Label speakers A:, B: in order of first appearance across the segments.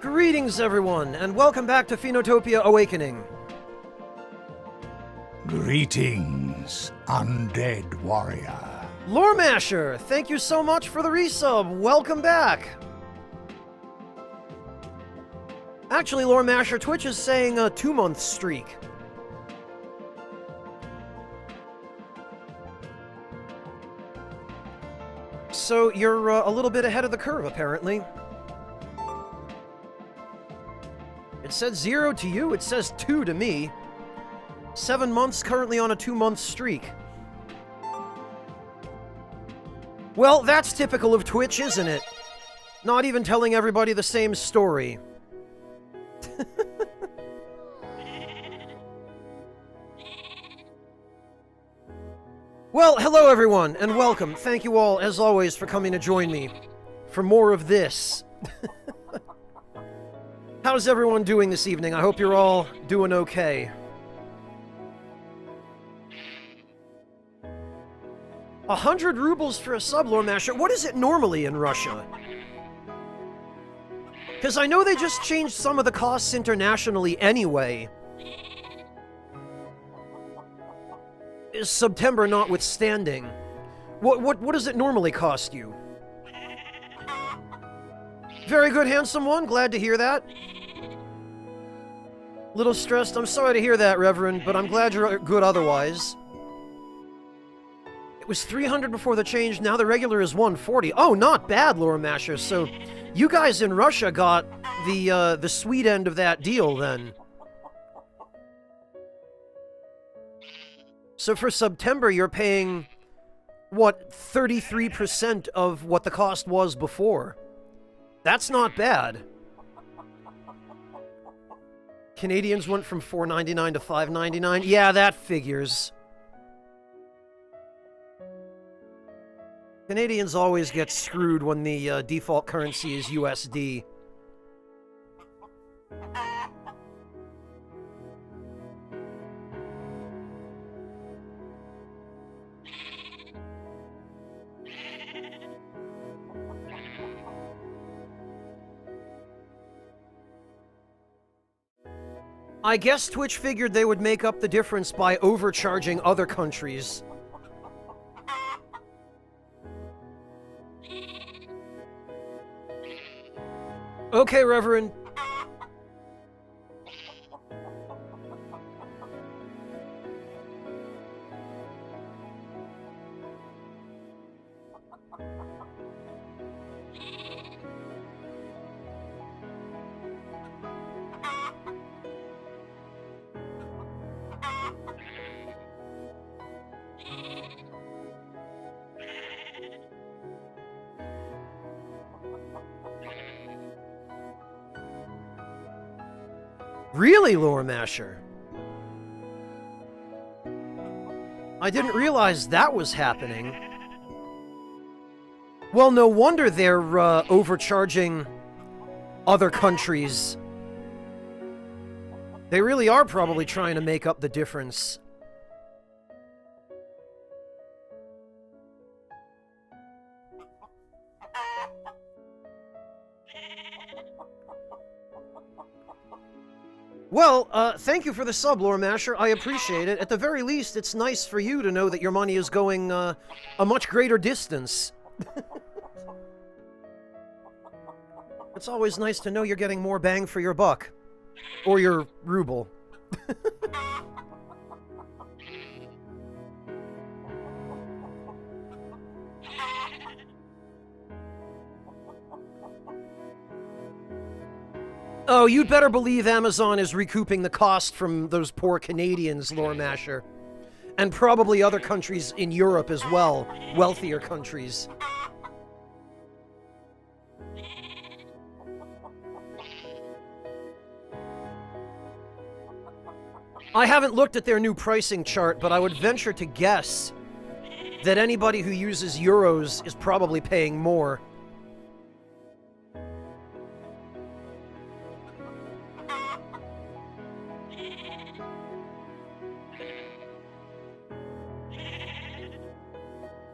A: Greetings, everyone, and welcome back to Phoenotopia Awakening.
B: Greetings, undead warrior.
A: Lore Masher, thank you so much for the resub. Welcome back. Actually, Lore Masher, Twitch is saying a 2-month streak. So you're a little bit ahead of the curve, apparently. It said 0 to you, it says 2 to me. 7 months, currently on a 2-month streak. Well, that's typical of Twitch, isn't it? Not even telling everybody the same story. Well, hello everyone, and welcome. Thank you all, as always, for coming to join me for more of this. How's everyone doing this evening? I hope you're all doing okay. 100 rubles for a sub, Lore Masher. What is it normally in Russia? Because I know they just changed some of the costs internationally anyway. September notwithstanding. What does it normally cost you? Very good, handsome one. Glad to hear that. Little stressed. I'm sorry to hear that, Reverend, but I'm glad you're good otherwise. It was 300 before the change. Now the regular is 140. Oh, not bad, Lore Masher. So you guys in Russia got the sweet end of that deal, then. So for September, you're paying, what, 33% of what the cost was before. That's not bad. Canadians went from $4.99 to $5.99. Yeah, that figures. Canadians always get screwed when the default currency is USD. I guess Twitch figured they would make up the difference by overcharging other countries. Okay, Reverend. Really, Lore Masher? I didn't realize that was happening. Well, no wonder they're overcharging other countries. They really are probably trying to make up the difference. Well, thank you for the sub, Lore Masher. I appreciate it. At the very least, it's nice for you to know that your money is going a much greater distance. It's always nice to know you're getting more bang for your buck. Or your ruble. Oh, you'd better believe Amazon is recouping the cost from those poor Canadians, Lore Masher. And probably other countries in Europe as well. Wealthier countries. I haven't looked at their new pricing chart, but I would venture to guess that anybody who uses euros is probably paying more.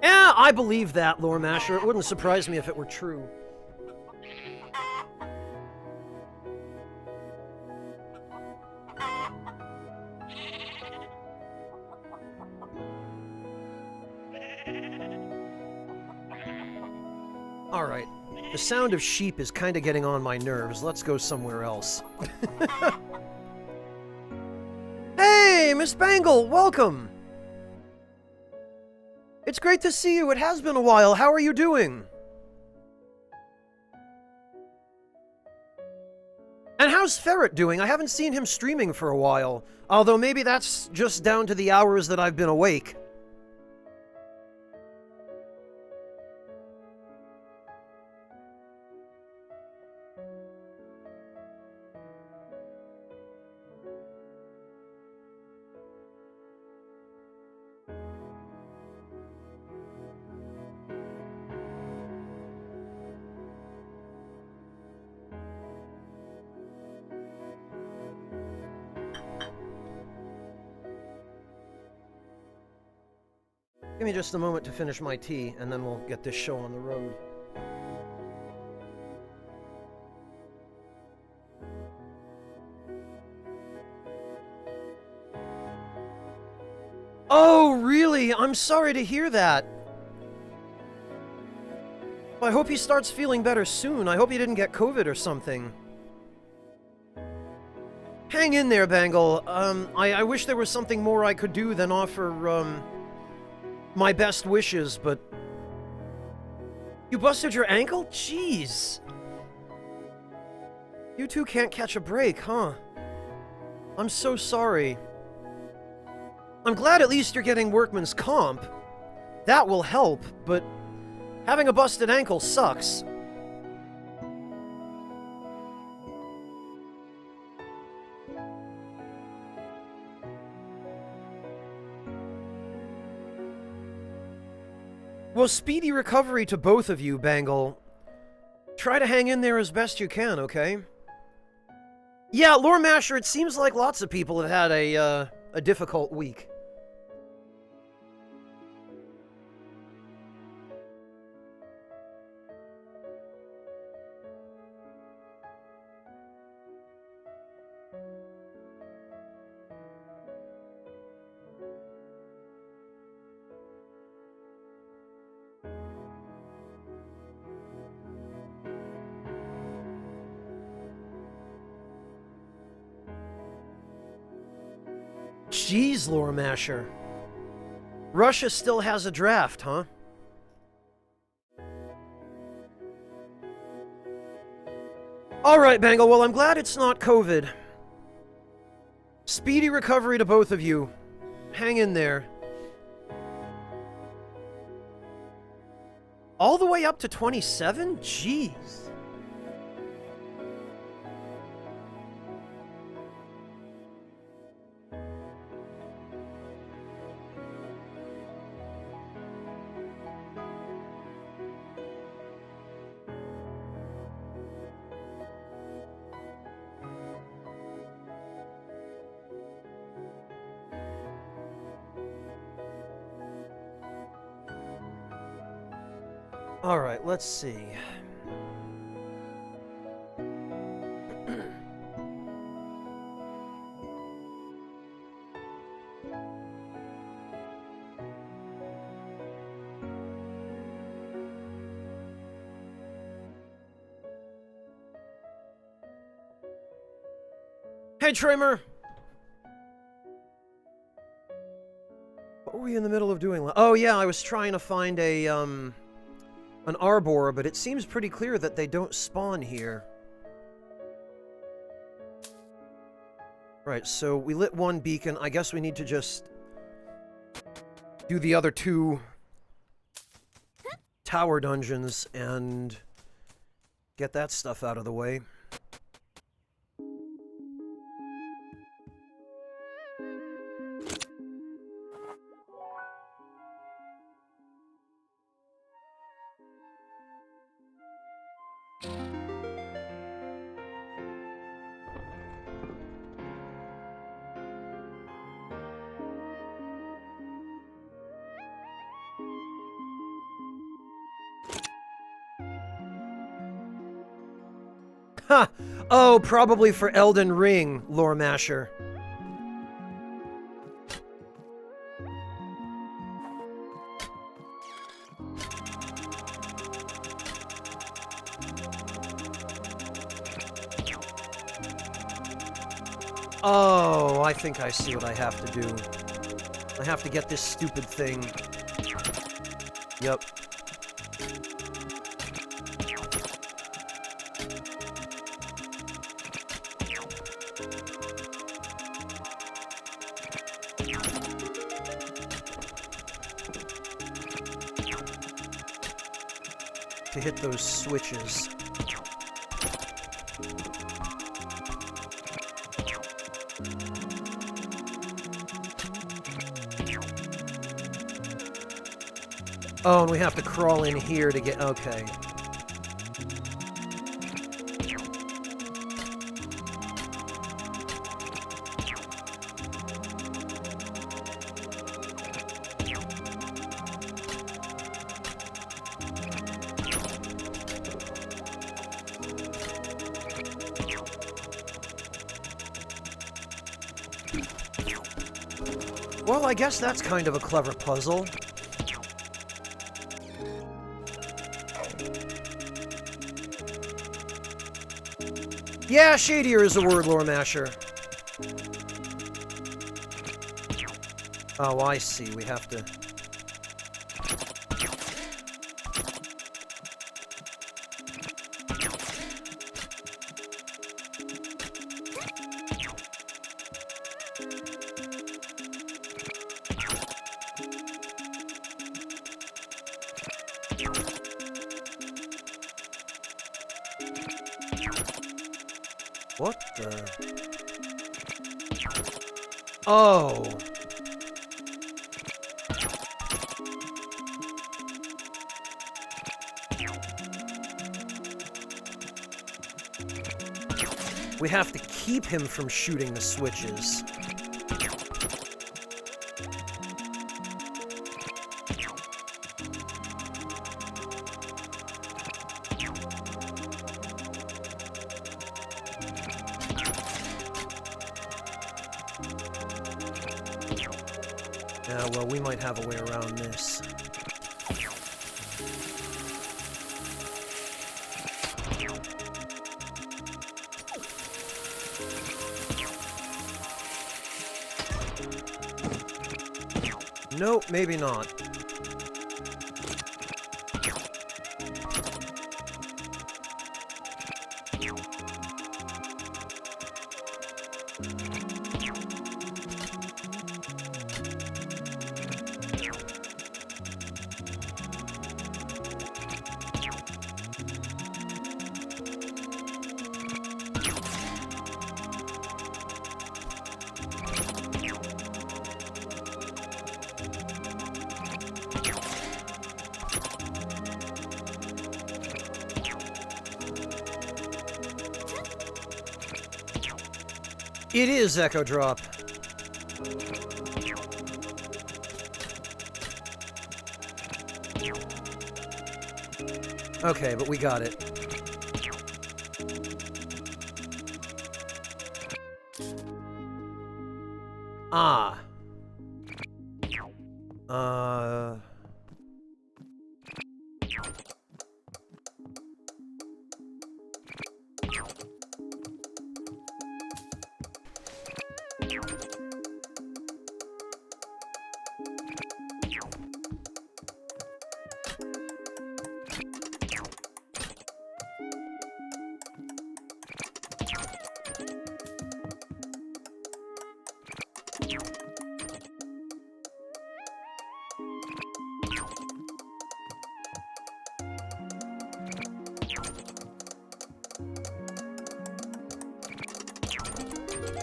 A: Yeah, I believe that, Lore Masher. It wouldn't surprise me if it were true. Alright. The sound of sheep is kind of getting on my nerves. Let's go somewhere else. Hey, Miss Bangle, welcome! It's great to see you. It has been a while. How are you doing? And how's Ferret doing? I haven't seen him streaming for a while. Although maybe that's just down to the hours that I've been awake. Give me just a moment to finish my tea, and then we'll get this show on the road. Oh, really? I'm sorry to hear that. I hope he starts feeling better soon. I hope he didn't get COVID or something. Hang in there, Bangle. I wish there was something more I could do than offer, my best wishes, but... You busted your ankle? Jeez. You two can't catch a break, huh? I'm so sorry. I'm glad at least you're getting workman's comp. That will help, but having a busted ankle sucks. Well, speedy recovery to both of you, Bangle. Try to hang in there as best you can, okay? Yeah, Lore Masher, it seems like lots of people have had a difficult week. Jeez, Lore Masher. Russia still has a draft, huh? Alright, Bangle, well, I'm glad it's not COVID. Speedy recovery to both of you. Hang in there. All the way up to 27? Jeez. All right, let's see. Hey, Trimmer! What were we in the middle of doing? Oh, yeah, I was trying to find an Arbor, but it seems pretty clear that they don't spawn here. Right, so we lit one beacon. I guess we need to just do the other two tower dungeons and get that stuff out of the way. Ha! Oh, probably for Elden Ring, Lore Masher. Oh, I think I see what I have to do. I have to get this stupid thing. Yep. To hit those switches. Oh, and we have to crawl in here to get... Okay. Well, I guess that's kind of a clever puzzle. Yeah, shadier is the word, Lore Masher. Oh, I see. We have to... What the... Oh. We have to keep him from shooting the switches. Yeah, well, we might have a way around this. Nope, maybe not. It is Echo Drop. Okay, but we got it. Ah.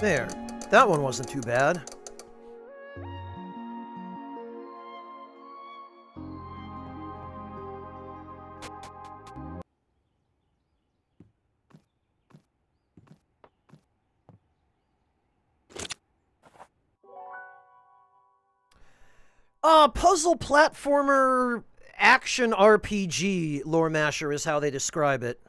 A: There. That one wasn't too bad. Puzzle platformer action RPG, Lore Masher is how they describe it.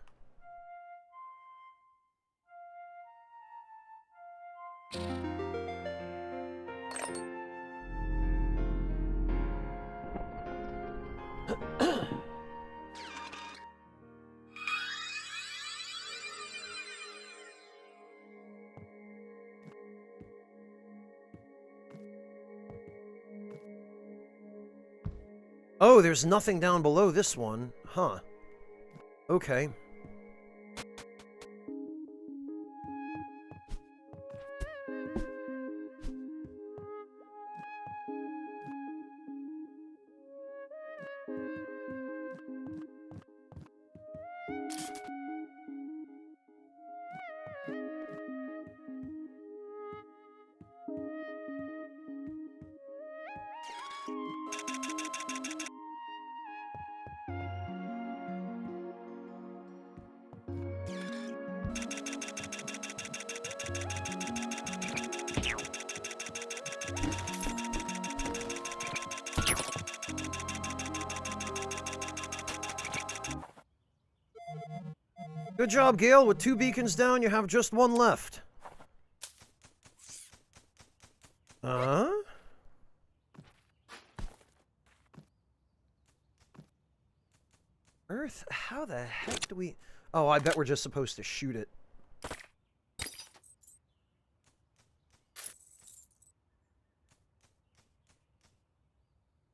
A: Oh, there's nothing down below this one. Huh. Okay. Good job, Gale. With 2 beacons down, you have just 1 left. Earth? How the heck do we... Oh, I bet we're just supposed to shoot it.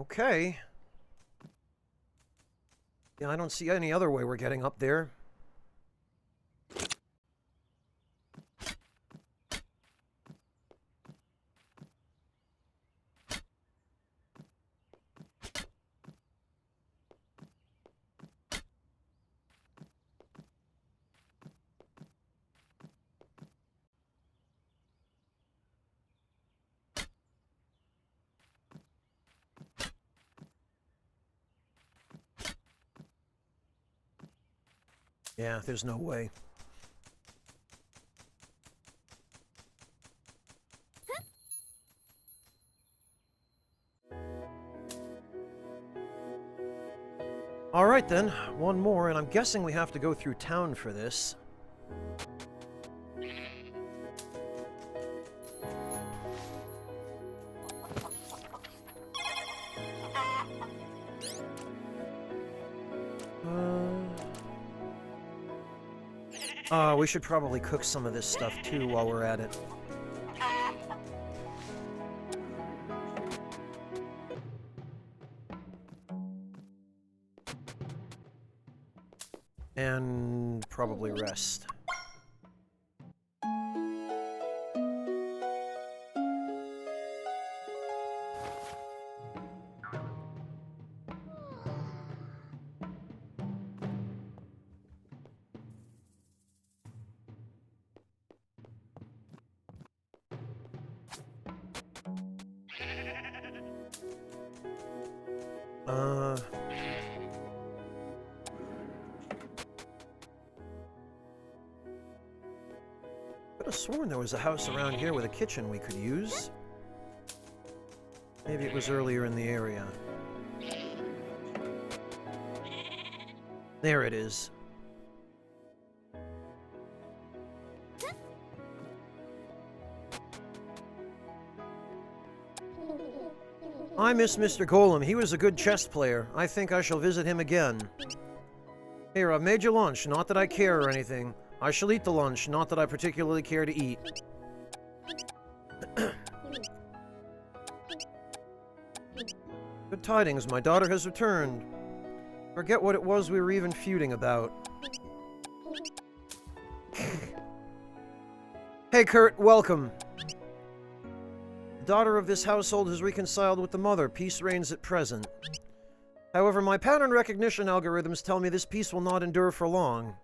A: Okay. Yeah, I don't see any other way we're getting up there. Yeah, there's no way. Alright then, one more, and I'm guessing we have to go through town for this. We should probably cook some of this stuff too while we're at it. And probably rest. Could have sworn there was a house around here with a kitchen we could use. Maybe it was earlier in the area. There it is. I miss Mr. Golem. He was a good chess player. I think I shall visit him again. Here, I've made you lunch. Not that I care or anything. I shall eat the lunch, not that I particularly care to eat. Good tidings, my daughter has returned. Forget what it was we were even feuding about. Hey Kurt, welcome. The daughter of this household has reconciled with the mother. Peace reigns at present. However, my pattern recognition algorithms tell me this peace will not endure for long.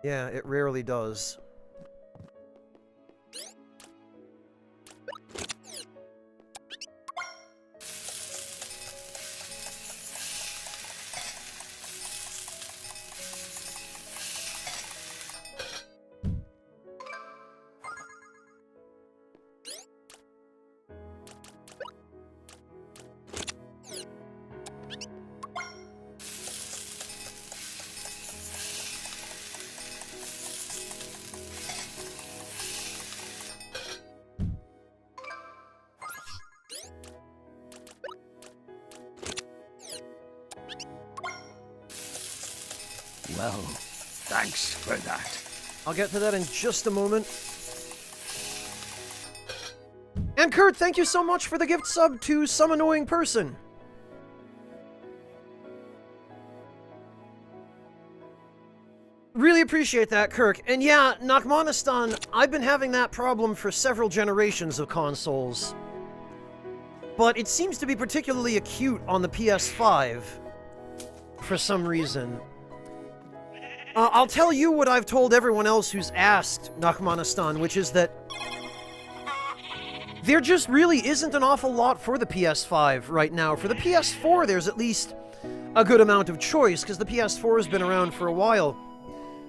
A: Yeah, it rarely does.
B: Well, thanks for that.
A: I'll get to that in just a moment. And And Kurt, thank you so much for the gift sub to Some Annoying Person. Really appreciate that, Kirk. And yeah, Nachmanistan, I've been having that problem for several generations of consoles. But it seems to be particularly acute on the PS5 for some reason. I'll tell you what I've told everyone else who's asked, Nachmanistan, which is that there just really isn't an awful lot for the PS5 right now. For the PS4, there's at least a good amount of choice, because the PS4 has been around for a while.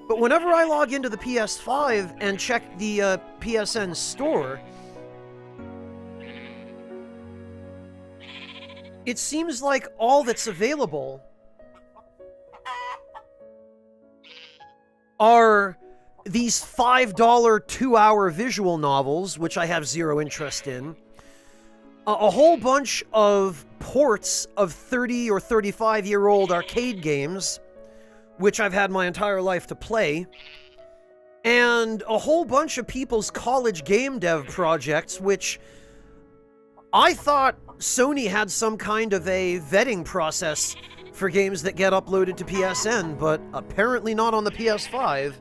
A: But whenever I log into the PS5 and check the PSN store, it seems like all that's available are these $5 2-hour visual novels, which I have zero interest in, a whole bunch of ports of 30 or 35-year-old arcade games, which I've had my entire life to play, and a whole bunch of people's college game dev projects, which I thought Sony had some kind of a vetting process for games that get uploaded to PSN, but apparently not on the PS5.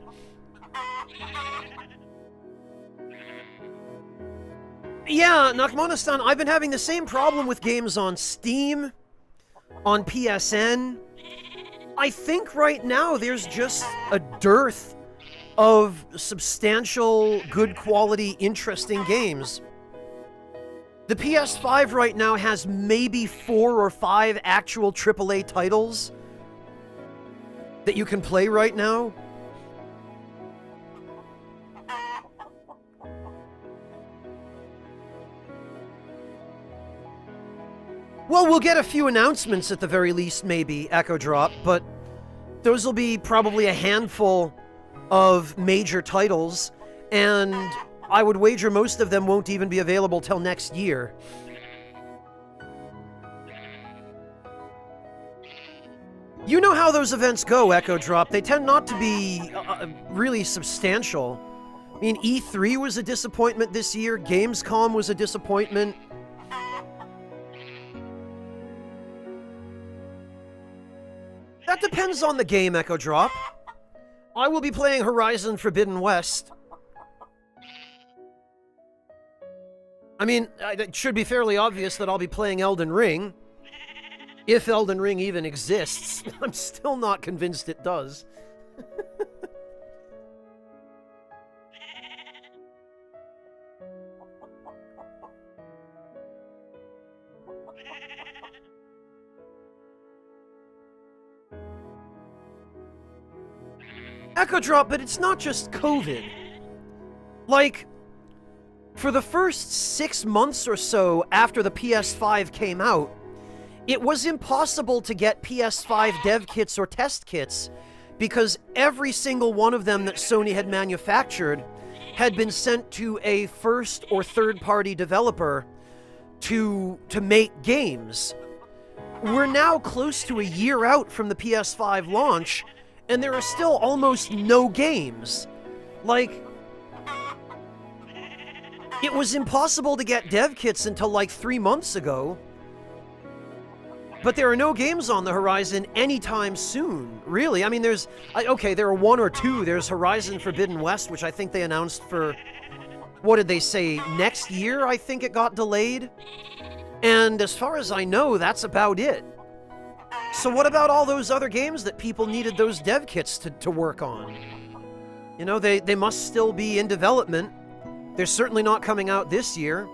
A: Yeah, Nachmanistan, I've been having the same problem with games on Steam, on PSN. I think right now there's just a dearth of substantial, good quality, interesting games. The PS5 right now has maybe 4 or 5 actual AAA titles that you can play right now. Well, we'll get a few announcements at the very least, maybe, Echo Drop, but those will be probably a handful of major titles, and I would wager most of them won't even be available till next year. You know how those events go, Echo Drop. They tend not to be really substantial. I mean, E3 was a disappointment this year, Gamescom was a disappointment. That depends on the game, Echo Drop. I will be playing Horizon Forbidden West. I mean, it should be fairly obvious that I'll be playing Elden Ring. If Elden Ring even exists. I'm still not convinced it does. Echo Drop, but it's not just COVID. Like, for the first 6 months or so after the PS5 came out, it was impossible to get PS5 dev kits or test kits because every single one of them that Sony had manufactured had been sent to a first or third-party developer to make games. We're now close to a year out from the PS5 launch, and there are still almost no games. Like, it was impossible to get dev kits until like 3 months ago. But there are no games on the horizon anytime soon, really. I mean, okay, there are 1 or 2. There's Horizon Forbidden West, which I think they announced for, what did they say, next year, I think it got delayed. And as far as I know, that's about it. So what about all those other games that people needed those dev kits to work on? You know, they must still be in development. They're certainly not coming out this year.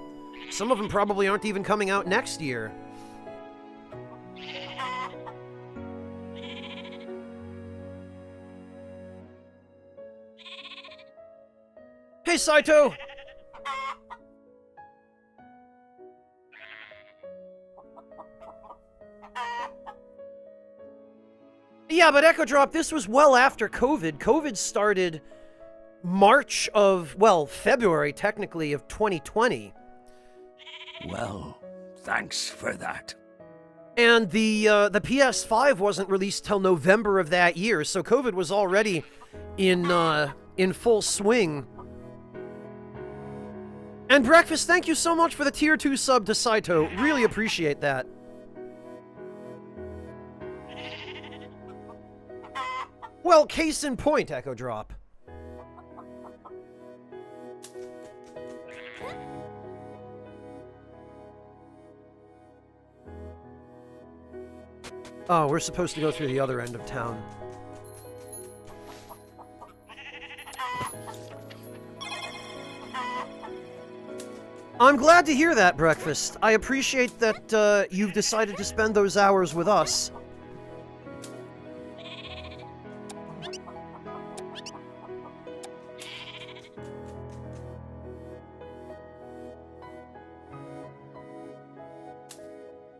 A: Some of them probably aren't even coming out next year. Hey, Saito! Yeah, but Echo Drop, this was well after COVID. COVID started March of, well, February, technically, of 2020.
B: Well, thanks for that.
A: And the PS5 wasn't released till November of that year, so COVID was already in full swing. And Breakfast, thank you so much for the tier 2 sub to Saito. Really appreciate that. Well, case in point, Echo Drop. Oh, we're supposed to go through the other end of town. I'm glad to hear that, Breakfast. I appreciate that you've decided to spend those hours with us.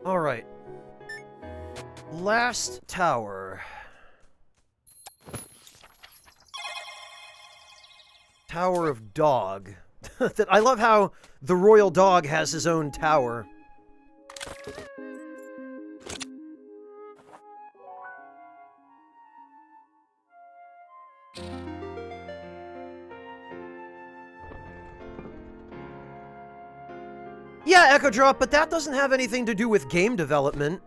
A: Alright. Last tower. Tower of Dog. I love how the royal dog has his own tower. Yeah, Echo Drop, but that doesn't have anything to do with game development,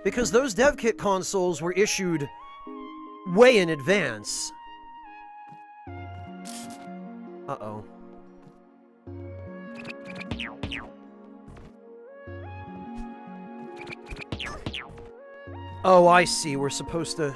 A: because those dev kit consoles were issued way in advance. Uh-oh. Oh, I see. We're supposed to...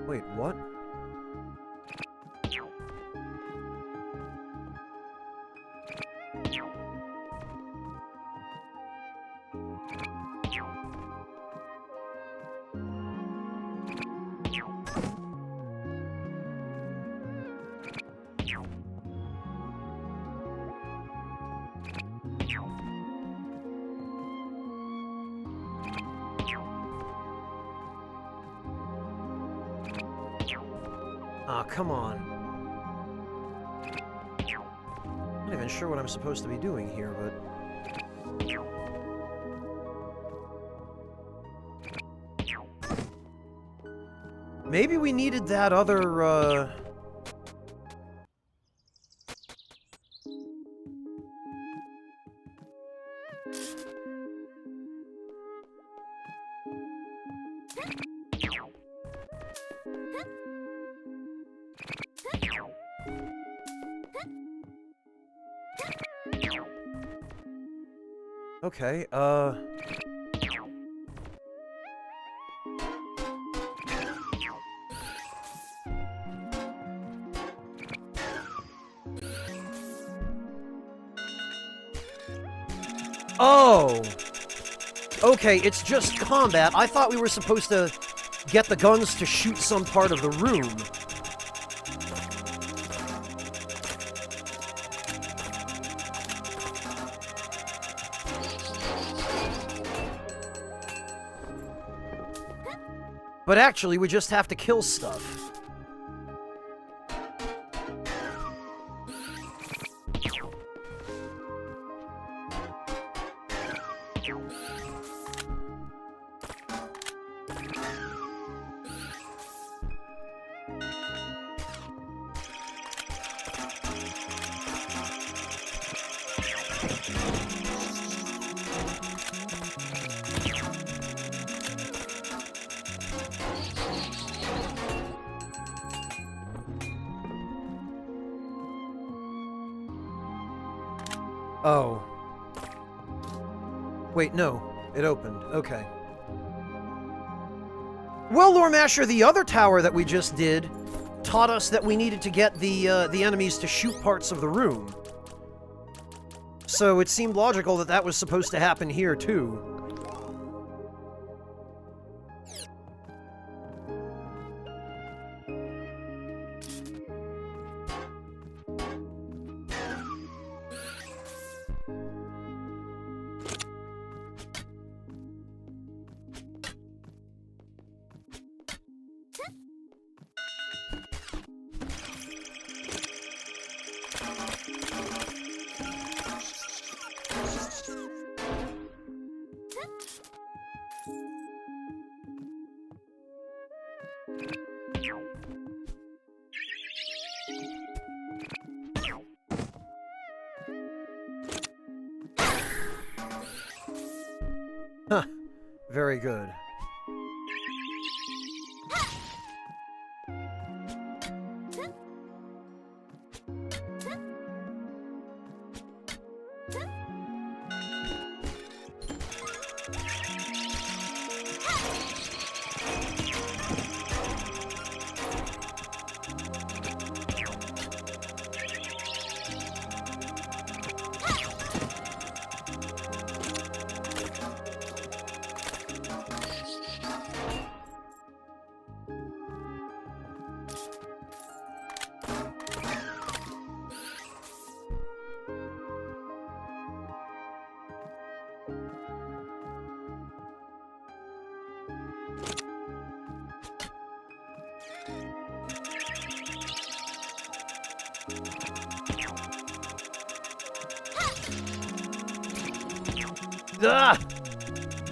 A: Wait, what? Aw, come on. I'm not even sure what I'm supposed to be doing here, but... Maybe we needed that other, Okay, Oh! Okay, it's just combat. I thought we were supposed to get the guns to shoot some part of the room. But actually, we just have to kill stuff. Oh. Wait, no. It opened. Okay. Well, Lore Masher, the other tower that we just did taught us that we needed to get the enemies to shoot parts of the room. So it seemed logical that that was supposed to happen here, too. Huh. Very good. Ah!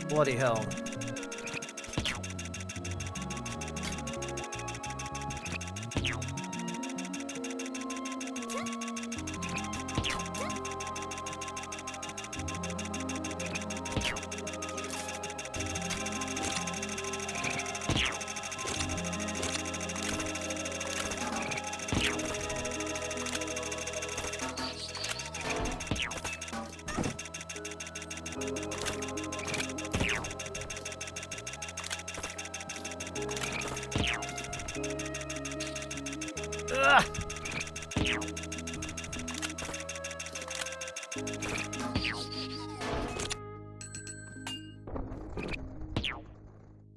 A: Bloody hell. Ah!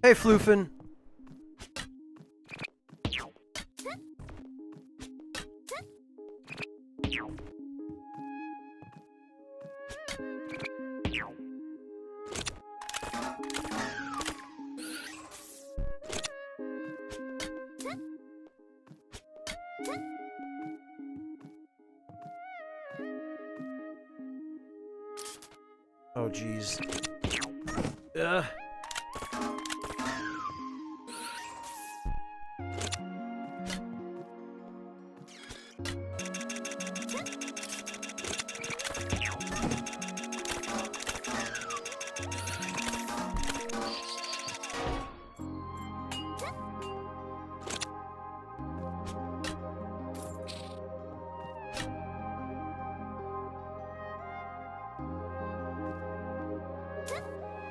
A: Hey, Floofin. Oh, jeez.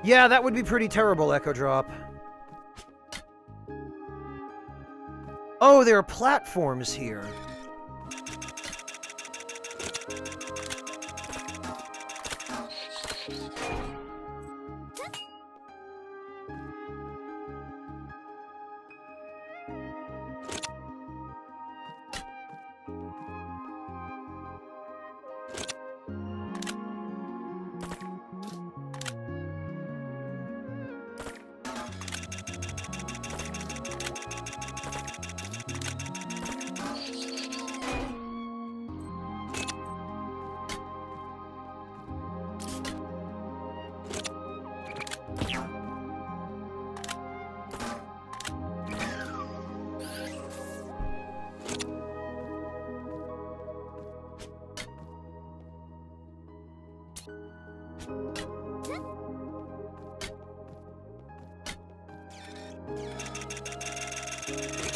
A: Yeah, that would be pretty terrible, Echo Drop. Oh, there are platforms here.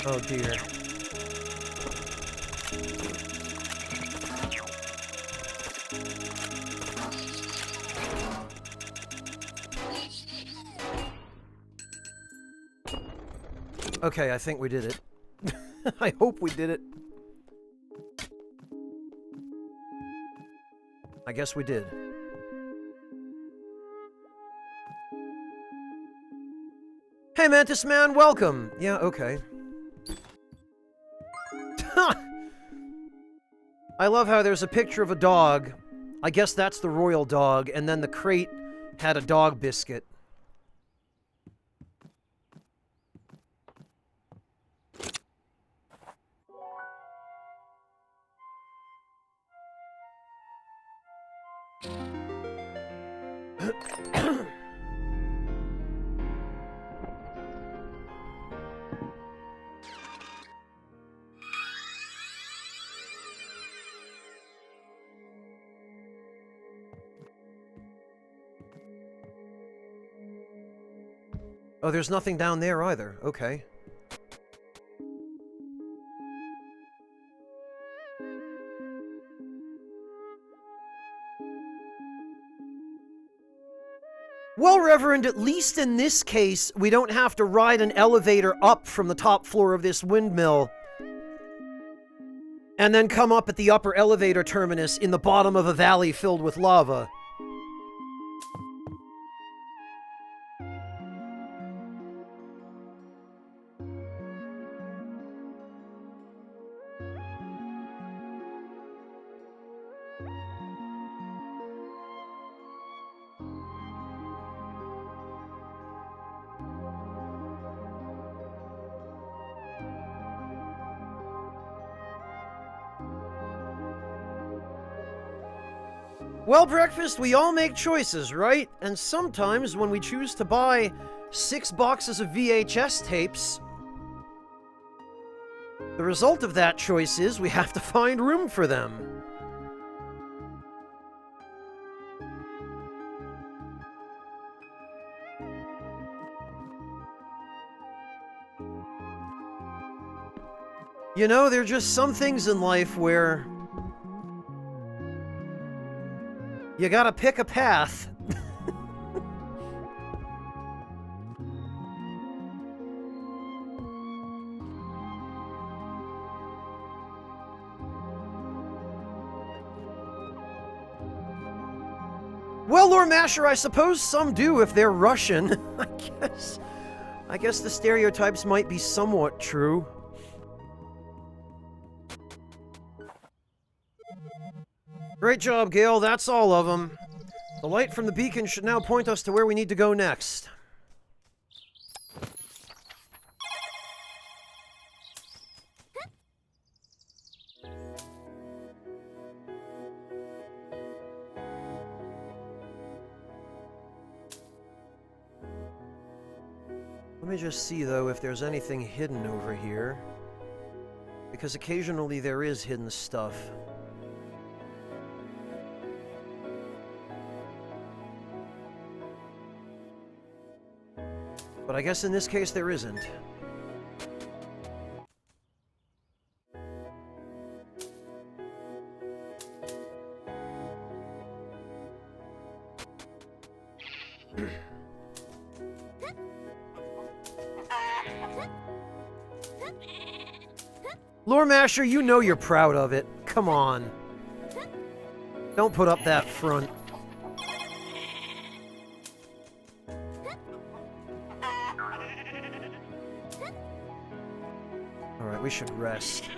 A: Oh dear. Okay, I think we did it. I hope we did it. I guess we did. Hey, Mantis Man, welcome! Yeah, okay. I love how there's a picture of a dog. I guess that's the royal dog, and then the crate had a dog biscuit. Oh, there's nothing down there either. Okay. Well, Reverend, at least in this case, we don't have to ride an elevator up from the top floor of this windmill and then come up at the upper elevator terminus in the bottom of a valley filled with lava. Well, Breakfast, we all make choices, right? And sometimes when we choose to buy 6 boxes of VHS tapes, the result of that choice is we have to find room for them. You know, there are just some things in life where you gotta pick a path. Well, Lord Masher, I suppose some do if they're Russian. I guess the stereotypes might be somewhat true. Great job, Gale. That's all of them. The light from the beacon should now point us to where we need to go next. Let me just see, though, if there's anything hidden over here. Because occasionally there is hidden stuff. But I guess in this case there isn't. Lore Masher, you know you're proud of it. Come on. Don't put up that front. Alright, we should rest.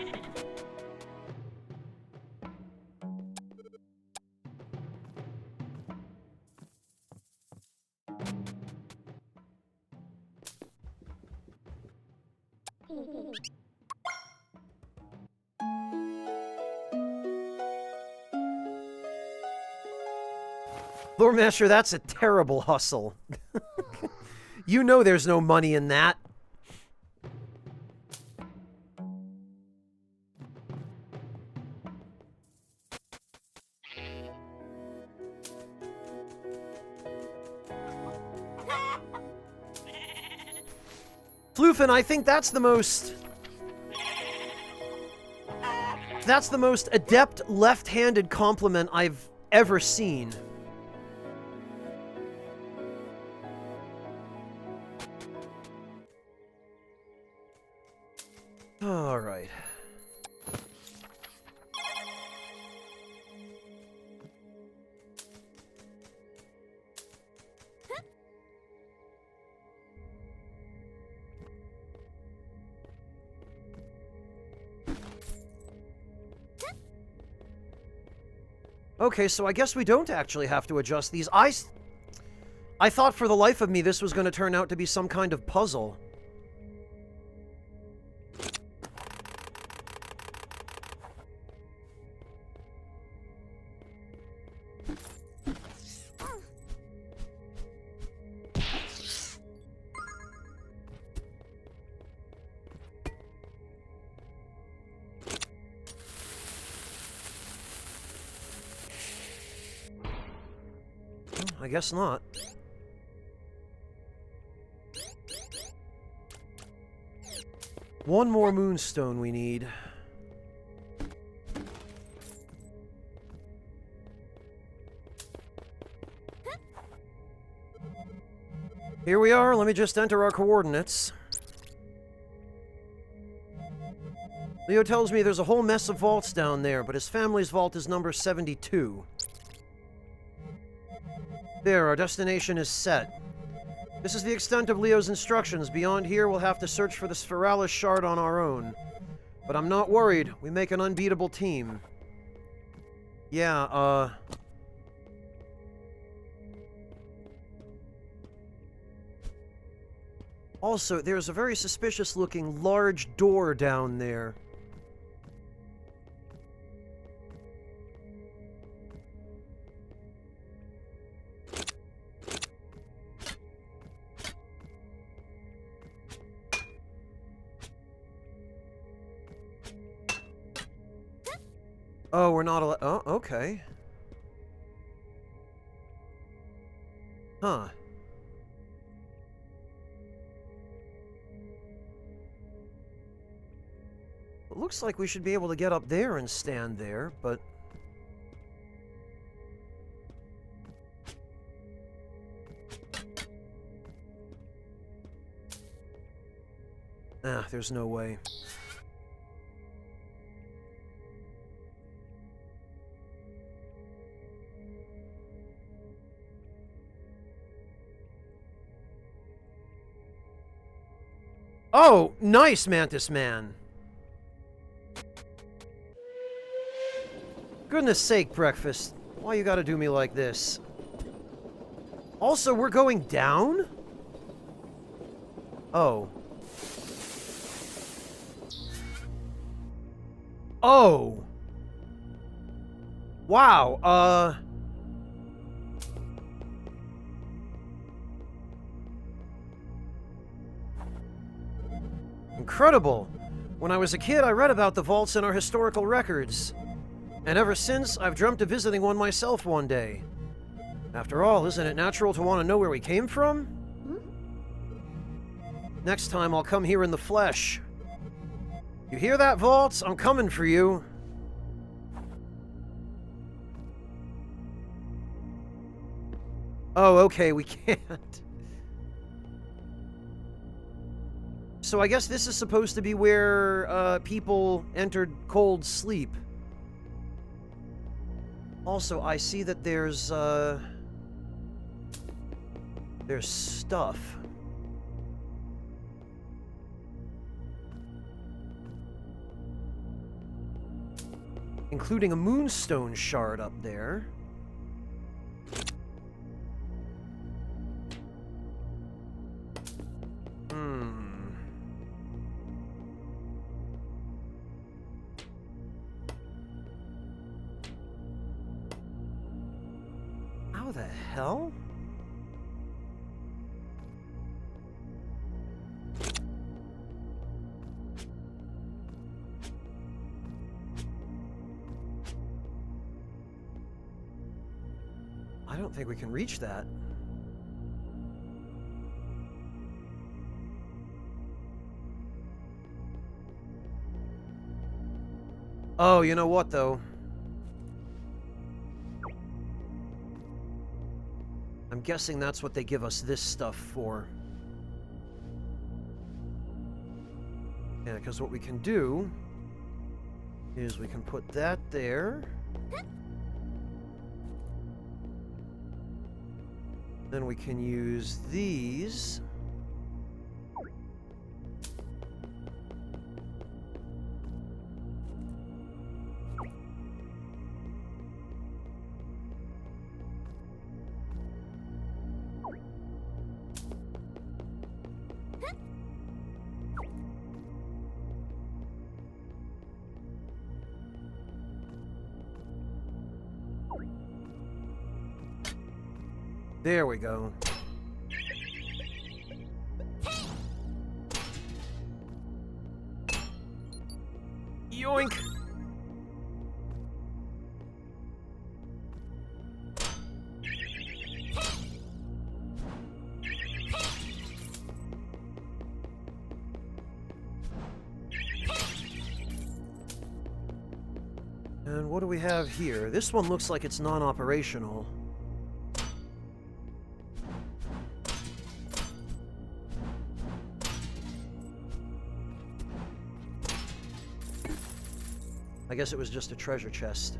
A: Lord Master, that's a terrible hustle. You know there's no money in that. Floofin, I think that's the most... That's the most adept left-handed compliment I've ever seen. All right. Okay, so I guess we don't actually have to adjust these. I thought for the life of me this was going to turn out to be some kind of puzzle. I guess not. One more moonstone we need. Here we are, let me just enter our coordinates. Leo tells me there's a whole mess of vaults down there, but his family's vault is number 72. There, our destination is set. This is the extent of Leo's instructions. Beyond here, we'll have to search for the Sphoralis shard on our own. But I'm not worried. We make an unbeatable team. Yeah, Also, there's a very suspicious-looking large door down there. Oh, we're not allowed. Oh, okay. Huh. It looks like we should be able to get up there and stand there, but... Ah, there's no way. Oh, nice, Mantis Man. Goodness sake, breakfast. Why you gotta do me like this? Also, we're going down? Oh. Oh. Wow, Incredible. When I was a kid, I read about the vaults in our historical records. And ever since, I've dreamt of visiting one myself one day. After all, isn't it natural to want to know where we came from? Next time, I'll come here in the flesh. You hear that, vaults? I'm coming for you. Oh, okay, we can't. So I guess this is supposed to be where, people entered cold sleep. Also, I see that there's stuff. Including a moonstone shard up there. How the hell? I don't think we can reach that. Oh, you know what, though? I'm guessing that's what they give us this stuff for. Yeah, because what we can do is we can put that there. Then we can use these. There we go. Yoink! And what do we have here? This one looks like it's non-operational. I guess it was just a treasure chest.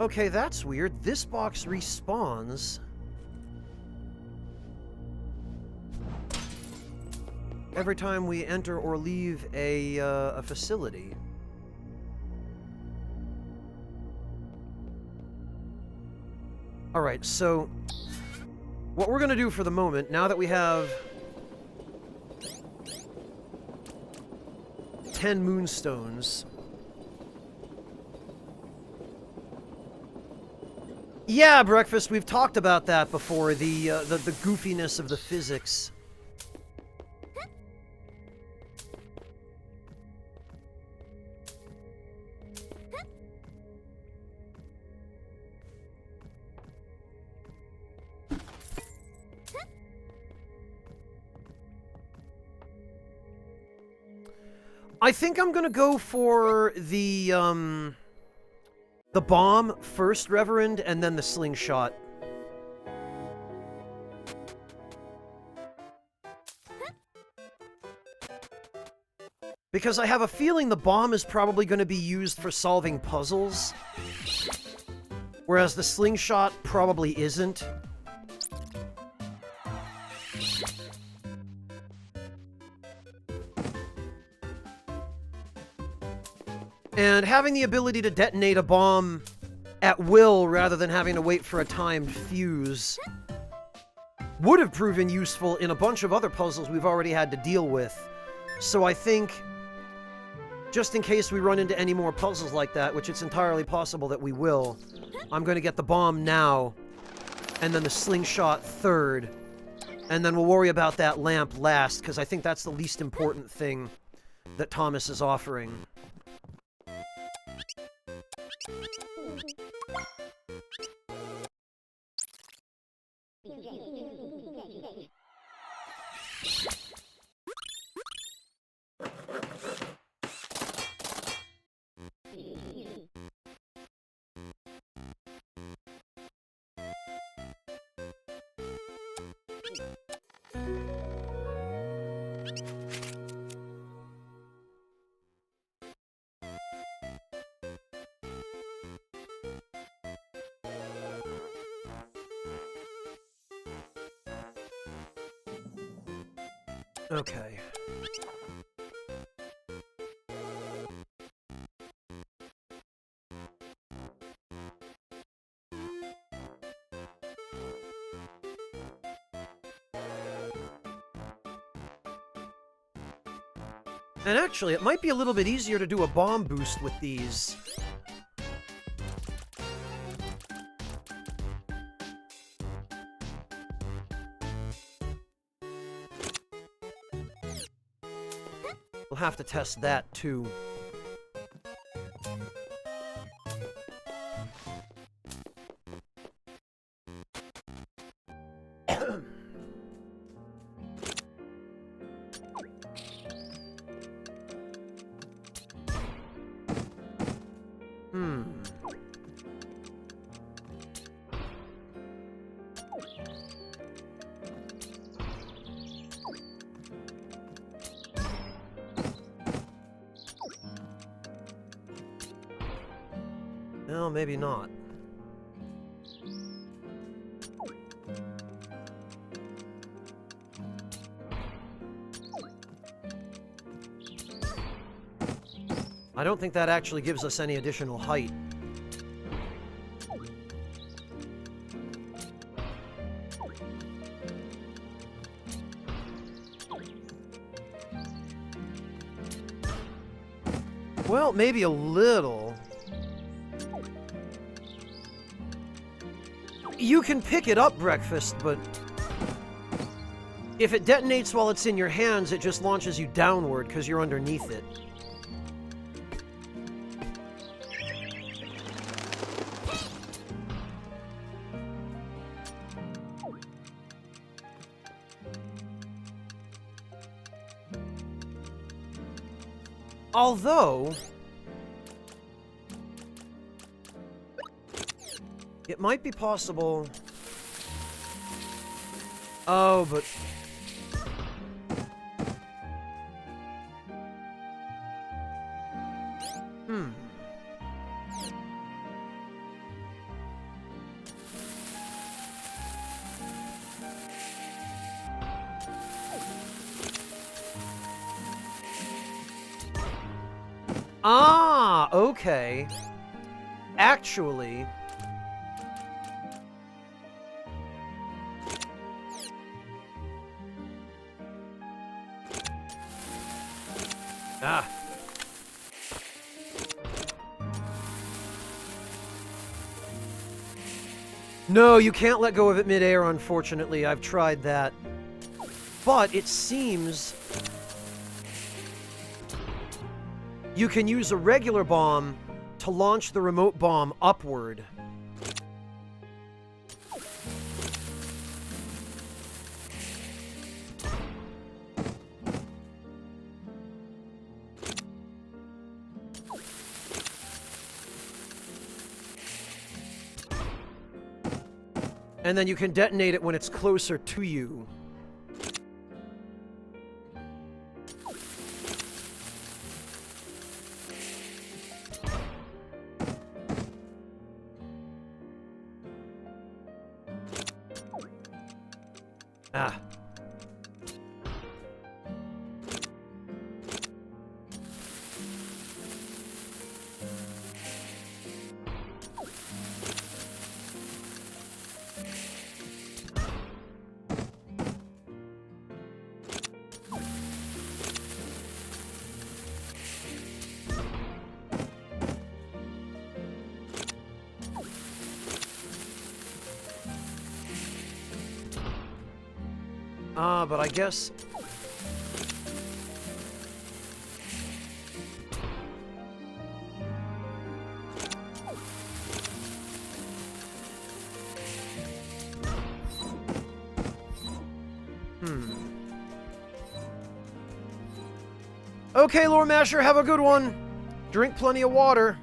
A: Okay, that's weird. This box respawns every time we enter or leave a facility. Alright, so what we're gonna do for the moment, now that we have 10 moonstones... Yeah, Breakfast, we've talked about that before, the goofiness of the physics. I think I'm gonna go for the bomb first, Reverend, and then the slingshot. Because I have a feeling the bomb is probably going to be used for solving puzzles, whereas the slingshot probably isn't. And having the ability to detonate a bomb at will rather than having to wait for a timed fuse would have proven useful in a bunch of other puzzles we've already had to deal with. So I think, just in case we run into any more puzzles like that, which it's entirely possible that we will, I'm going to get the bomb now, and then the slingshot third, and then we'll worry about that lamp last, because I think that's the least important thing that Thomas is offering. Okay. And actually, it might be a little bit easier to do a bomb boost with these. We'll have to test that, too. Well, maybe not. I don't think that actually gives us any additional height. Well, maybe a little. You can pick it up, Breakfast, but If it detonates while it's in your hands, it just launches you downward because you're underneath it. Although, it might be possible... Oh, but... Ah, okay. Actually... Ah. No, you can't let go of it mid-air, unfortunately. I've tried that. But it seems... you can use a regular bomb to launch the remote bomb upward. And then you can detonate it when it's closer to you. Ah. But I guess... Okay, Lore Masher, have a good one. Drink plenty of water.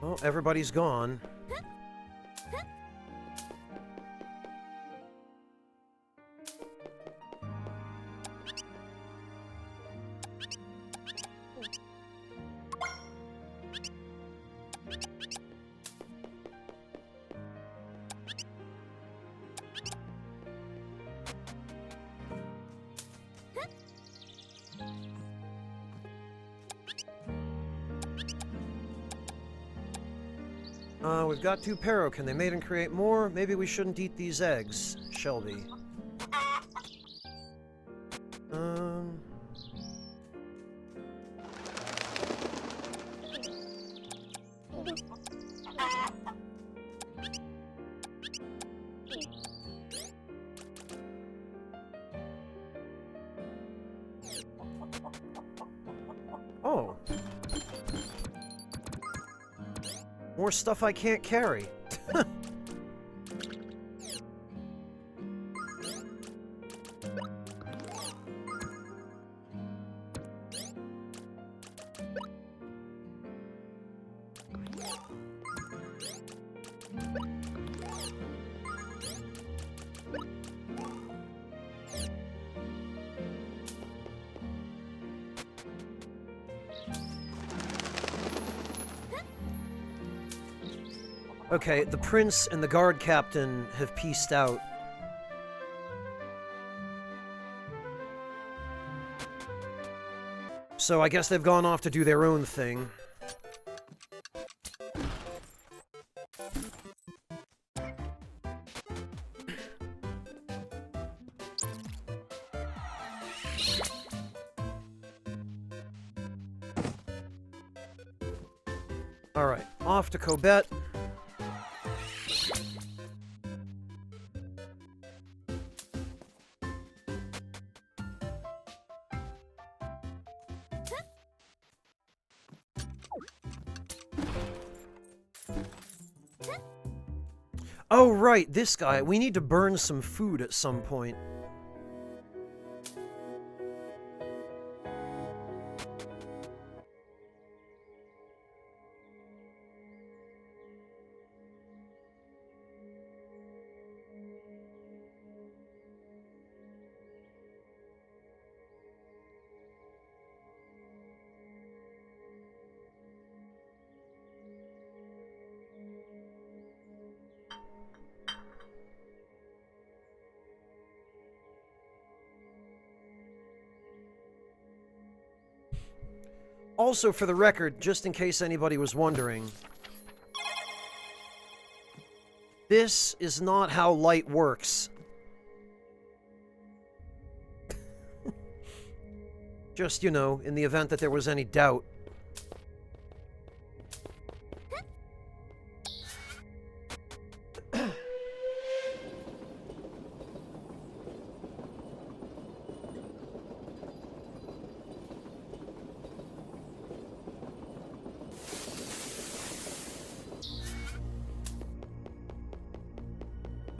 A: Well, everybody's gone. We've got 2 Pero. Can they mate and create more? Maybe we shouldn't eat these eggs, Shelby. Oh. More stuff I can't carry. Okay, the prince and the guard captain have pieced out. So I guess they've gone off to do their own thing. Alright, off to Kobet. Oh, right, this guy. We need to burn some food at some point. Also, for the record, just in case anybody was wondering, this is not how light works. Just, you know, in the event that there was any doubt.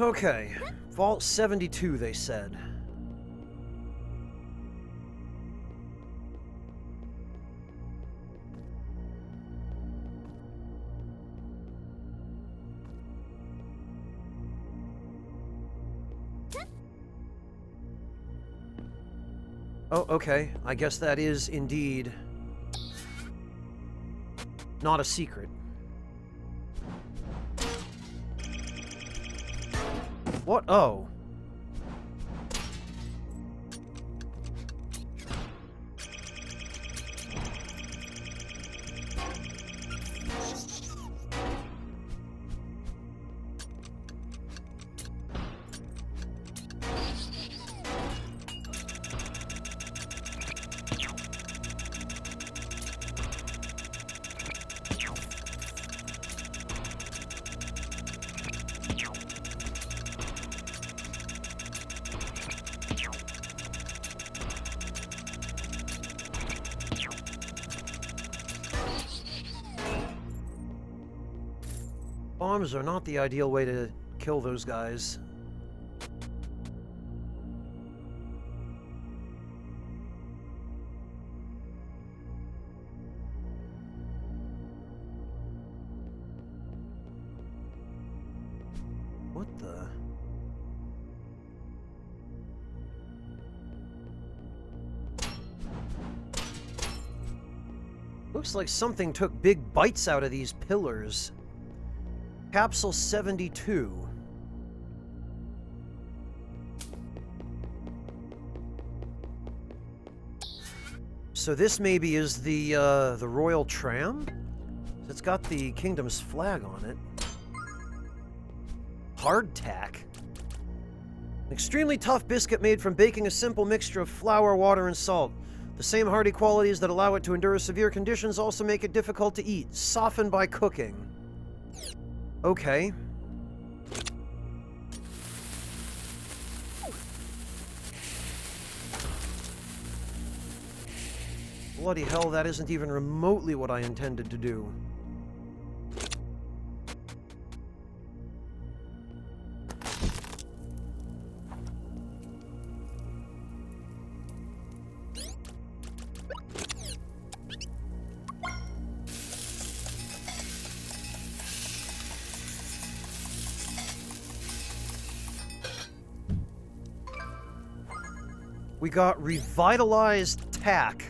A: Okay, Vault 72, they said. Oh, okay. I guess that is indeed not a secret. What? Oh. Bombs are not the ideal way to kill those guys. What the? Looks like something took big bites out of these pillars. Capsule 72. So this maybe is the royal tram? It's got the kingdom's flag on it. Hardtack. An extremely tough biscuit made from baking a simple mixture of flour, water, and salt. The same hardy qualities that allow it to endure severe conditions also make it difficult to eat. Softened by cooking. Okay. Bloody hell, that isn't even remotely what I intended to do. We got revitalized tack.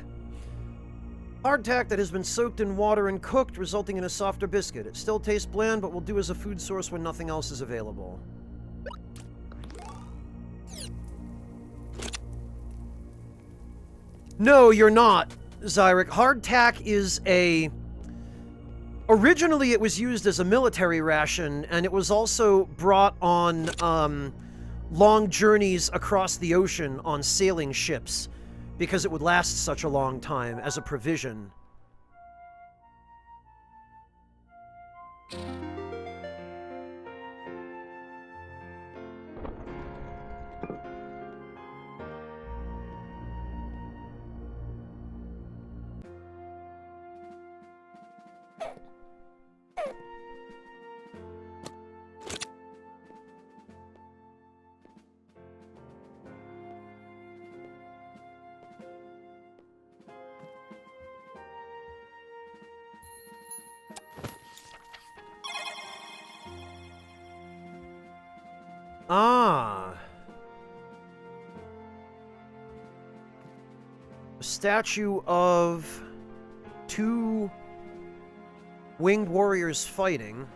A: Hardtack that has been soaked in water and cooked, resulting in a softer biscuit. It still tastes bland, but will do as a food source when nothing else is available. No, you're not, Zyrek. Hardtack is a... Originally, it was used as a military ration, and it was also brought on, long journeys across the ocean on sailing ships, because it would last such a long time as a provision. Ah. A statue of 2 winged warriors fighting.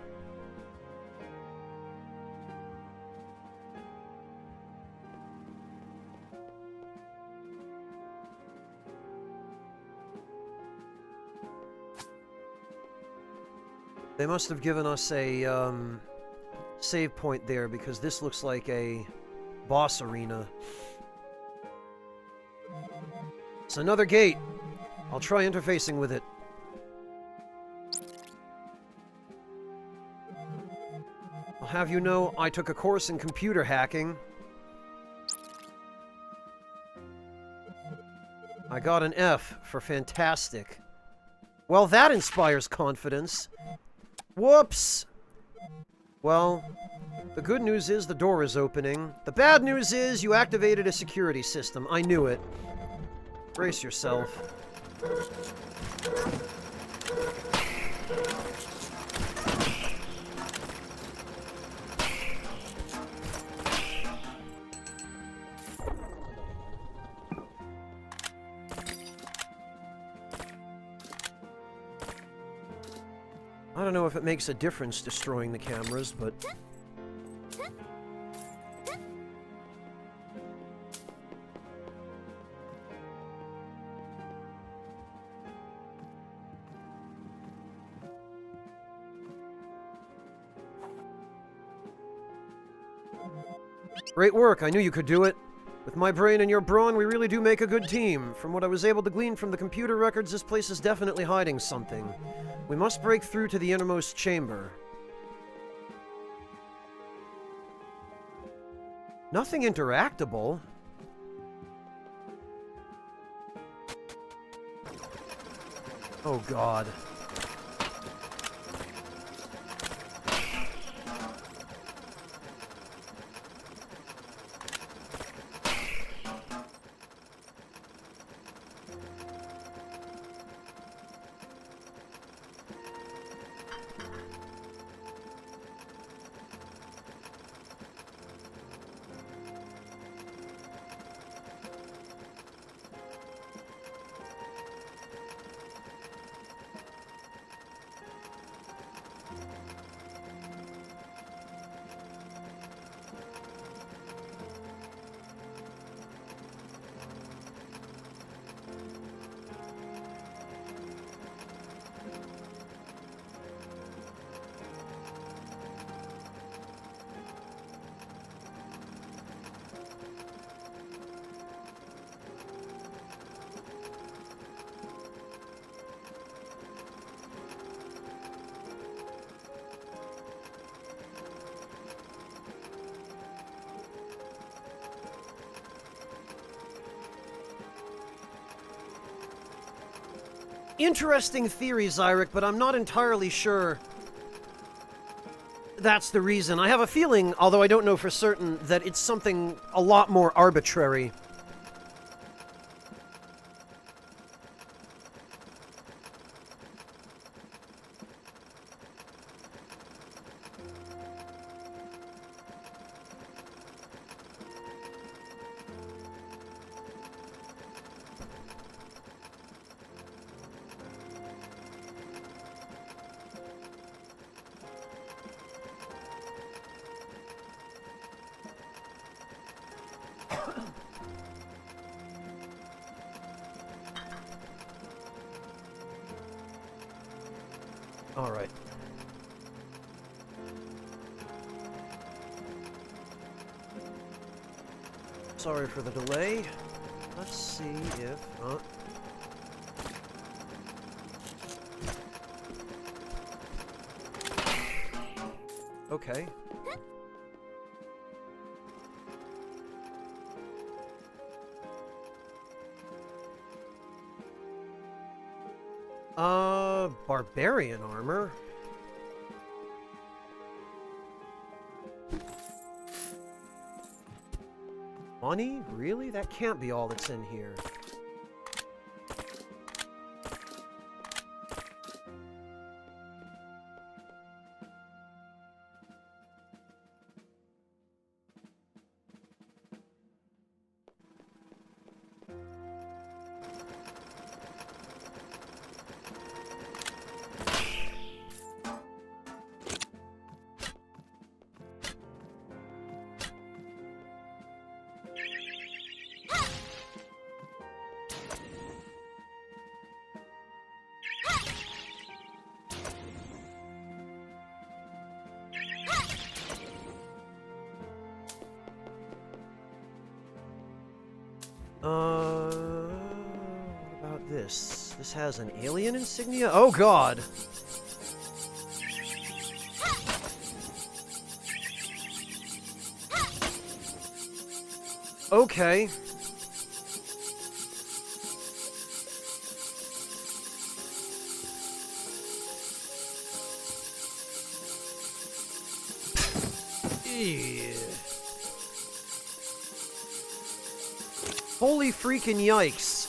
A: They must have given us a, save point there, because this looks like a boss arena. It's another gate. I'll try interfacing with it. I'll have you know, I took a course in computer hacking. I got an F for fantastic. Well, that inspires confidence. Whoops! Well, the good news is the door is opening. The bad news is you activated a security system. I knew it. Brace yourself. I don't know if it makes a difference destroying the cameras, but... Great work, I knew you could do it. With my brain and your brawn, we really do make a good team. From what I was able to glean from the computer records, this place is definitely hiding something. We must break through to the innermost chamber. Nothing interactable. Oh god. Interesting theory, Zyrek, but I'm not entirely sure that's the reason. I have a feeling, although I don't know for certain, that it's something a lot more arbitrary. All right. Sorry for the delay. Let's see if... Okay. Barbarian armor? Money? Really? That can't be all that's in here. What about this? This has an alien insignia? Oh god! Okay. Holy freaking yikes.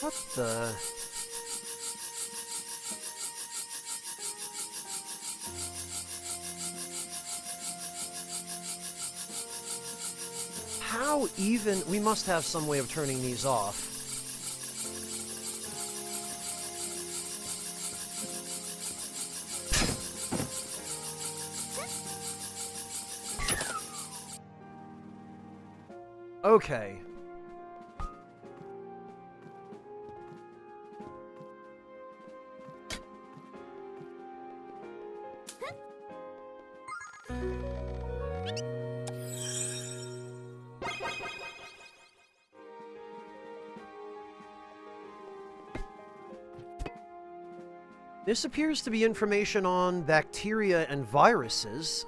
A: What the... How even... We must have some way of turning these off. Okay. This appears to be information on bacteria and viruses.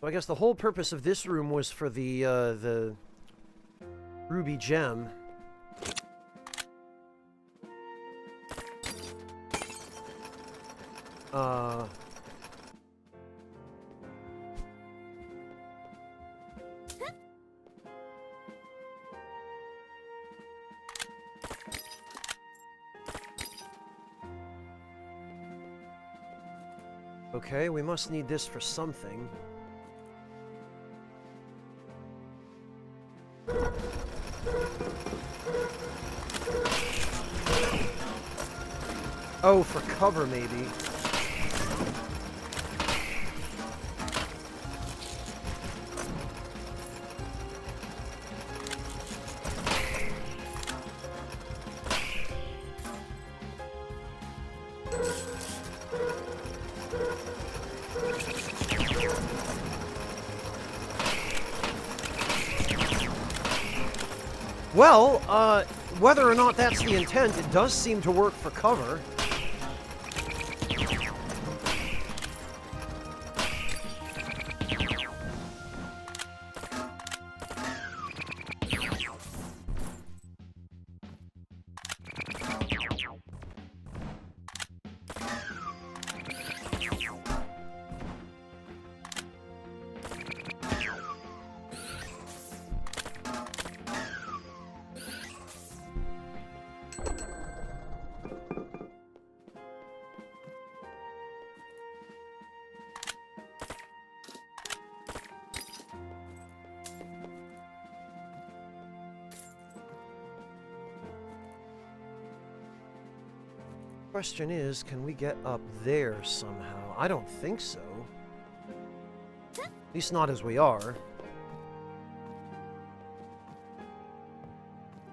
A: So I guess the whole purpose of this room was for the ruby gem. Okay, we must need this for something. Oh, for cover, maybe. Well, whether or not that's the intent, it does seem to work for cover. Question is, can we get up there somehow? I don't think so. At least not as we are.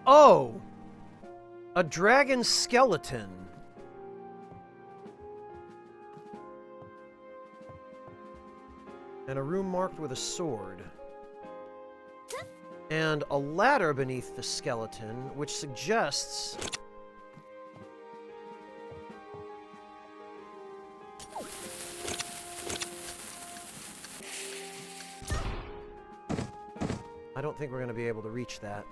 A: Oh! A dragon skeleton. And a room marked with a sword. And a ladder beneath the skeleton, which suggests... I don't think we're going to be able to reach that.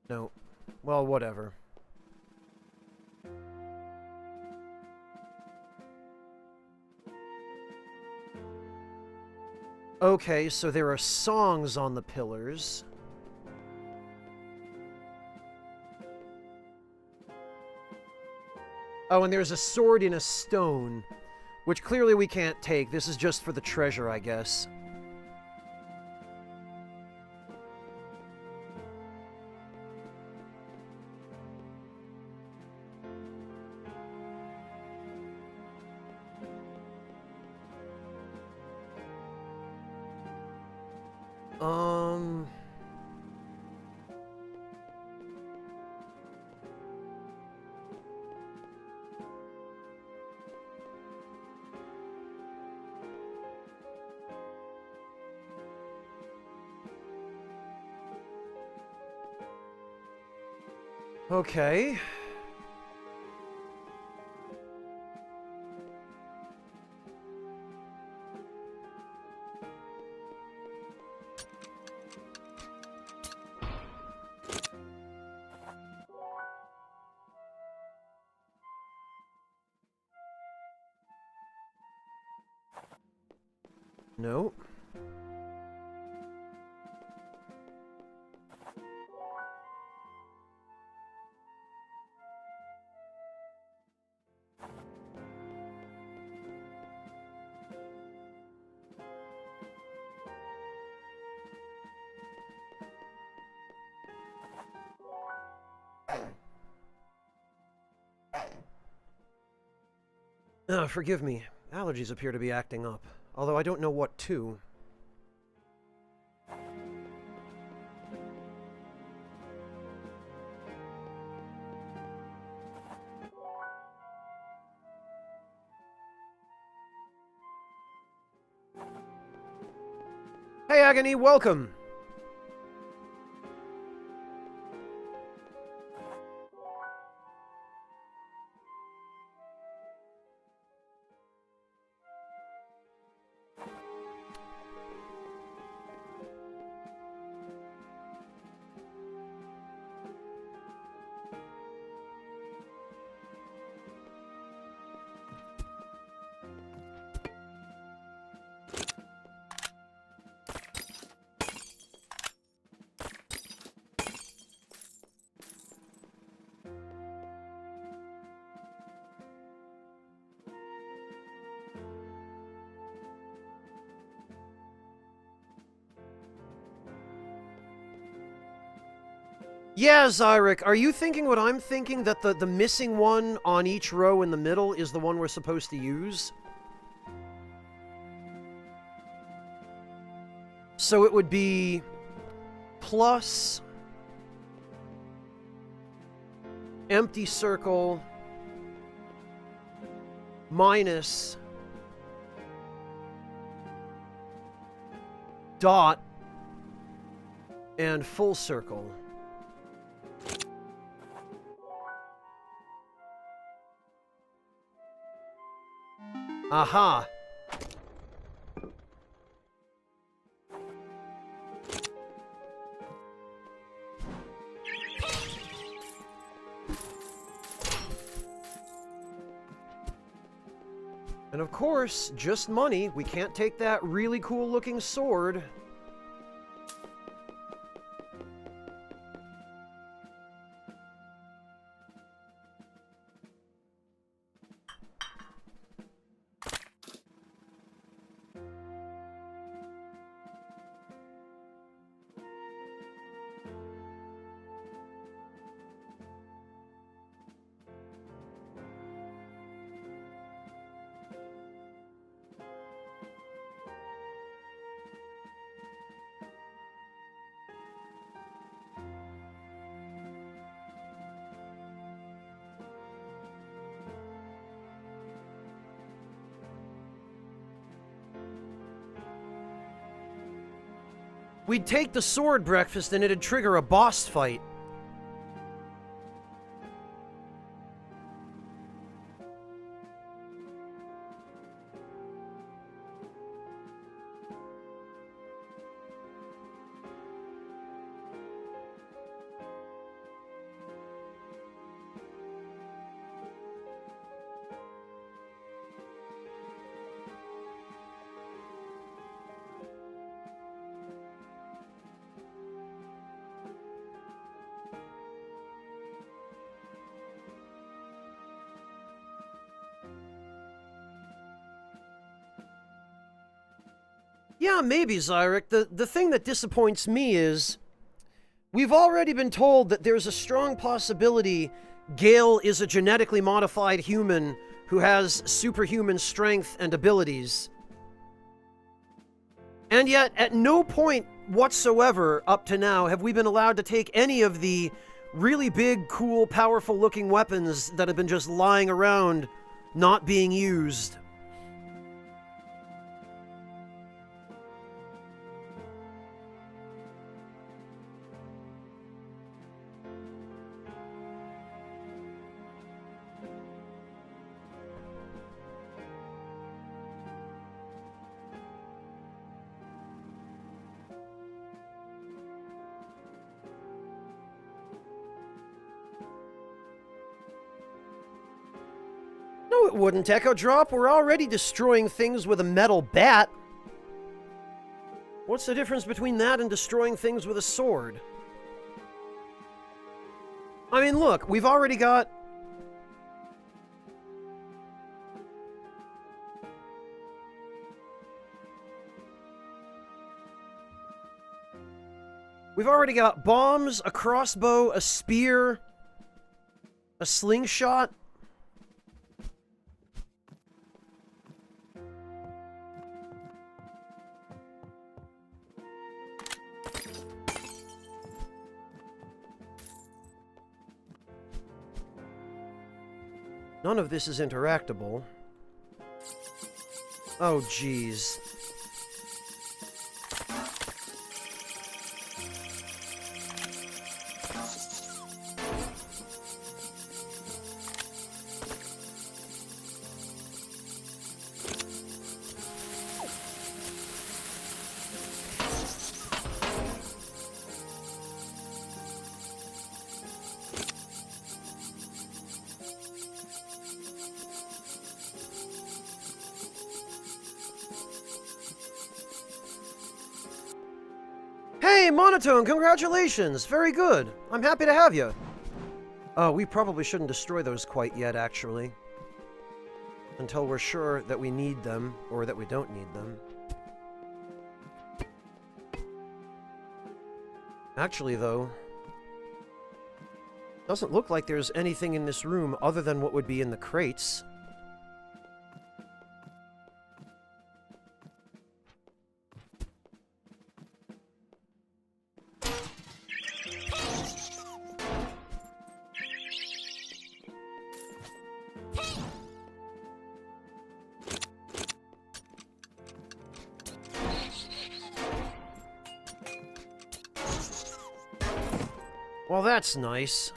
A: No. Well, whatever. Okay, so there are songs on the pillars. Oh, and there's a sword in a stone, which clearly we can't take. This is just for the treasure, I guess. Okay. No. Forgive me. Allergies appear to be acting up, although I don't know what to. Hey, Agony, welcome! Yeah, Zyric, are you thinking what I'm thinking, that the missing one on each row in the middle is the one we're supposed to use? So it would be plus empty circle minus dot and full circle. Aha! And of course, just money. We can't take that really cool looking sword. we'd take the sword breakfast and it'd trigger a boss fight. Yeah, maybe, Zyrek. The thing that disappoints me is we've already been told that there's a strong possibility Gale is a genetically modified human who has superhuman strength and abilities. And yet, at no point whatsoever up to now have we been allowed to take any of the really big, cool, powerful-looking weapons that have been just lying around, not being used. No, it wouldn't, Echo Drop. We're already destroying things with a metal bat. What's the difference between that and destroying things with a sword? I mean, look, we've already got... We've already got bombs, a crossbow, a spear, a slingshot. None of this is interactable. Oh, jeez. Hey, Monotone, congratulations! Very good. I'm happy to have you. We probably shouldn't destroy those quite yet, actually. Until we're sure that we need them, or that we don't need them. Actually, though, doesn't look like there's anything in this room other than what would be in the crates. Well, that's nice.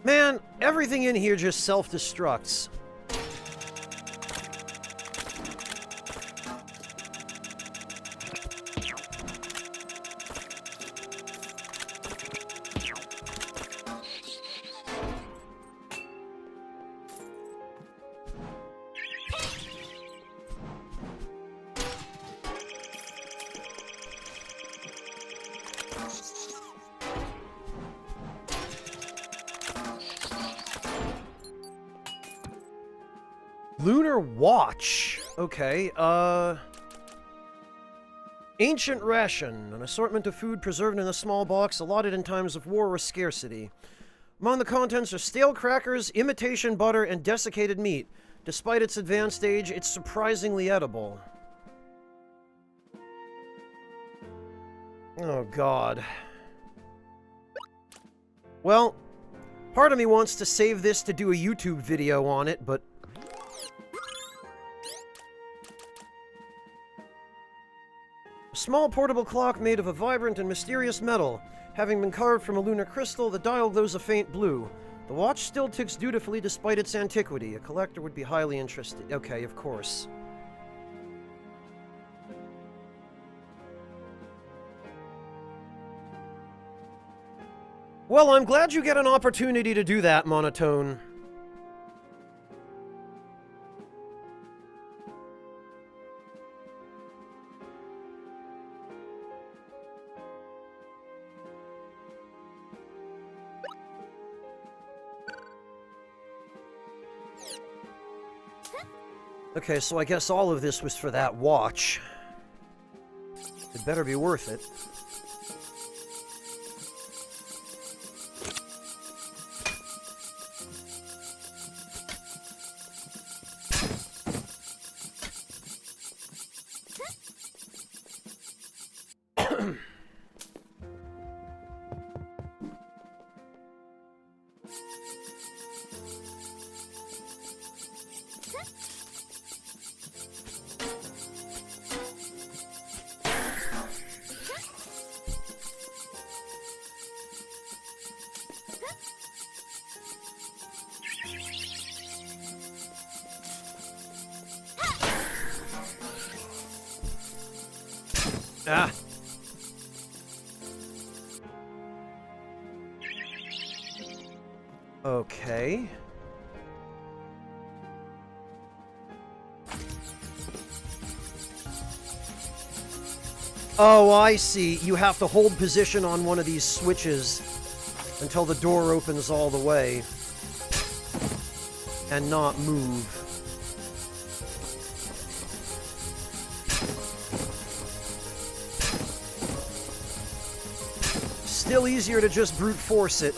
A: Man, everything in here just self-destructs. Lunar Watch. Okay, Ancient Ration. An assortment of food preserved in a small box, allotted in times of war or scarcity. Among the contents are stale crackers, imitation butter, and desiccated meat. Despite its advanced age, it's surprisingly edible. Oh, God. Well, part of me wants to save this to do a YouTube video on it, but... A small portable clock made of a vibrant and mysterious metal. Having been carved from a lunar crystal, the dial glows a faint blue. The watch still ticks dutifully despite its antiquity. A collector would be highly interested. Okay, of course. Well, I'm glad you get an opportunity to do that, Monotone. Okay, so I guess all of this was for that watch. It better be worth it. Ah. Okay. Oh, I see. You have to hold position on one of these switches until the door opens all the way and not move. Still easier to just brute force it.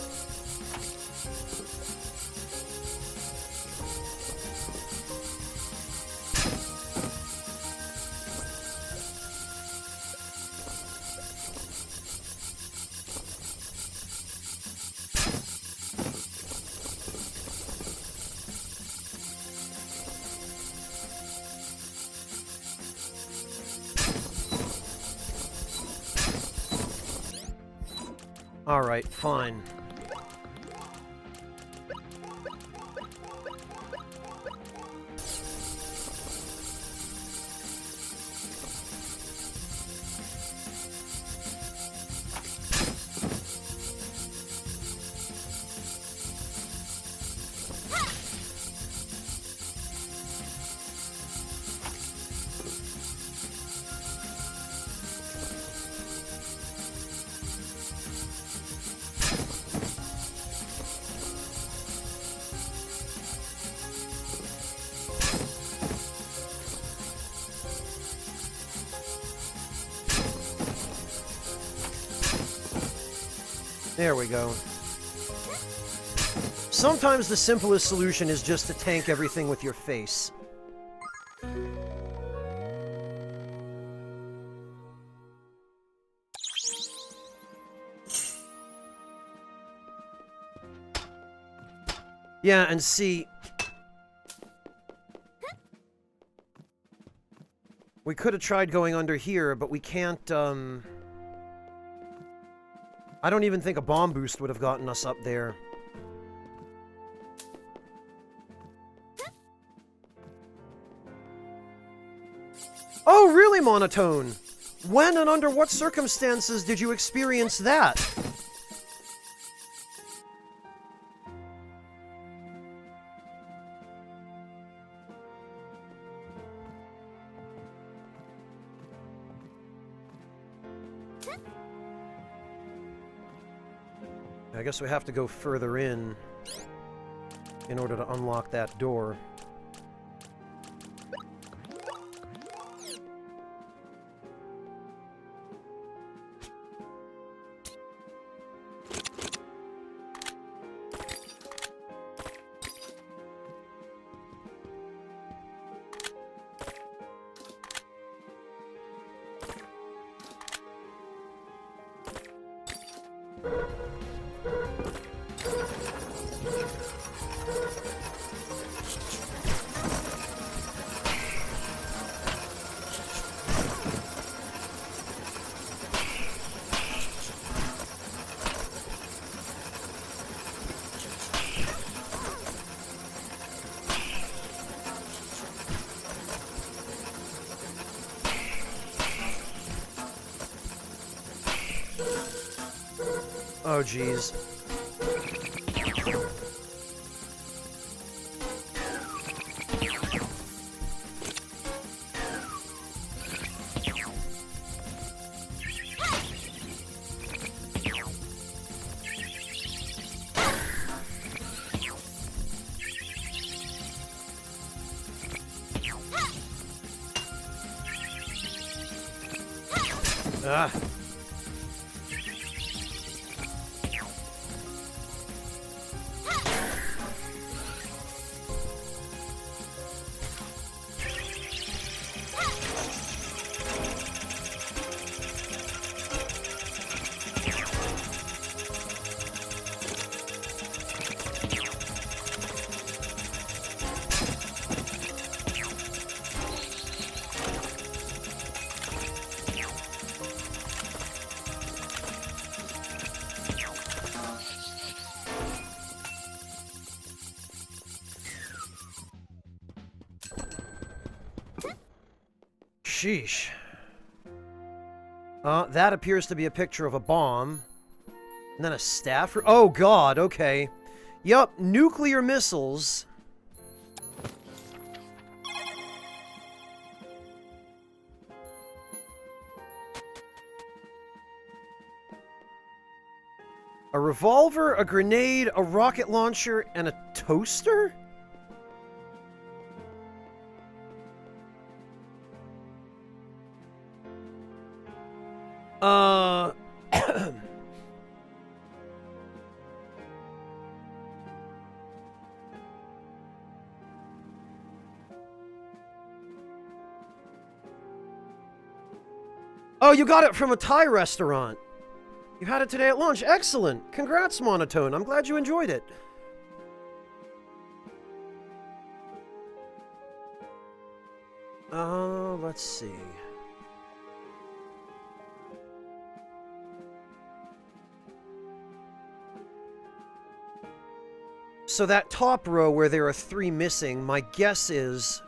A: Alright, fine. There we go. Sometimes the simplest solution is just to tank everything with your face. Yeah, and see... We could have tried going under here, but we can't, I don't even think a bomb boost would have gotten us up there. Oh, really, Monotone? When and under what circumstances did you experience that? I guess we have to go further in order to unlock that door. Oh, jeez. Ah. Sheesh. That appears to be a picture of a bomb. And then a staff... Oh, God, okay. Yup, nuclear missiles. A revolver, a grenade, a rocket launcher, and a toaster? Oh, you got it from a Thai restaurant. You had it today at lunch. Excellent. Congrats, Monotone. I'm glad you enjoyed it. Let's see. So that top row where there are 3 missing, my guess is...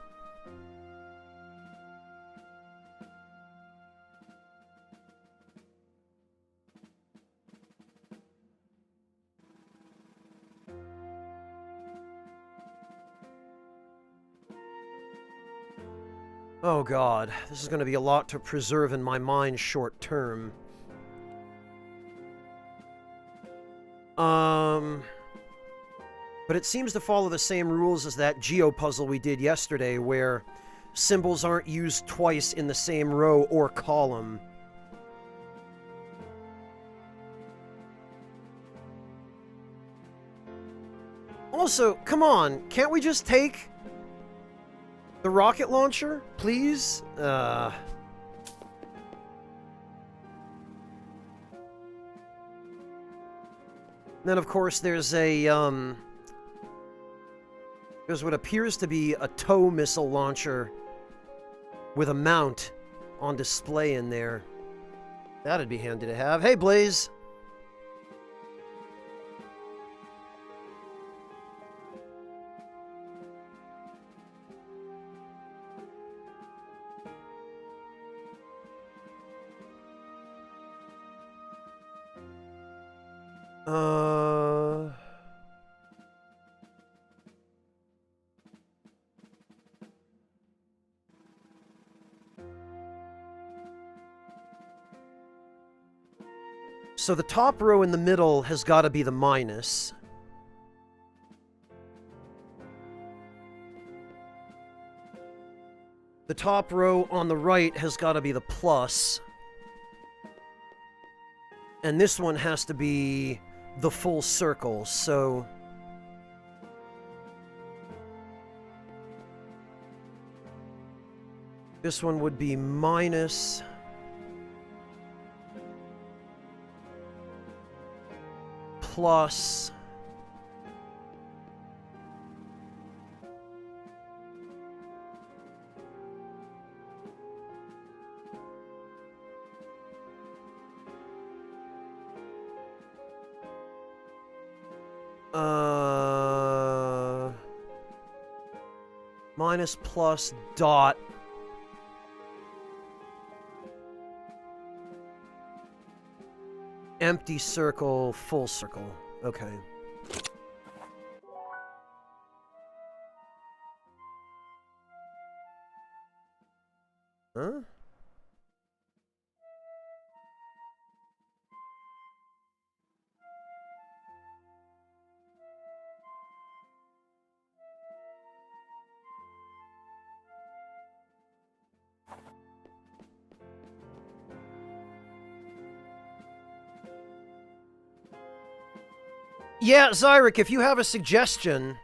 A: Oh God, this is going to be a lot to preserve in my mind short term. But it seems to follow the same rules as that geo puzzle we did yesterday, where symbols aren't used twice in the same row or column. Also, come on, can't we just take the rocket launcher, please? Then, of course, there's a, there's what appears to be a tow missile launcher with a mount on display in there. That'd be handy to have. Hey, Blaze! So the top row in the middle has got to be the minus. The top row on the right has got to be the plus. And this one has to be the full circle, so... This one would be minus... plus... minus plus dot. Empty circle, full circle. Okay. Huh? Yeah, Zyric, if you have a suggestion...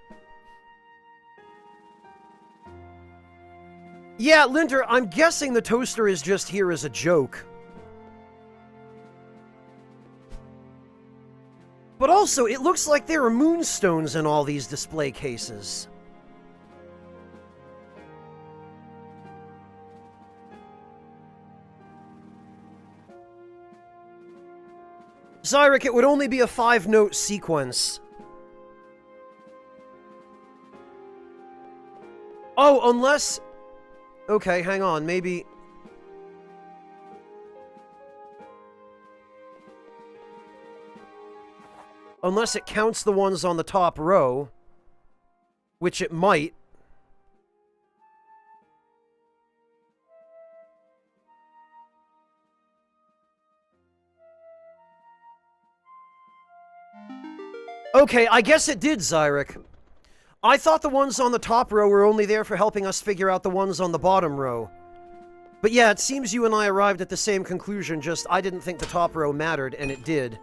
A: Yeah, Linter, I'm guessing the toaster is just here as a joke. But also, it looks like there are moonstones in all these display cases. Zyric, it would only be a 5-note sequence. Oh, unless... Okay, hang on, maybe... Unless it counts the ones on the top row, which it might. Okay, I guess it did, Zyric. I thought the ones on the top row were only there for helping us figure out the ones on the bottom row. But yeah, it seems you and I arrived at the same conclusion, just I didn't think the top row mattered, and it did.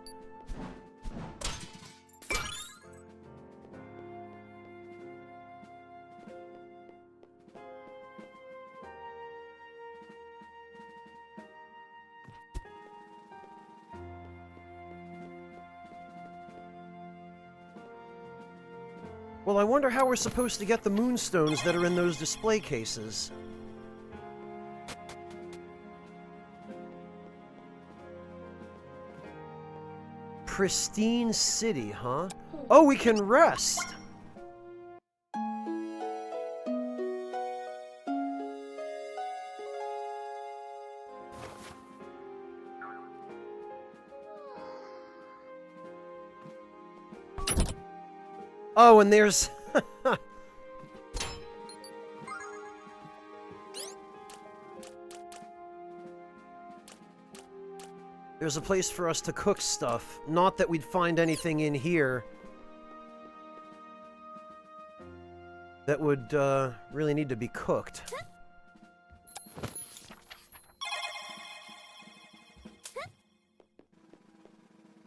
A: Well, I wonder how we're supposed to get the moonstones that are in those display cases. Pristine city, huh? Oh, we can rest! Oh, and there's... There's a place for us to cook stuff. Not that we'd find anything in here that would really need to be cooked.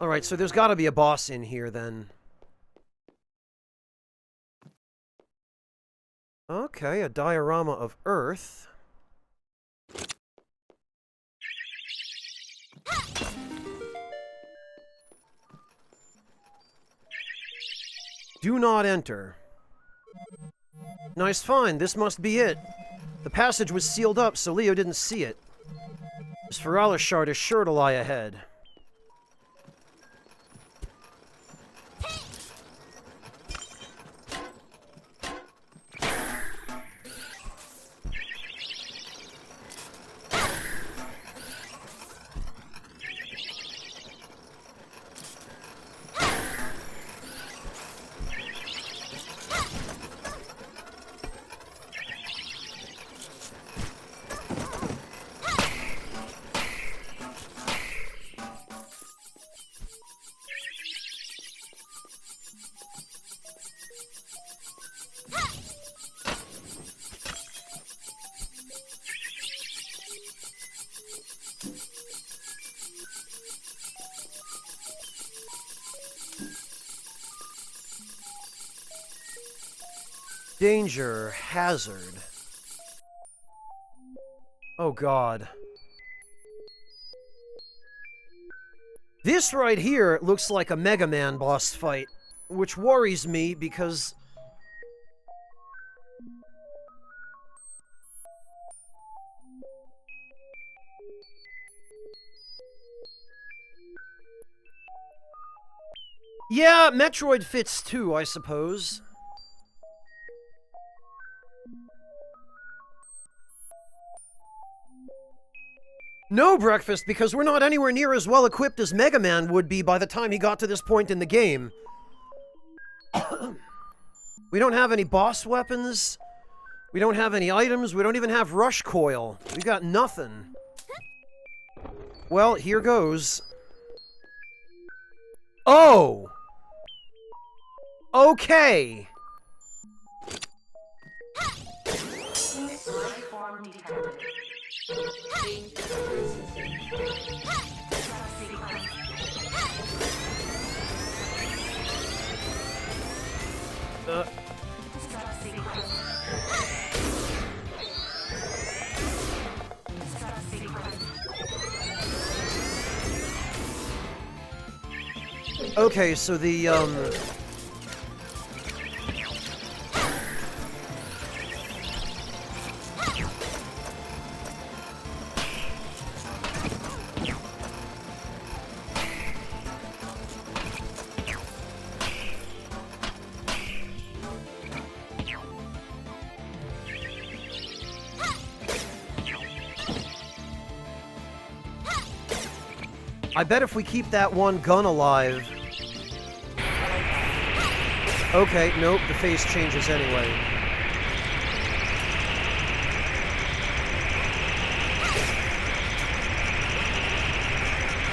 A: Alright, so there's gotta be a boss in here then. Okay, a diorama of Earth. Do not enter. Nice find. This must be it. The passage was sealed up, so Leo didn't see it. This Ferala shard is sure to lie ahead. Danger, hazard. Oh god. This right here looks like a Mega Man boss fight, which worries me because... Yeah, Metroid fits too, I suppose. No breakfast, because we're not anywhere near as well equipped as Mega Man would be by the time he got to this point in the game. We don't have any boss weapons. We don't have any items. We don't even have Rush Coil. We got nothing. Well, here goes. Oh! Okay! Okay, so the, I bet if we keep that one gun alive... Okay, nope, the face changes anyway.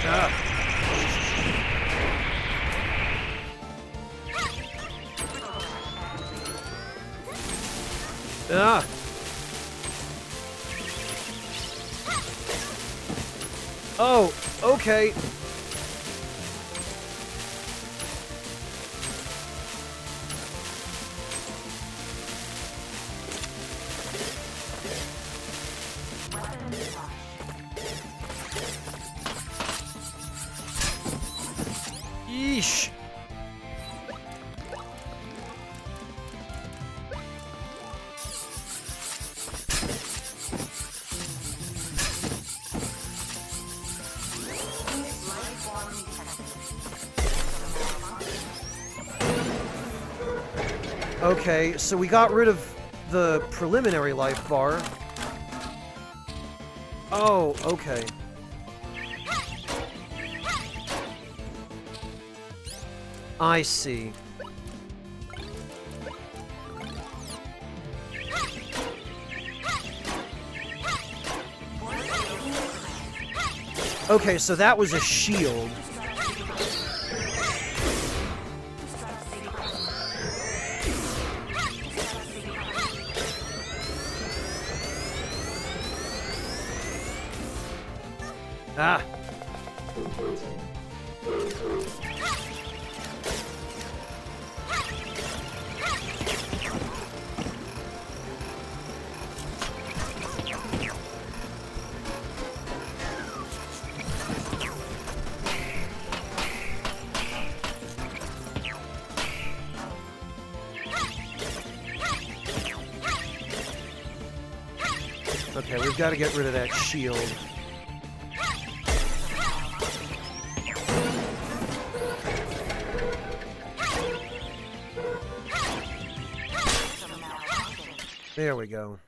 A: Ah. Ah. Oh, okay. Yeesh. Okay, so we got rid of the preliminary life bar. Oh, okay. I see. Okay, so that was a shield. Ah. Okay, we've got to get rid of that shield. There we go.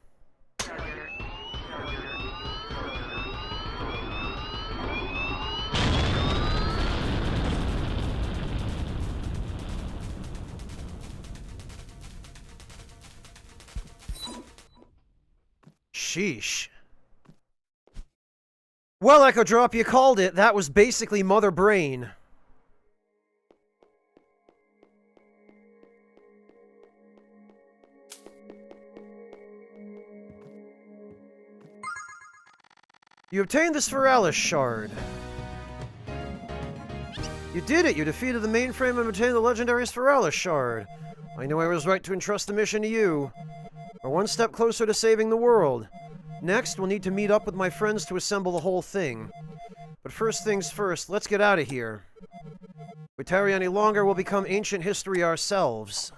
A: Sheesh. Well, Echo Drop, you called it. That was basically Mother Brain. You obtained the Sphellalis Shard. You did it! You defeated the mainframe and obtained the legendary Sphellalis Shard. I knew I was right to entrust the mission to you. We're one step closer to saving the world. Next, we'll need to meet up with my friends to assemble the whole thing. But first things first, let's get out of here. If we tarry any longer, we'll become ancient history ourselves.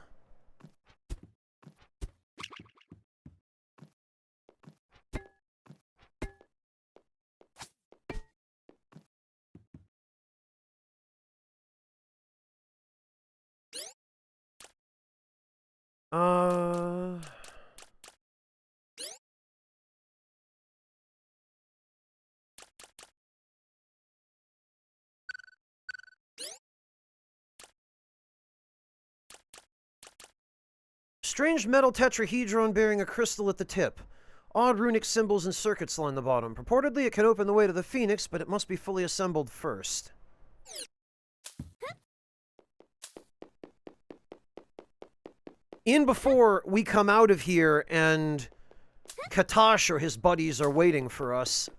A: Strange metal tetrahedron bearing a crystal at the tip. Odd runic symbols and circuits line the bottom. Purportedly, it can open the way to the Phoenix, but it must be fully assembled first. In before we come out of here and Katash or his buddies are waiting for us.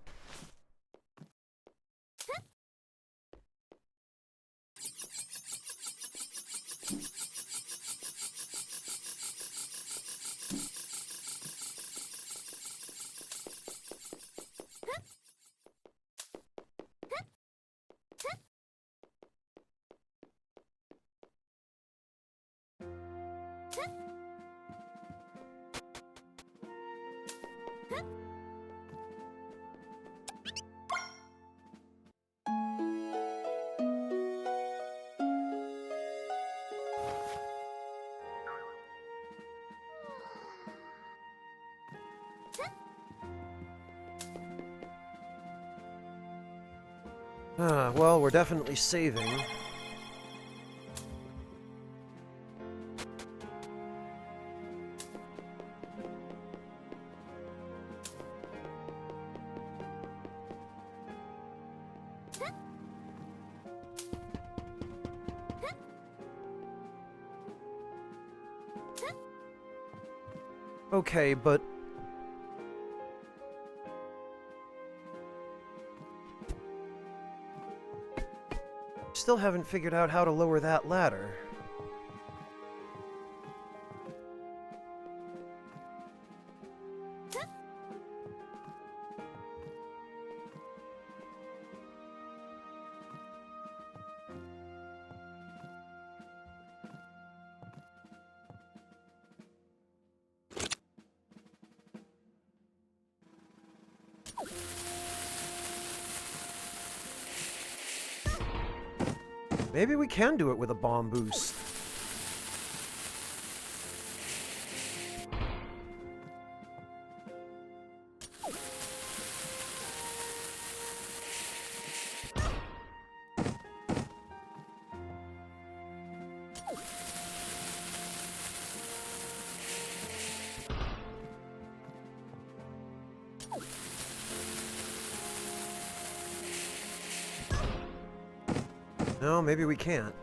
A: Well, we're definitely saving. Okay, but... still haven't figured out how to lower that ladder. Maybe we can do it with a bomb boost. No, maybe we can't.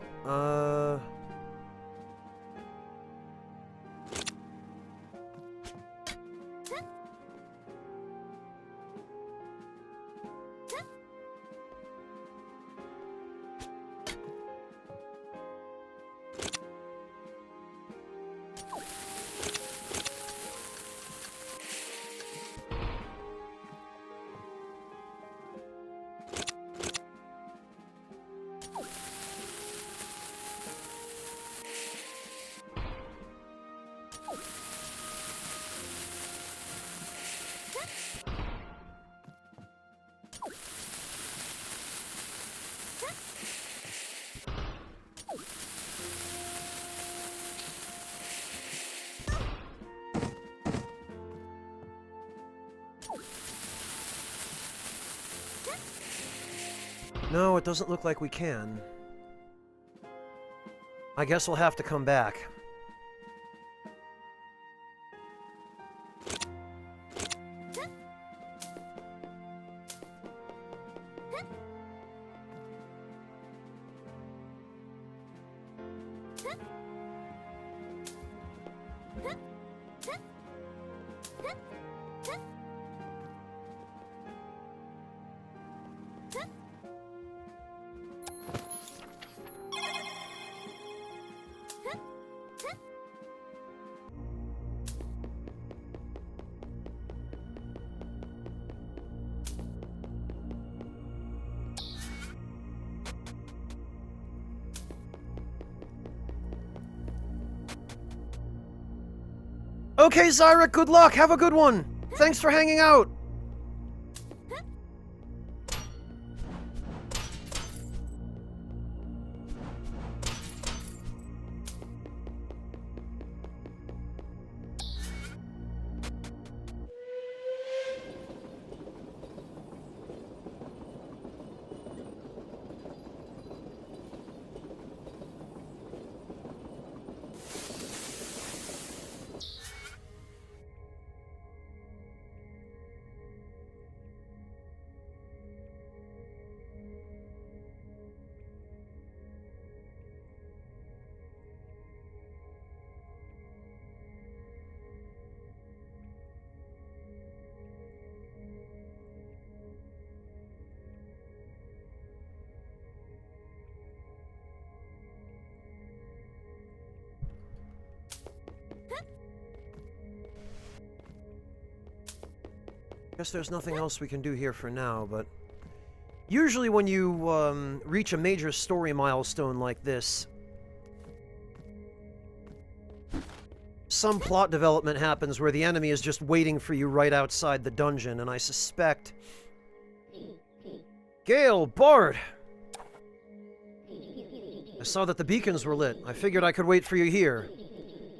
A: No, it doesn't look like we can. I guess we'll have to come back. Okay, Zyra, good luck. Have a good one. Thanks for hanging out. Guess there's nothing else we can do here for now, but... Usually when you, reach a major story milestone like this, some plot development happens where the enemy is just waiting for you right outside the dungeon, and I suspect... Gale, Bard! I saw that the beacons were lit. I figured I could wait for you here.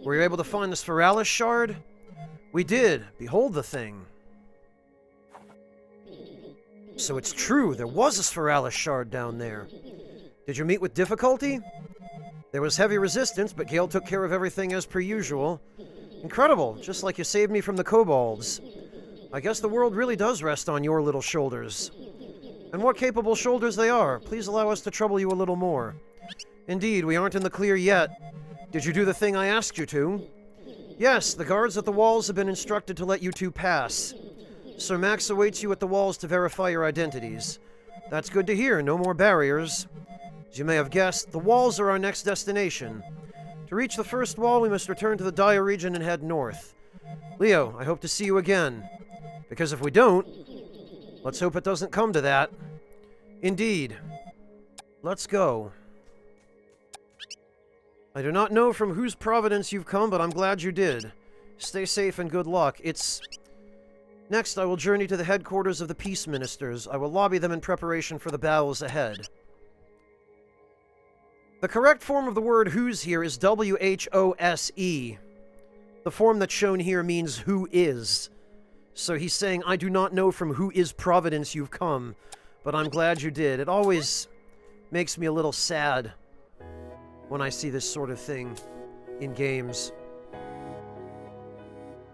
A: Were you able to find the Sphoralis shard? We did. Behold the thing. So it's true, there was a Sphoralis shard down there. Did you meet with difficulty? There was heavy resistance, but Gale took care of everything as per usual. Incredible, just like you saved me from the kobolds. I guess the world really does rest on your little shoulders. And what capable shoulders they are. Please allow us to trouble you a little more. Indeed, we aren't in the clear yet. Did you do the thing I asked you to? Yes, the guards at the walls have been instructed to let you two pass. Sir Max awaits you at the walls to verify your identities. That's good to hear, no more barriers. As you may have guessed, the walls are our next destination. To reach the first wall, we must return to the Dire region and head north. Leo, I hope to see you again. Because if we don't, let's hope it doesn't come to that. Indeed. Let's go. I do not know from whose providence you've come, but I'm glad you did. Stay safe and good luck. Next, I will journey to the headquarters of the Peace Ministers. I will lobby them in preparation for the battles ahead. The correct form of the word whose here is W-H-O-S-E. The form that's shown here means who is. So he's saying, I do not know from who is providence you've come, but I'm glad you did. It always makes me a little sad when I see this sort of thing in games.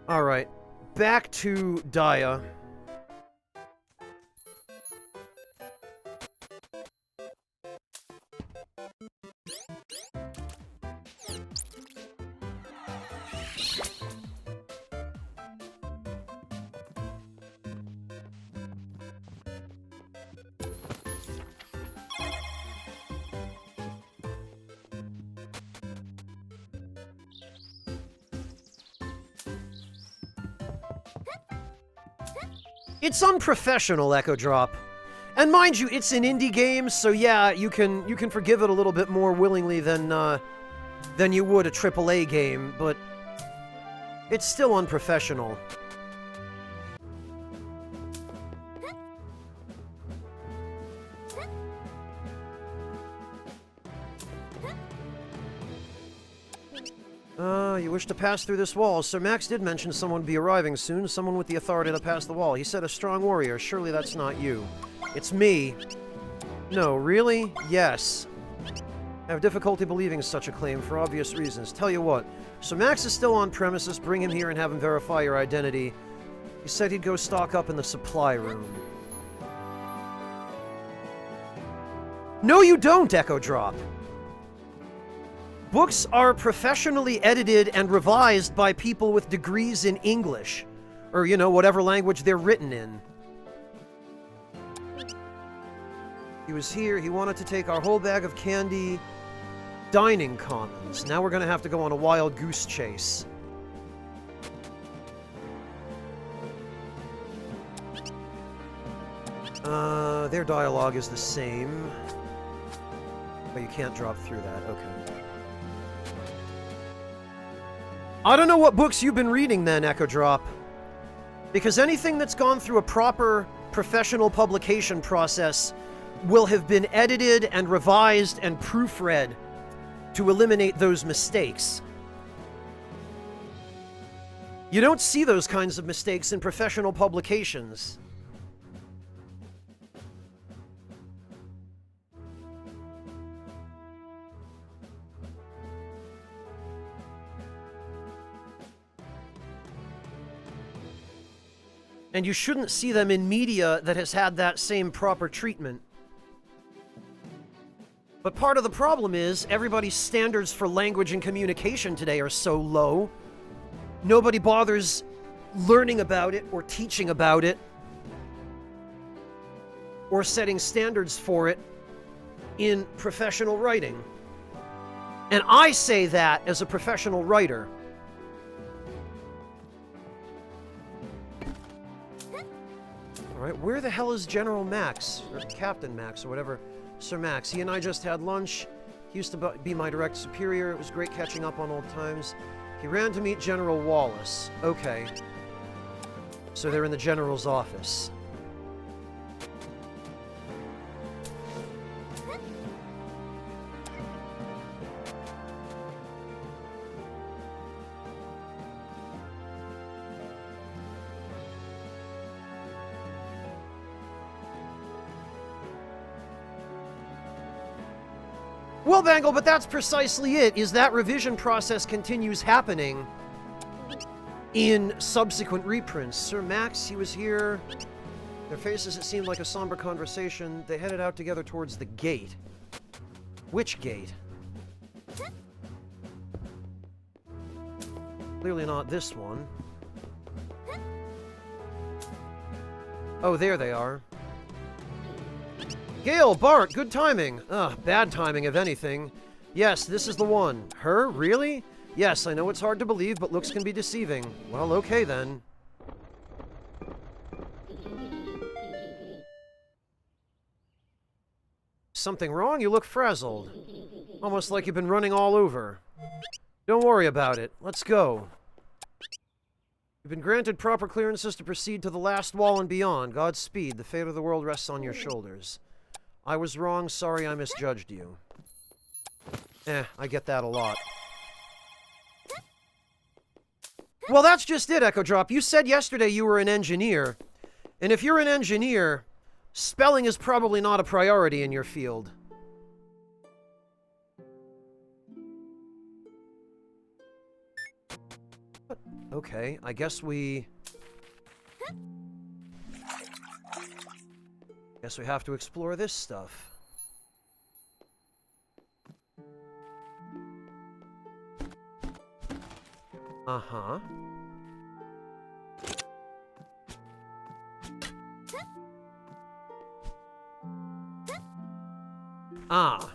A: Alright. Back to Dia. It's unprofessional, Echo Drop. And mind you, it's an indie game, so yeah, you can forgive it a little bit more willingly than you would a AAA game, but it's still unprofessional. You wish to pass through this wall. Sir Max did mention someone would be arriving soon, someone with the authority to pass the wall. He said a strong warrior. Surely that's not you. It's me. No, really? Yes. I have difficulty believing such a claim for obvious reasons. Tell you what, Sir Max is still on premises. Bring him here and have him verify your identity. He said he'd go stock up in the supply room. No, you don't, Echo Drop. Books are professionally edited and revised by people with degrees in English. Or, you know, whatever language they're written in. He was here, he wanted to take our whole bag of candy. Dining commons. Now we're gonna have to go on a wild goose chase. Their dialogue is the same. But you can't drop through that, okay. I don't know what books you've been reading then, Echo Drop. Because anything that's gone through a proper professional publication process will have been edited and revised and proofread to eliminate those mistakes. You don't see those kinds of mistakes in professional publications. And you shouldn't see them in media that has had that same proper treatment. But part of the problem is everybody's standards for language and communication today are so low. Nobody bothers learning about it or teaching about it or setting standards for it in professional writing. And I say that as a professional writer. Alright, where the hell is General Max? Or Captain Max, or whatever. Sir Max. He and I just had lunch. He used to be my direct superior. It was great catching up on old times. He ran to meet General Wallace. Okay. So they're in the General's office. Well, Bangle, but that's precisely it, is that revision process continues happening in subsequent reprints. Sir Max, he was here. Their faces, it seemed like a somber conversation. They headed out together towards the gate. Which gate? Clearly not this one. Oh, there they are. Gale, Bart, good timing. Bad timing, if anything. Yes, this is the one. Her? Really? Yes, I know it's hard to believe, but looks can be deceiving. Well, okay then. Something wrong? You look frazzled. Almost like you've been running all over. Don't worry about it. Let's go. You've been granted proper clearances to proceed to the last wall and beyond. Godspeed. The fate of the world rests on your shoulders. I was wrong. Sorry I misjudged you. I get that a lot. Well, that's just it, Echo Drop. You said yesterday you were an engineer. And if you're an engineer, spelling is probably not a priority in your field. Okay, I guess we have to explore this stuff. Uh-huh. Ah.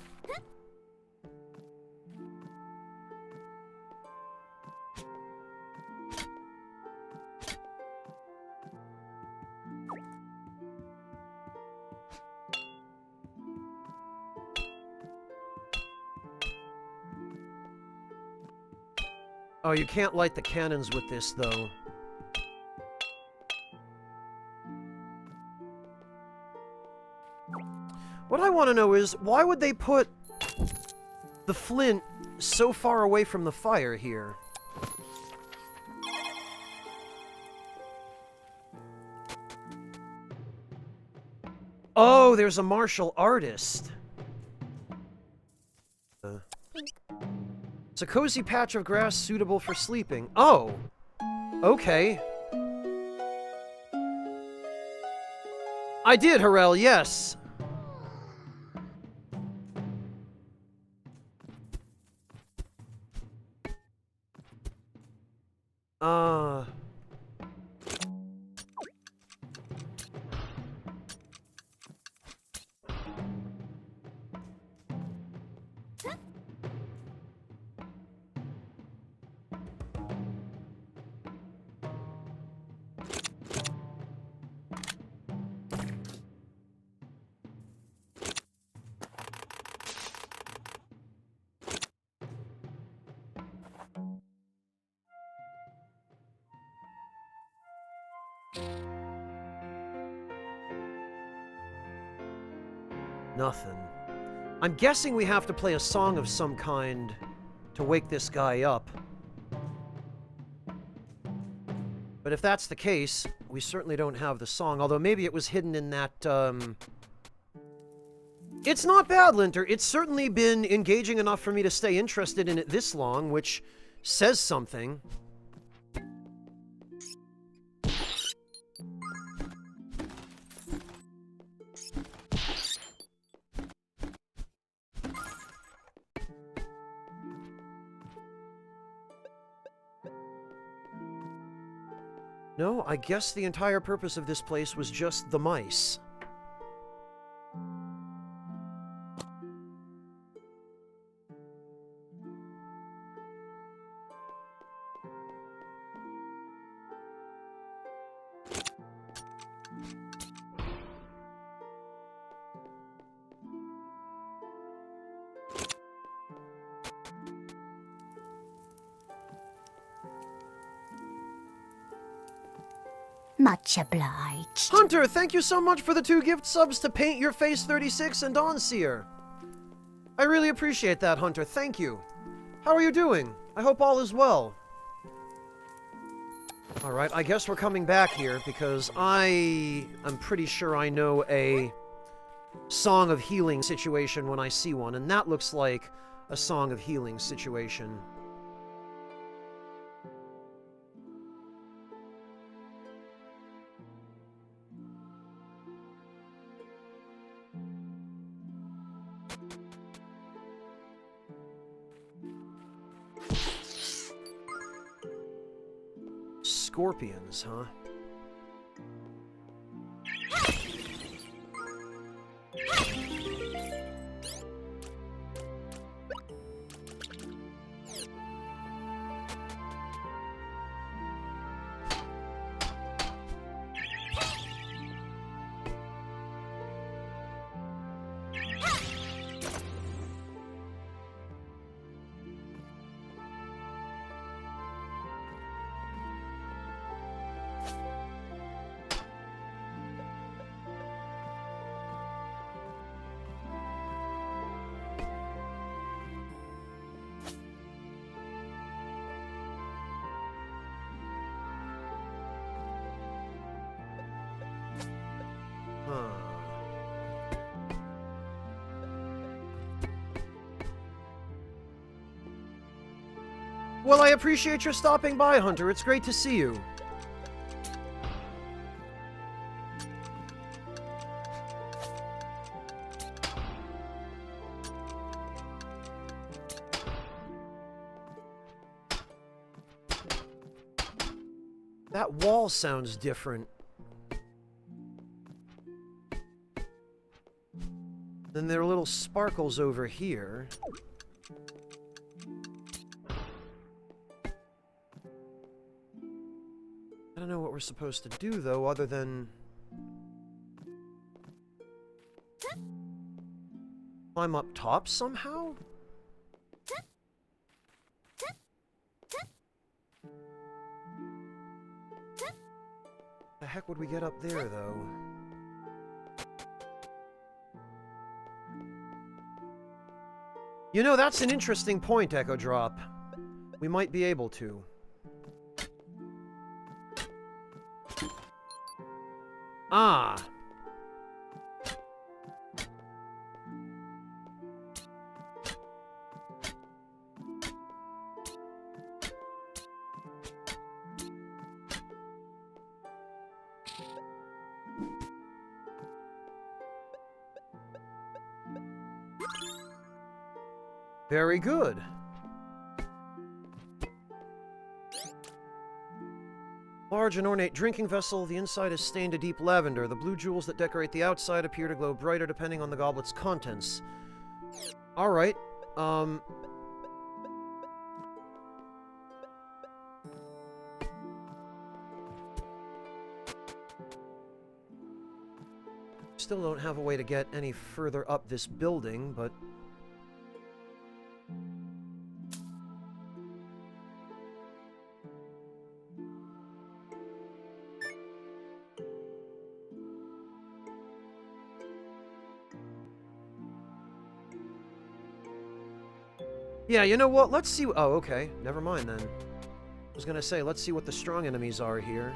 A: Oh, you can't light the cannons with this, though. What I want to know is, why would they put the flint so far away from the fire here? Oh, there's a martial artist. It's a cozy patch of grass suitable for sleeping. Oh! Okay. I did, Harel, yes. Nothing. I'm guessing we have to play a song of some kind to wake this guy up. But if that's the case, we certainly don't have the song, although maybe it was hidden in that, It's not bad, Linter. It's certainly been engaging enough for me to stay interested in it this long, which says something. No, I guess the entire purpose of this place was just the mice.
C: Much obliged.
A: Hunter, thank you so much for the 2 gift subs to Paint Your Face 36 and Dawnseer. I really appreciate that, Hunter. Thank you. How are you doing? I hope all is well. Alright, I guess we're coming back here because I'm pretty sure I know a Song of Healing situation when I see one, and that looks like a Song of Healing situation. Scorpions, huh? Well, I appreciate your stopping by, Hunter. It's great to see you. That wall sounds different. Then there are little sparkles over here. I don't know what we're supposed to do, though, other than climb up top somehow? The heck would we get up there, though? You know, that's an interesting point, Echo Drop. We might be able to. Ah. Very good. Large and ornate drinking vessel. The inside is stained a deep lavender. The blue jewels that decorate the outside appear to glow brighter depending on the goblet's contents. Alright. Still don't have a way to get any further up this building, but... yeah, you know what? Let's see... oh, okay. Never mind, then. I was gonna say, let's see what the strong enemies are here.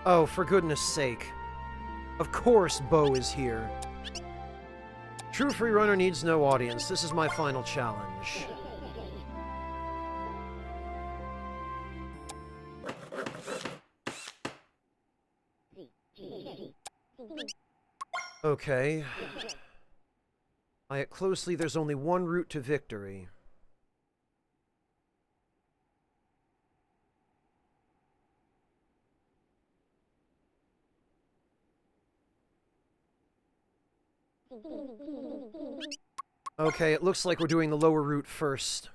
A: Oh, for goodness sake. Of course Bo is here. True freerunner needs no audience. This is my final challenge. Okay. Eye it closely, there's only one route to victory. Okay, it looks like we're doing the lower route first.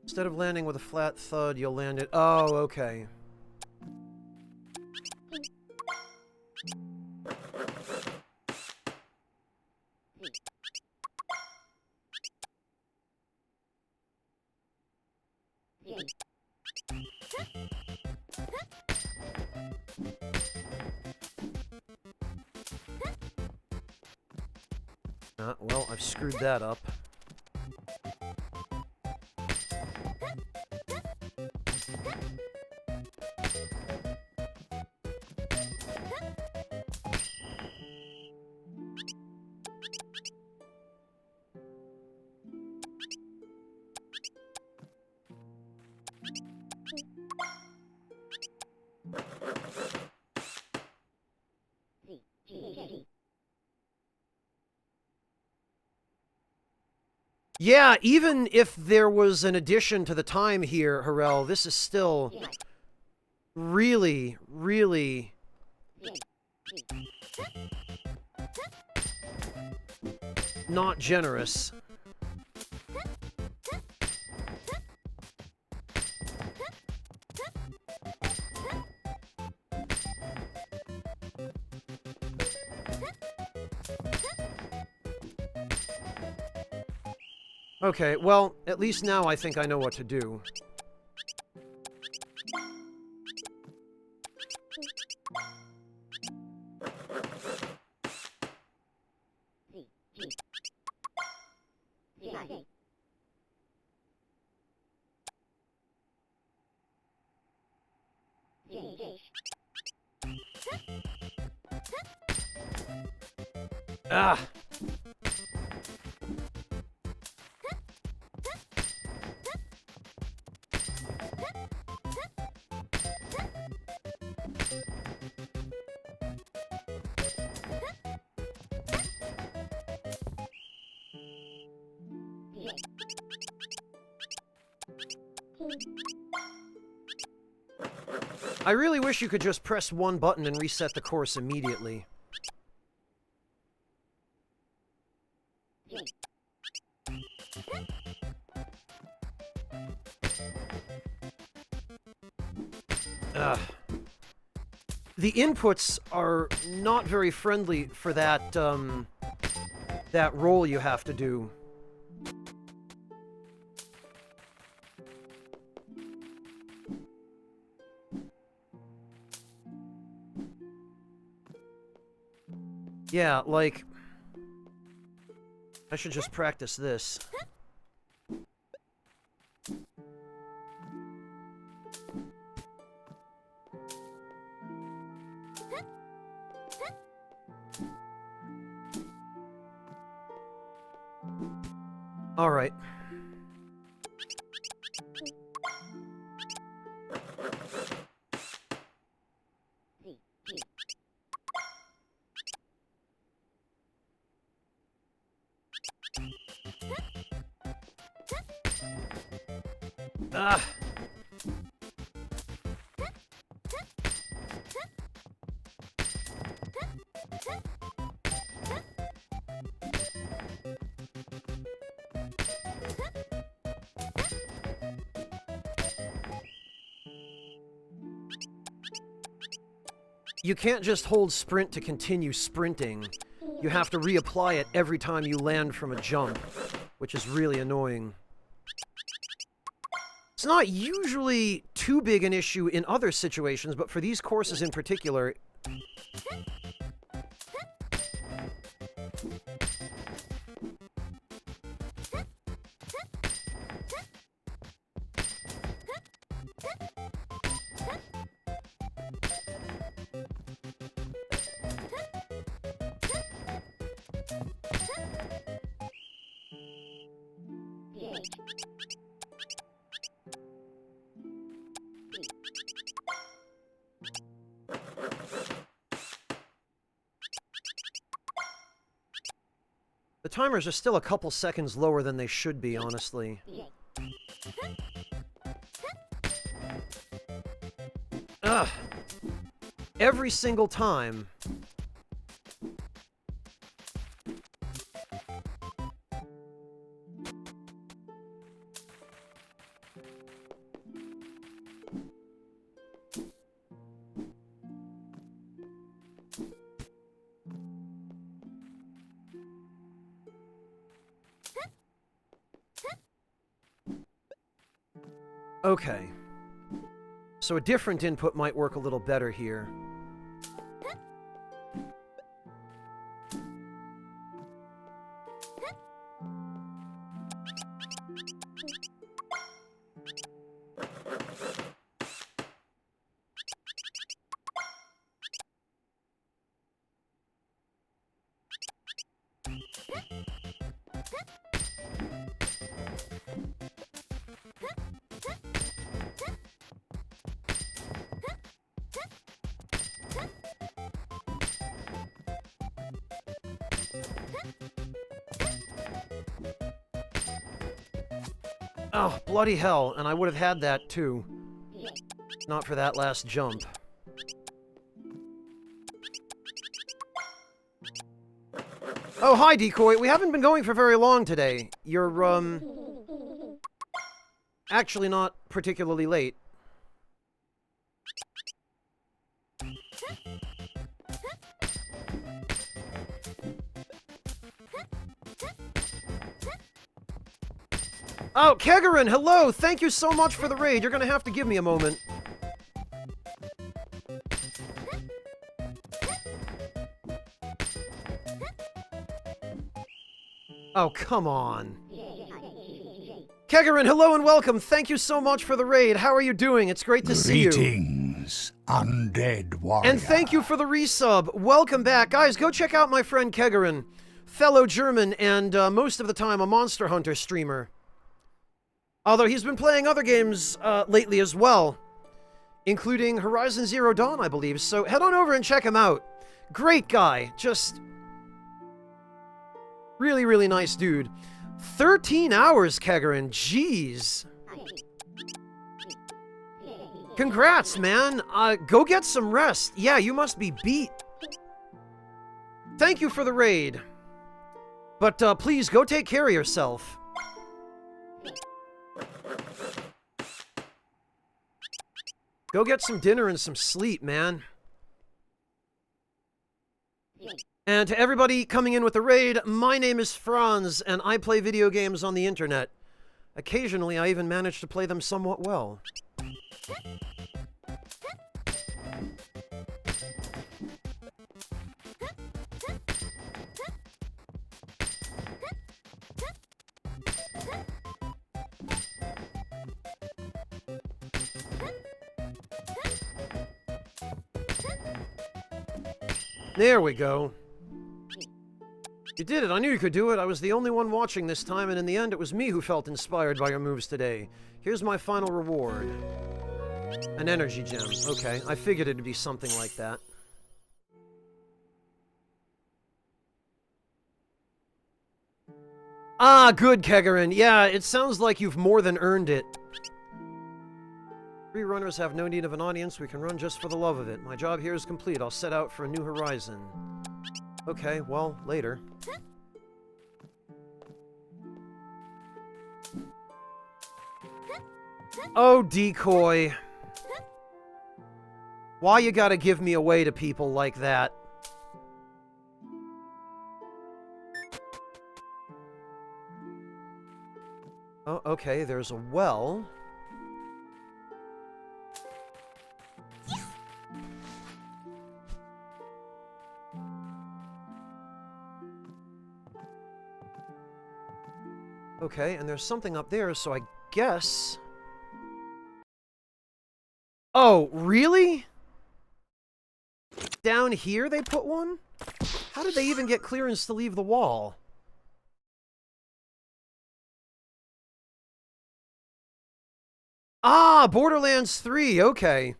A: Instead of landing with a flat thud, you'll land it... Oh, okay. Well, I've screwed that up. Yeah, even if there was an addition to the time here, Harel, this is still really, really not generous. Okay, well, at least now I think I know what to do. Ah! I really wish you could just press one button and reset the course immediately. Ugh. The inputs are not very friendly for that, that roll you have to do. Yeah, like... I should just practice this. All right. Ah. You can't just hold sprint to continue sprinting. You have to reapply it every time you land from a jump, which is really annoying. It's not usually too big an issue in other situations, but for these courses in particular... timers are still a couple seconds lower than they should be, honestly. Ugh. Every single time. Okay. So a different input might work a little better here. Oh, bloody hell, and I would have had that too. Not for that last jump. Oh, hi, Decoy. We haven't been going for very long today. You're, actually not particularly late. Oh, Kegarin, hello! Thank you so much for the raid. You're gonna have to give me a moment. Oh, come on. Kegarin, hello and welcome. Thank you so much for the raid. How are you doing? It's great to see you.
B: Greetings, undead warrior.
A: And thank you for the resub. Welcome back. Guys, go check out my friend Kegarin, fellow German and most of the time a Monster Hunter streamer. Although he's been playing other games lately as well, including Horizon Zero Dawn, I believe. So head on over and check him out. Great guy. Just really, really nice dude. 13 hours, Kegarin. Jeez. Congrats, man. Go get some rest. Yeah, you must be beat. Thank you for the raid. But please, go take care of yourself. Go get some dinner and some sleep, man. And to everybody coming in with the raid, my name is Franz, and I play video games on the internet. Occasionally, I even manage to play them somewhat well. There we go. You did it. I knew you could do it. I was the only one watching this time, and in the end, it was me who felt inspired by your moves today. Here's my final reward. An energy gem. Okay, I figured it'd be something like that. Ah, good, Kegarin. Yeah, it sounds like you've more than earned it. Free runners have no need of an audience. We can run just for the love of it. My job here is complete. I'll set out for a new horizon. Okay, well, later. Oh, Decoy. Why you gotta give me away to people like that? Oh, okay, there's a well. Okay, and there's something up there, so I guess... Oh, really? Down here they put one? How did they even get clearance to leave the wall? Ah, Borderlands 3, okay.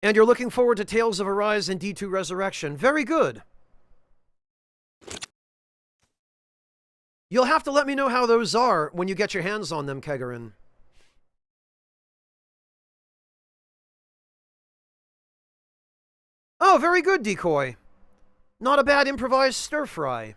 A: And you're looking forward to Tales of Arise and D2 Resurrection. Very good. You'll have to let me know how those are when you get your hands on them, Kegarin. Oh, very good, Decoy. Not a bad improvised stir-fry.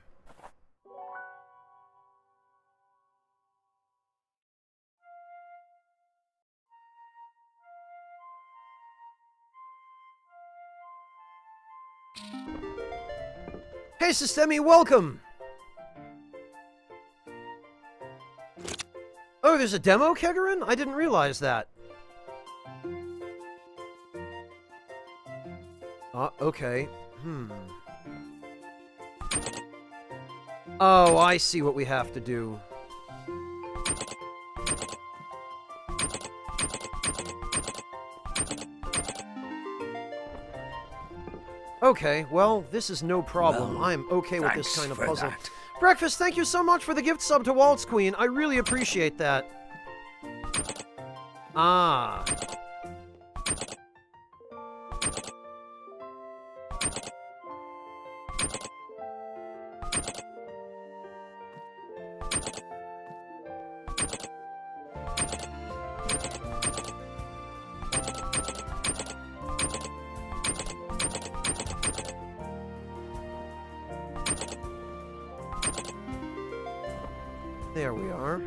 A: Hey, Systemi, welcome! Oh, there's a demo, Kegarin? I didn't realize that. Okay. Oh, I see what we have to do. Okay, well, this is no problem.
B: Well,
A: I'm okay with this kind of puzzle.
B: that.
A: Breakfast, thank you so much for the gift sub to Waltz Queen. I really appreciate that. Ah. There we are.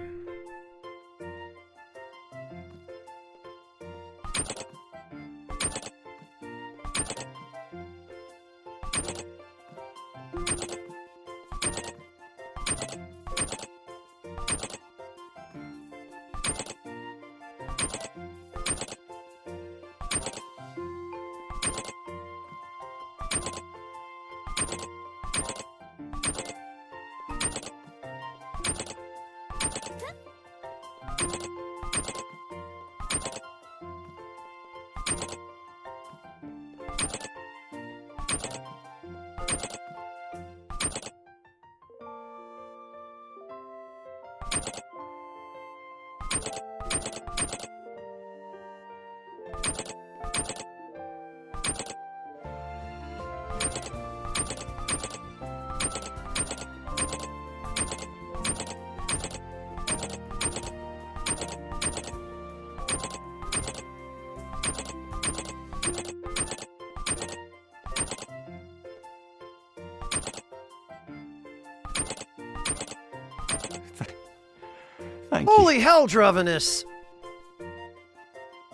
B: Thank
A: Holy hell, Dravenus!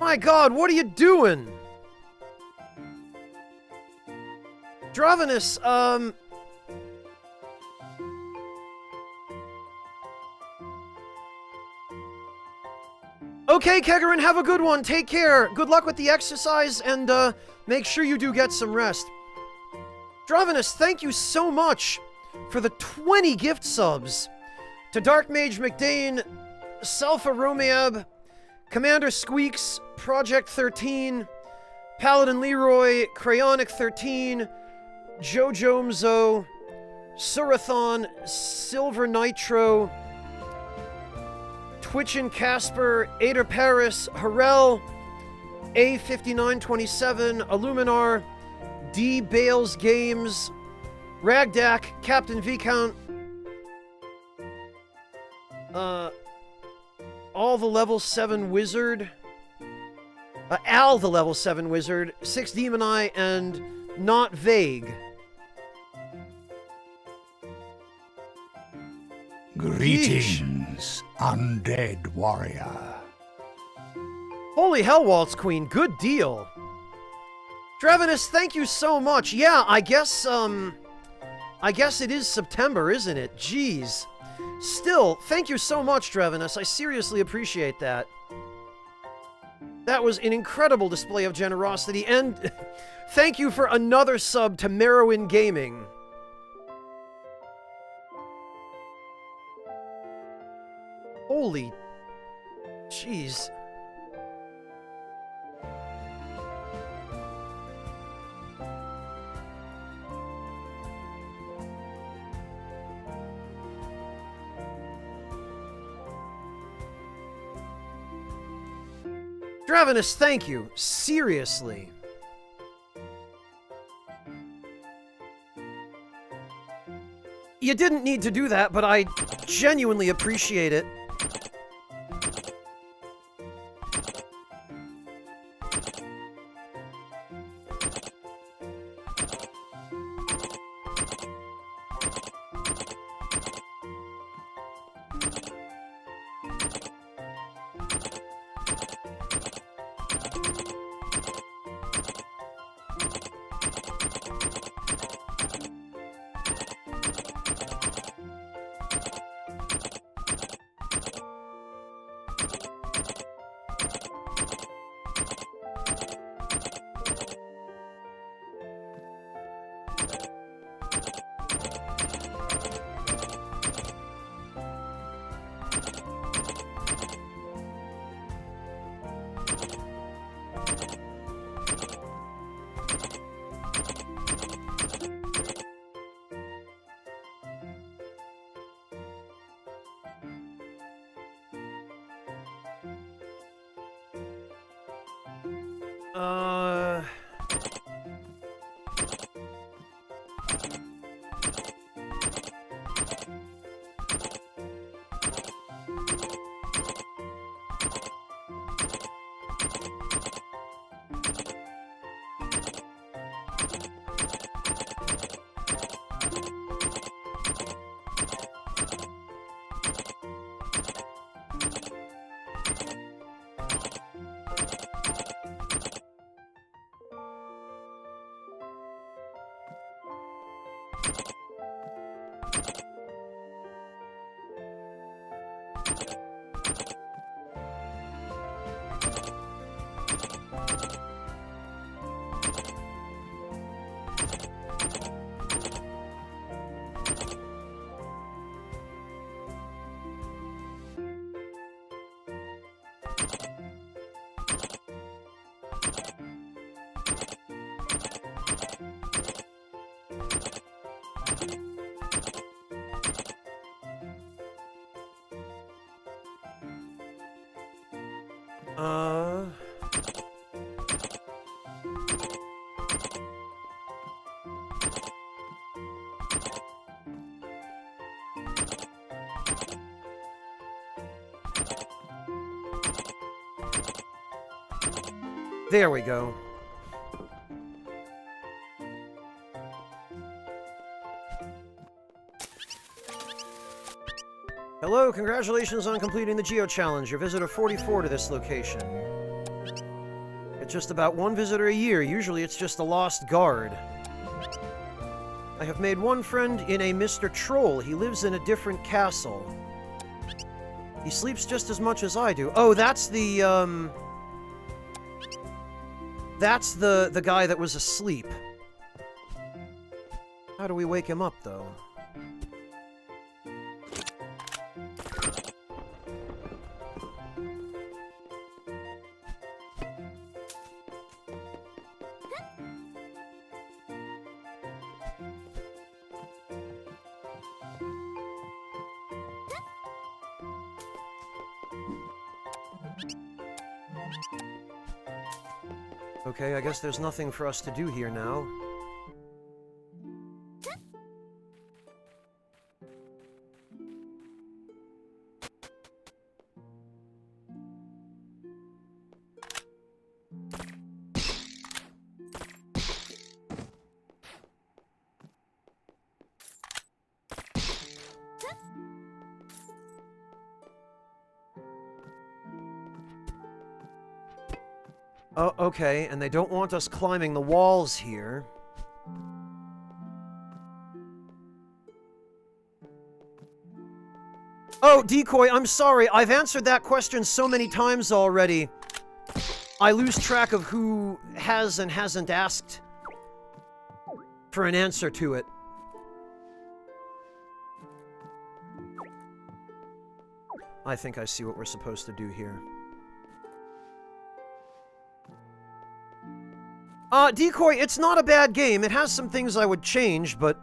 A: My god, what are you doing? Dravenus, Okay, Kegarin, have a good one. Take care. Good luck with the exercise, and, make sure you do get some rest. Dravenus, thank you so much for the 20 gift subs. To Dark Mage McDane, Selpha Romeab, Commander Squeaks, Project 13, Paladin Leroy, Crayonic 13, Jojomzo, Surathon, Silver Nitro, Twitchin' Casper, Ader Paris, Harel, A5927, Illuminar, D. Bales Games, Ragdak, Captain Viscount, All the Level 7 Wizard, Al the Level 7 Wizard, 6 Demon Eye, and Not Vague.
B: Greetings, undead warrior.
A: Holy hell, Waltz Queen, good deal. Dravenus, thank you so much. Yeah, I guess it is September, isn't it? Jeez. Still, thank you so much, Dravenus. I seriously appreciate that. That was an incredible display of generosity, and thank you for another sub to Merowin Gaming. Holy... jeez. Dravenus, thank you. Seriously. You didn't need to do that, but I genuinely appreciate it. There we go. Hello, congratulations on completing the Geo Challenge. You're visitor 44 to this location. It's just about one visitor a year. Usually it's just a lost guard. I have made one friend in a Mr. Troll. He lives in a different castle. He sleeps just as much as I do. Oh, that's the, That's the guy that was asleep. How do we wake him up, though? Okay, I guess there's nothing for us to do here now. Oh, okay, and they don't want us climbing the walls here. Oh, Decoy, I'm sorry. I've answered that question so many times already. I lose track of who has and hasn't asked for an answer to it. I think I see what we're supposed to do here. Decoy, it's not a bad game. It has some things I would change, but...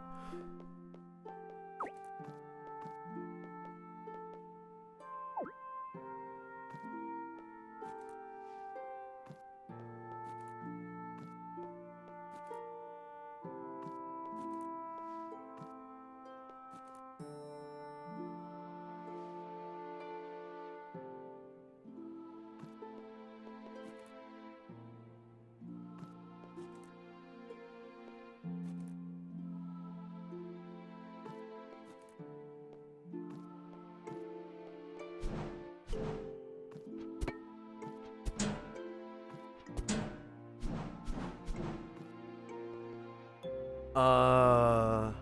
A: Uh...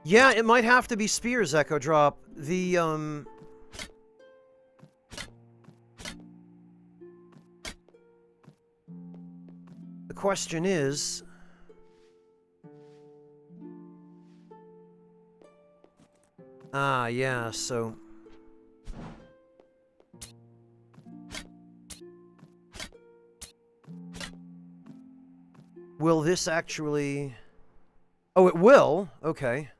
A: Yeah, it might have to be spears, Echo Drop. The question is... Ah, yeah, so... Will this actually... Oh, it will? Okay.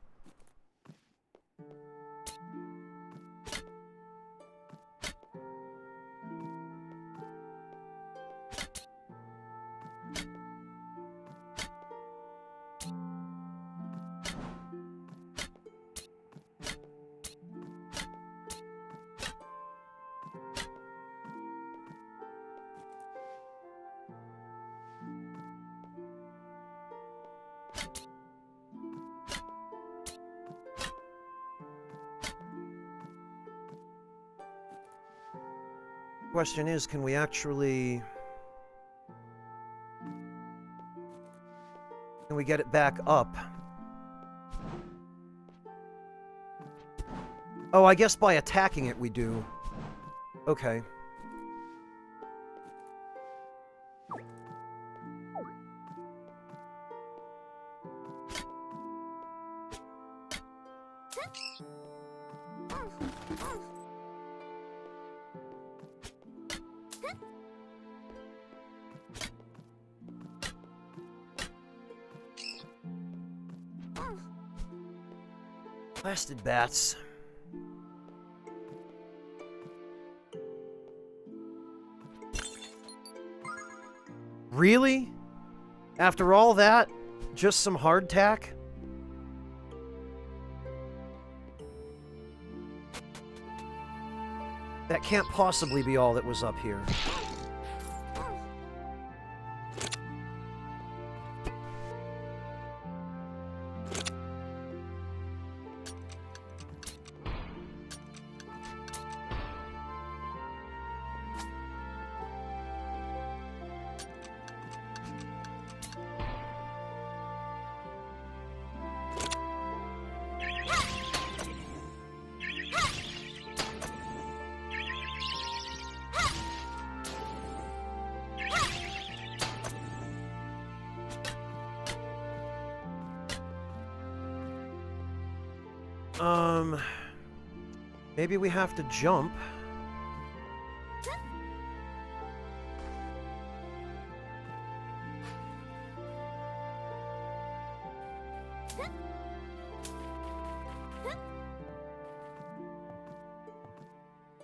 A: Question is, can we actually... Can we get it back up? Oh, I guess by attacking it we do. Okay. Blasted bats. Really? After all that, just some hardtack? That can't possibly be all that was up here. Maybe we have to jump.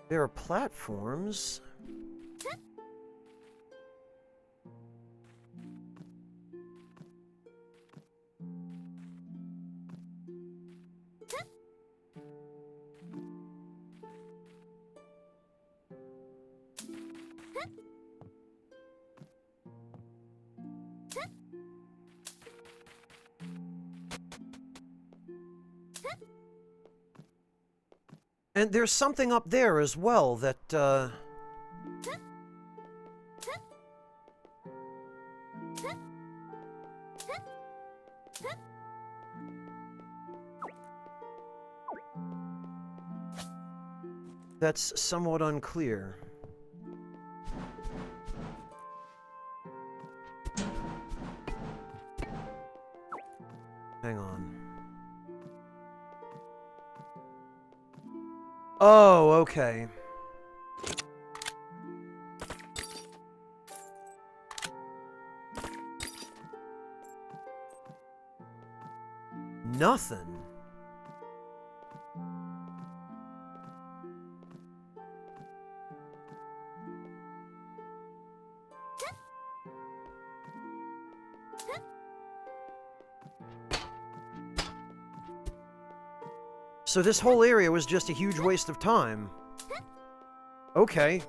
A: There are platforms. And there's something up there as well that, that's somewhat unclear. Oh, okay. Nothing. So this whole area was just a huge waste of time. Okay.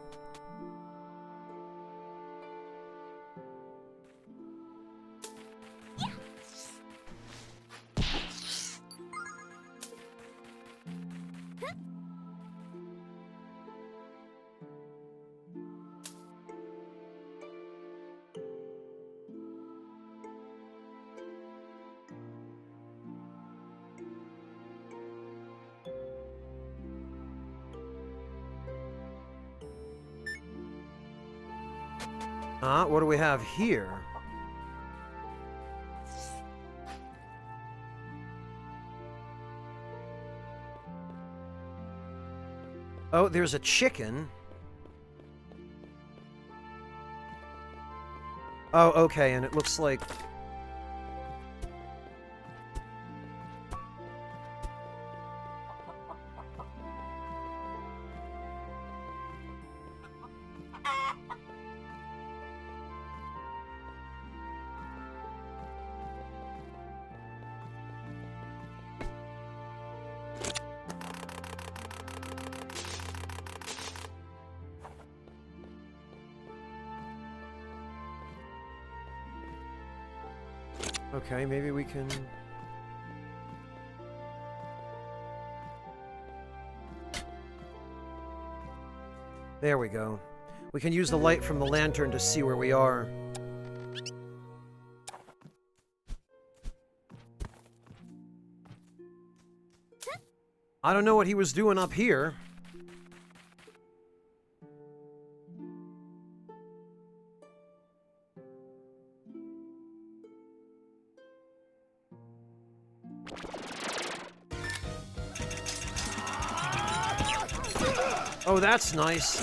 A: What do we have here? Oh, there's a chicken. Oh, okay, and it looks like... Okay, maybe we can... There we go. We can use the light from the lantern to see where we are. I don't know what he was doing up here. Oh, that's nice.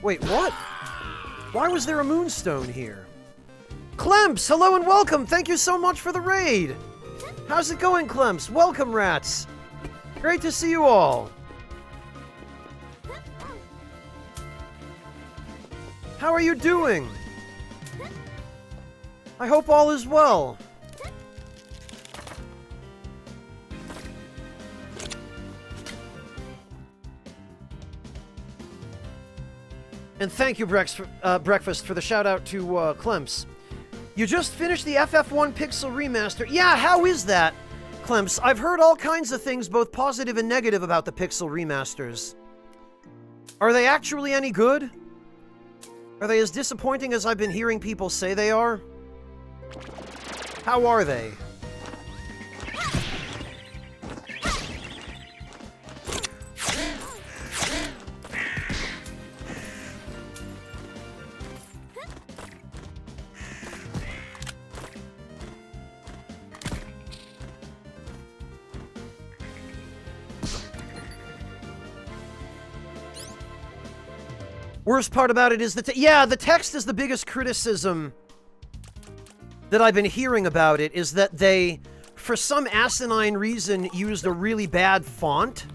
A: Wait, what? Why was there a moonstone here? Clemps, hello and welcome! Thank you so much for the raid! How's it going, Clemps? Welcome, rats! Great to see you all! How are you doing? I hope all is well. And thank you, Breakfast, for the shout-out to Clemps. You just finished the FF1 Pixel Remaster. Yeah, how is that, Clemps? I've heard all kinds of things, both positive and negative, about the Pixel Remasters. Are they actually any good? Are they as disappointing as I've been hearing people say they are? How are they? Worst part about it is that, yeah, the text is the biggest criticism that I've been hearing about it, is that they, for some asinine reason, used a really bad font.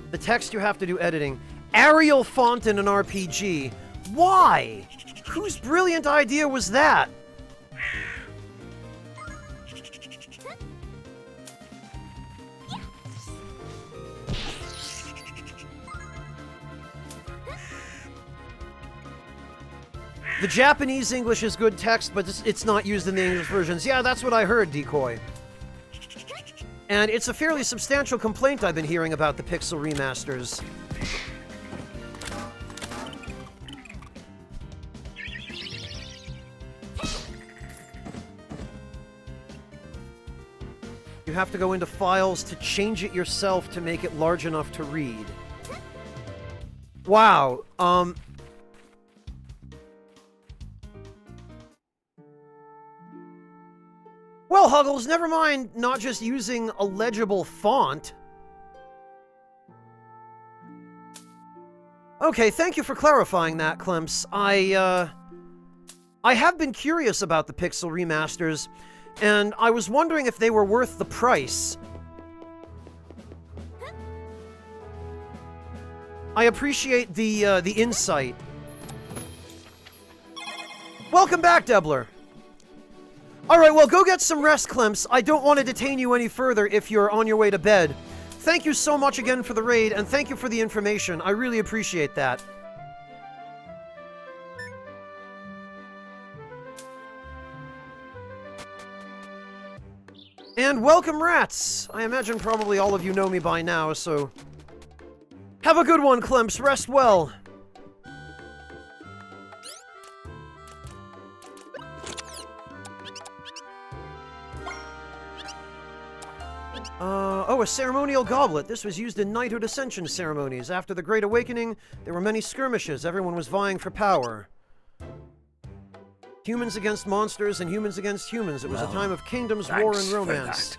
A: The text, you have to do editing. Arial font in an RPG. Why? Whose brilliant idea was that? The Japanese English is good text, but it's not used in the English versions. Yeah, that's what I heard, Decoy. And it's a fairly substantial complaint I've been hearing about the Pixel remasters. You have to go into files to change it yourself to make it large enough to read. Wow, Well, Huggles, never mind not just using a legible font. Okay, thank you for clarifying that, Clemps. I have been curious about the Pixel remasters, and I was wondering if they were worth the price. I appreciate the insight. Welcome back, Debler. Alright, well, go get some rest, Clemps. I don't want to detain you any further if you're on your way to bed. Thank you so much again for the raid, and thank you for the information. I really appreciate that. And welcome, Rats! I imagine probably all of you know me by now, so... Have a good one, Clemps. Rest well. Oh, a ceremonial goblet. This was used in knighthood ascension ceremonies. After the Great Awakening, there were many skirmishes. Everyone was vying for power. Humans against monsters and humans against humans. It was a time of kingdoms, war, and romance.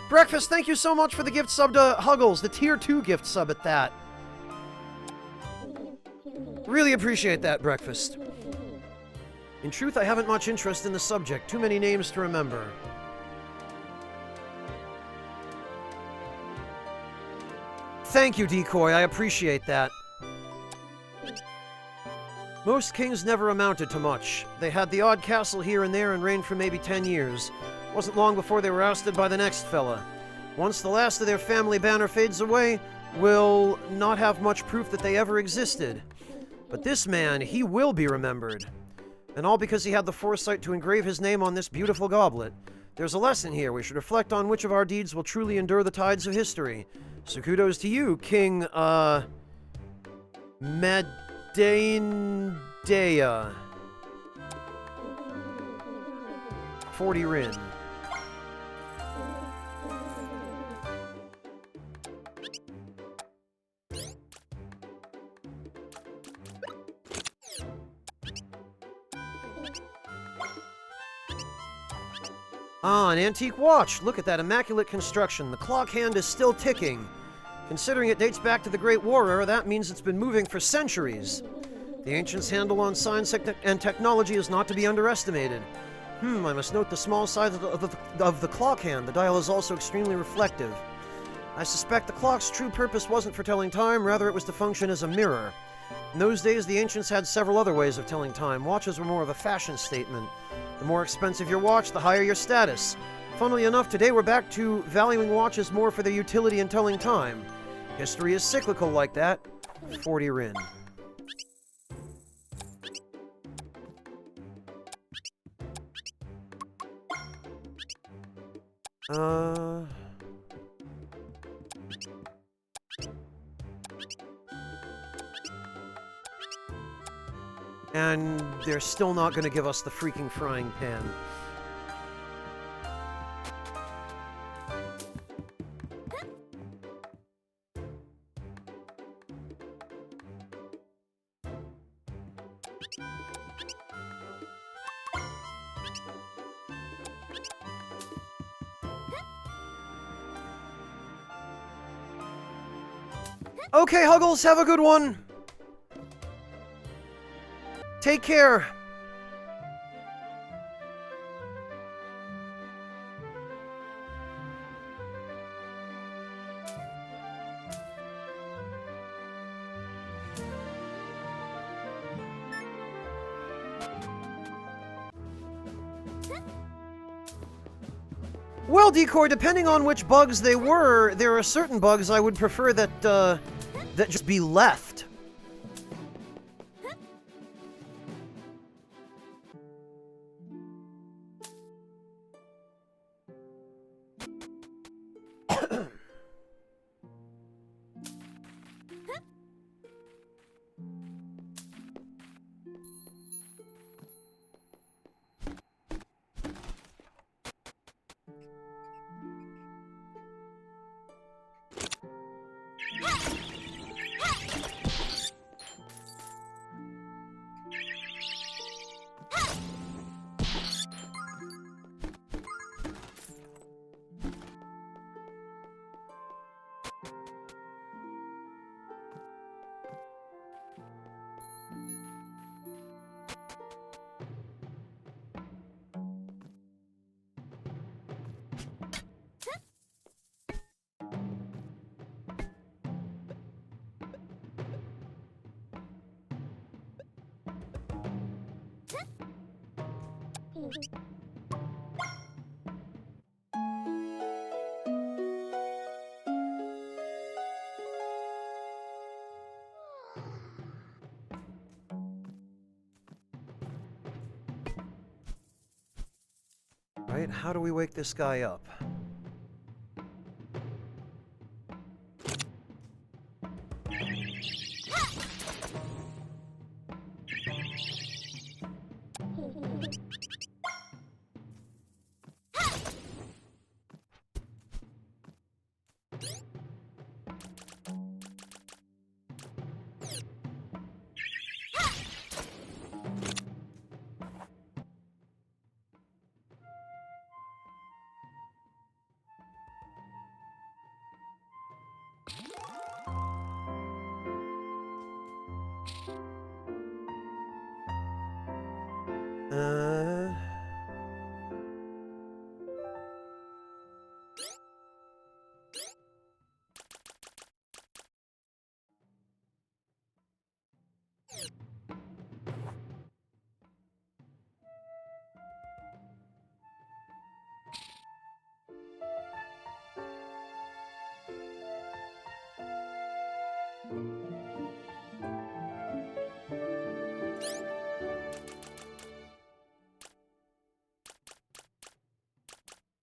A: Breakfast, thank you so much for the gift sub to Huggles, the tier 2 gift sub at that. Really appreciate that, Breakfast. In truth, I haven't much interest in the subject. Too many names to remember. Thank you, Decoy. I appreciate that. Most kings never amounted to much. They had the odd castle here and there and reigned for maybe 10 years. Wasn't long before they were ousted by the next fella. Once the last of their family banner fades away, we'll not have much proof that they ever existed. But this man, he will be remembered. And all because he had the foresight to engrave his name on this beautiful goblet. There's a lesson here. We should reflect on which of our deeds will truly endure the tides of history. So kudos to you, King, Medaindea. 40 Rin. Ah, an antique watch. Look at that immaculate construction. The clock hand is still ticking. Considering it dates back to the Great War era, that means it's been moving for centuries. The ancients' handle on science and technology is not to be underestimated. I must note the small size of the clock hand. The dial is also extremely reflective. I suspect the clock's true purpose wasn't for telling time, rather it was to function as a mirror. In those days, the ancients had several other ways of telling time. Watches were more of a fashion statement. The more expensive your watch, the higher your status. Funnily enough, today we're back to valuing watches more for their utility in telling time. History is cyclical like that. 40 Rin. And they're still not going to give us the freaking frying pan. Okay, Huggles, have a good one. Take care. Well, Decoy, depending on which bugs they were, there are certain bugs I would prefer that, that just be left. Right, how do we wake this guy up? Uh...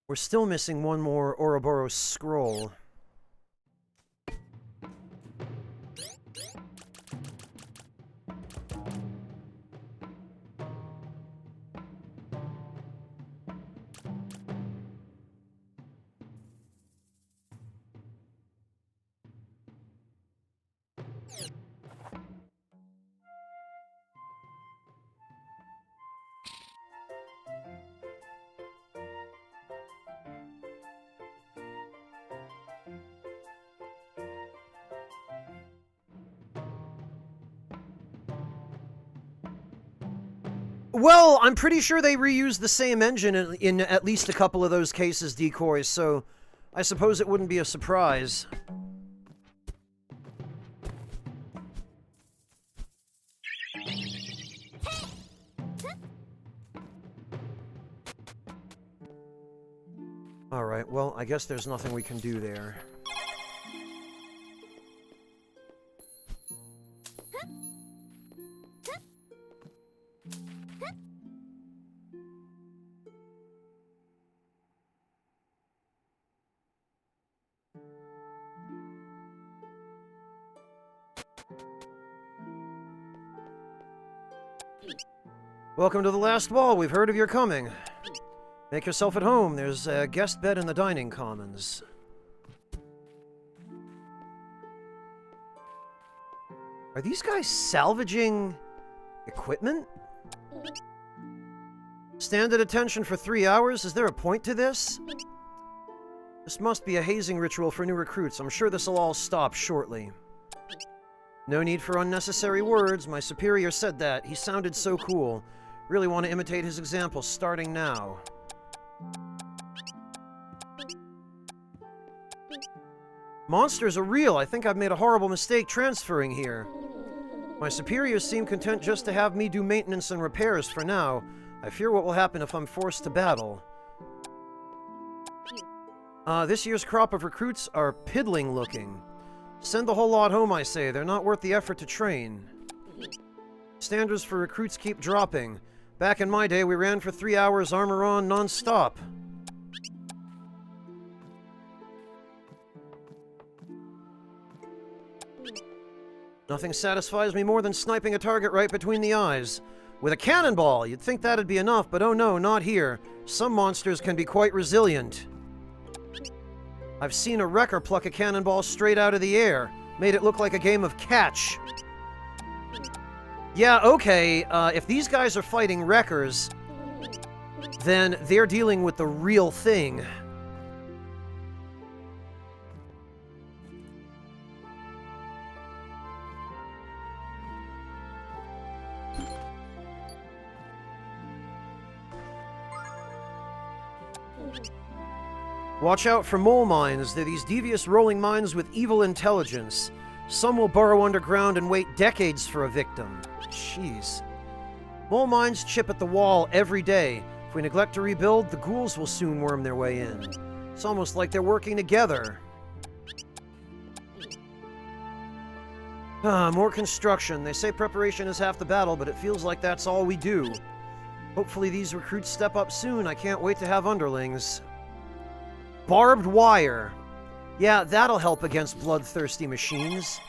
A: We're still missing one more Ouroboros scroll. Well, I'm pretty sure they reused the same engine in at least a couple of those cases, decoys, so I suppose it wouldn't be a surprise. Alright, well, I guess there's nothing we can do there. Welcome to the last ball. We've heard of your coming. Make yourself at home. There's a guest bed in the dining commons. Are these guys salvaging equipment? Stand at attention for 3 hours? Is there a point to this? This must be a hazing ritual for new recruits. I'm sure this'll all stop shortly. No need for unnecessary words. My superior said that. He sounded so cool. Really want to imitate his example, starting now. Monsters are real. I think I've made a horrible mistake transferring here. My superiors seem content just to have me do maintenance and repairs for now. I fear what will happen if I'm forced to battle. This year's crop of recruits are piddling looking. Send the whole lot home, I say. They're not worth the effort to train. Standards for recruits keep dropping. Back in my day, we ran for 3 hours, armor on, non-stop. Nothing satisfies me more than sniping a target right between the eyes. With a cannonball, you'd think that'd be enough, but oh no, not here. Some monsters can be quite resilient. I've seen a wrecker pluck a cannonball straight out of the air. Made it look like a game of catch. Yeah, okay, if these guys are fighting wreckers, then they're dealing with the real thing. Watch out for mole mines. They're these devious rolling mines with evil intelligence. Some will burrow underground and wait decades for a victim. Jeez. Mole mines chip at the wall every day. If we neglect to rebuild, the ghouls will soon worm their way in. It's almost like they're working together. More construction. They say preparation is half the battle, but it feels like that's all we do. Hopefully these recruits step up soon. I can't wait to have underlings. Barbed wire. Yeah, that'll help against bloodthirsty machines.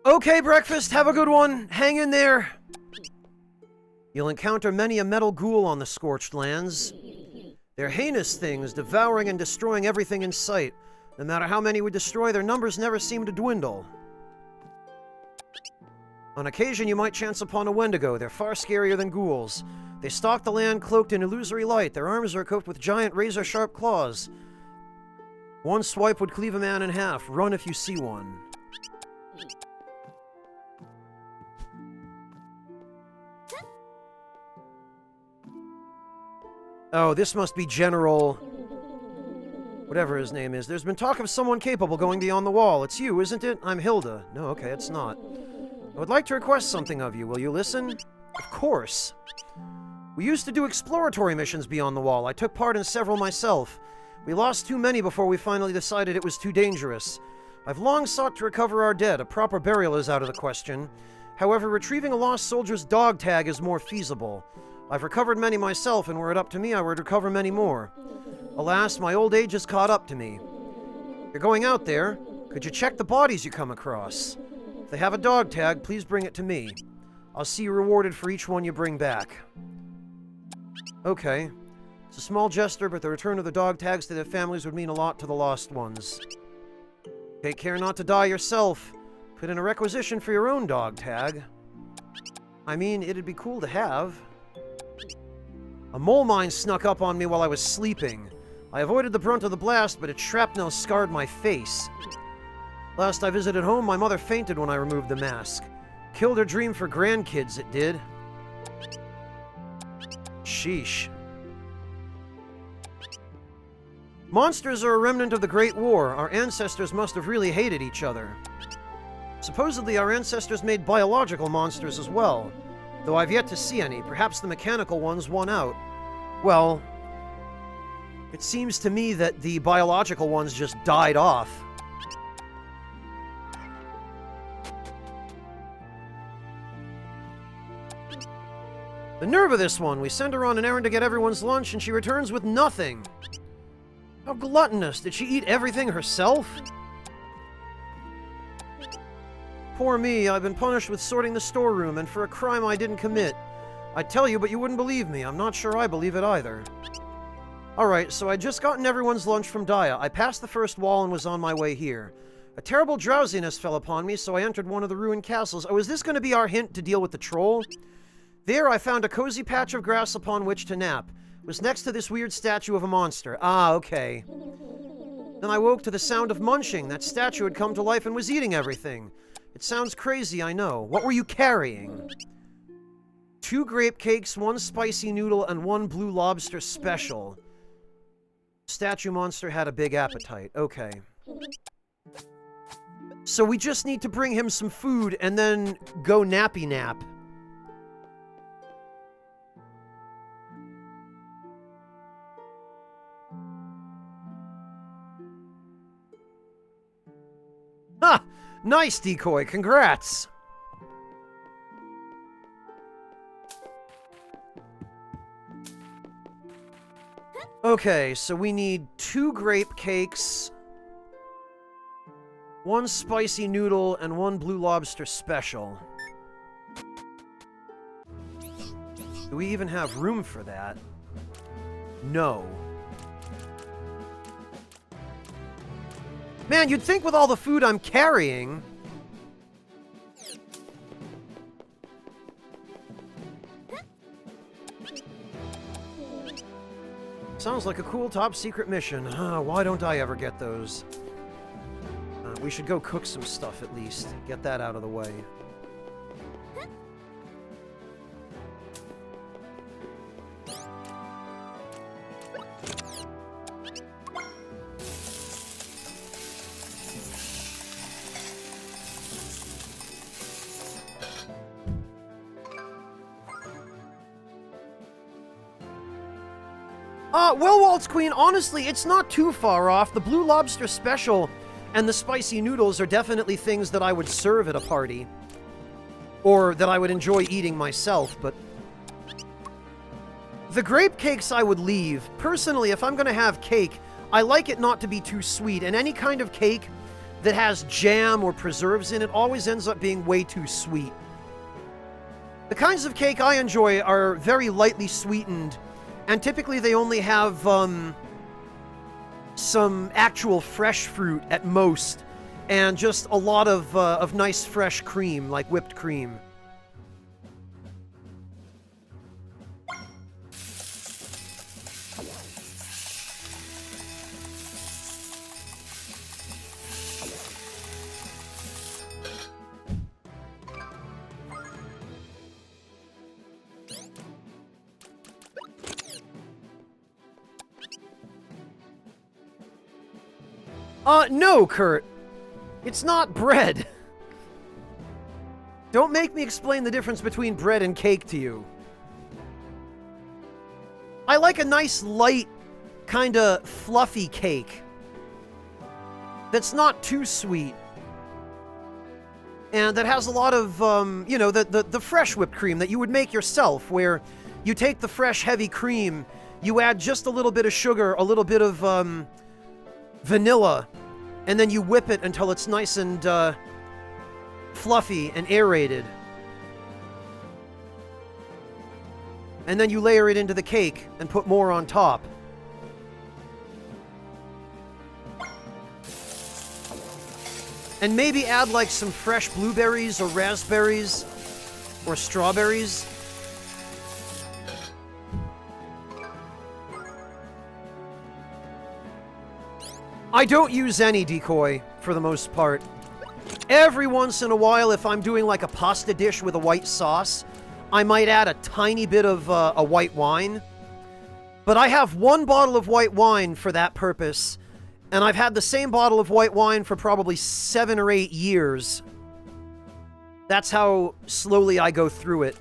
A: Okay, breakfast, have a good one. Hang in there. You'll encounter many a metal ghoul on the scorched lands. They're heinous things, devouring and destroying everything in sight. No matter how many we destroy, their numbers never seem to dwindle. On occasion, you might chance upon a Wendigo. They're far scarier than ghouls. They stalk the land cloaked in illusory light. Their arms are equipped with giant razor-sharp claws. One swipe would cleave a man in half. Run if you see one. Oh, this must be General... whatever his name is. There's been talk of someone capable going beyond the wall. It's you, isn't it? I'm Hilda. No, okay, it's not. I would like to request something of you. Will you listen? Of course. We used to do exploratory missions beyond the wall. I took part in several myself. We lost too many before we finally decided it was too dangerous. I've long sought to recover our dead. A proper burial is out of the question. However, retrieving a lost soldier's dog tag is more feasible. I've recovered many myself, and were it up to me, I would recover many more. Alas, my old age has caught up to me. You're going out there. Could you check the bodies you come across? If they have a dog tag, please bring it to me. I'll see you rewarded for each one you bring back. Okay. It's a small gesture, but the return of the dog tags to their families would mean a lot to the lost ones. Take care not to die yourself. Put in a requisition for your own dog tag. I mean, it'd be cool to have. A mole mine snuck up on me while I was sleeping. I avoided the brunt of the blast, but its shrapnel scarred my face. Last I visited home, my mother fainted when I removed the mask. Killed her dream for grandkids, it did. Sheesh. Monsters are a remnant of the Great War. Our ancestors must have really hated each other. Supposedly, our ancestors made biological monsters as well. Though I've yet to see any. Perhaps the mechanical ones won out. Well, it seems to me that the biological ones just died off. The nerve of this one! We send her on an errand to get everyone's lunch, and she returns with nothing! How gluttonous! Did she eat everything herself? Poor me, I've been punished with sorting the storeroom, and for a crime I didn't commit. I'd tell you, but you wouldn't believe me. I'm not sure I believe it either. Alright, so I'd just gotten everyone's lunch from Daya. I passed the first wall and was on my way here. A terrible drowsiness fell upon me, so I entered one of the ruined castles. Oh, is this going to be our hint to deal with the troll? There I found a cozy patch of grass upon which to nap. It was next to this weird statue of a monster. Ah, okay. Then I woke to the sound of munching. That statue had come to life and was eating everything. It sounds crazy, I know. What were you carrying? 2 grape cakes, 1 spicy noodle, and 1 blue lobster special. Statue monster had a big appetite. Okay. So we just need to bring him some food and then go nappy nap. Ha! Nice decoy, congrats! Okay, so we need 2 grape cakes, 1 spicy noodle, and 1 blue lobster special. Do we even have room for that? No. Man, you'd think with all the food I'm carrying... Sounds like a cool top secret mission. Why don't I ever get those? We should go cook some stuff at least. Get that out of the way. Well, Waltz Queen, honestly, it's not too far off. The Blue Lobster Special and the spicy noodles are definitely things that I would serve at a party. Or that I would enjoy eating myself, but... The grape cakes I would leave. Personally, if I'm gonna have cake, I like it not to be too sweet, and any kind of cake that has jam or preserves in it always ends up being way too sweet. The kinds of cake I enjoy are very lightly sweetened, and typically they only have, some actual fresh fruit at most, and just a lot of nice fresh cream, like whipped cream. No, Kurt. It's not bread. Don't make me explain the difference between bread and cake to you. I like a nice, light, kinda fluffy cake. That's not too sweet. And that has a lot of, you know, the fresh whipped cream that you would make yourself, where you take the fresh, heavy cream, you add just a little bit of sugar, a little bit of, vanilla, and then you whip it until it's nice and fluffy and aerated. And then you layer it into the cake and put more on top. And maybe add like some fresh blueberries or raspberries or strawberries. I don't use any decoy, for the most part. Every once in a while, if I'm doing like a pasta dish with a white sauce, I might add a tiny bit of a white wine. But I have one bottle of white wine for that purpose, and I've had the same bottle of white wine for probably 7 or 8 years. That's how slowly I go through it.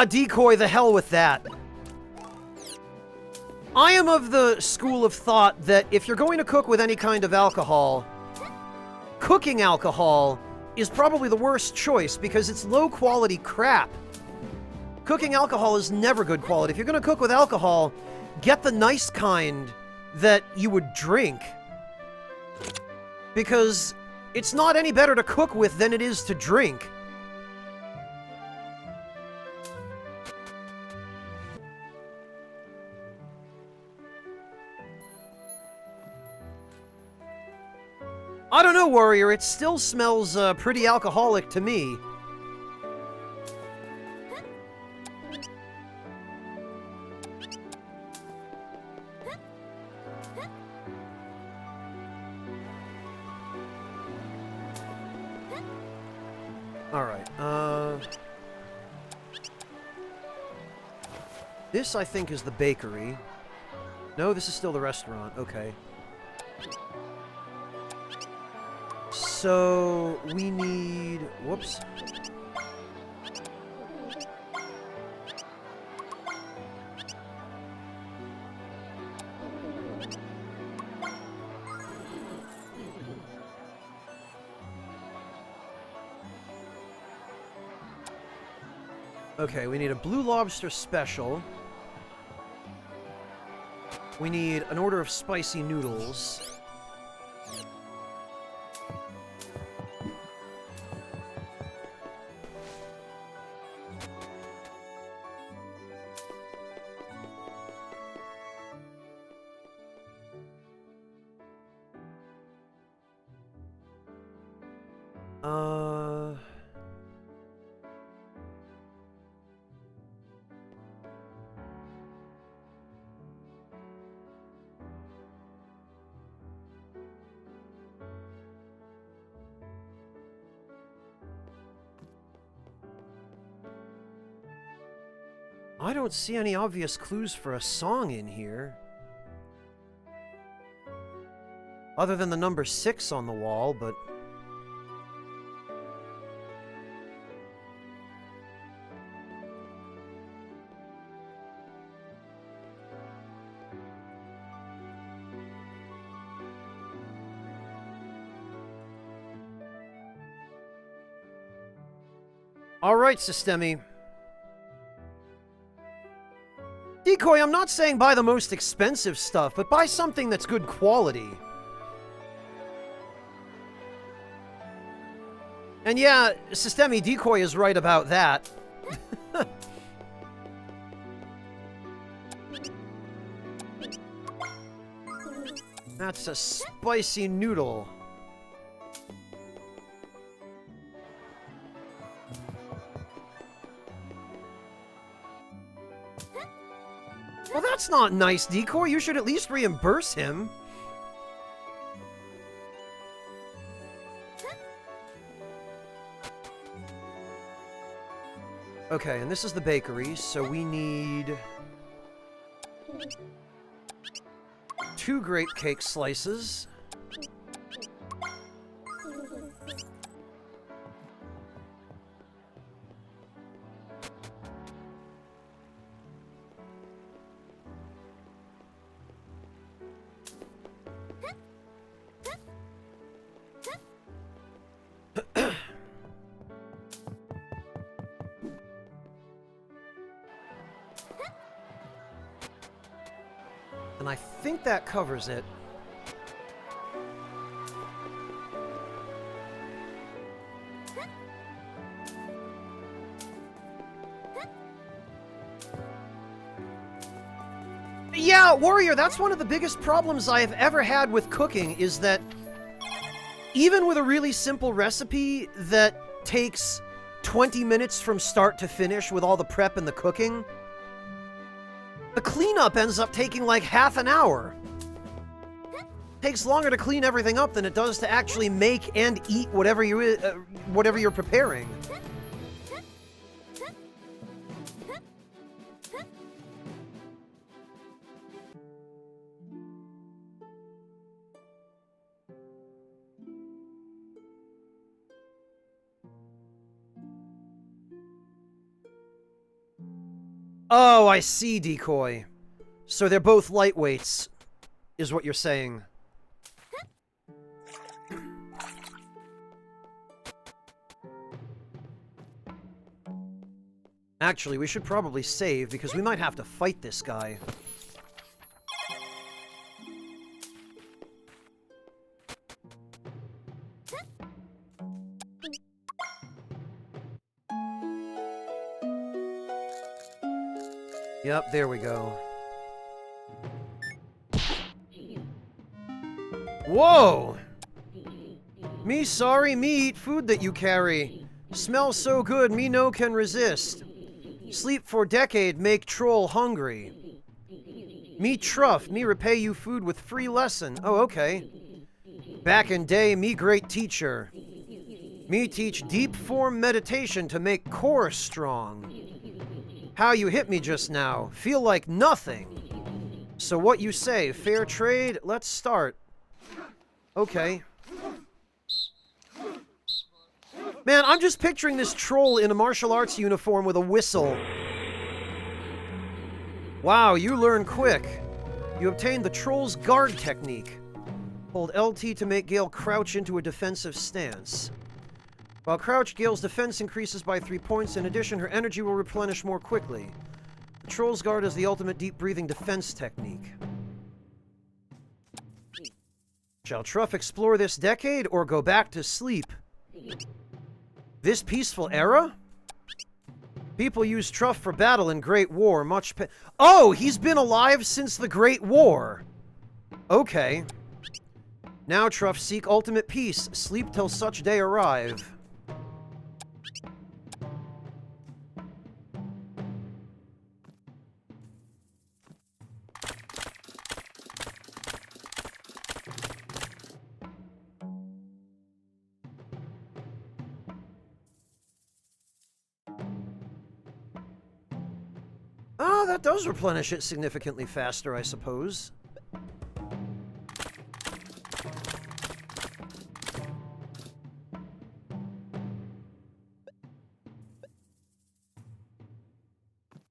A: Decoy, the hell with that. I am of the school of thought that if you're going to cook with any kind of alcohol, cooking alcohol is probably the worst choice because it's low-quality crap. Cooking alcohol is never good quality. If you're going to cook with alcohol, get the nice kind that you would drink. Because it's not any better to cook with than it is to drink. I don't know, Warrior. It still smells pretty alcoholic to me. Alright, this, I think, is the bakery. No, this is still the restaurant. Okay. So, we need... Whoops. Okay, we need a Blue Lobster Special. We need an order of spicy noodles. Uh... I don't see any obvious clues for a song in here. Other than the number 6 on the wall, but... Alright, Systemi. Decoy, I'm not saying buy the most expensive stuff, but buy something that's good quality. And yeah, Systemi, Decoy is right about that. That's a spicy noodle. Well, that's not nice, Decoy. You should at least reimburse him. Okay, and this is the bakery, so we need 2 grape cake slices. And I think that covers it. Yeah, Warrior, that's one of the biggest problems I have ever had with cooking, is that even with a really simple recipe that takes 20 minutes from start to finish with all the prep and the cooking, the cleanup ends up taking like half an hour. Takes longer to clean everything up than it does to actually make and eat whatever you're preparing. Oh, I see, Decoy. So they're both lightweights, is what you're saying. Actually, we should probably save, because we might have to fight this guy. Yep, there we go. Whoa! Me sorry, me eat food that you carry. Smells so good, me no can resist. Sleep for decade, make troll hungry. Me truff, me repay you food with free lesson. Oh, okay. Back in day, me great teacher. Me teach deep form meditation to make core strong. How you hit me just now. Feel like nothing. So what you say, fair trade? Let's start. Okay. Man, I'm just picturing this troll in a martial arts uniform with a whistle. Wow, you learn quick. You obtained the troll's guard technique. Hold LT to make Gale crouch into a defensive stance. While crouched, Gale's defense increases by 3 points. In addition, her energy will replenish more quickly. The Troll's Guard is the ultimate deep breathing defense technique. Shall Truff explore this decade or go back to sleep? This peaceful era? People use Truff for battle in Great War. Oh, he's been alive since the Great War. Okay. Now, Truff, seek ultimate peace. Sleep till such day arrive. Oh, that does replenish it significantly faster, I suppose.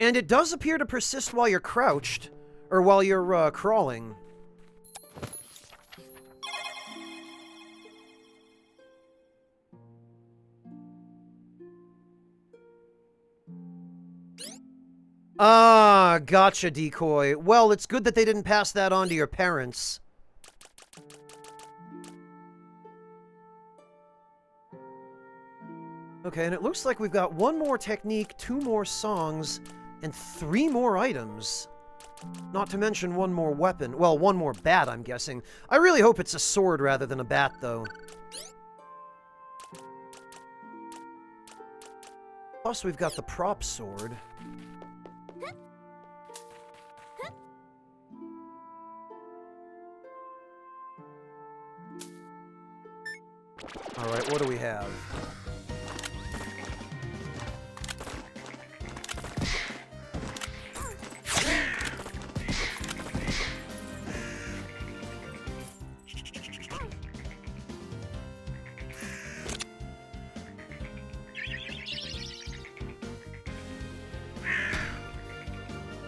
A: And it does appear to persist while you're crouched, or while you're crawling. Ah, gotcha, Decoy. Well, it's good that they didn't pass that on to your parents. Okay, and it looks like we've got one more technique, 2 more songs, and 3 more items. Not to mention 1 more weapon. Well, 1 more bat, I'm guessing. I really hope it's a sword rather than a bat, though. Plus, we've got the prop sword. Alright, what do we have?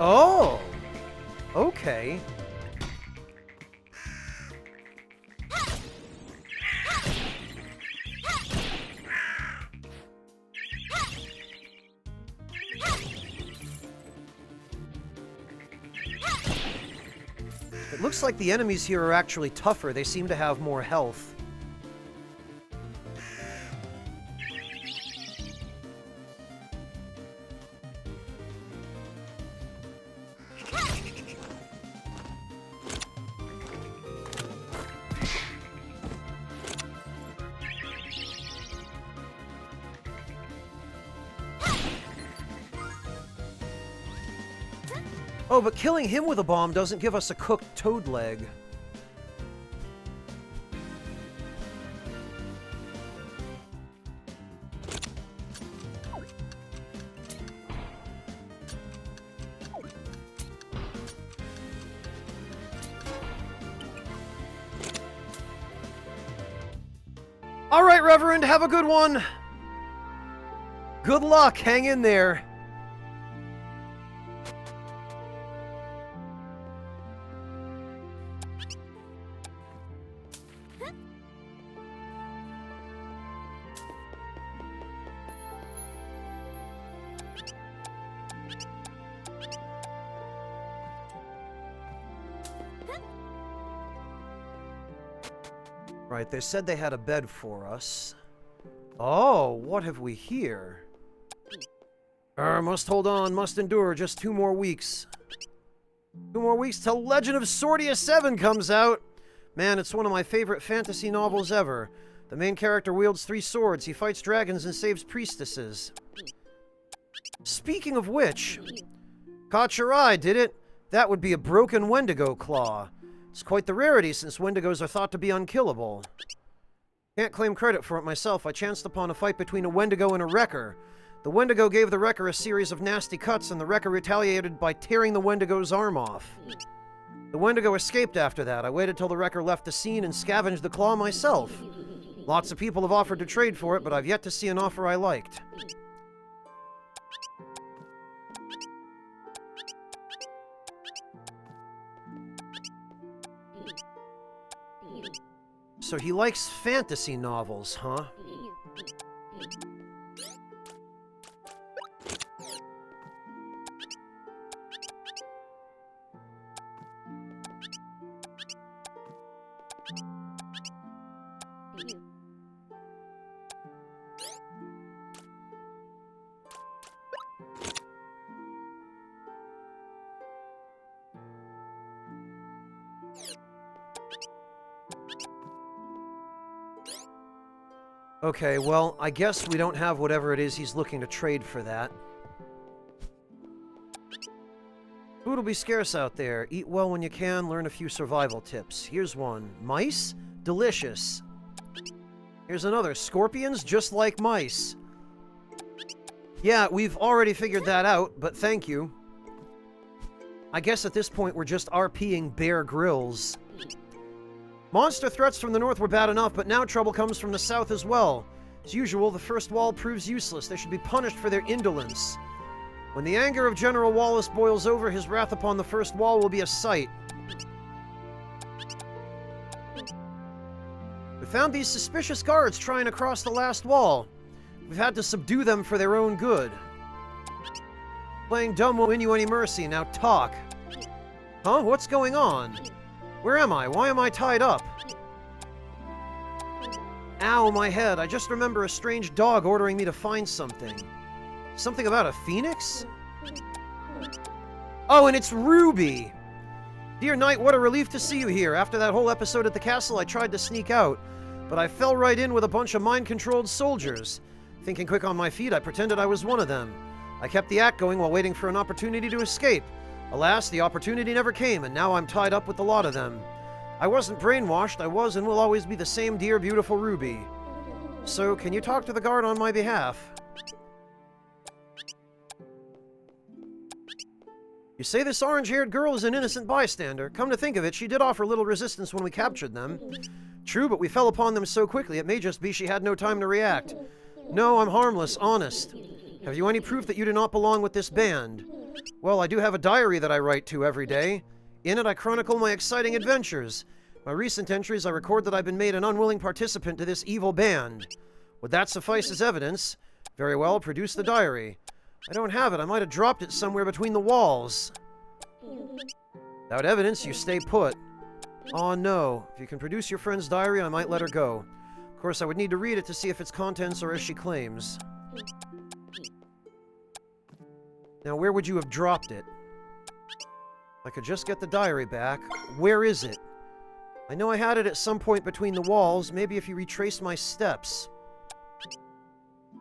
A: Oh! Okay. It looks like the enemies here are actually tougher. They seem to have more health. Oh, but killing him with a bomb doesn't give us a cooked toad leg. All right, Reverend, have a good one. Good luck, hang in there. Right, they said they had a bed for us. Oh, what have we here? Must hold on, must endure, just 2 more weeks. 2 more weeks till Legend of Swordia 7 comes out! Man, it's one of my favorite fantasy novels ever. The main character wields 3 swords, he fights dragons and saves priestesses. Speaking of which, caught your eye, did it? That would be a broken Wendigo claw. It's quite the rarity since Wendigos are thought to be unkillable. Can't claim credit for it myself. I chanced upon a fight between a Wendigo and a Wrecker. The Wendigo gave the Wrecker a series of nasty cuts, and the Wrecker retaliated by tearing the Wendigo's arm off. The Wendigo escaped after that. I waited till the Wrecker left the scene and scavenged the claw myself. Lots of people have offered to trade for it, but I've yet to see an offer I liked. So he likes fantasy novels, huh? Okay, well, I guess we don't have whatever it is he's looking to trade for that. Food will be scarce out there. Eat well when you can, learn a few survival tips. Here's one. Mice? Delicious. Here's another. Scorpions just like mice. Yeah, we've already figured that out, but thank you. I guess at this point we're just RPing Bear Grylls. Monster threats from the north were bad enough, but now trouble comes from the south as well. As usual, the first wall proves useless. They should be punished for their indolence. When the anger of General Wallace boils over, his wrath upon the first wall will be a sight. We found these suspicious guards trying to cross the last wall. We've had to subdue them for their own good. Playing dumb won't win you any mercy. Now talk. Huh? What's going on? Where am I? Why am I tied up? Ow, my head. I just remember a strange dog ordering me to find something. Something about a phoenix? Oh, and it's Ruby! Dear Knight, what a relief to see you here. After that whole episode at the castle, I tried to sneak out, but I fell right in with a bunch of mind-controlled soldiers. Thinking quick on my feet, I pretended I was one of them. I kept the act going while waiting for an opportunity to escape. Alas, the opportunity never came, and now I'm tied up with the lot of them. I wasn't brainwashed. I was and will always be the same dear, beautiful Ruby. So, can you talk to the guard on my behalf? You say this orange-haired girl is an innocent bystander. Come to think of it, she did offer little resistance when we captured them. True, but we fell upon them so quickly, it may just be she had no time to react. No, I'm harmless, honest. Have you any proof that you do not belong with this band? Well, I do have a diary that I write to every day. In it, I chronicle my exciting adventures. My recent entries, I record that I've been made an unwilling participant to this evil band. Would that suffice as evidence? Very well, produce the diary. I don't have it. I might have dropped it somewhere between the walls. Without evidence, you stay put. Aw, no. If you can produce your friend's diary, I might let her go. Of course, I would need to read it to see if its contents are as she claims. Now, where would you have dropped it? I could just get the diary back. Where is it? I know I had it at some point between the walls. Maybe if you retrace my steps.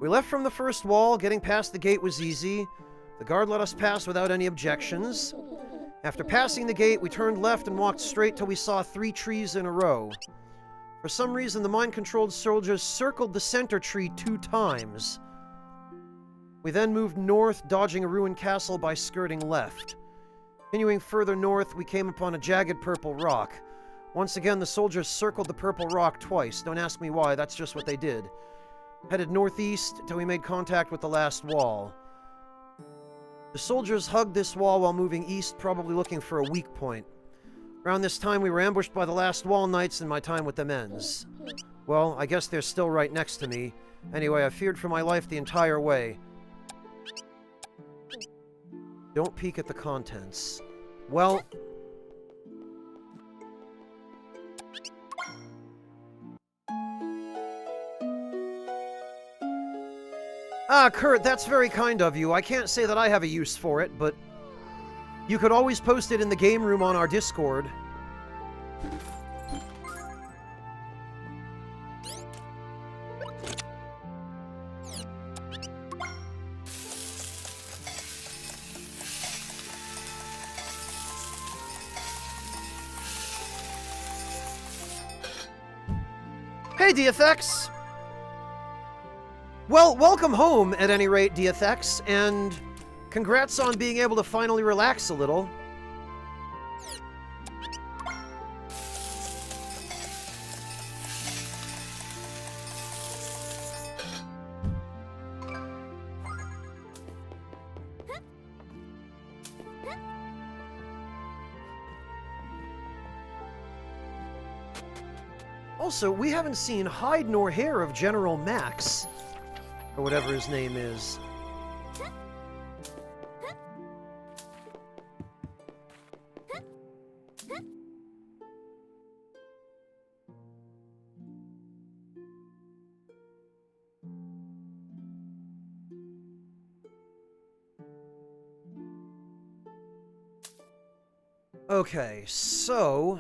A: We left from the first wall. Getting past the gate was easy. The guard let us pass without any objections. After passing the gate, we turned left and walked straight till we saw 3 trees in a row. For some reason, the mind-controlled soldiers circled the center tree 2 times. We then moved north, dodging a ruined castle by skirting left. Continuing further north, we came upon a jagged purple rock. Once again, the soldiers circled the purple rock twice. Don't ask me why, that's just what they did. Headed northeast till we made contact with the last wall. The soldiers hugged this wall while moving east, probably looking for a weak point. Around this time, we were ambushed by the last wall knights and my time with them ends. Well, I guess they're still right next to me. Anyway, I feared for my life the entire way. Don't peek at the contents. Well... Ah, Kurt, that's very kind of you. I can't say that I have a use for it, but you could always post it in the game room on our Discord. Hey, DFX! Well, welcome home, at any rate, DFX, and congrats on being able to finally relax a little. Also, we haven't seen hide nor hair of General Max. Or whatever his name is. Okay, so...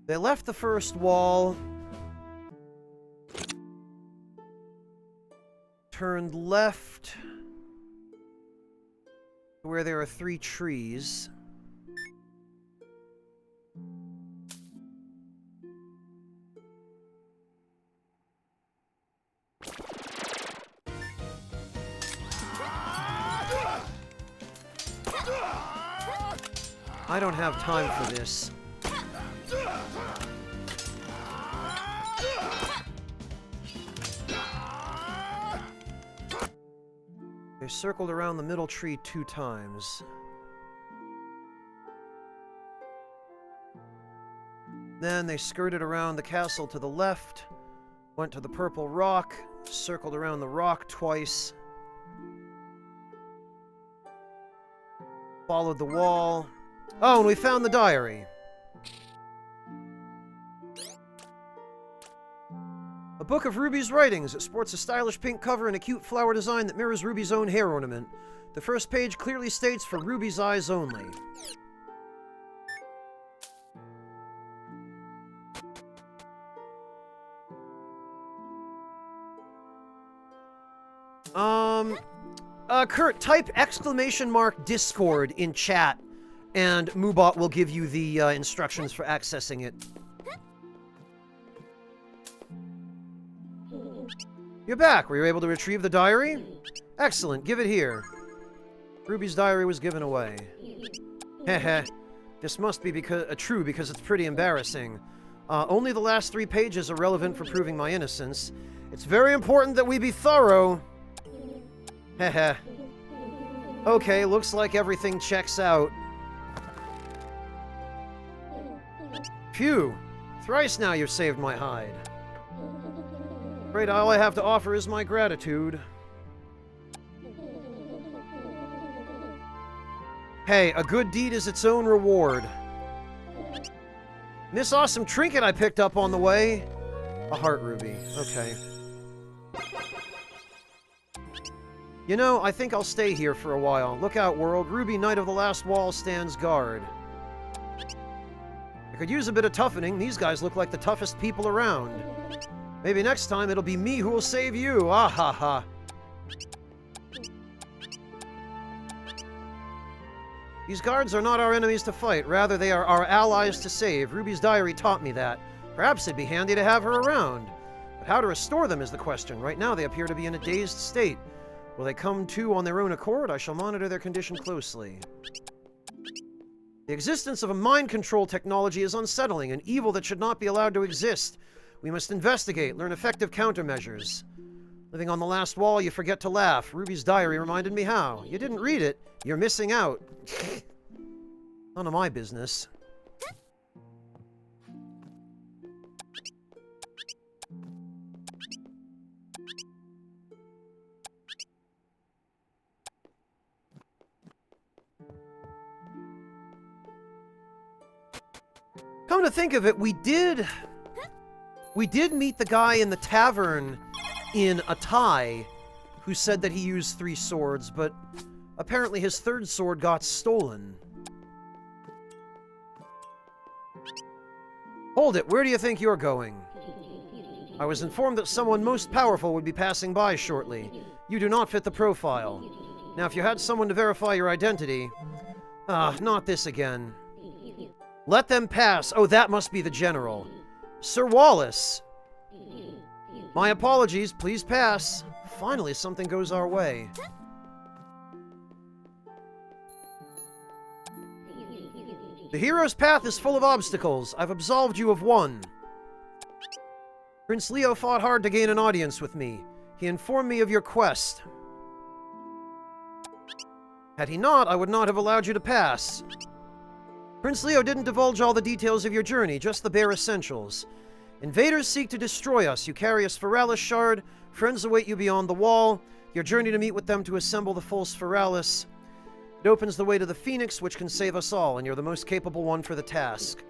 A: They left the first wall. Turned left to where there are 3 trees. I don't have time for this. They circled around the middle tree 2 times. Then they skirted around the castle to the left, went to the purple rock, circled around the rock twice, followed the wall. Oh, and we found the diary. A book of Ruby's writings. It sports a stylish pink cover and a cute flower design that mirrors Ruby's own hair ornament. The first page clearly states, "For Ruby's eyes only." Kurt, type !Discord in chat, and Moobot will give you the instructions for accessing it. You're back. Were you able to retrieve the diary? Excellent. Give it here. Ruby's diary was given away. Heh. This must be true because it's pretty embarrassing. Only the last 3 pages are relevant for proving my innocence. It's very important that we be thorough. Heh. Okay, looks like everything checks out. Phew. Thrice now you've saved my hide. Afraid all I have to offer is my gratitude. Hey, a good deed is its own reward. This awesome trinket I picked up on the way. A heart ruby. Okay. You know, I think I'll stay here for a while. Look out, world. Ruby, Knight of the Last Wall, stands guard. I could use a bit of toughening. These guys look like the toughest people around. Maybe next time it'll be me who will save you. Ah ha ha. These guards are not our enemies to fight. Rather, they are our allies to save. Ruby's diary taught me that. Perhaps it'd be handy to have her around. But how to restore them is the question. Right now, they appear to be in a dazed state. Will they come to on their own accord? I shall monitor their condition closely. The existence of a mind control technology is unsettling, an evil that should not be allowed to exist. We must investigate, learn effective countermeasures. Living on the last wall, you forget to laugh. Ruby's diary reminded me how. You didn't read it. You're missing out. None of my business. Come to think of it, we did meet the guy in the tavern in a tie who said that he used 3 swords, but apparently his 3rd sword got stolen. Hold it, where do you think you're going? I was informed that someone most powerful would be passing by shortly. You do not fit the profile. Now, if you had someone to verify your identity... not this again. Let them pass. Oh, that must be the general. Sir Wallace. My apologies, please pass. Finally, something goes our way. The hero's path is full of obstacles. I've absolved you of one. Prince Leo fought hard to gain an audience with me. He informed me of your quest. Had he not, I would not have allowed you to pass. Prince Leo didn't divulge all the details of your journey, just the bare essentials. Invaders seek to destroy us. You carry a Sphoralis shard. Friends await you beyond the wall. Your journey to meet with them to assemble the full Sphoralis. It opens the way to the Phoenix, which can save us all, and you're the most capable one for the task.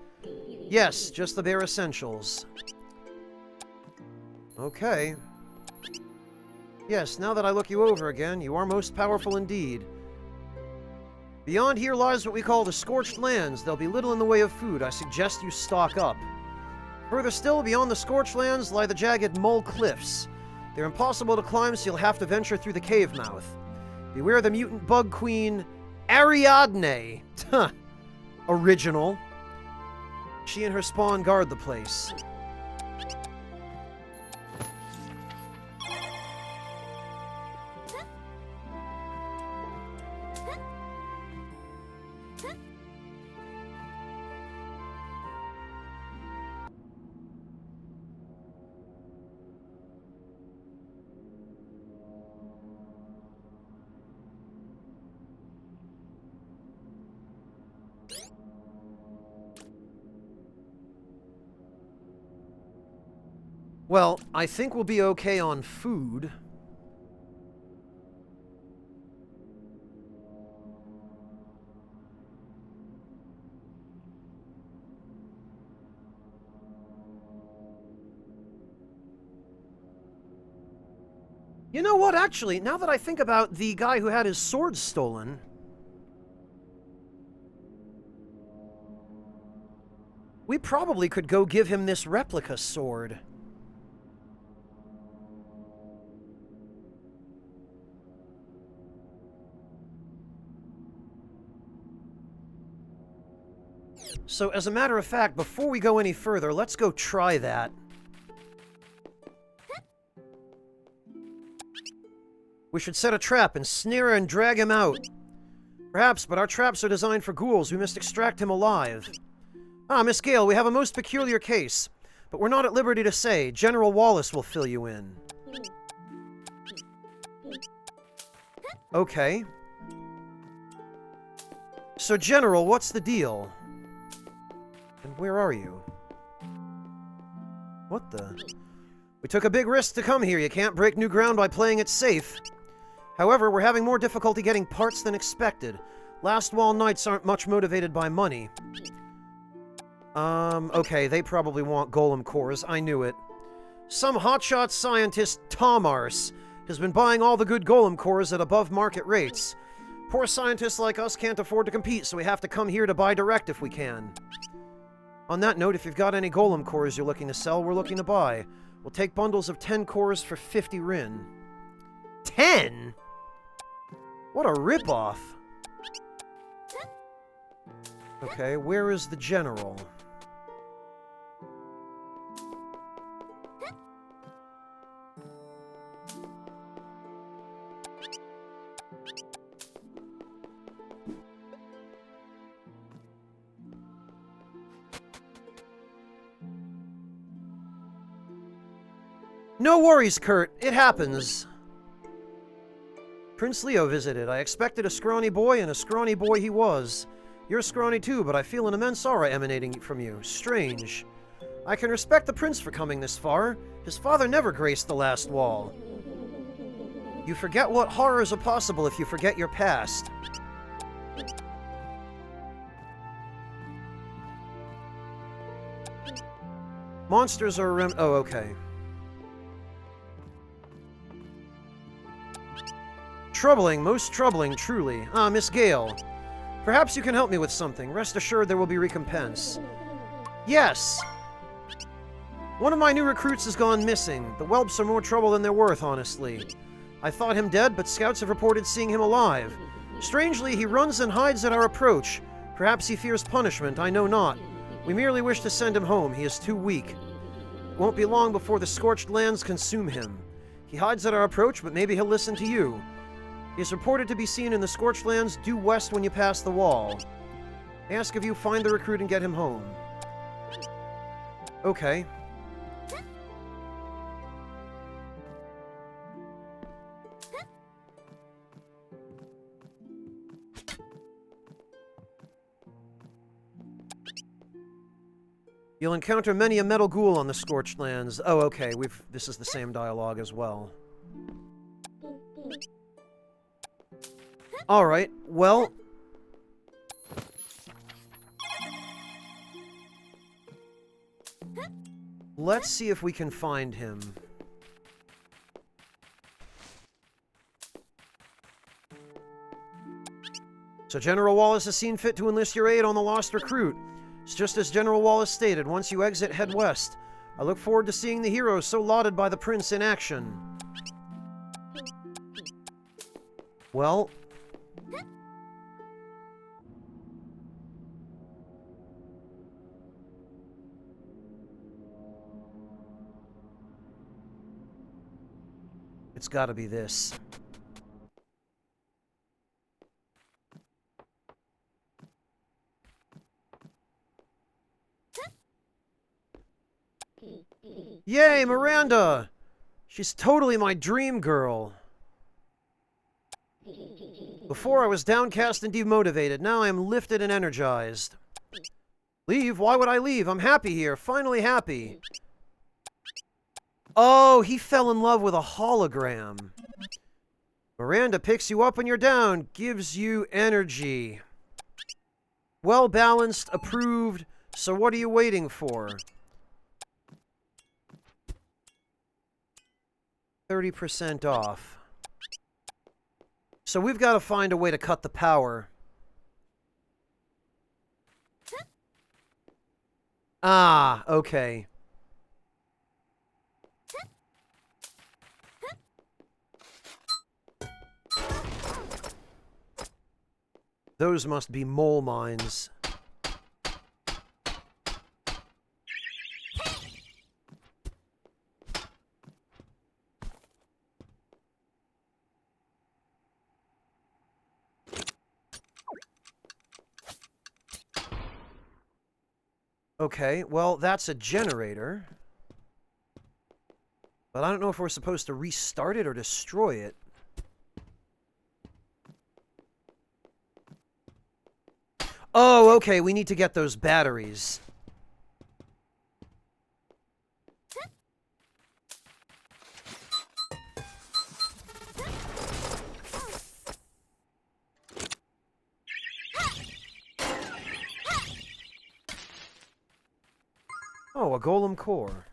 A: Yes, just the bare essentials. Okay. Yes, now that I look you over again, you are most powerful indeed. Beyond here lies what we call the Scorched Lands. There'll be little in the way of food. I suggest you stock up. Further still, beyond the Scorched Lands, lie the jagged Mole Cliffs. They're impossible to climb, so you'll have to venture through the cave mouth. Beware the mutant bug queen, Ariadne. Original. She and her spawn guard the place. Well, I think we'll be okay on food. You know what, actually, now that I think about the guy who had his sword stolen... we probably could go give him this replica sword. So, as a matter of fact, before we go any further, let's go try that. We should set a trap and snare and drag him out. Perhaps, but our traps are designed for ghouls. We must extract him alive. Ah, Miss Gale, we have a most peculiar case, but we're not at liberty to say. General Wallace will fill you in. Okay. So, General, what's the deal? And where are you? What the? We took a big risk to come here. You can't break new ground by playing it safe. However, we're having more difficulty getting parts than expected. Last Wall Knights aren't much motivated by money. Okay, they probably want golem cores. I knew it. Some hotshot scientist, Tomars, has been buying all the good golem cores at above market rates. Poor scientists like us can't afford to compete, so we have to come here to buy direct if we can. On that note, if you've got any golem cores you're looking to sell, we're looking to buy. We'll take bundles of 10 cores for 50 Rin. 10? What a ripoff. Okay, where is the general? No worries, Kurt. It happens. Prince Leo visited. I expected a scrawny boy, and a scrawny boy he was. You're scrawny too, but I feel an immense aura emanating from you. Strange. I can respect the prince for coming this far. His father never graced the last wall. You forget what horrors are possible if you forget your past. Monsters are oh, okay. Troubling, most troubling, truly. Ah, Miss Gale. Perhaps you can help me with something. Rest assured there will be recompense. Yes! One of my new recruits has gone missing. The whelps are more trouble than they're worth, honestly. I thought him dead, but scouts have reported seeing him alive. Strangely, he runs and hides at our approach. Perhaps he fears punishment, I know not. We merely wish to send him home. He is too weak. It won't be long before the Scorched Lands consume him. He hides at our approach, but maybe he'll listen to you. He is reported to be seen in the Scorched Lands due west when you pass the wall. Ask if you find the recruit and get him home. Okay. You'll encounter many a metal ghoul on the Scorched Lands. Oh, okay, this is the same dialogue as well. Alright, well... let's see if we can find him. So General Wallace has seen fit to enlist your aid on the lost recruit. It's just as General Wallace stated, once you exit, head west. I look forward to seeing the heroes so lauded by the prince in action. Well... it's gotta be this. Yay, Miranda! She's totally my dream girl. Before I was downcast and demotivated, now I am lifted and energized. Leave? Why would I leave? I'm happy here, finally happy. Oh, he fell in love with a hologram. Miranda picks you up when you're down, gives you energy. Well balanced, approved, so what are you waiting for? 30% off. So we've got to find a way to cut the power. Ah, okay. Those must be mole mines. Okay, well, that's a generator. But I don't know if we're supposed to restart it or destroy it. Oh, okay, we need to get those batteries. Oh, a golem core.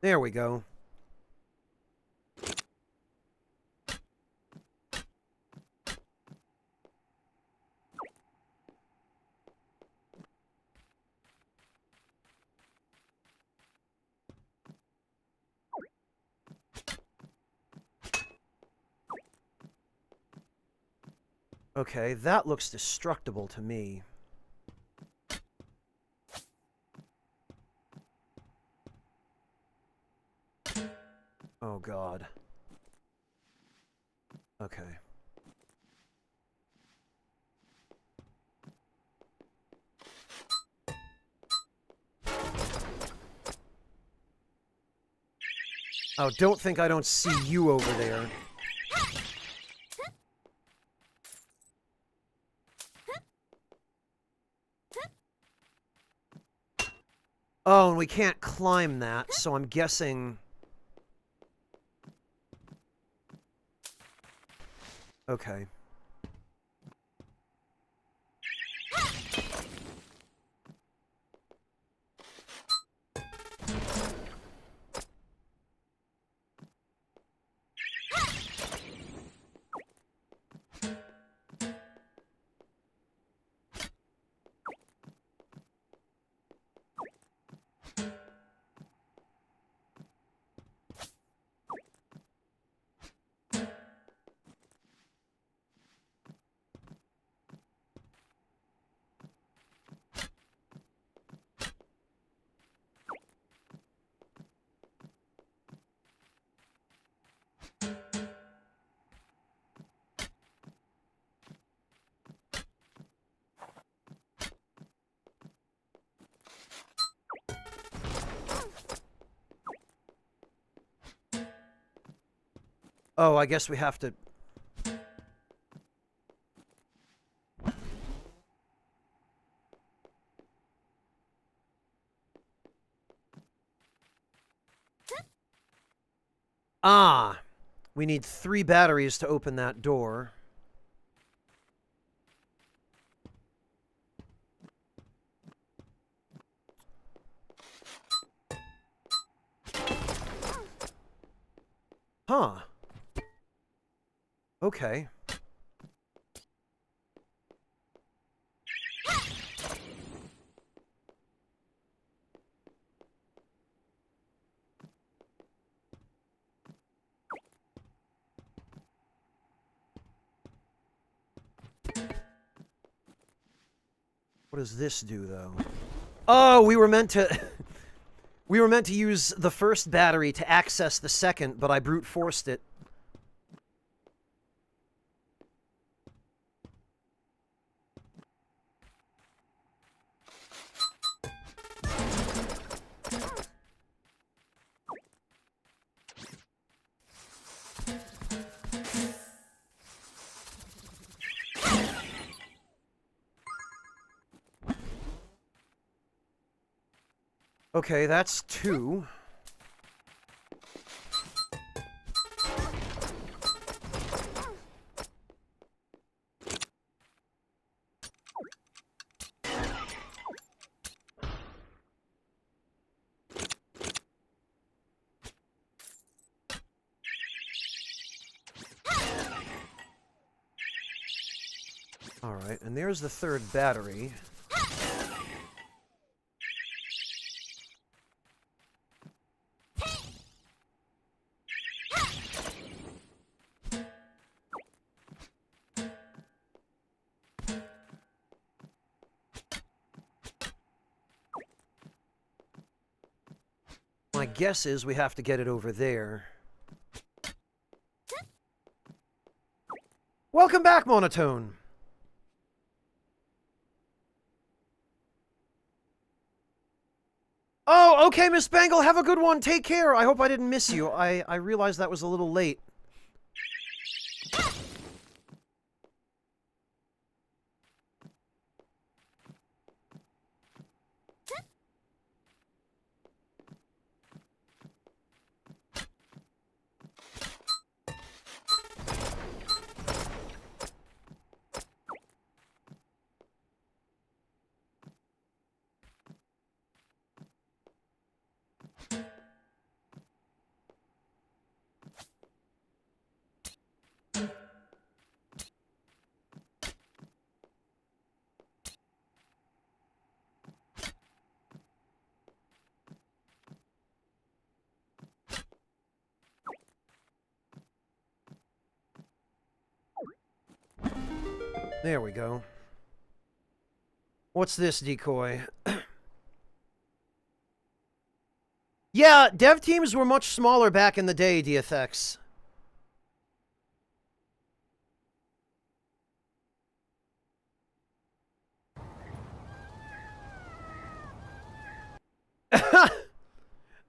A: There we go. Okay, that looks destructible to me. Oh, God. Okay. Oh, don't think I don't see you over there. Oh, and we can't climb that, so I'm guessing... Okay. Oh, I guess we have to... Ah, we need 3 batteries to open that door. Huh. Okay. What does this do, though? Oh, we were meant to... we were meant to use the first battery to access the second, but I brute forced it. Okay, that's 2. Alright, and there's the third battery. My guess is we have to get it over there. Welcome back, Monotone! Oh, okay, Miss Bangle, have a good one. Take care. I hope I didn't miss you. I realized that was a little late. There we go. What's this decoy? Yeah, dev teams were much smaller back in the day, DFX.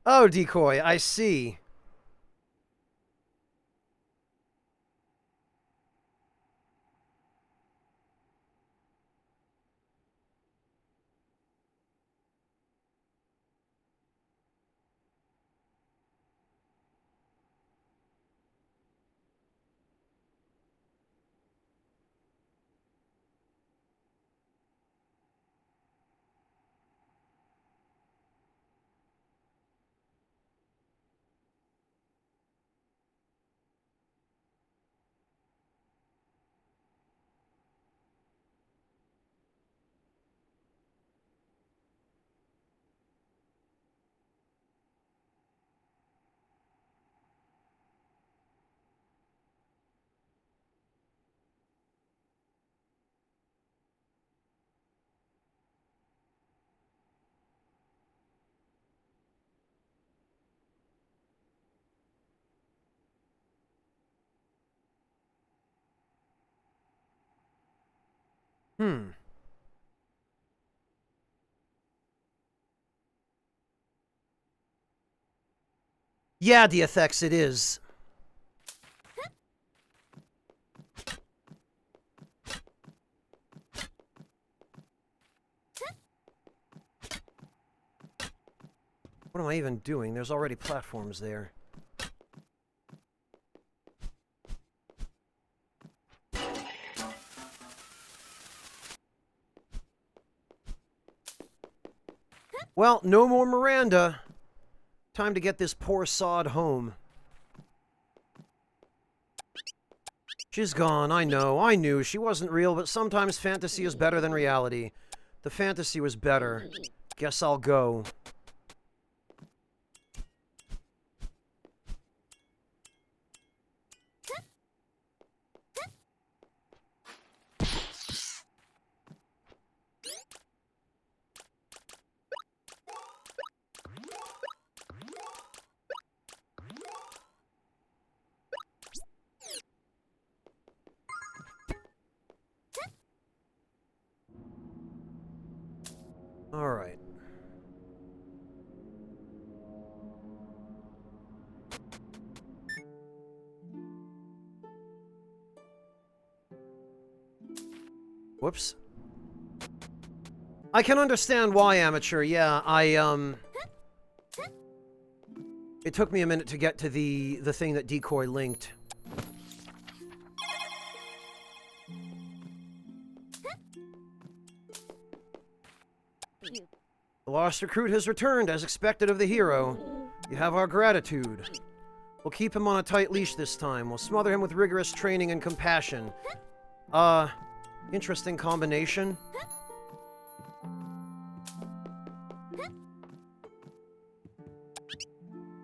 A: Oh, decoy, I see. Hmm. Yeah, DFX, it is. What am I even doing? There's already platforms there. Well, no more Miranda. Time to get this poor sod home. She's gone, I know, I knew. She wasn't real, but sometimes fantasy is better than reality. The fantasy was better. Guess I'll go. All right. Whoops. I can understand why, amateur. Yeah, it took me a minute to get to the thing that Decoy linked. The lost recruit has returned, as expected of the hero. You have our gratitude. We'll keep him on a tight leash this time. We'll smother him with rigorous training and compassion. Interesting combination.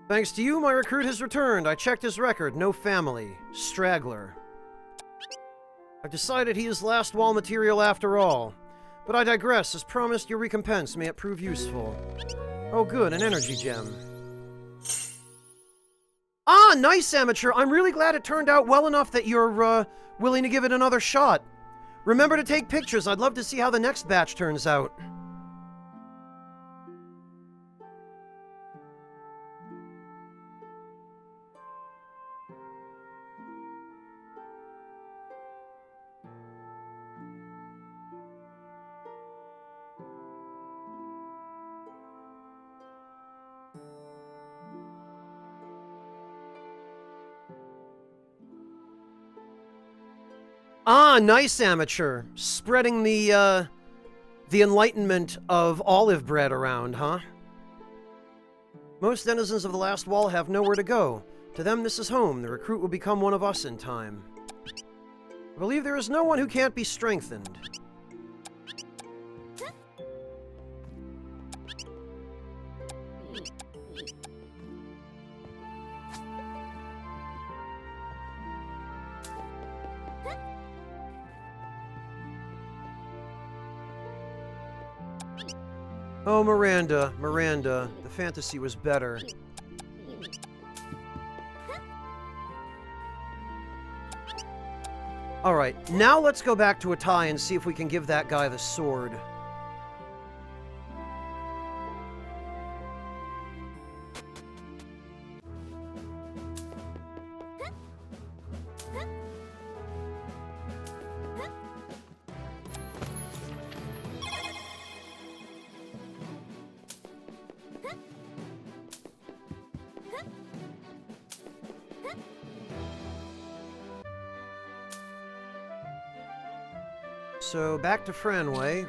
A: Thanks to you, my recruit has returned. I checked his record. No family. Straggler. I've decided he is last wall material after all. But I digress. As promised, your recompense. May it prove useful. Oh good, an energy gem. Ah, nice, amateur. I'm really glad it turned out well enough that you're, willing to give it another shot. Remember to take pictures. I'd love to see how the next batch turns out. Ah, nice, amateur. Spreading the enlightenment of olive bread around, huh? Most denizens of the last wall have nowhere to go. To them, this is home. The recruit will become one of us in time. I believe there is no one who can't be strengthened. Oh, Miranda, Miranda, the fantasy was better. Alright, now let's go back to Atai and see if we can give that guy the sword. So, back to Franway.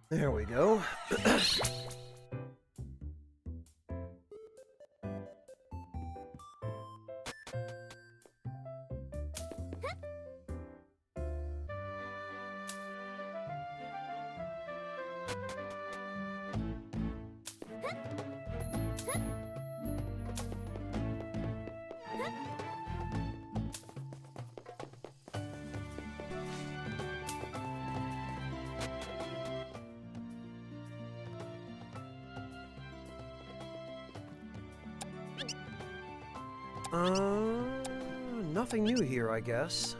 A: There we go. Nothing new here, I guess.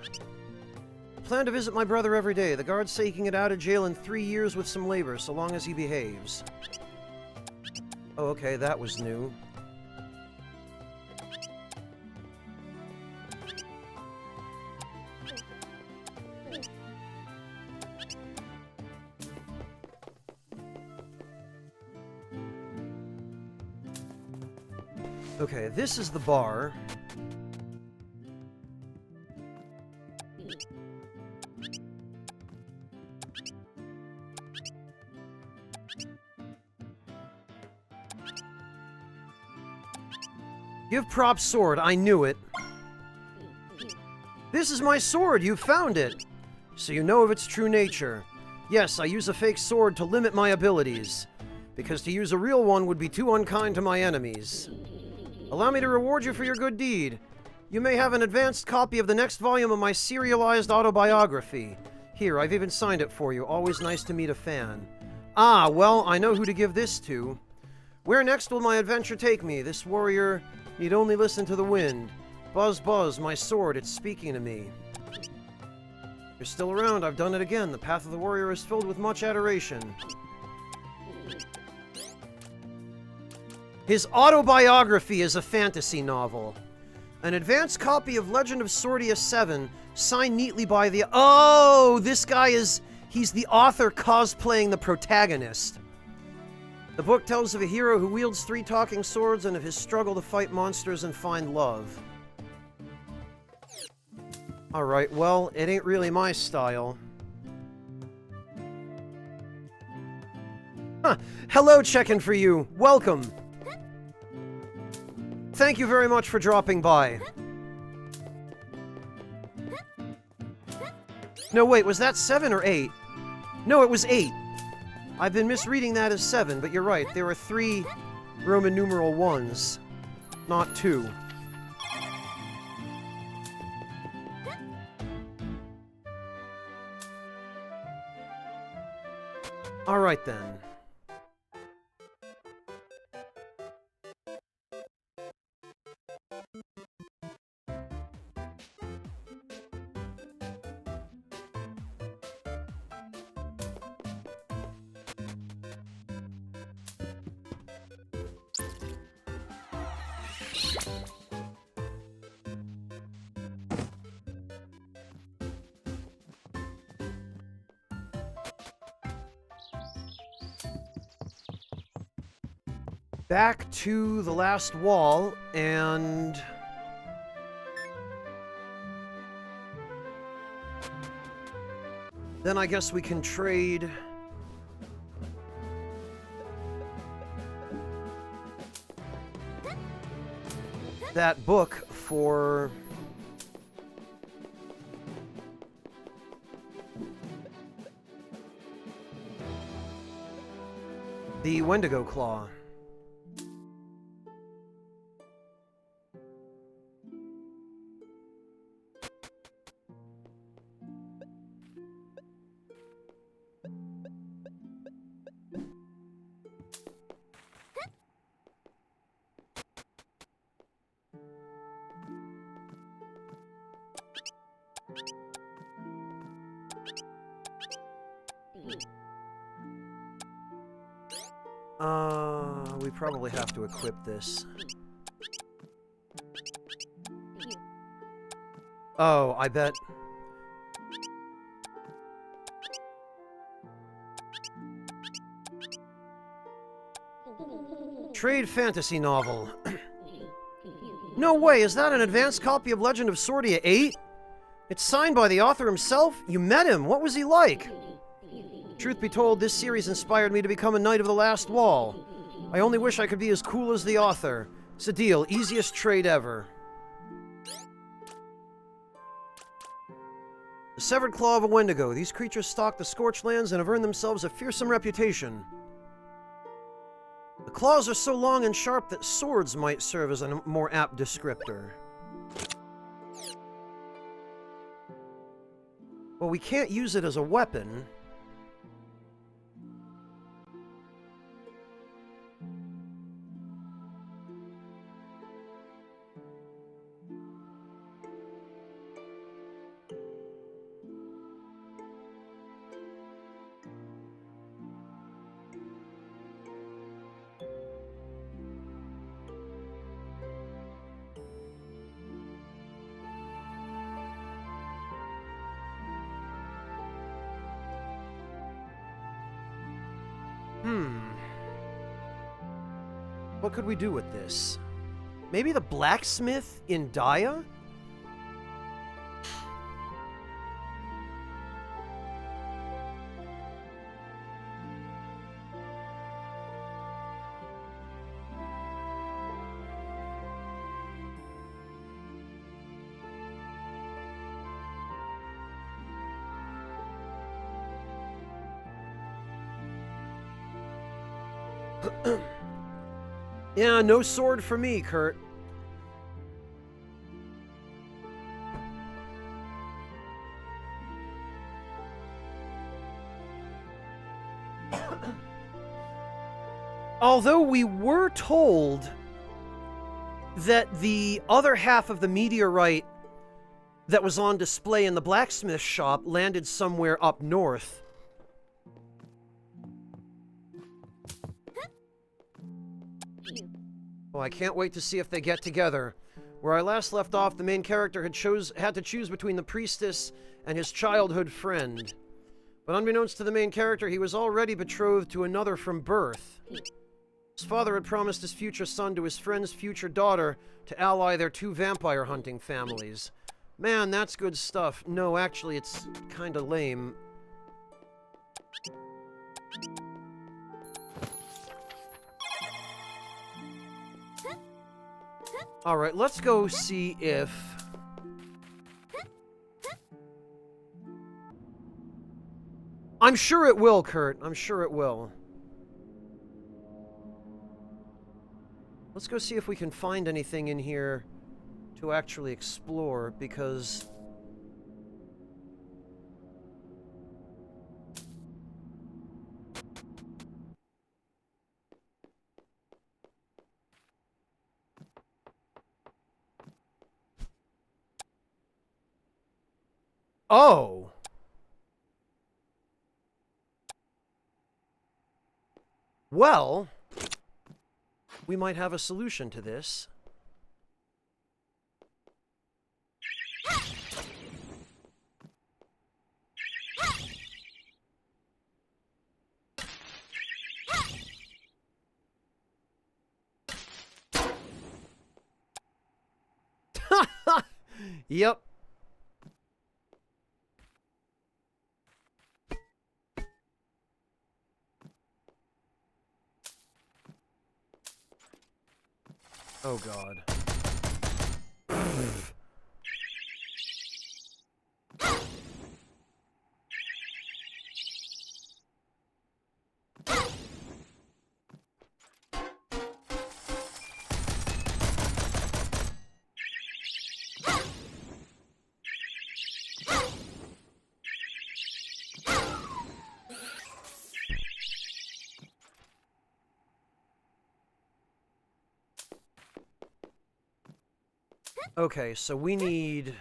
A: Plan to visit my brother every day. The guards say he can get out of jail in 3 years with some labor, so long as he behaves. Oh, okay, that was new. Okay, this is the bar. Give props sword, I knew it. This is my sword, you found it. So you know of its true nature. Yes, I use a fake sword to limit my abilities, because to use a real one would be too unkind to my enemies. Allow me to reward you for your good deed. You may have an advanced copy of the next volume of my serialized autobiography. Here, I've even signed it for you. Always nice to meet a fan. Ah, well, I know who to give this to. Where next will my adventure take me? This warrior need only listen to the wind. Buzz, buzz, my sword, it's speaking to me. You're still around, I've done it again. The path of the warrior is filled with much adoration. His autobiography is a fantasy novel. An advanced copy of Legend of Swordia 7, signed neatly by the... Oh, this guy is... He's the author cosplaying the protagonist. The book tells of a hero who wields 3 talking swords and of his struggle to fight monsters and find love. Alright, well, it ain't really my style. Huh, hello, checking for you. Welcome. Thank you very much for dropping by. No, wait, was that 7 or 8? No, it was 8. I've been misreading that as 7, but you're right. There are 3 Roman numeral 1s, not 2. Alright then. Back to the last wall, and... then I guess we can trade... that book for... the Wendigo Claw. We probably have to equip this. Oh, I bet... Trade fantasy novel. No way, is that an advanced copy of Legend of Swordia 8? It's signed by the author himself? You met him, what was he like? Truth be told, this series inspired me to become a Knight of the Last Wall. I only wish I could be as cool as the author. It's a deal, easiest trade ever. The Severed Claw of a Wendigo. These creatures stalk the Scorched Lands and have earned themselves a fearsome reputation. The claws are so long and sharp that swords might serve as a more apt descriptor. Well, we can't use it as a weapon. What could we do with this? Maybe the blacksmith in Daya? Yeah, no sword for me, Kurt. Although we were told that the other half of the meteorite that was on display in the blacksmith shop landed somewhere up north. Oh, I can't wait to see if they get together. Where I last left off, the main character had to choose between the priestess and his childhood friend. But unbeknownst to the main character, he was already betrothed to another from birth. His father had promised his future son to his friend's future daughter to ally their two vampire hunting families. Man, that's good stuff. No, actually, it's kinda lame. Alright, let's go see if... I'm sure it will, Kurt. I'm sure it will. Let's go see if we can find anything in here to actually explore, because... Oh! Well, we might have a solution to this. Yep. Oh god. Okay, so we need...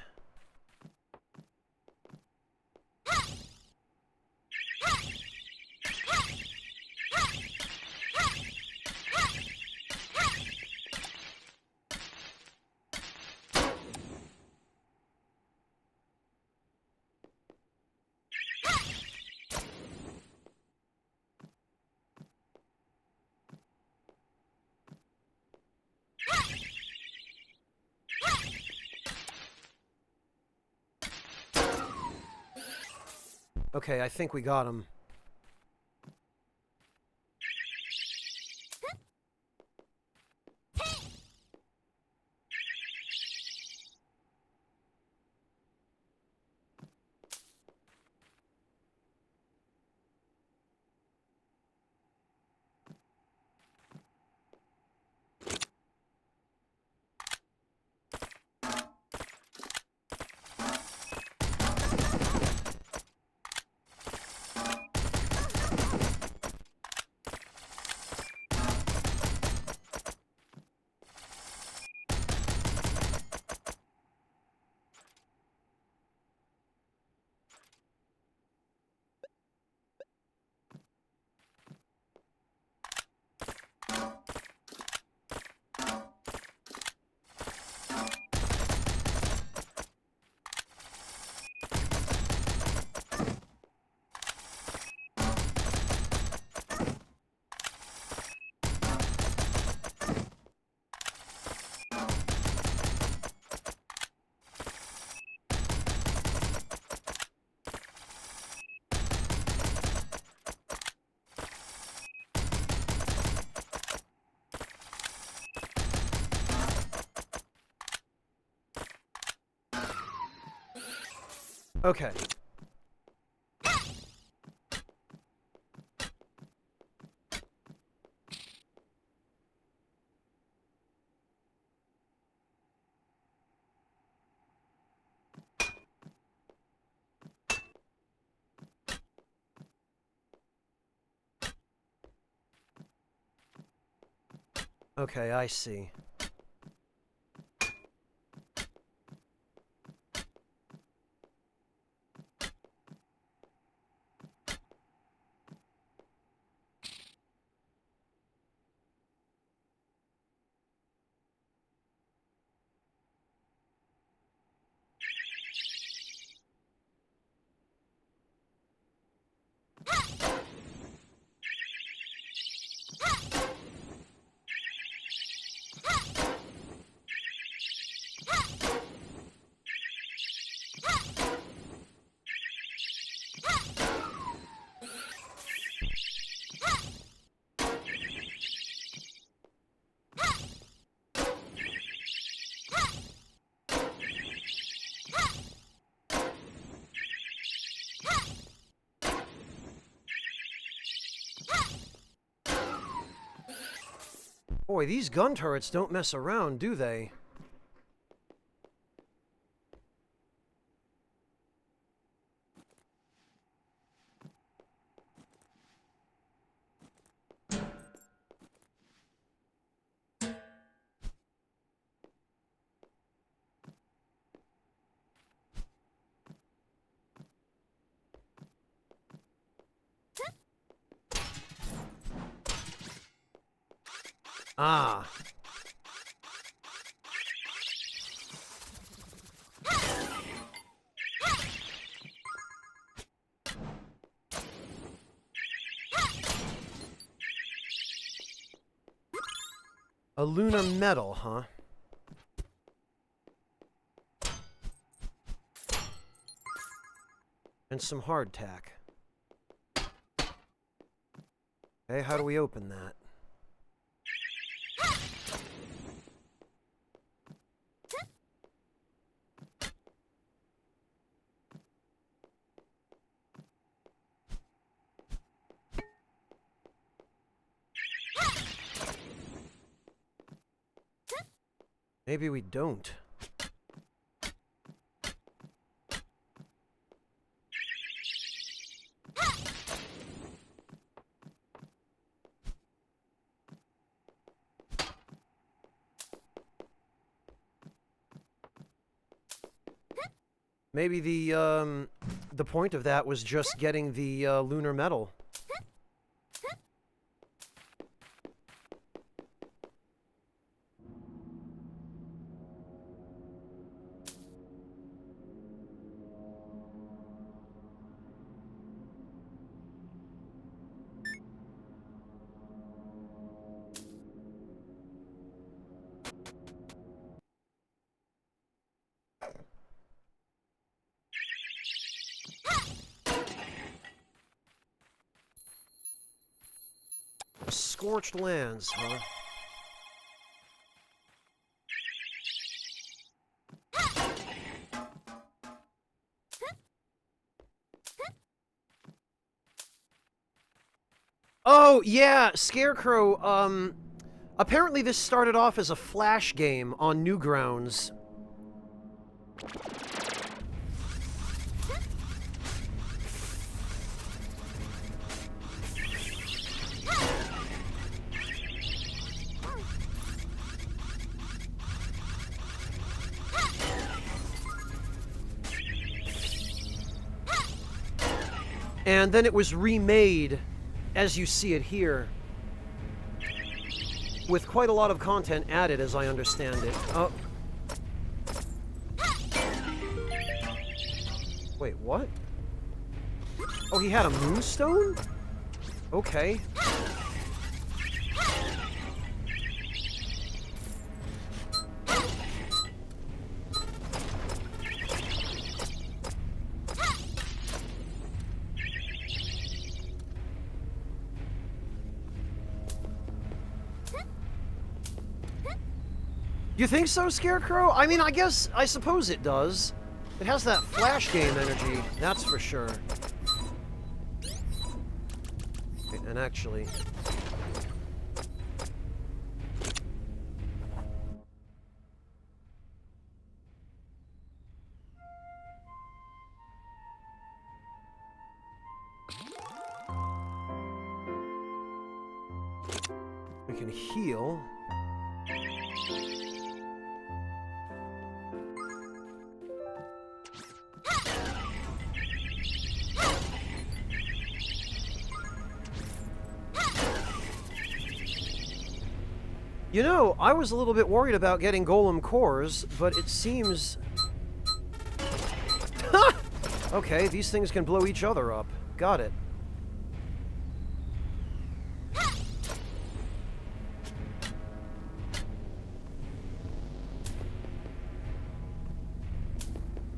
A: Okay, I think we got him. Okay. Okay, I see. Boy, these gun turrets don't mess around, do they? Ah. A lunar metal, huh? And some hardtack. Okay, how do we open that? Maybe we don't. Maybe the point of that was just getting the lunar metal. Scorched lands, huh? Oh, yeah, Scarecrow, apparently this started off as a Flash game on Newgrounds. And then it was remade, as you see it here, with quite a lot of content added, as I understand it. Oh. Wait, what? Oh, he had a moonstone? Okay. You think so, Scarecrow? I mean, I suppose it does. It has that Flash game energy, that's for sure. Okay, and actually... we can heal. You know, I was a little bit worried about getting golem cores, but it seems... Okay, these things can blow each other up. Got it.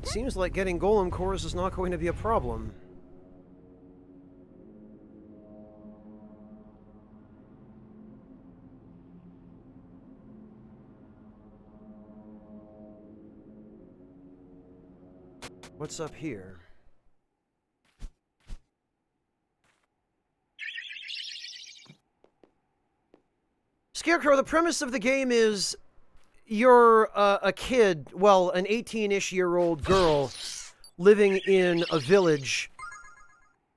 A: Seems like getting golem cores is not going to be a problem. What's up here? Scarecrow, the premise of the game is you're a kid, well, an 18-ish-year-old girl living in a village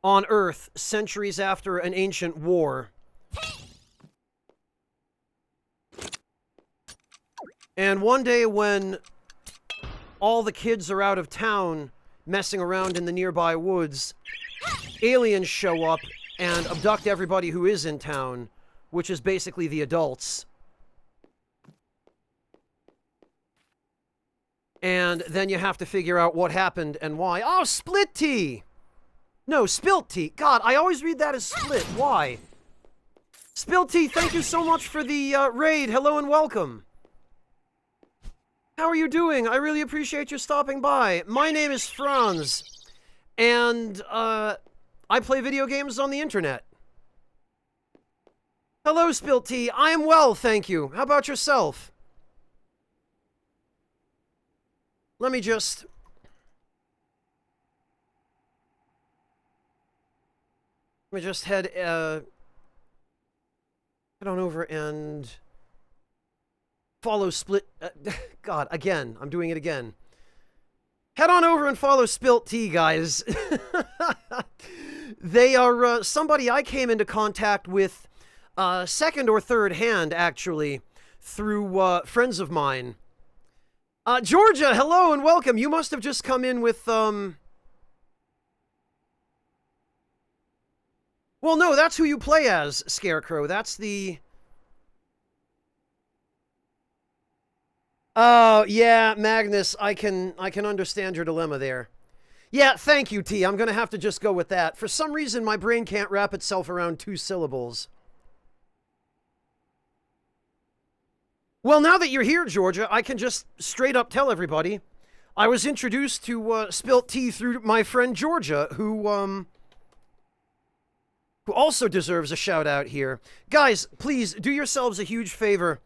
A: on Earth centuries after an ancient war. And one day when all the kids are out of town messing around in the nearby woods, aliens show up and abduct everybody who is in town, which is basically the adults. And then you have to figure out what happened and why. Oh, split tea! No, spilt tea. God, I always read that as split. Why? Spilt tea, thank you so much for the raid. Hello and welcome. How are you doing? I really appreciate you stopping by. My name is Franz, and I play video games on the internet. Hello, Spilt Tea. I am well, thank you. How about yourself? Let me just... head on over and follow Split... God, again. I'm doing it again. Head on over and follow Spilt Tea, guys. They are somebody I came into contact with second or third hand, actually, through friends of mine. Georgia, hello and welcome. You must have just come in with, well, no, that's who you play as, Scarecrow. That's the... Oh, yeah, Magnus, I can understand your dilemma there. Yeah, thank you, T. I'm gonna have to just go with that. For some reason, my brain can't wrap itself around 2 syllables. Well, now that you're here, Georgia, I can just straight up tell everybody. I was introduced to Spilt Tea through my friend Georgia, who also deserves a shout out here. Guys, please do yourselves a huge favor.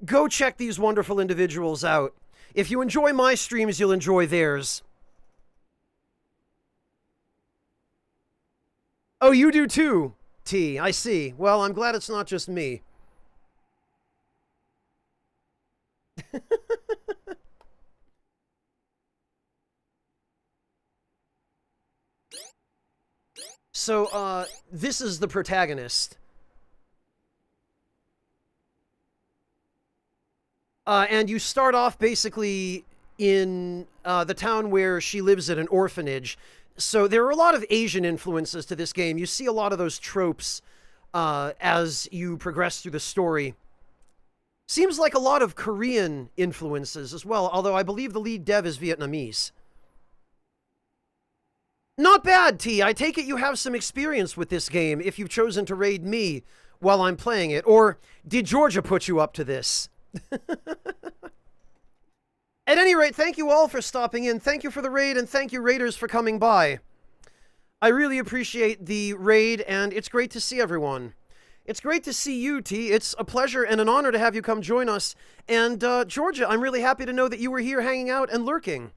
A: Go check these wonderful individuals out. If you enjoy my streams, you'll enjoy theirs. Oh, you do too, T. I see. Well, I'm glad it's not just me. So, this is the protagonist. And you start off basically in the town where she lives at an orphanage. So there are a lot of Asian influences to this game. You see a lot of those tropes as you progress through the story. Seems like a lot of Korean influences as well, although I believe the lead dev is Vietnamese. Not bad, T. I take it you have some experience with this game if you've chosen to raid me while I'm playing it. Or did Georgia put you up to this? At any rate, thank you all for stopping in. Thank you for the raid, and thank you, raiders, for coming by. I really appreciate the raid, and it's great to see everyone. It's great to see you, T. It's a pleasure and an honor to have you come join us. And, Georgia, I'm really happy to know that you were here hanging out and lurking.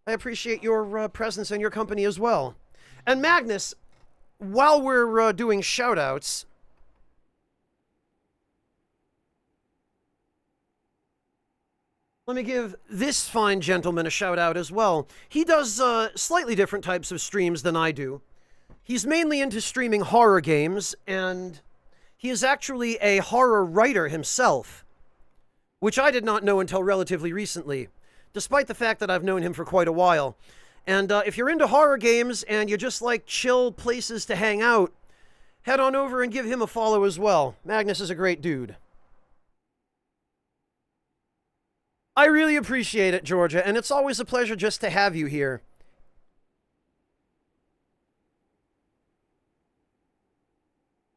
A: I appreciate your presence and your company as well. And Magnus, while we're doing shoutouts, let me give this fine gentleman a shout out as well. He does slightly different types of streams than I do. He's mainly into streaming horror games, and he is actually a horror writer himself, which I did not know until relatively recently, despite the fact that I've known him for quite a while. And if you're into horror games and you just like chill places to hang out, head on over and give him a follow as well. Magnus is a great dude. I really appreciate it, Georgia, and it's always a pleasure just to have you here.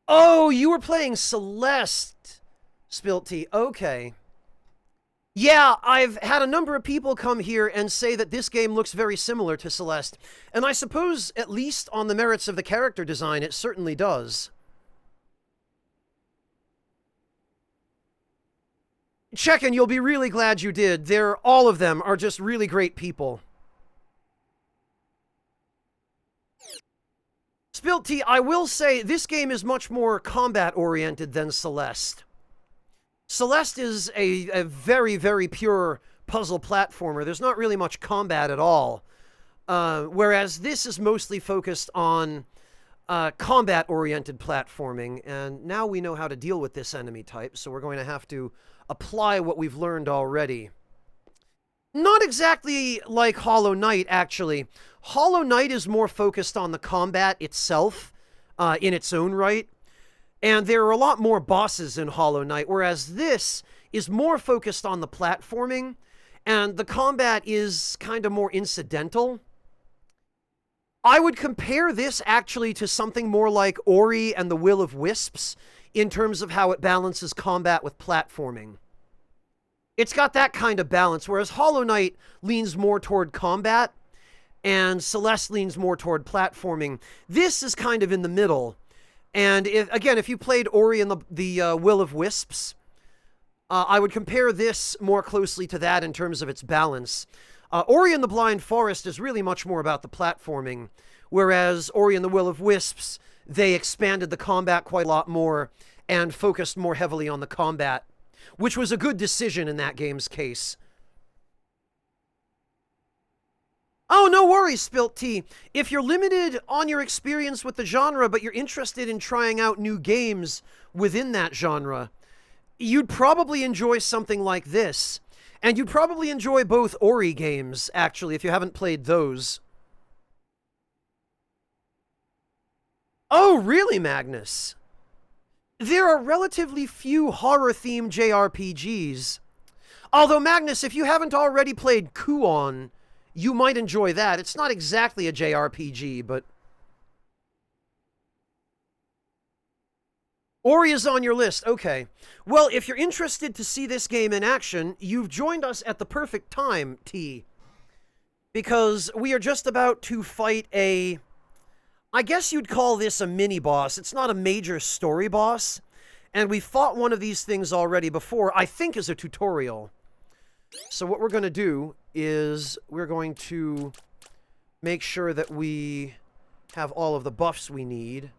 A: Oh, you were playing Celeste, Spilt Tea. Okay. Yeah, I've had a number of people come here and say that this game looks very similar to Celeste, and I suppose, at least on the merits of the character design, it certainly does. Check-in, you'll be really glad you did. All of them are just really great people. Spilt Tea, I will say, this game is much more combat-oriented than Celeste. Celeste is a very, very pure puzzle platformer. There's not really much combat at all. Whereas this is mostly focused on combat-oriented platforming. And now we know how to deal with this enemy type, so we're going to have to apply what we've learned already. Not exactly like Hollow Knight, actually. Hollow Knight is more focused on the combat itself, in its own right. And there are a lot more bosses in Hollow Knight, whereas this is more focused on the platforming, and the combat is kind of more incidental. I would compare this actually to something more like Ori and the Will of Wisps in terms of how it balances combat with platforming. It's got that kind of balance, whereas Hollow Knight leans more toward combat, and Celeste leans more toward platforming. This is kind of in the middle. And if you played Ori and the Will of Wisps, I would compare this more closely to that in terms of its balance. Ori and the Blind Forest is really much more about the platforming, whereas Ori and the Will of Wisps, they expanded the combat quite a lot more and focused more heavily on the combat, which was a good decision in that game's case. Oh, no worries, Spilt Tea. If you're limited on your experience with the genre, but you're interested in trying out new games within that genre, you'd probably enjoy something like this. And you'd probably enjoy both Ori games, actually, if you haven't played those. Oh, really, Magnus? There are relatively few horror-themed JRPGs. Although, Magnus, if you haven't already played Kuon, you might enjoy that. It's not exactly a JRPG, but... Ori is on your list. Okay. Well, if you're interested to see this game in action, you've joined us at the perfect time, T. Because we are just about to fight a... I guess you'd call this a mini-boss. It's not a major story boss. And we fought one of these things already before, I think as a tutorial. So what we're going to do is we're going to make sure that we have all of the buffs we need.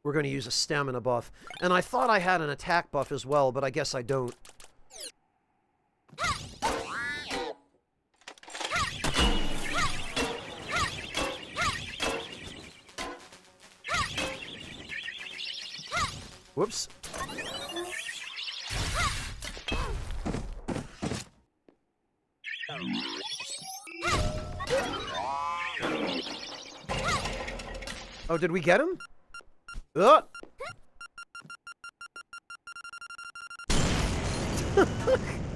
A: We're going to use a stamina buff. And I thought I had an attack buff as well, but I guess I don't. Whoops. Oh, did we get him?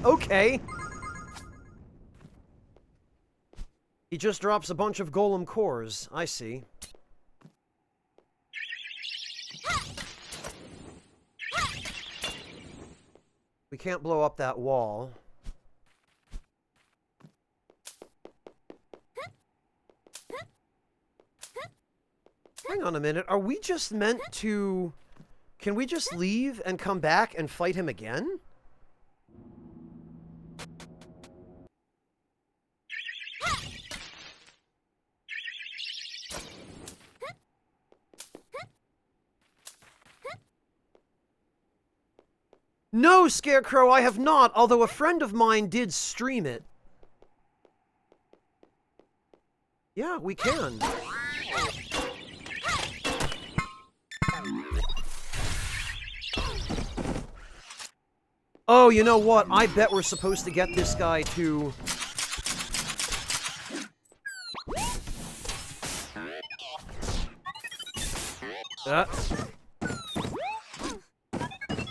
A: Okay. He just drops a bunch of golem cores. I see. We can't blow up that wall. Hang on a minute. Are we just meant to... Can we just leave and come back and fight him again? No, Scarecrow, I have not, although a friend of mine did stream it. Yeah, we can. Oh, you know what? I bet we're supposed to get this guy to...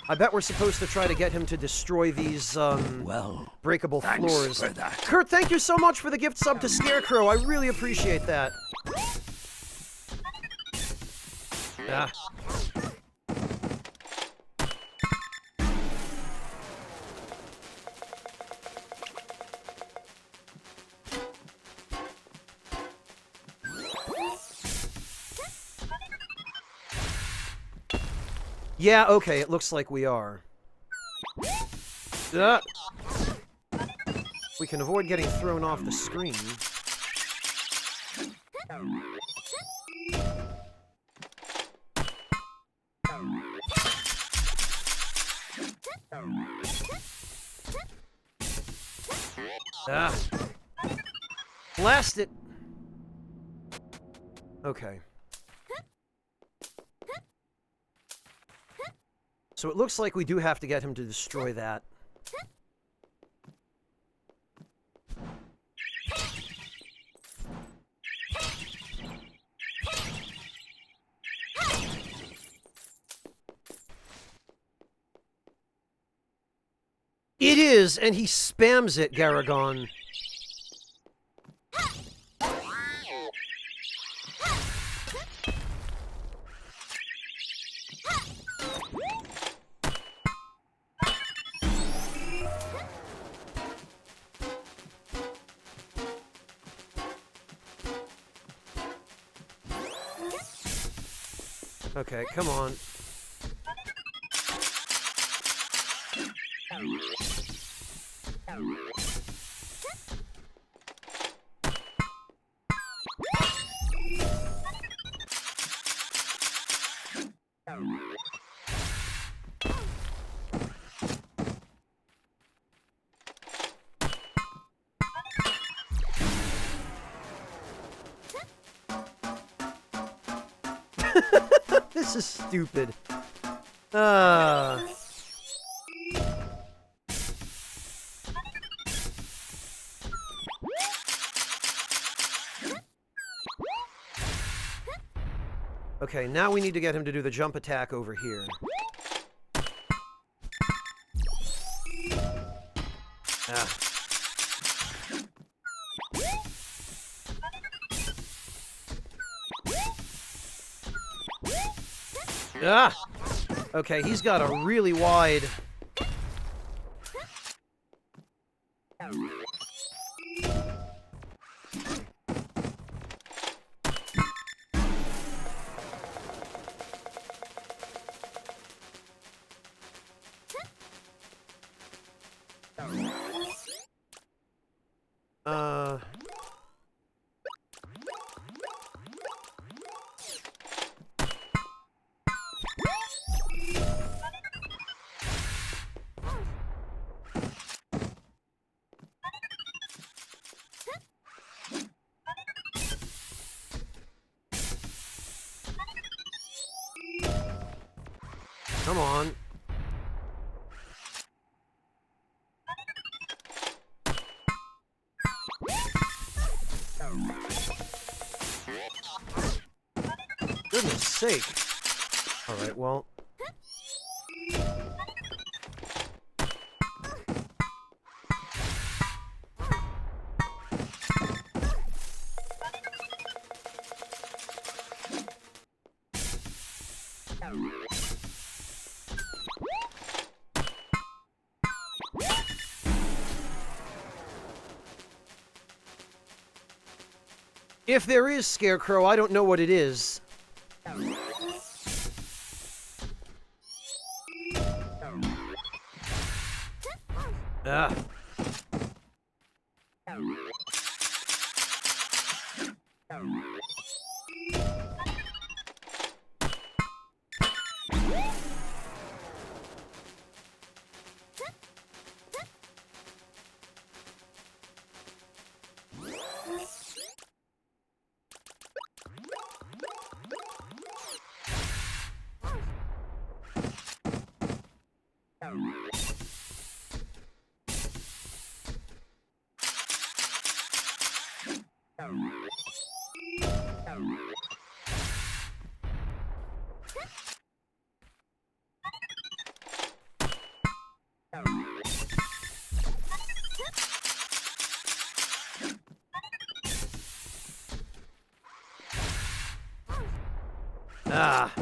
A: I bet we're supposed to try to get him to destroy these,
B: Well,
A: breakable
B: thanks
A: floors.
B: for that.
A: Kurt, thank you so much for the gift sub to Scarecrow. I really appreciate that. Ah. Yeah, okay, it looks like we are. We can avoid getting thrown off the screen. Blast it! Okay. So it looks like we do have to get him to destroy that. It is, and he spams it, Garagon. Okay, come on. This is stupid. Okay, now we need to get him to do the jump attack over here. Okay, he's got a really wide... Come on. Goodness sake. Alright, well... If there is Scarecrow, I don't know what it is. Ah.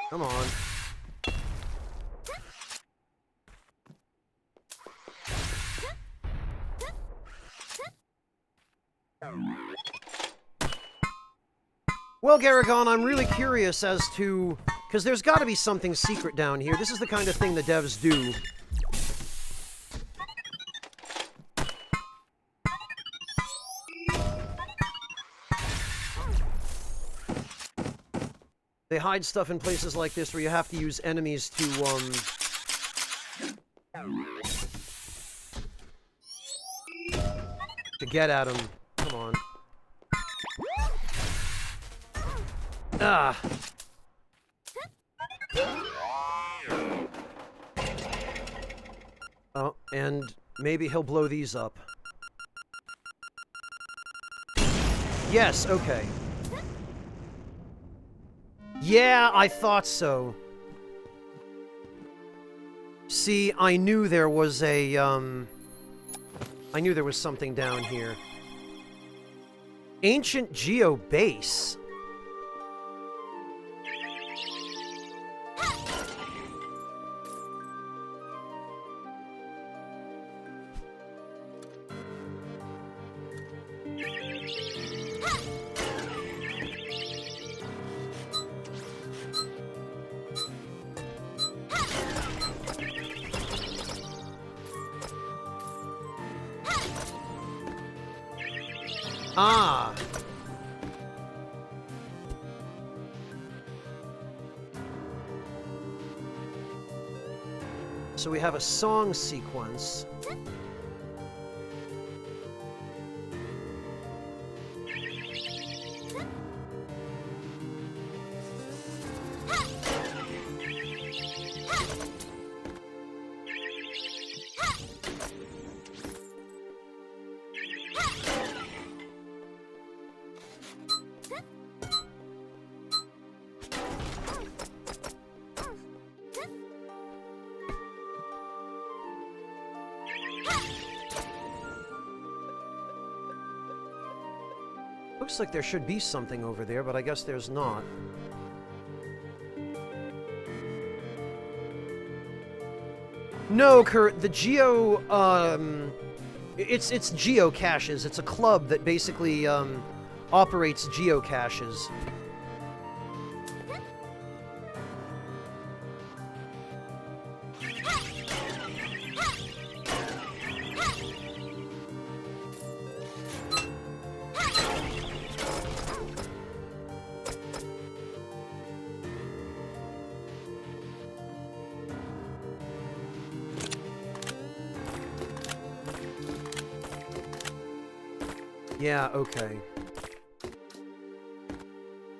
A: Come on. Well, Garrigon, I'm really curious as to... Because there's got to be something secret down here. This is the kind of thing the devs do. They hide stuff in places like this where you have to use enemies to, to get at them. Come on. Ah! Oh, and maybe he'll blow these up. Yes, okay. Yeah, I thought so. See, I knew there was a, I knew there was something down here. Ancient Geo Base. Ah. So we have a song sequence. Looks like there should be something over there, but I guess there's not. No, Kurt, the Geo, it's geocaches. It's a club that basically, operates geocaches. Yeah, okay.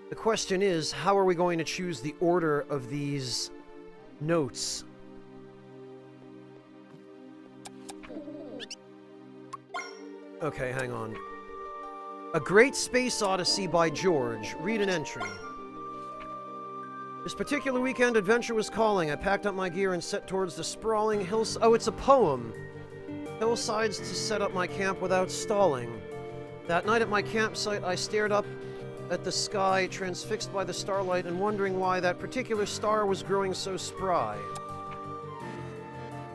A: The question is, how are we going to choose the order of these notes? Okay, hang on. A Great Space Odyssey by George. Read an entry. This particular weekend, adventure was calling. I packed up my gear and set towards the sprawling hills. Oh, it's a poem. Hillsides to set up my camp without stalling. That night at my campsite, I stared up at the sky, transfixed by the starlight and wondering why that particular star was growing so spry.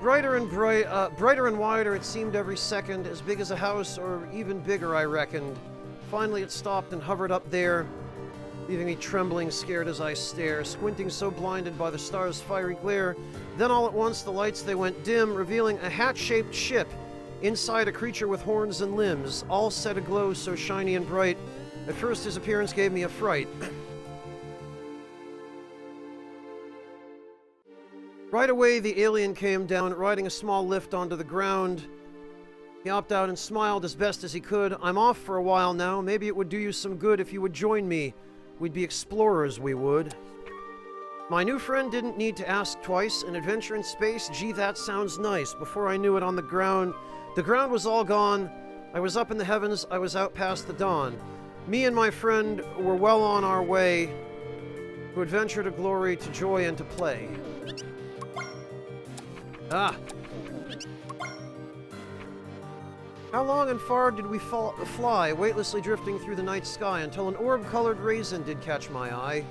A: Brighter and wider it seemed every second, as big as a house or even bigger, I reckoned. Finally it stopped and hovered up there, leaving me trembling, scared as I stare, squinting so blinded by the stars' fiery glare. Then all at once the lights they went dim, revealing a hat-shaped ship, inside a creature with horns and limbs, all set aglow so shiny and bright. At first his appearance gave me a fright. Right away the alien came down, riding a small lift onto the ground. He hopped out and smiled as best as he could. I'm off for a while now. Maybe it would do you some good if you would join me. We'd be explorers, we would. My new friend didn't need to ask twice. An adventure in space? Gee, that sounds nice. Before I knew it, on the ground was all gone. I was up in the heavens. I was out past the dawn. Me and my friend were well on our way to adventure, to glory, to joy, and to play. Ah! How long and far did we fly, weightlessly drifting through the night sky, until an orb-colored raisin did catch my eye.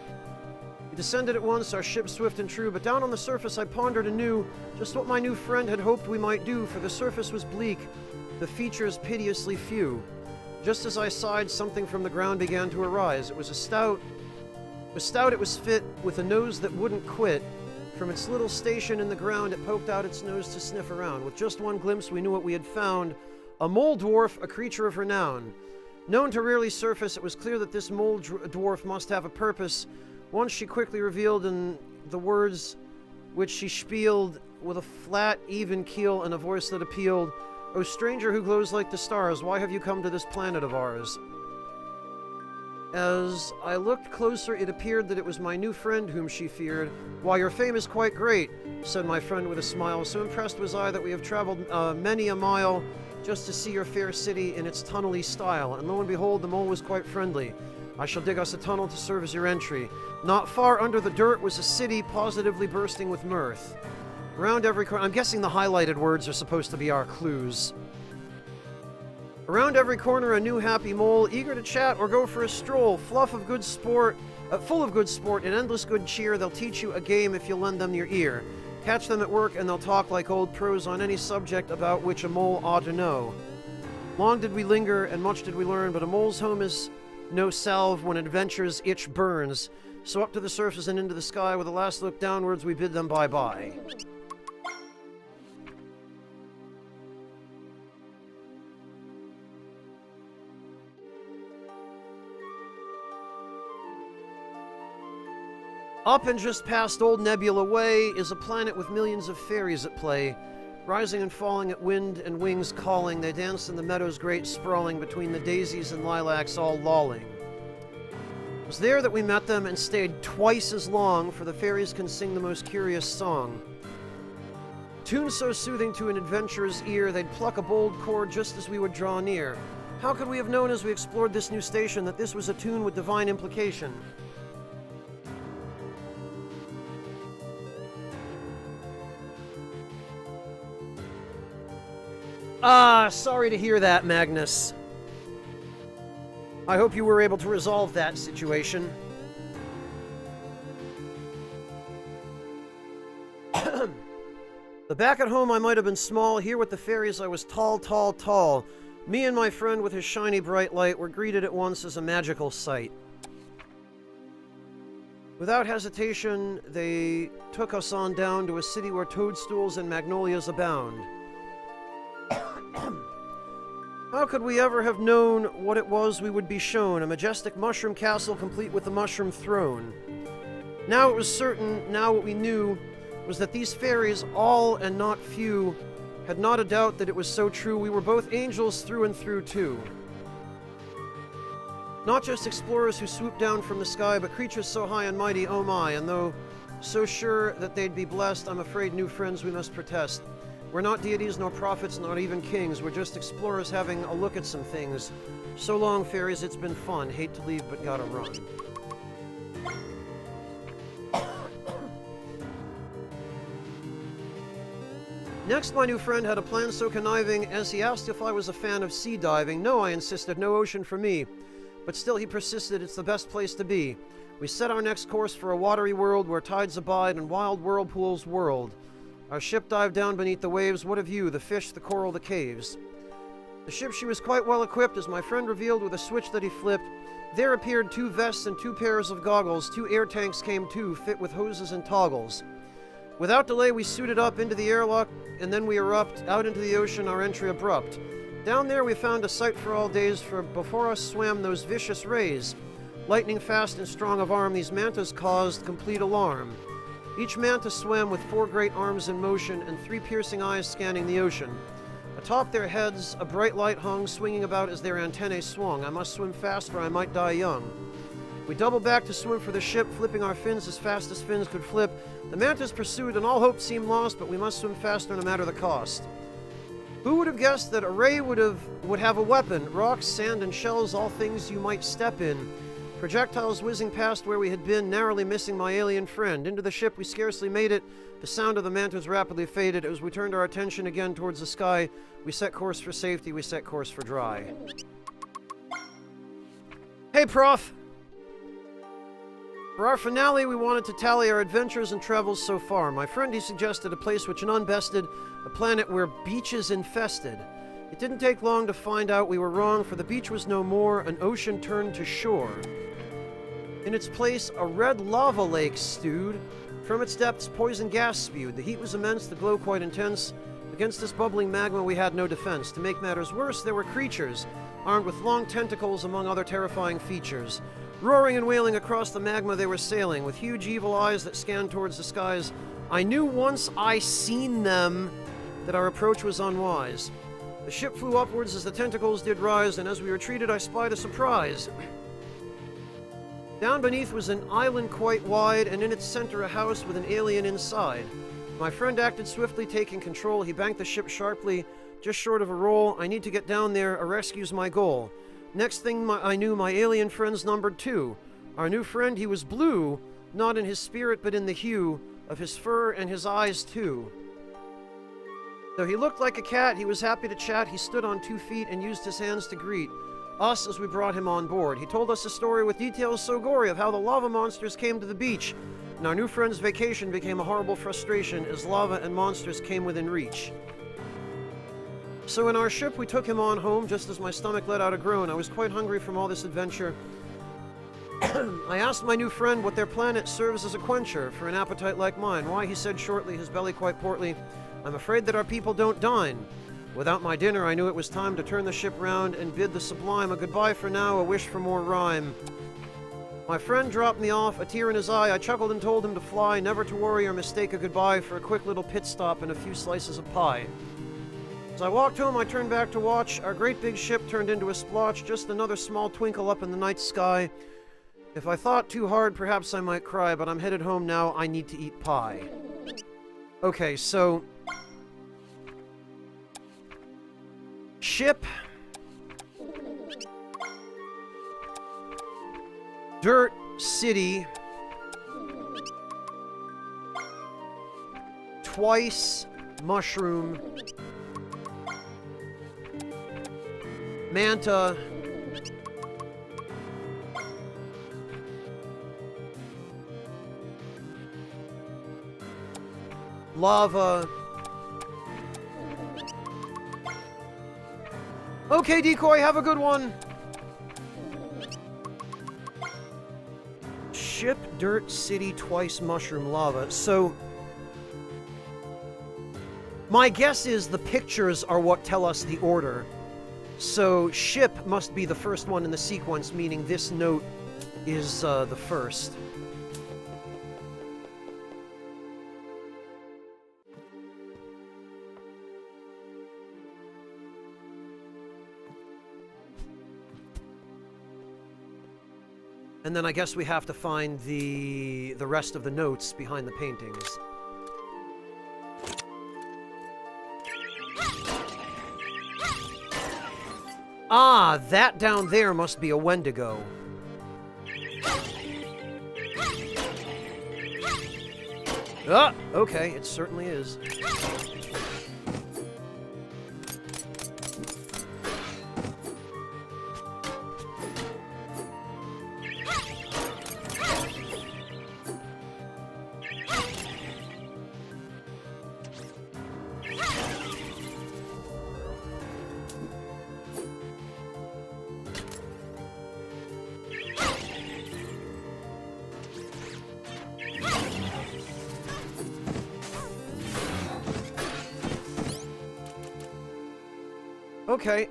A: We descended at once, our ship swift and true, but down on the surface I pondered anew just what my new friend had hoped we might do, for the surface was bleak, the features piteously few. Just as I sighed, something from the ground began to arise. It was stout, it was fit, with a nose that wouldn't quit. From its little station in the ground, it poked out its nose to sniff around. With just one glimpse, we knew what we had found. A mole dwarf, a creature of renown. Known to rarely surface, it was clear that this mole dwarf must have a purpose. Once she quickly revealed in the words which she spieled with a flat, even keel and a voice that appealed, "O stranger who glows like the stars, why have you come to this planet of ours?" As I looked closer, it appeared that it was my new friend whom she feared. "Why, your fame is quite great," said my friend with a smile. "So impressed was I that we have traveled many a mile just to see your fair city in its tunnely style." And lo and behold, the mole was quite friendly. "I shall dig us a tunnel to serve as your entry." Not far under the dirt was a city positively bursting with mirth. Around every corner, I'm guessing the highlighted words are supposed to be our clues. Around every corner, a new happy mole, eager to chat or go for a stroll, full of good sport and endless good cheer. They'll teach you a game if you lend them your ear. Catch them at work and they'll talk like old pros on any subject about which a mole ought to know. Long did we linger and much did we learn, but a mole's home is no salve when adventure's itch burns. So up to the surface and into the sky, with a last look downwards, we bid them bye-bye. Up and just past old Nebula Way is a planet with millions of fairies at play. Rising and falling at wind and wings calling, they dance in the meadows great sprawling, between the daisies and lilacs all lolling. It was there that we met them and stayed twice as long, for the fairies can sing the most curious song. Tunes so soothing to an adventurer's ear, they'd pluck a bold chord just as we would draw near. How could we have known as we explored this new station that this was a tune with divine implication? Ah, sorry to hear that, Magnus. I hope you were able to resolve that situation. The back at home I might have been small, here with the fairies I was tall, tall, tall. Me and my friend with his shiny bright light were greeted at once as a magical sight. Without hesitation, they took us on down to a city where toadstools and magnolias abound. How could we ever have known what it was we would be shown? A majestic mushroom castle complete with a mushroom throne. Now it was certain, now what we knew was that these fairies, all and not few, had not a doubt that it was so true. We were both angels through and through, too. Not just explorers who swooped down from the sky, but creatures so high and mighty, oh my, and though so sure that they'd be blessed, I'm afraid, new friends, we must protest. We're not deities, nor prophets, not even kings. We're just explorers having a look at some things. So long, fairies, it's been fun. Hate to leave, but gotta run. Next, my new friend had a plan so conniving as he asked if I was a fan of sea diving. No, I insisted, no ocean for me. But still he persisted, it's the best place to be. We set our next course for a watery world where tides abide and wild whirlpools whirled. Our ship dived down beneath the waves. What of you? The fish, the coral, the caves. The ship, she was quite well equipped, as my friend revealed with a switch that he flipped. There appeared 2 vests and 2 pairs of goggles. 2 air tanks came too, fit with hoses and toggles. Without delay, we suited up into the airlock, and then we erupt out into the ocean, our entry abrupt. Down there we found a sight for all days, for before us swam those vicious rays. Lightning fast and strong of arm, these mantas caused complete alarm. Each manta swam with 4 great arms in motion and 3 piercing eyes scanning the ocean. Atop their heads, a bright light hung, swinging about as their antennae swung. I must swim fast or I might die young. We doubled back to swim for the ship, flipping our fins as fast as fins could flip. The mantas pursued and all hope seemed lost, but we must swim faster no matter the cost. Who would have guessed that a ray would have a weapon? Rocks, sand, and shells, all things you might step in. Projectiles whizzing past where we had been, narrowly missing my alien friend. Into the ship we scarcely made it. The sound of the mantas rapidly faded. As we turned our attention again towards the sky, we set course for safety, we set course for dry. Hey, Prof! For our finale, we wanted to tally our adventures and travels so far. My friend, he suggested a place which none bested, a planet where beaches infested. It didn't take long to find out we were wrong, for the beach was no more, an ocean turned to shore. In its place, a red lava lake stewed. From its depths, poison gas spewed. The heat was immense, the glow quite intense. Against this bubbling magma, we had no defense. To make matters worse, there were creatures, armed with long tentacles, among other terrifying features. Roaring and wailing across the magma they were sailing, with huge evil eyes that scanned towards the skies. I knew once I seen them that our approach was unwise. The ship flew upwards as the tentacles did rise, and as we retreated, I spied a surprise. Down beneath was an island quite wide, and in its center a house with an alien inside. My friend acted swiftly, taking control. He banked the ship sharply, just short of a roll. I need to get down there. A rescue's my goal. Next thing I knew, my alien friends numbered 2. Our new friend, he was blue, not in his spirit, but in the hue of his fur and his eyes, too. Though he looked like a cat, he was happy to chat. He stood on 2 feet and used his hands to greet us as we brought him on board. He told us a story with details so gory of how the lava monsters came to the beach, and our new friend's vacation became a horrible frustration as lava and monsters came within reach. So in our ship, we took him on home just as my stomach let out a groan. I was quite hungry from all this adventure. I asked my new friend what their planet serves as a quencher for an appetite like mine. Why, he said shortly, his belly quite portly, I'm afraid that our people don't dine. Without my dinner, I knew it was time to turn the ship round and bid the sublime a goodbye for now, a wish for more rhyme. My friend dropped me off, a tear in his eye. I chuckled and told him to fly, never to worry or mistake a goodbye for a quick little pit stop and a few slices of pie. As I walked home, I turned back to watch. Our great big ship turned into a splotch, just another small twinkle up in the night sky. If I thought too hard, perhaps I might cry, but I'm headed home now. I need to eat pie. Okay, so... Ship. Dirt City. Twice mushroom. Manta. Lava. Okay, Decoy, have a good one. Ship, Dirt City, Twice Mushroom, Lava. So, my guess is the pictures are what tell us the order. So, ship must be the first one in the sequence, meaning this note is the first. And then I guess we have to find the rest of the notes behind the paintings. Ah, that down there must be a Wendigo. Ah, okay, it certainly is. Okay,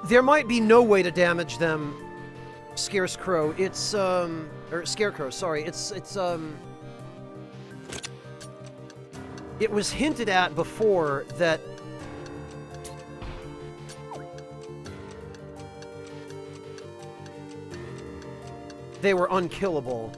A: there might be no way to damage them, Scarecrow. It's, or Scarecrow, sorry. It was hinted at before that they were unkillable.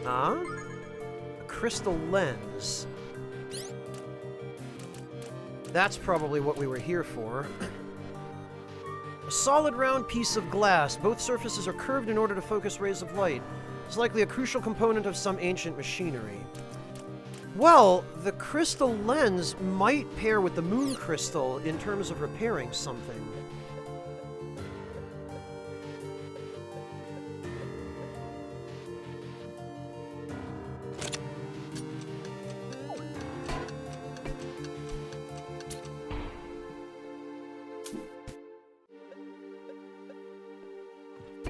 A: Huh? A crystal lens. That's probably what we were here for. A solid round piece of glass. Both surfaces are curved in order to focus rays of light. It's likely a crucial component of some ancient machinery. Well, the crystal lens might pair with the moon crystal in terms of repairing something.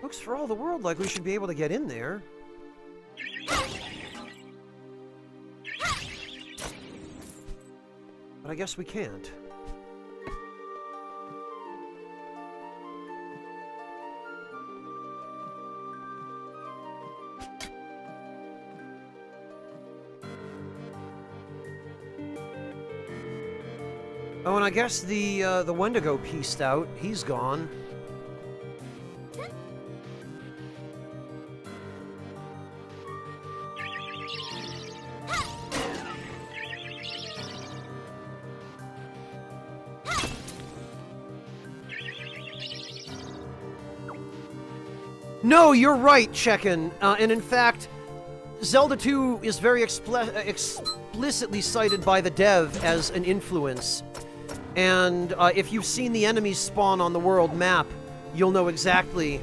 A: Looks for all the world like we should be able to get in there. But I guess we can't. Oh, and I guess the Wendigo pieced out. He's gone. No, you're right, Check-in. And in fact, Zelda 2 is very explicitly cited by the dev as an influence. And if you've seen the enemies spawn on the world map, you'll know exactly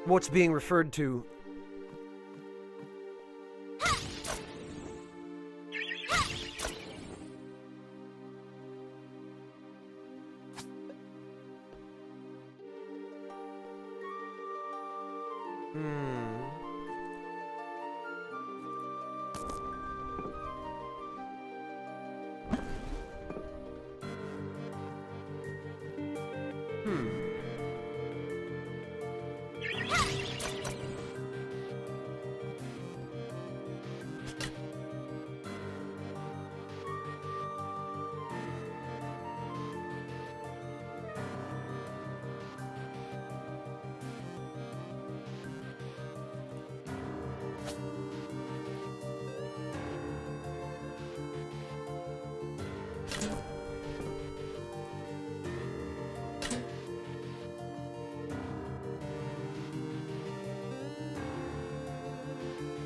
A: what's being referred to.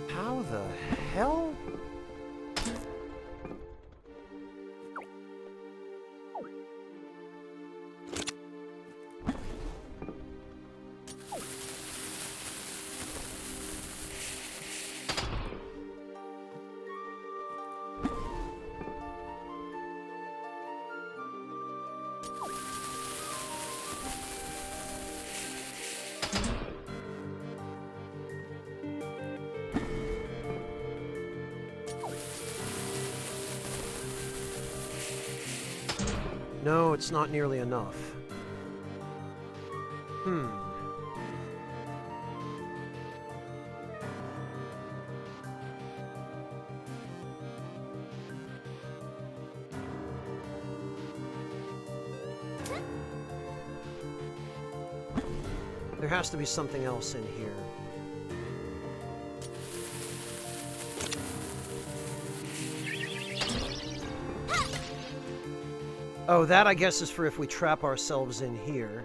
A: How the hell? No, it's not nearly enough. Hmm. There has to be something else in here. Oh, that I guess is for if we trap ourselves in here.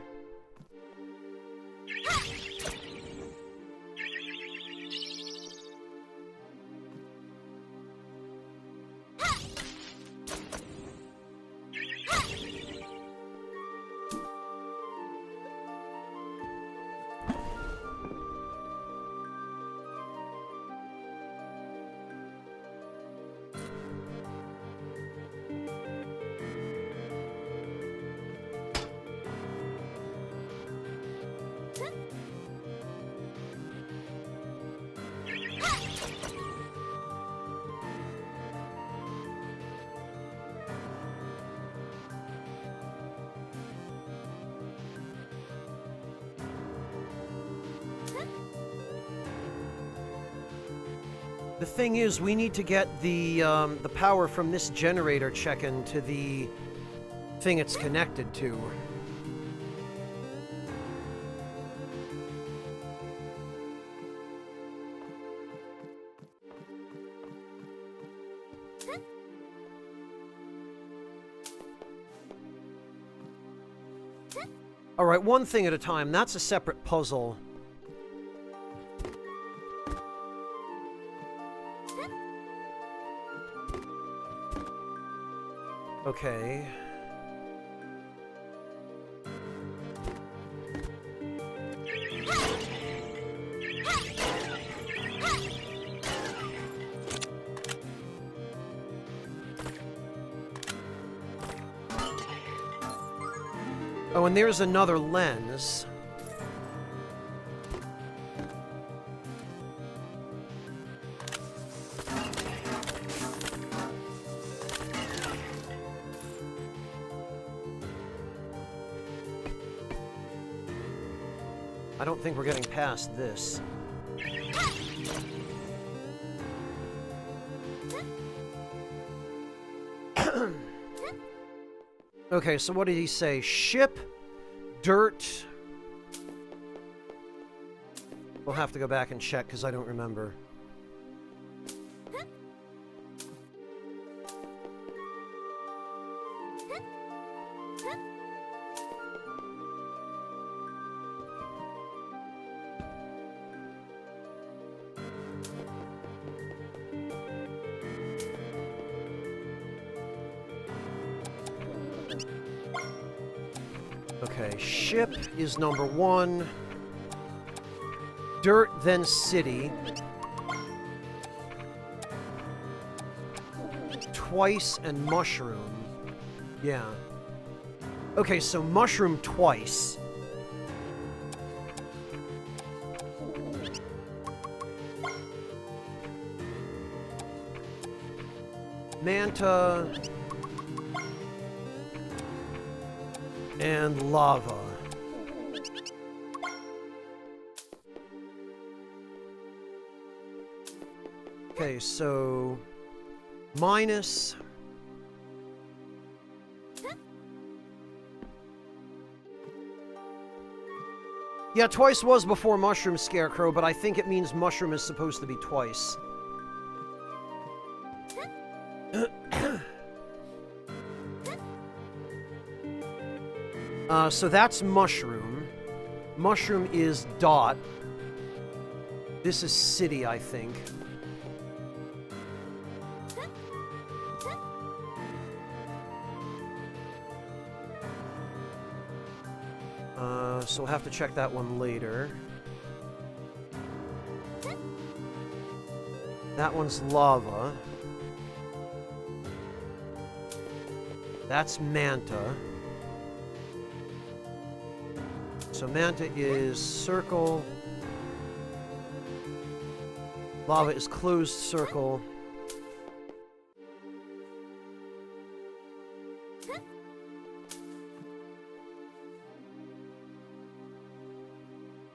A: The thing is, we need to get the power from this generator check-in to the thing it's connected to. Alright, one thing at a time. That's a separate puzzle. Okay. Oh, and there's another lens. I don't think we're getting past this. Okay, so what did he say? Ship, dirt. We'll have to go back and check because I don't remember. Okay, ship is number 1. Dirt, then city. Twice and mushroom. Yeah. Okay, so mushroom twice. Manta. And lava. Okay, so minus. Yeah, twice was before mushroom scarecrow, but I think it means mushroom is supposed to be twice. So that's mushroom. Mushroom is dot. This is city, I think. So we'll have to check that one later. That one's lava. That's manta. So manta is circle. Lava is closed circle.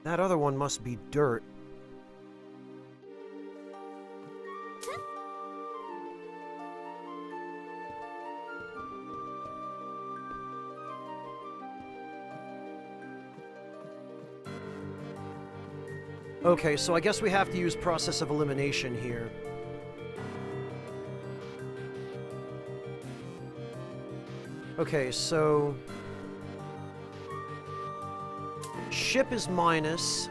A: That other one must be dirt. Okay, so I guess we have to use process of elimination here. Okay, so... Ship is minus.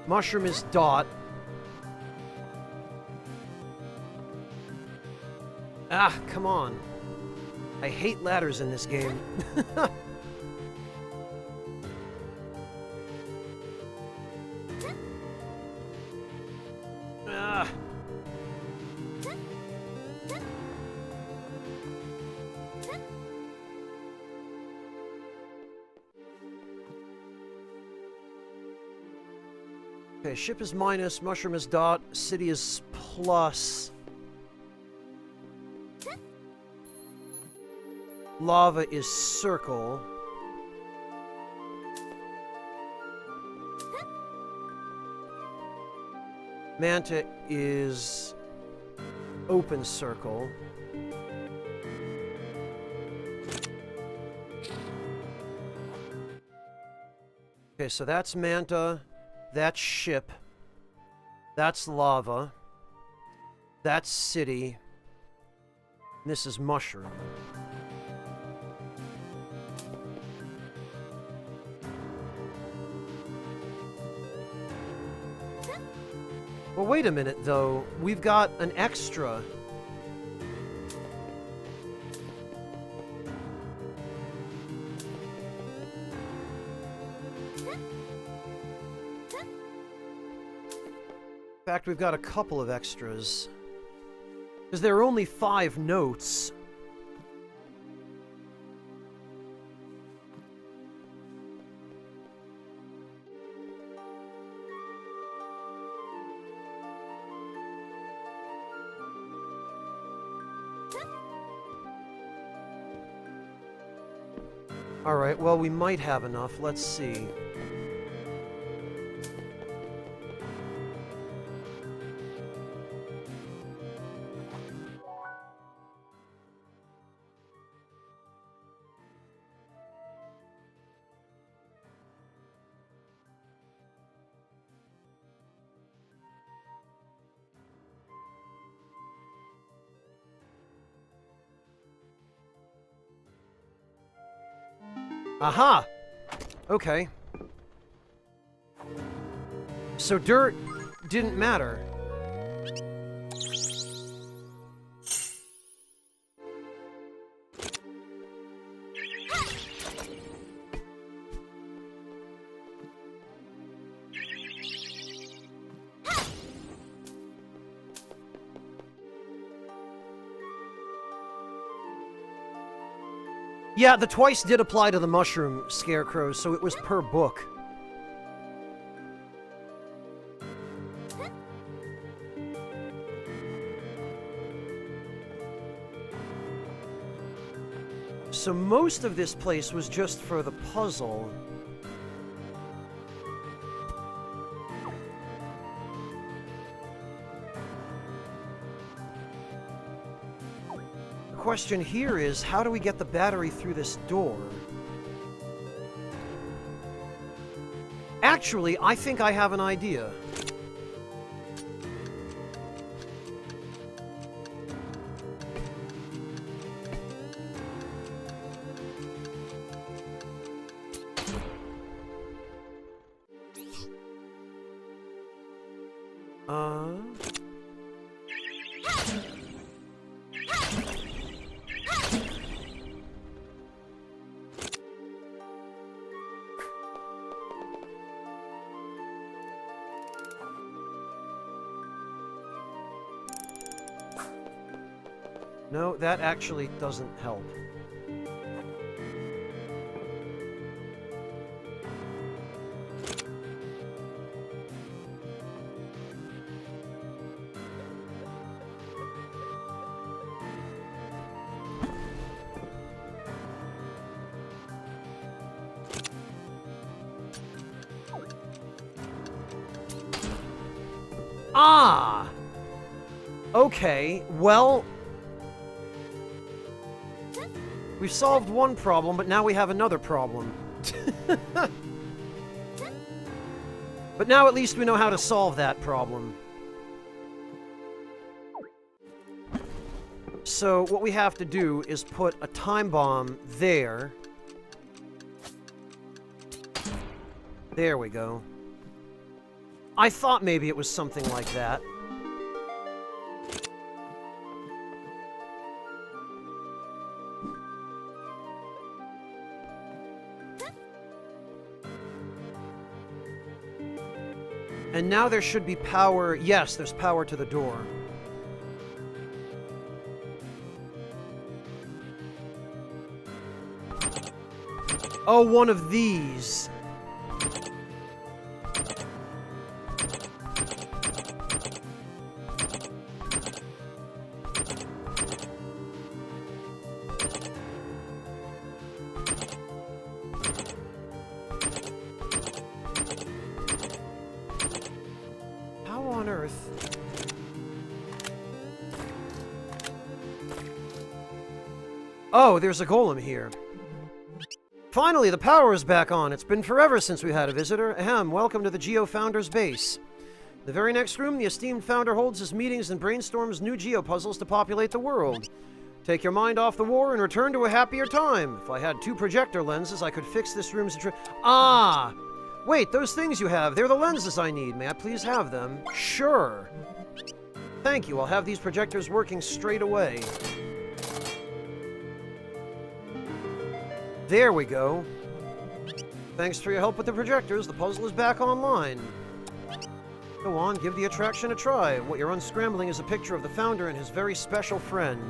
A: Mushroom is dot. Ah, come on. I hate ladders in this game. Ah. Okay, ship is minus, mushroom is dot, city is plus. Lava is circle. Manta is open circle. Okay, so that's Manta, that's ship, that's lava, that's city, and this is mushroom. Well, wait a minute, though. We've got an extra. In fact, we've got a couple of extras. Because there are only 5 notes. Alright, well, we might have enough. Let's see. Aha! Okay. So dirt didn't matter. Yeah, the twice did apply to the mushroom scarecrows, so it was per book. So most of this place was just for the puzzle. The question here is, how do we get the battery through this door? Actually, I think I have an idea. No, that actually doesn't help. Ah! Okay, well... We've solved one problem, but now we have another problem. But now at least we know how to solve that problem. So what we have to do is put a time bomb there. There we go. I thought maybe it was something like that. And now there should be power. Yes, there's power to the door. Oh, one of these. How on earth? Oh, there's a golem here. Finally, the power is back on. It's been forever since we had a visitor. Ahem, welcome to the Geo Founder's base. The very next room, the esteemed founder holds his meetings and brainstorms new Geo puzzles to populate the world. Take your mind off the war and return to a happier time. If I had 2 projector lenses, I could fix this room's... Ah! Wait, those things you have, they're the lenses I need. May I please have them? Sure. Thank you, I'll have these projectors working straight away. There we go. Thanks for your help with the projectors. The puzzle is back online. Go on, give the attraction a try. What you're unscrambling is a picture of the founder and his very special friend.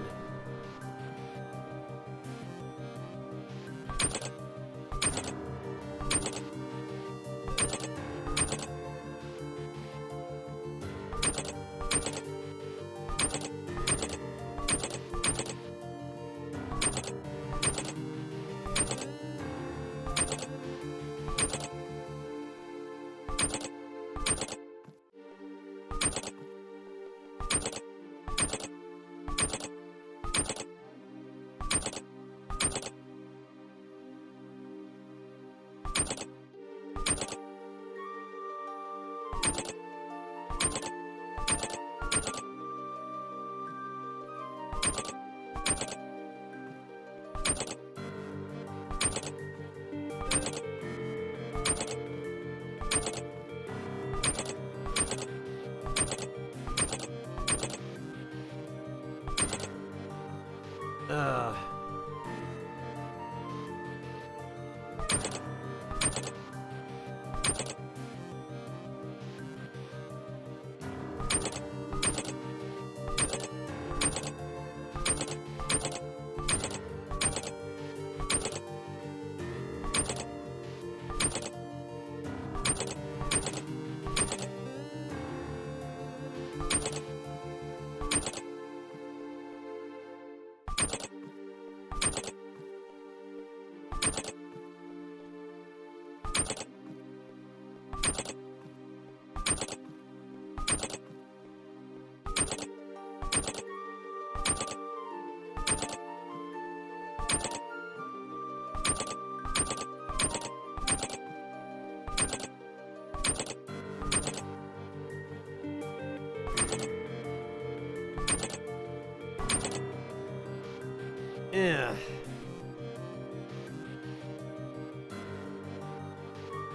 A: Yeah.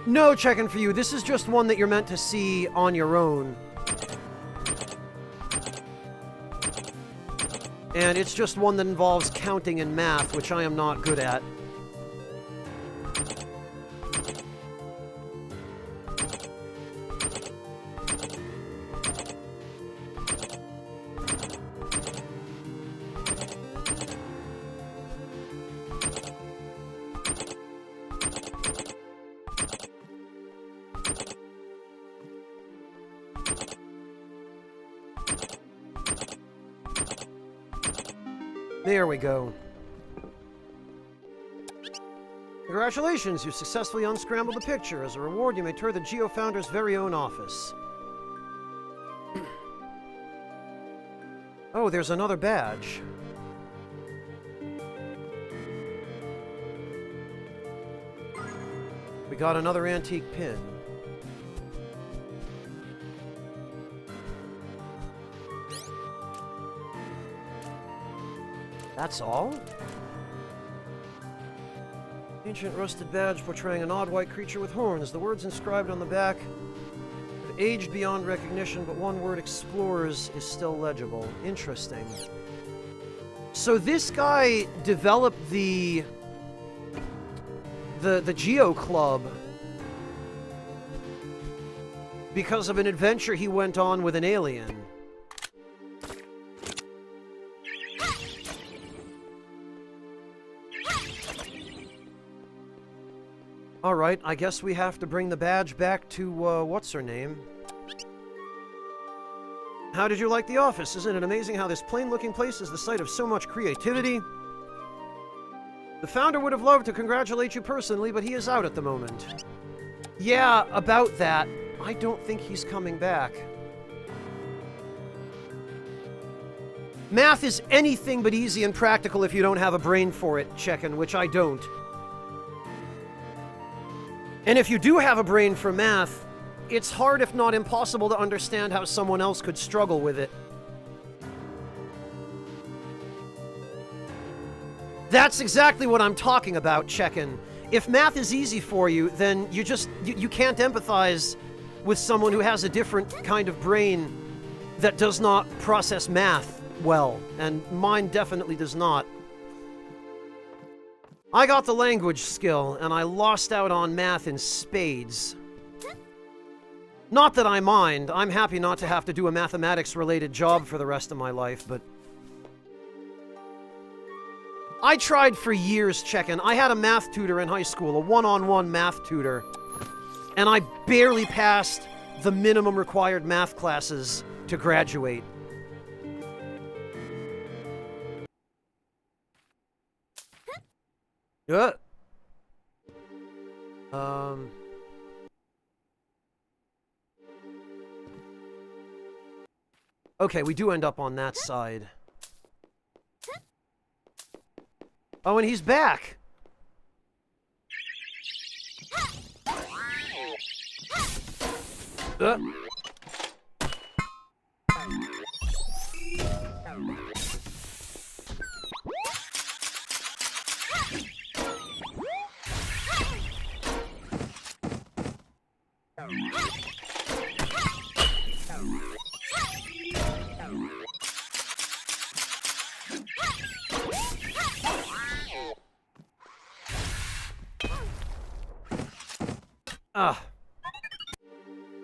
A: No checking for you. This is just one that you're meant to see on your own. And it's just one that involves counting and math, which I am not good at. There we go. Congratulations, you successfully unscrambled the picture. As a reward, you may tour the Geo Founder's very own office. Oh, there's another badge. We got another antique pin. That's all? Ancient rusted badge portraying an odd white creature with horns. The words inscribed on the back have aged beyond recognition, but one word, explorers, is still legible. Interesting. So this guy developed the Geo Club because of an adventure he went on with an alien. Alright, I guess we have to bring the badge back to, what's her name? How did you like the office? Isn't it amazing how this plain-looking place is the site of so much creativity? The founder would have loved to congratulate you personally, but he is out at the moment. Yeah, about that. I don't think he's coming back. Math is anything but easy and practical if you don't have a brain for it, Check-in, which I don't. And if you do have a brain for math, it's hard if not impossible to understand how someone else could struggle with it. That's exactly what I'm talking about, Check-in. If math is easy for you, then you can't empathize with someone who has a different kind of brain that does not process math well, and mine definitely does not. I got the language skill, and I lost out on math in spades. Not that I mind. I'm happy not to have to do a mathematics-related job for the rest of my life, but... I tried for years, Check-in. I had a math tutor in high school, a one-on-one math tutor, and I barely passed the minimum required math classes to graduate. Okay, we do end up on that side. Oh, and he's back!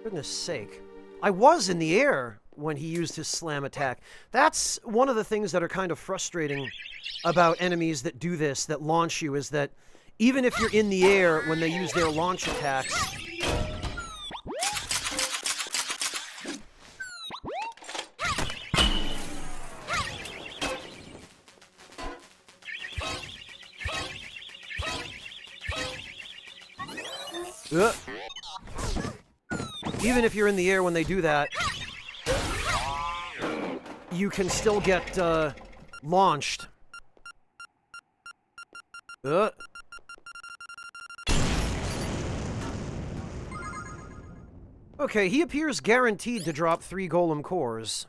A: Goodness sake. I was in the air when he used his slam attack. That's one of the things that are kind of frustrating about enemies that do this, that launch you, is that even if you're in the air when they use their launch attacks, even if you're in the air when they do that, you can still get launched. Okay, he appears guaranteed to drop 3 golem cores.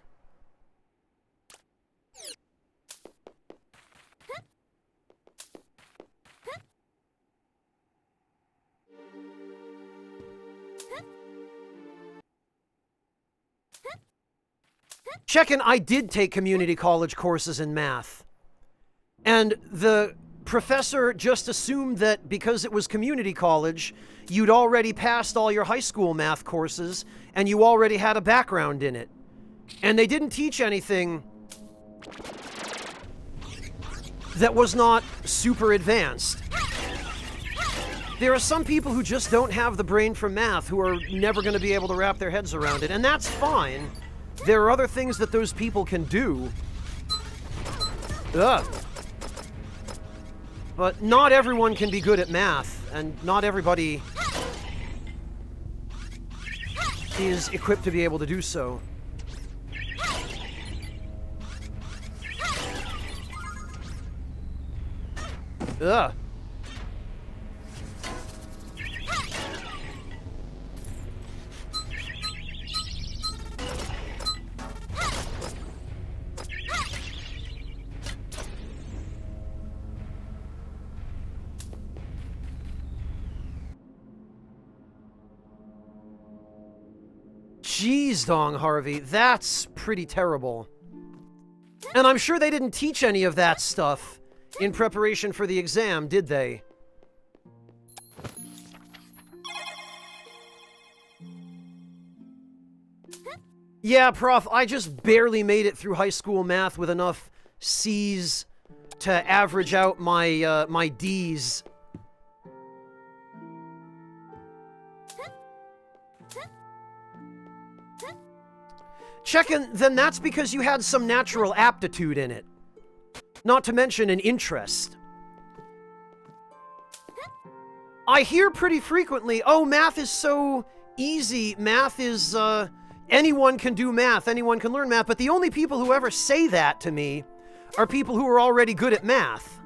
A: Check-in, I did take community college courses in math. And the professor just assumed that because it was community college, you'd already passed all your high school math courses, and you already had a background in it. And they didn't teach anything that was not super advanced. There are some people who just don't have the brain for math, who are never going to be able to wrap their heads around it, and that's fine. There are other things that those people can do. But not everyone can be good at math, and not everybody is equipped to be able to do so. Ugh. Jeez, Dong Harvey, that's pretty terrible. And I'm sure they didn't teach any of that stuff in preparation for the exam, did they? Yeah, Prof, I just barely made it through high school math with enough C's to average out my, my D's. Checkin', then that's because you had some natural aptitude in it. Not to mention an interest. I hear pretty frequently, oh, math is so easy. Math is, anyone can do math. Anyone can learn math. But the only people who ever say that to me are people who are already good at math.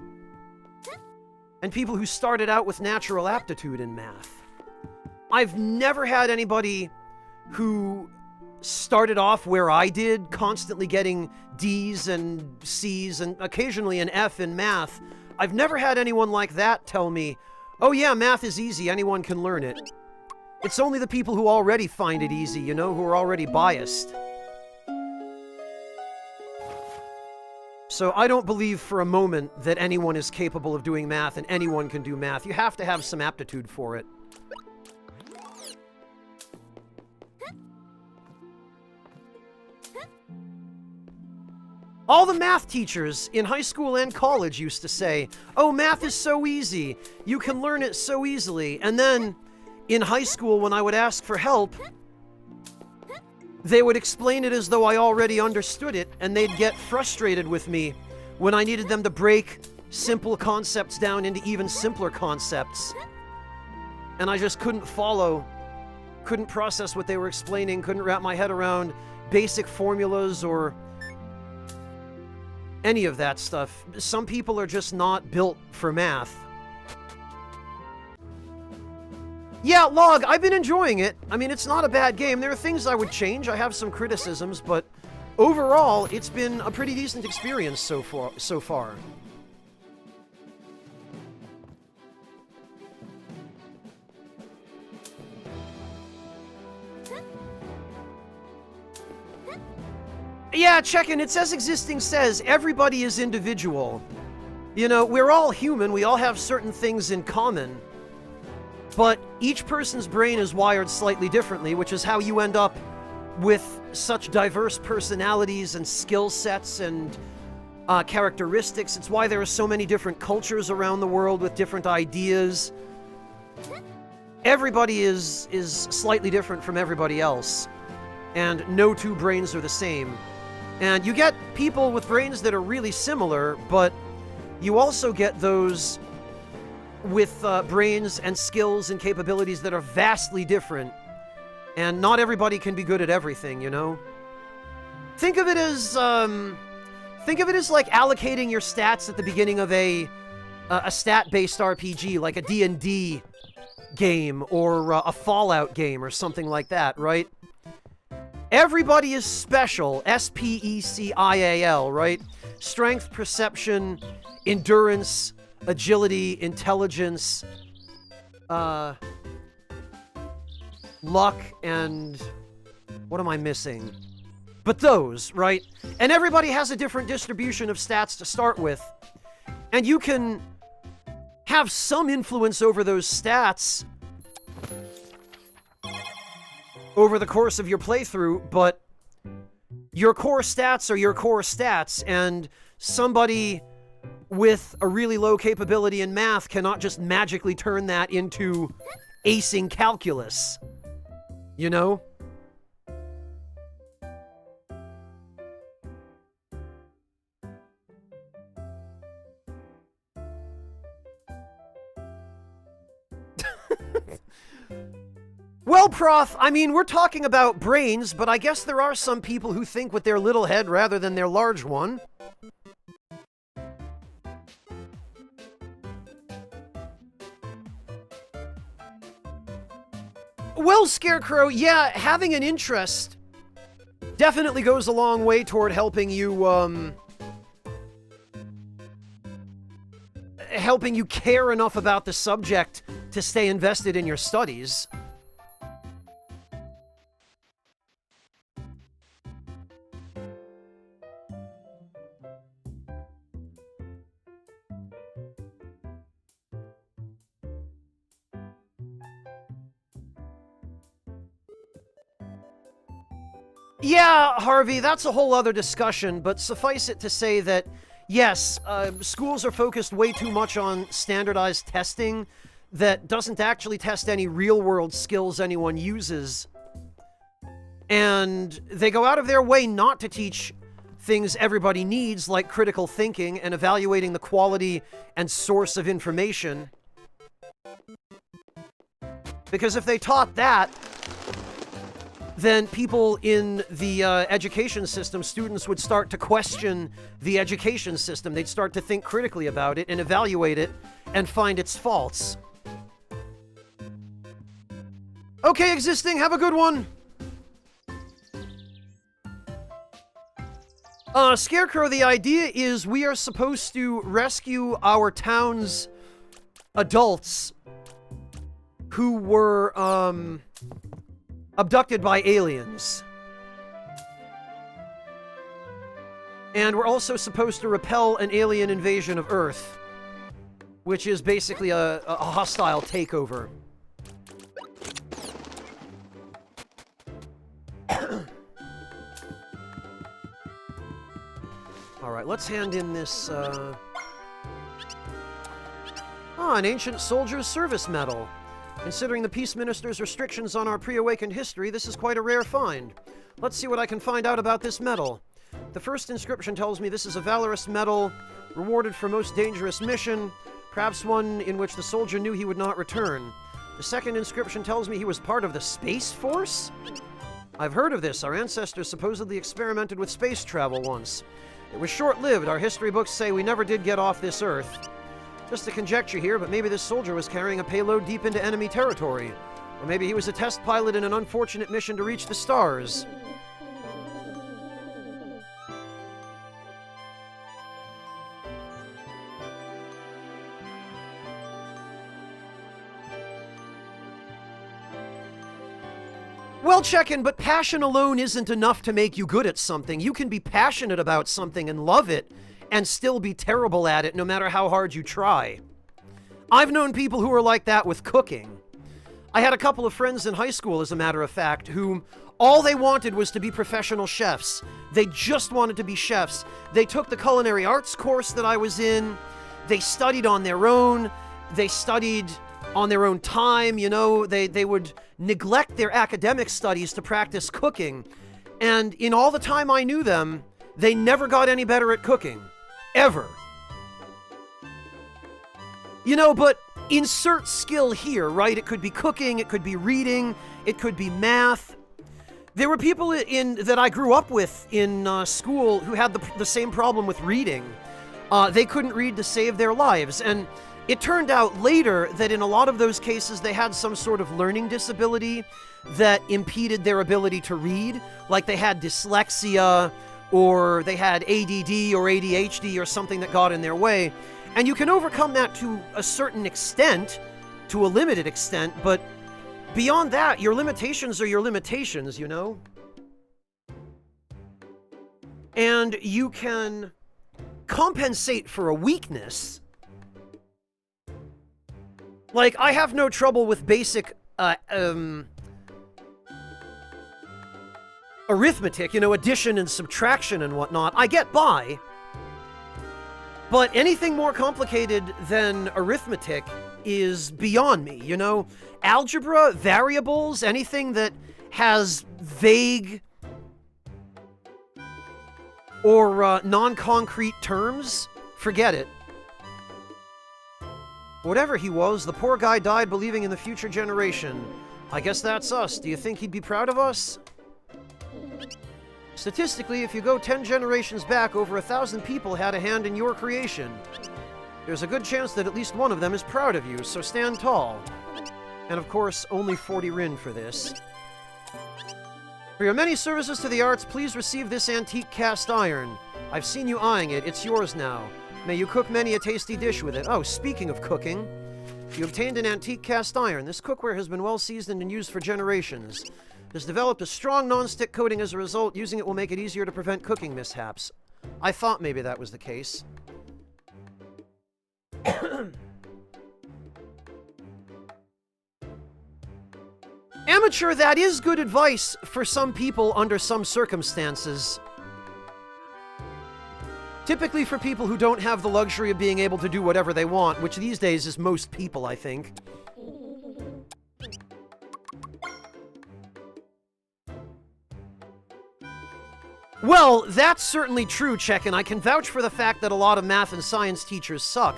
A: And people who started out with natural aptitude in math. I've never had anybody who started off where I did, constantly getting D's and C's and occasionally an F in math. I've never had anyone like that tell me, oh yeah, math is easy, anyone can learn it. It's only the people who already find it easy, you know, who are already biased. So I don't believe for a moment that anyone is capable of doing math and anyone can do math. You have to have some aptitude for it. All the math teachers in high school and college used to say, oh, math is so easy. You can learn it so easily. And then in high school, when I would ask for help, they would explain it as though I already understood it, and they'd get frustrated with me when I needed them to break simple concepts down into even simpler concepts. And I just couldn't follow, couldn't process what they were explaining, couldn't wrap my head around basic formulas or any of that stuff. Some people are just not built for math. Yeah, Log, I've been enjoying it. I mean, it's not a bad game. There are things I would change. I have some criticisms, but overall, it's been a pretty decent experience so far. Yeah, checkin'. It says existing says everybody is individual. You know, we're all human. We all have certain things in common. But each person's brain is wired slightly differently, which is how you end up with such diverse personalities and skill sets and characteristics. It's why there are so many different cultures around the world with different ideas. Everybody is slightly different from everybody else. And no two brains are the same. And you get people with brains that are really similar, but you also get those with brains and skills and capabilities that are vastly different. And not everybody can be good at everything, you know? Think of it as like allocating your stats at the beginning of a stat-based RPG, like a D&D game or a Fallout game or something like that, right? Everybody is special, S-P-E-C-I-A-L, right? Strength, perception, endurance, agility, intelligence, luck, and what am I missing? But those, right? And everybody has a different distribution of stats to start with. And you can have some influence over those stats over the course of your playthrough, but your core stats are your core stats, and somebody with a really low capability in math cannot just magically turn that into acing calculus. You know? Well, Prof, I mean, we're talking about brains, but I guess there are some people who think with their little head rather than their large one. Well, Scarecrow, yeah, having an interest definitely goes a long way toward helping you, helping you care enough about the subject to stay invested in your studies. Yeah, Harvey, that's a whole other discussion, but suffice it to say that, yes, schools are focused way too much on standardized testing that doesn't actually test any real-world skills anyone uses. And they go out of their way not to teach things everybody needs, like critical thinking and evaluating the quality and source of information. Because if they taught that, then people in the education system, students would start to question the education system. They'd start to think critically about it and evaluate it and find its faults. Okay, Existing, have a good one! Scarecrow, the idea is we are supposed to rescue our town's adults who were, abducted by aliens. And we're also supposed to repel an alien invasion of Earth, which is basically a hostile takeover. Alright, let's hand in this, an ancient soldier's service medal. Considering the Peace Minister's restrictions on our pre-awakened history, this is quite a rare find. Let's see what I can find out about this medal. The first inscription tells me this is a valorous medal, rewarded for most dangerous mission, perhaps one in which the soldier knew he would not return. The second inscription tells me he was part of the Space Force? I've heard of this. Our ancestors supposedly experimented with space travel once. It was short-lived. Our history books say we never did get off this Earth. Just a conjecture here, but maybe this soldier was carrying a payload deep into enemy territory. Or maybe he was a test pilot in an unfortunate mission to reach the stars. Well, Check-in, but passion alone isn't enough to make you good at something. You can be passionate about something and love it, and still be terrible at it no matter how hard you try. I've known people who are like that with cooking. I had a couple of friends in high school, as a matter of fact, whom all they wanted was to be professional chefs. They just wanted to be chefs. They took the culinary arts course that I was in. They studied on their own. They studied on their own time, you know. They would neglect their academic studies to practice cooking. And in all the time I knew them, they never got any better at cooking. Ever. You know, but insert skill here, right? It could be cooking, it could be reading, it could be math. There were people that I grew up with in school who had the same problem with reading. They couldn't read to save their lives, and it turned out later that in a lot of those cases they had some sort of learning disability that impeded their ability to read, like they had dyslexia, or they had ADD or ADHD or something that got in their way. And you can overcome that to a certain extent, to a limited extent, but beyond that, your limitations are your limitations, you know? And you can compensate for a weakness. Like, I have no trouble with basic, arithmetic, you know, addition and subtraction and whatnot. I get by. But anything more complicated than arithmetic is beyond me, you know? Algebra, variables, anything that has vague or non-concrete terms, forget it. Whatever he was, the poor guy died believing in the future generation. I guess that's us. Do you think he'd be proud of us? Statistically, if you go 10 generations back, over 1,000 people had a hand in your creation. There's a good chance that at least one of them is proud of you, so stand tall. And of course, only 40 rin for this. For your many services to the arts, please receive this antique cast iron. I've seen you eyeing it. It's yours now. May you cook many a tasty dish with it. Oh, speaking of cooking, you obtained an antique cast iron. This cookware has been well seasoned and used for generations. It has developed a strong non-stick coating as a result. Using it will make it easier to prevent cooking mishaps. I thought maybe that was the case. Amateur, that is good advice for some people under some circumstances. Typically for people who don't have the luxury of being able to do whatever they want, which these days is most people, I think. Well, that's certainly true, Check-in. I can vouch for the fact that a lot of math and science teachers suck.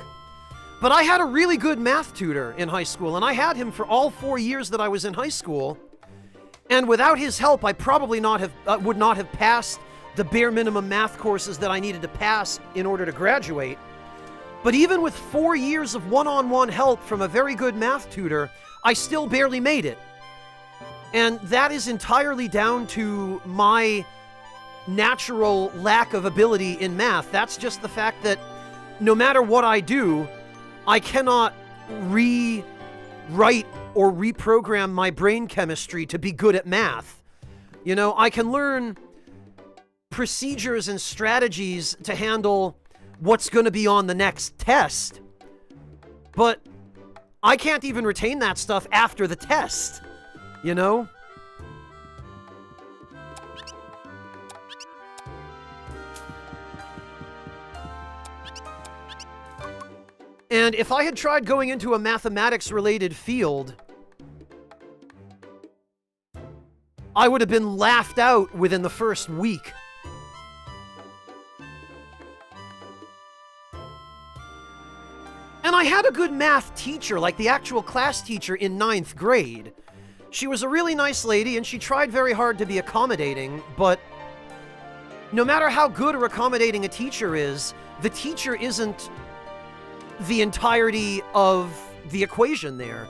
A: But I had a really good math tutor in high school, and I had him for all 4 years that I was in high school. And without his help, I probably would not have passed the bare minimum math courses that I needed to pass in order to graduate. But even with 4 years of one-on-one help from a very good math tutor, I still barely made it. And that is entirely down to my natural lack of ability in math. That's just the fact that no matter what I do, I cannot rewrite or reprogram my brain chemistry to be good at math. You know, I can learn procedures and strategies to handle what's going to be on the next test, but I can't even retain that stuff after the test, you know? And if I had tried going into a mathematics-related field, I would have been laughed out within the first week. And I had a good math teacher, like the actual class teacher in 9th grade. She was a really nice lady, and she tried very hard to be accommodating, but no matter how good or accommodating a teacher is, the teacher isn't the entirety of the equation there.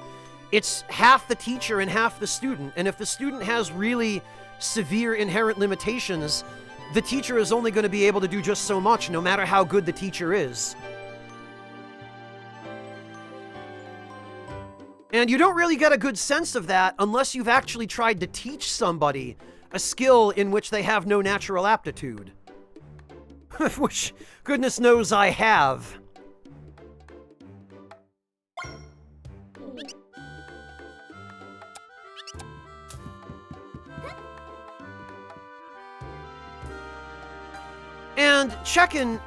A: It's half the teacher and half the student, and if the student has really severe inherent limitations, the teacher is only going to be able to do just so much, no matter how good the teacher is. And you don't really get a good sense of that unless you've actually tried to teach somebody a skill in which they have no natural aptitude. Which, goodness knows, I have. And Check-in,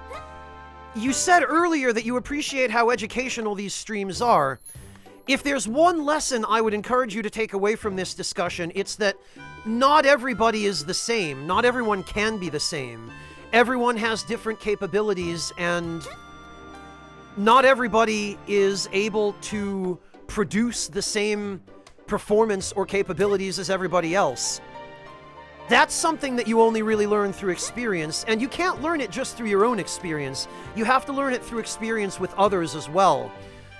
A: you said earlier that you appreciate how educational these streams are. If there's one lesson I would encourage you to take away from this discussion, it's that not everybody is the same. Not everyone can be the same. Everyone has different capabilities, and not everybody is able to produce the same performance or capabilities as everybody else. That's something that you only really learn through experience, and you can't learn it just through your own experience. You have to learn it through experience with others as well.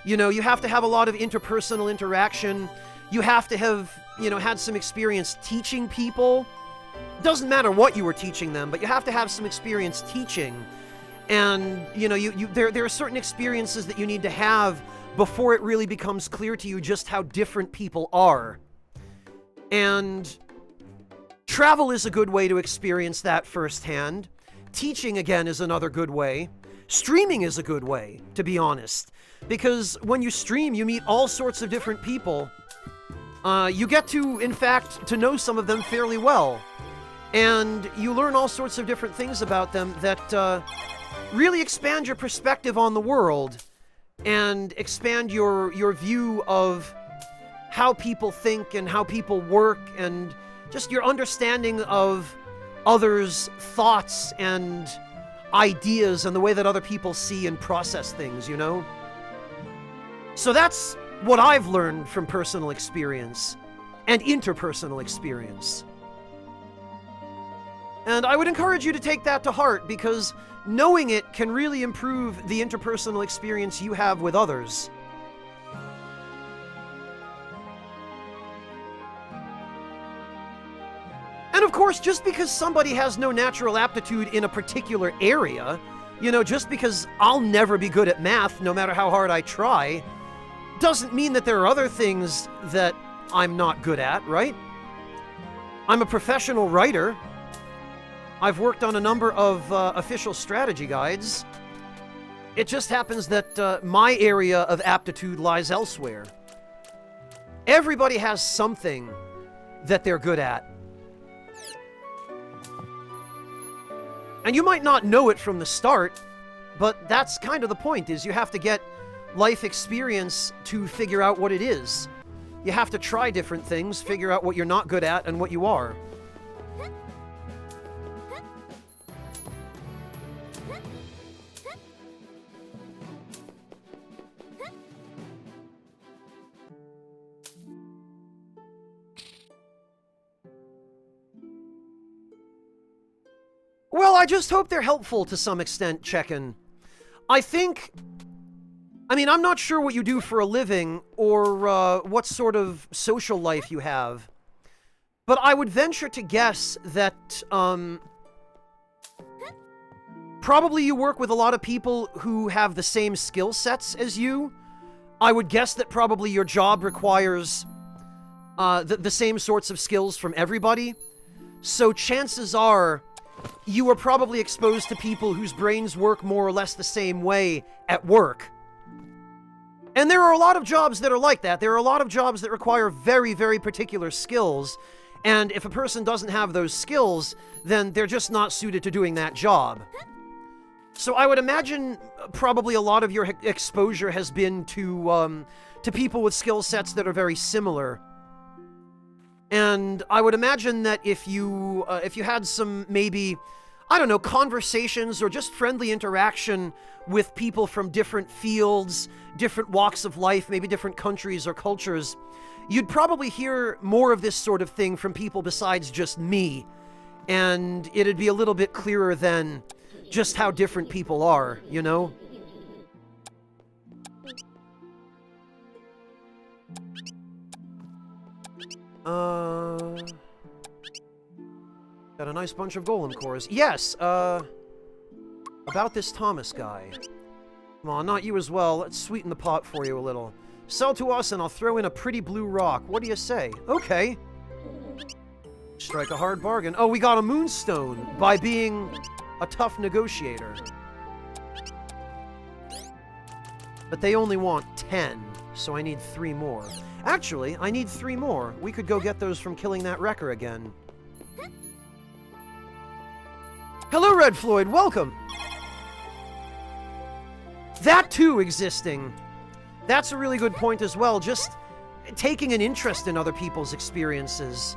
A: You know, you have to have a lot of interpersonal interaction. You have to have, you know, had some experience teaching people. Doesn't matter what you were teaching them, but you have to have some experience teaching. And, you know, there are certain experiences that you need to have before it really becomes clear to you just how different people are. And travel is a good way to experience that firsthand. Teaching, again, is another good way. Streaming is a good way, to be honest. Because when you stream, you meet all sorts of different people. You get to, in fact, to know some of them fairly well. And you learn all sorts of different things about them that really expand your perspective on the world and expand your view of how people think and how people work and just your understanding of others' thoughts and ideas and the way that other people see and process things, you know? So that's what I've learned from personal experience and interpersonal experience. And I would encourage you to take that to heart, because knowing it can really improve the interpersonal experience you have with others. course, just because somebody has no natural aptitude in a particular area, you know, just because I'll never be good at math no matter how hard I try, doesn't mean that there are other things that I'm not good at, right? I'm a professional writer. I've worked on a number of official strategy guides. It just happens that my area of aptitude lies elsewhere. Everybody has something that they're good at. And you might not know it from the start, but that's kind of the point, is you have to get life experience to figure out what it is. You have to try different things, figure out what you're not good at and what you are. Well, I just hope they're helpful to some extent, Check-in. I mean, I'm not sure what you do for a living or what sort of social life you have, but I would venture to guess that probably you work with a lot of people who have the same skill sets as you. I would guess that probably your job requires the same sorts of skills from everybody. So chances are you are probably exposed to people whose brains work more or less the same way at work. And there are a lot of jobs that are like that. There are a lot of jobs that require very, very particular skills. And if a person doesn't have those skills, then they're just not suited to doing that job. So I would imagine probably a lot of your exposure has been to people with skill sets that are very similar. And I would imagine that if you had some, maybe, I don't know, conversations or just friendly interaction with people from different fields, different walks of life, maybe different countries or cultures, you'd probably hear more of this sort of thing from people besides just me. And it'd be a little bit clearer than just how different people are, you know? Got a nice bunch of golem cores. Yes, about this Thomas guy. Come on, not you as well. Let's sweeten the pot for you a little. Sell to us and I'll throw in a pretty blue rock. What do you say? Okay. Strike a hard bargain. Oh, we got a moonstone by being a tough negotiator. But they only want 10, so I need 3 more. Actually, I need 3 more. We could go get those from killing that wrecker again. Hello, Red Floyd. Welcome. That too existing. That's a really good point as well. Just taking an interest in other people's experiences.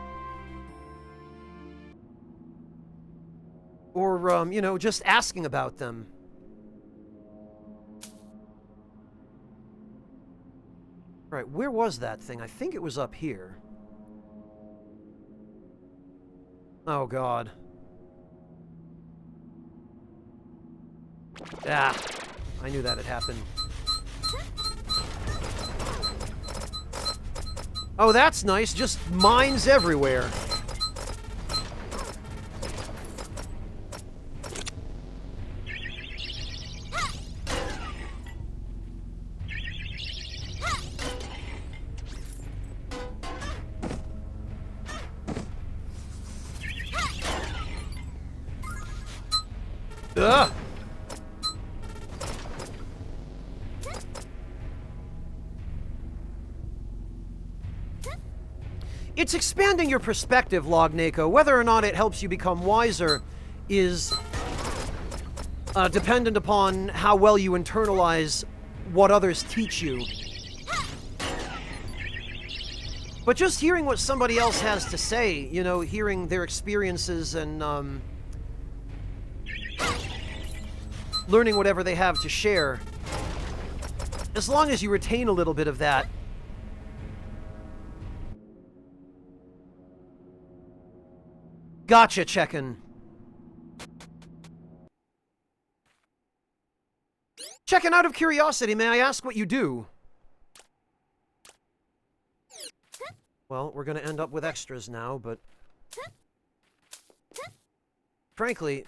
A: Or, you know, just asking about them. Right, where was that thing? I think it was up here. Oh, God. Ah, I knew that had happened. Oh, that's nice. Just mines everywhere. Ugh! It's expanding your perspective, Lognako. Whether or not it helps you become wiser is dependent upon how well you internalize what others teach you. But just hearing what somebody else has to say, you know, hearing their experiences and learning whatever they have to share, as long as you retain a little bit of that. Gotcha, Check-in. Check-in, out of curiosity, may I ask what you do? Well, we're gonna end up with extras now, but frankly, it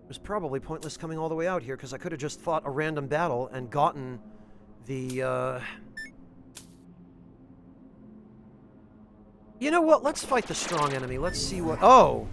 A: was probably pointless coming all the way out here, because I could have just fought a random battle and gotten the, You know what? Let's fight the strong enemy. Let's see what... Oh!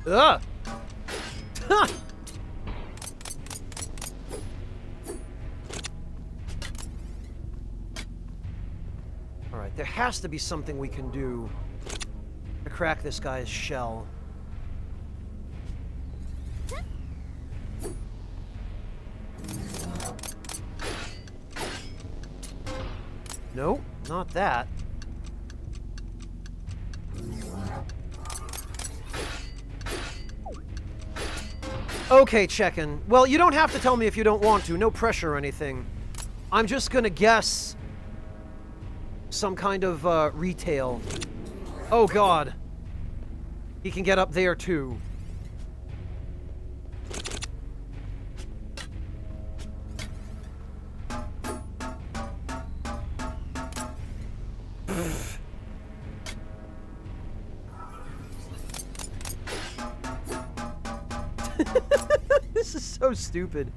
A: Ugh! Ha! Alright, there has to be something we can do to crack this guy's shell. Nope, not that. Okay, check-in. Well, you don't have to tell me if you don't want to. No pressure or anything. I'm just gonna guess some kind of, retail. Oh, God. He can get up there, too. This is so stupid.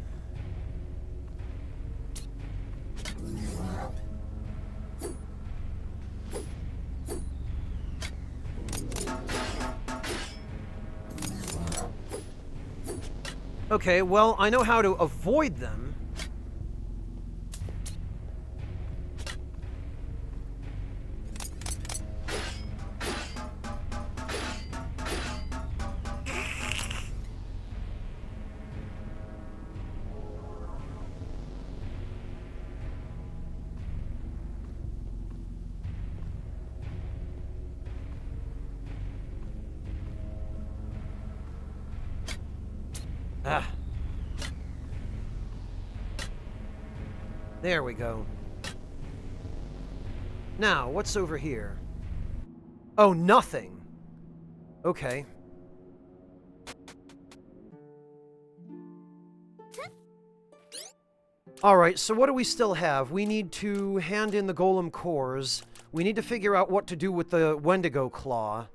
A: Okay, well, I know how to avoid them. Ah. There we go. Now, what's over here? Oh, nothing. Okay. Alright, so what do we still have? We need to hand in the golem cores. We need to figure out what to do with the Wendigo claw.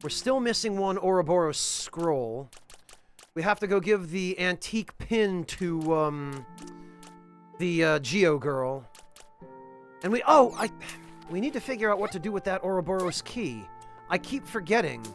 A: We're still missing one Ouroboros scroll. We have to go give the antique pin to, the, Geo girl. And we need to figure out what to do with that Ouroboros key. I keep forgetting.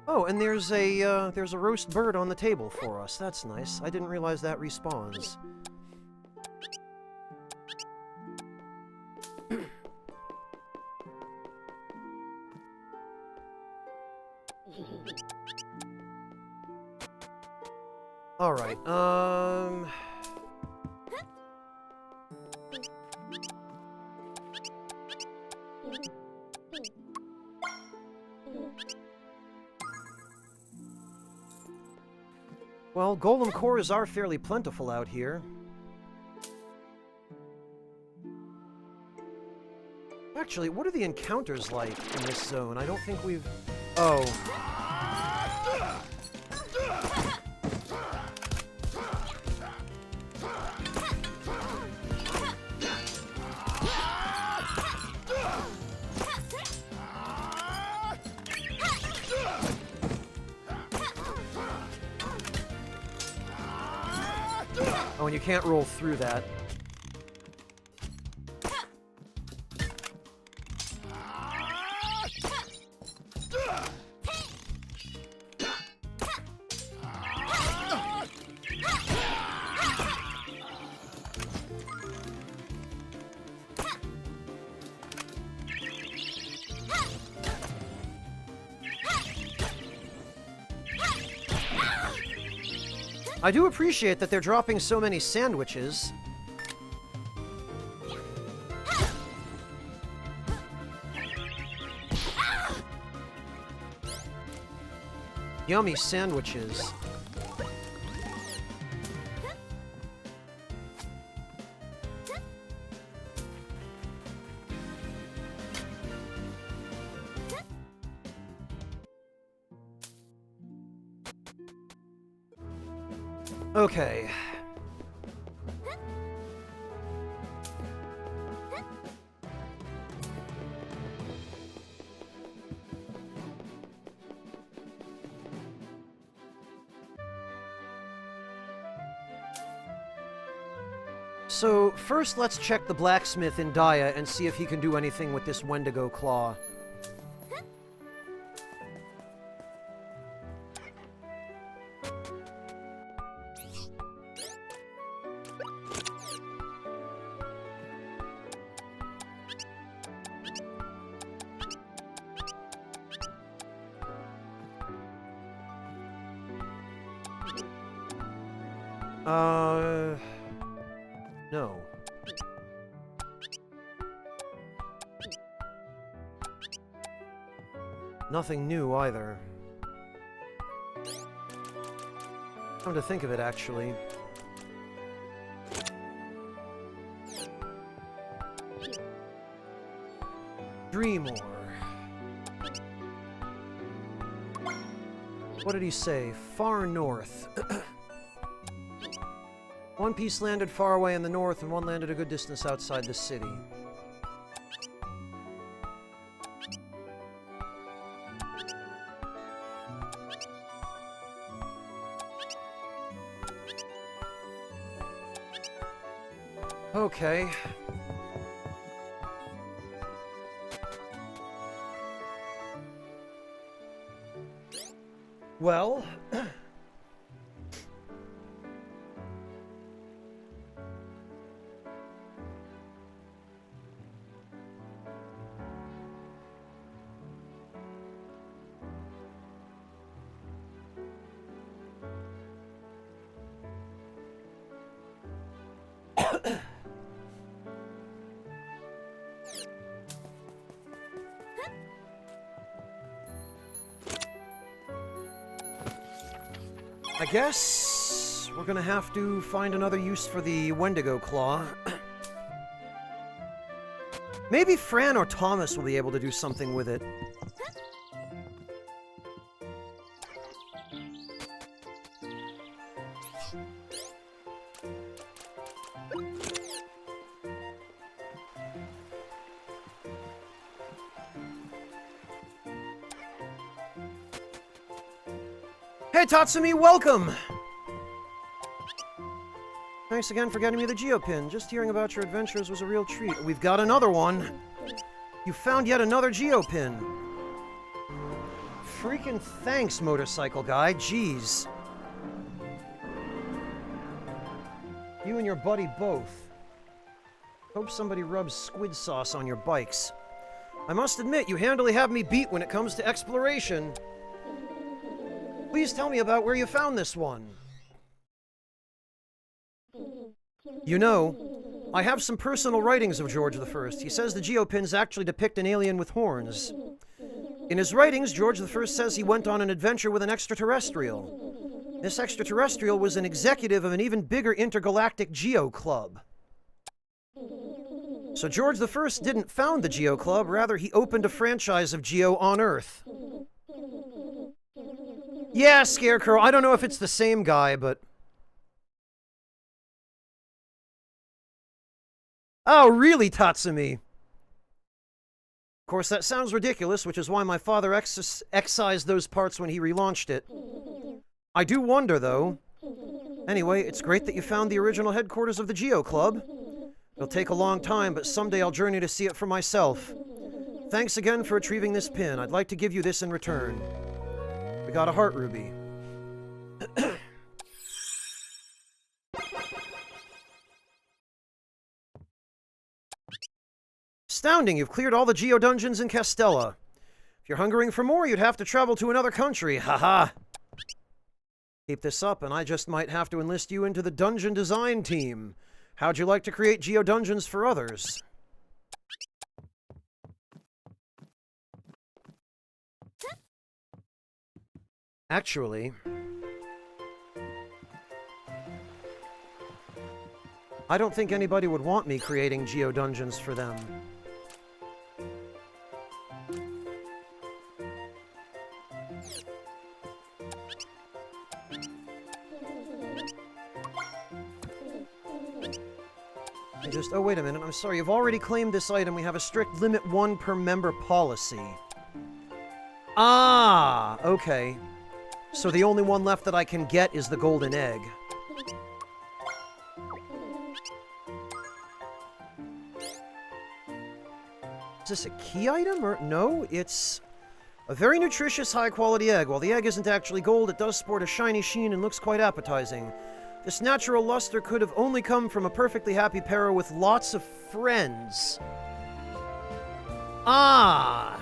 A: Oh, and there's a roast bird on the table for us. That's nice. I didn't realize that respawns. Alright, well, golem cores are fairly plentiful out here. Actually, what are the encounters like in this zone? I don't think we've... Oh. Oh, and you can't roll through that. I do appreciate that they're dropping so many sandwiches. Yummy sandwiches. Okay. So, first let's check the blacksmith in Daya and see if he can do anything with this Wendigo claw. No. Nothing new, either. Come to think of it, actually. Dreamore. What did he say? Far north. One piece landed far away in the north, and one landed a good distance outside the city. Okay. Well... I guess we're gonna have to find another use for the Wendigo claw. Maybe Fran or Thomas will be able to do something with it. Hey Tatsumi, welcome! Thanks again for getting me the Geopin. Just hearing about your adventures was a real treat. We've got another one! You found yet another Geopin! Freaking thanks, motorcycle guy. Jeez. You and your buddy both. Hope somebody rubs squid sauce on your bikes. I must admit, you handily have me beat when it comes to exploration. Please tell me about where you found this one. You know, I have some personal writings of George I. He says the Geopins actually depict an alien with horns. In his writings, George I says he went on an adventure with an extraterrestrial. This extraterrestrial was an executive of an even bigger intergalactic Geo Club. So George I didn't found the Geo Club, rather he opened a franchise of Geo on Earth. Yeah, Scarecrow, I don't know if it's the same guy, but... Oh, really, Tatsumi? Of course, that sounds ridiculous, which is why my father excised those parts when he relaunched it. I do wonder, though. Anyway, it's great that you found the original headquarters of the Geo Club. It'll take a long time, but someday I'll journey to see it for myself. Thanks again for retrieving this pin. I'd like to give you this in return. We got a heart ruby. Astounding, you've cleared all the Geo dungeons in Castella. If you're hungering for more, you'd have to travel to another country. Haha. Keep this up, and I just might have to enlist you into the dungeon design team. How'd you like to create geo-dungeons for others? Actually, I don't think anybody would want me creating geo-dungeons for them. Oh, wait a minute. I'm sorry. You've already claimed this item. We have a strict limit 1 per member policy. Ah, okay. So the only one left that I can get is the golden egg. Is this a key item or no? It's a very nutritious, high-quality egg. While the egg isn't actually gold, it does sport a shiny sheen and looks quite appetizing. This natural luster could have only come from a perfectly happy pair with lots of friends. Ah!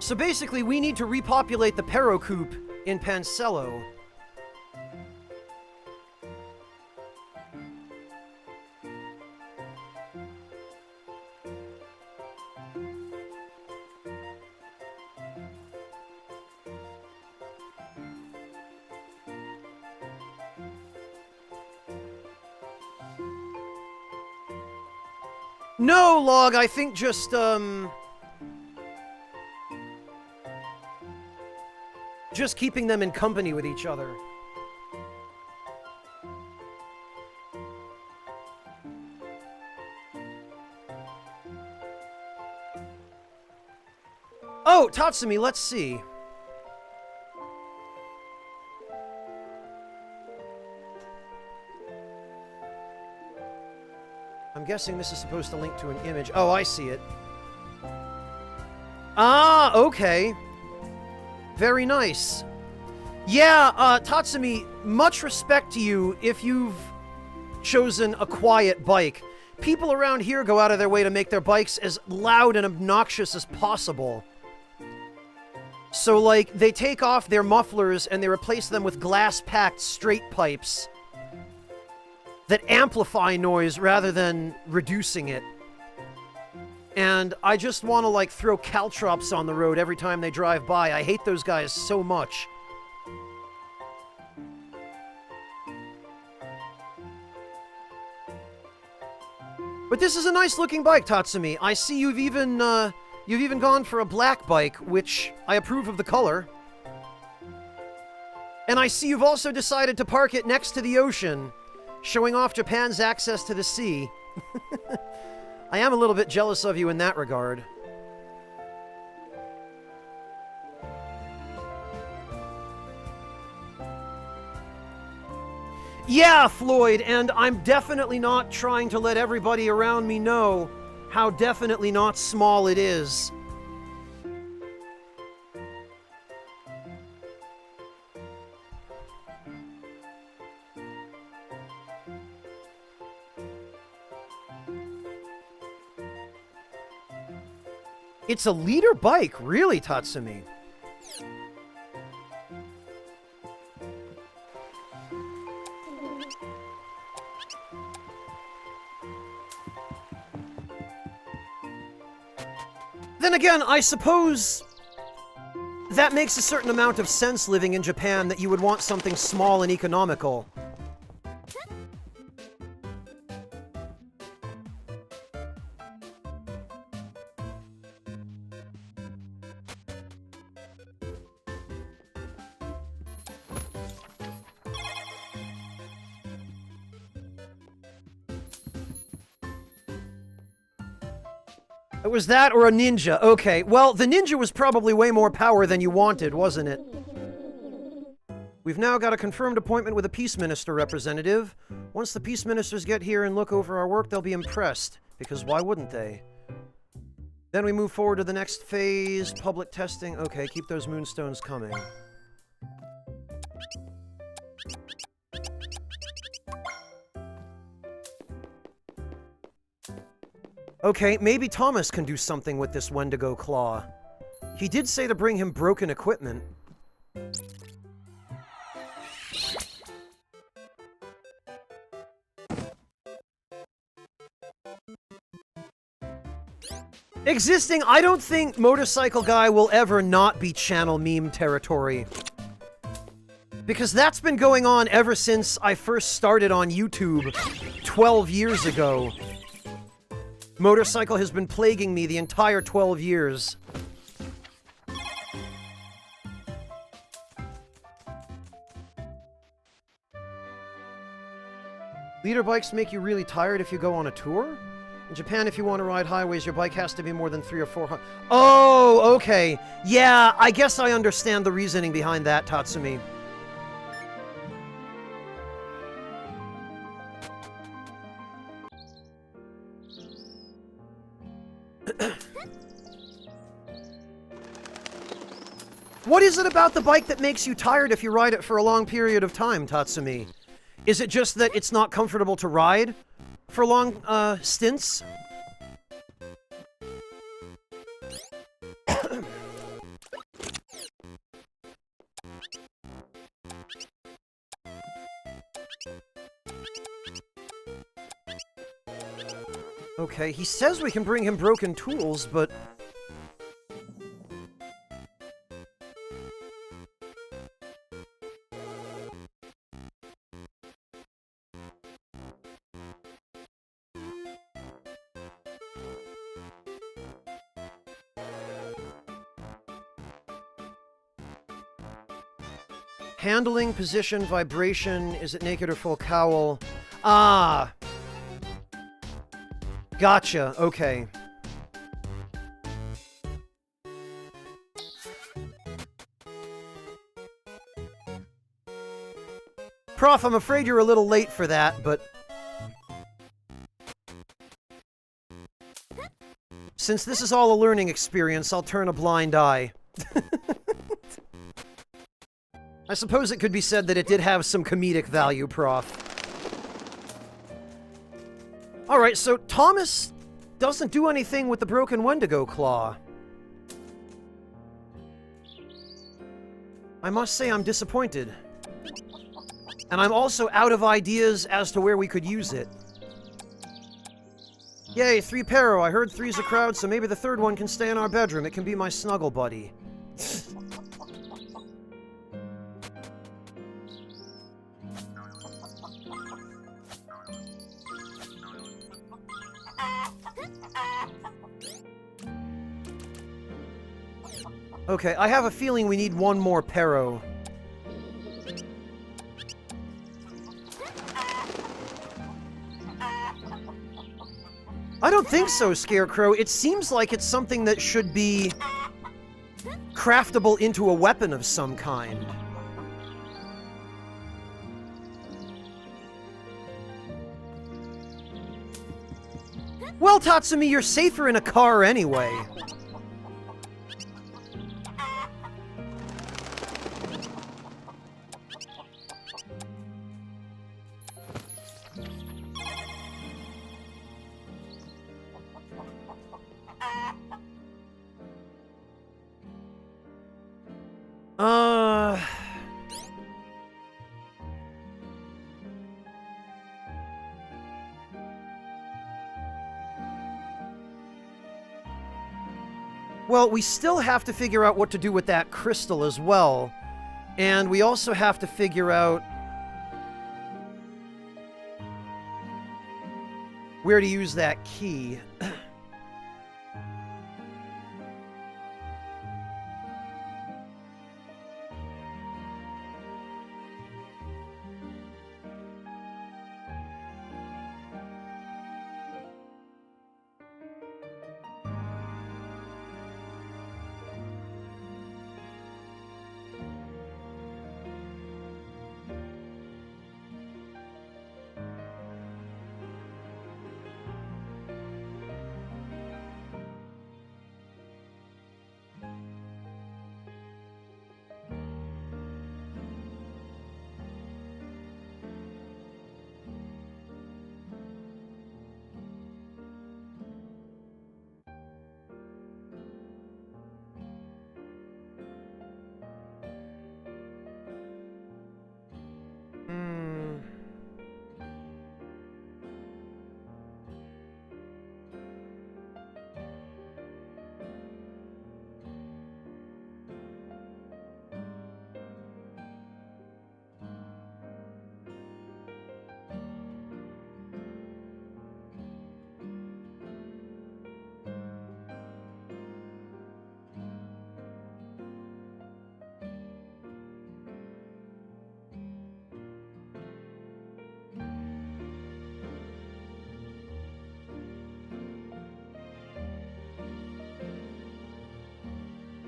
A: So basically, we need to repopulate the Parocoop in Pancello. No, Log, I think just, just keeping them in company with each other. Oh, Tatsumi, let's see. I'm guessing this is supposed to link to an image. Oh, I see it. Ah, okay. Very nice. Yeah, Tatsumi, much respect to you if you've chosen a quiet bike. People around here go out of their way to make their bikes as loud and obnoxious as possible. So, like, they take off their mufflers and they replace them with glass-packed straight pipes that amplify noise rather than reducing it. And I just want to, like, throw caltrops on the road every time they drive by. I hate those guys so much. But this is a nice-looking bike, Tatsumi. I see you've even gone for a black bike, which I approve of the color. And I see you've also decided to park it next to the ocean, showing off Japan's access to the sea. I am a little bit jealous of you in that regard. Yeah, Floyd, and I'm definitely not trying to let everybody around me know how definitely not small it is. It's a liter bike, really, Tatsumi? Then again, I suppose that makes a certain amount of sense living in Japan that you would want something small and economical. It was that or a ninja. Okay, well, the ninja was probably way more power than you wanted, wasn't it? We've now got a confirmed appointment with a Peace Minister representative. Once the Peace Ministers get here and look over our work, they'll be impressed. Because why wouldn't they? Then we move forward to the next phase, public testing. Okay, keep those moonstones coming. Okay, maybe Thomas can do something with this Wendigo claw. He did say to bring him broken equipment. Existing, I don't think Motorcycle Guy will ever not be channel meme territory. Because that's been going on ever since I first started on YouTube 12 years ago. Motorcycle has been plaguing me the entire 12 years. Leader bikes make you really tired if you go on a tour? In Japan, if you want to ride highways, your bike has to be more than 300 or 400. Oh, okay. Yeah, I guess I understand the reasoning behind that, Tatsumi. What is it about the bike that makes you tired if you ride it for a long period of time, Tatsumi? Is it just that it's not comfortable to ride for long, stints? Okay, he says we can bring him broken tools, but... Handling, position, vibration, is it naked or full cowl? Ah! Gotcha, okay. Prof, I'm afraid you're a little late for that, but... since this is all a learning experience, I'll turn a blind eye. I suppose it could be said that it did have some comedic value, Prof. Alright, so Thomas doesn't do anything with the broken Wendigo claw. I must say I'm disappointed. And I'm also out of ideas as to where we could use it. Yay, 3 Pero. I heard 3's a crowd, so maybe the 3rd one can stay in our bedroom. It can be my snuggle buddy. Okay, I have a feeling we need one more Pero. I don't think so, Scarecrow. It seems like it's something that should be craftable into a weapon of some kind. Well, Tatsumi, you're safer in a car anyway. Well, we still have to figure out what to do with that crystal as well. And we also have to figure out where to use that key.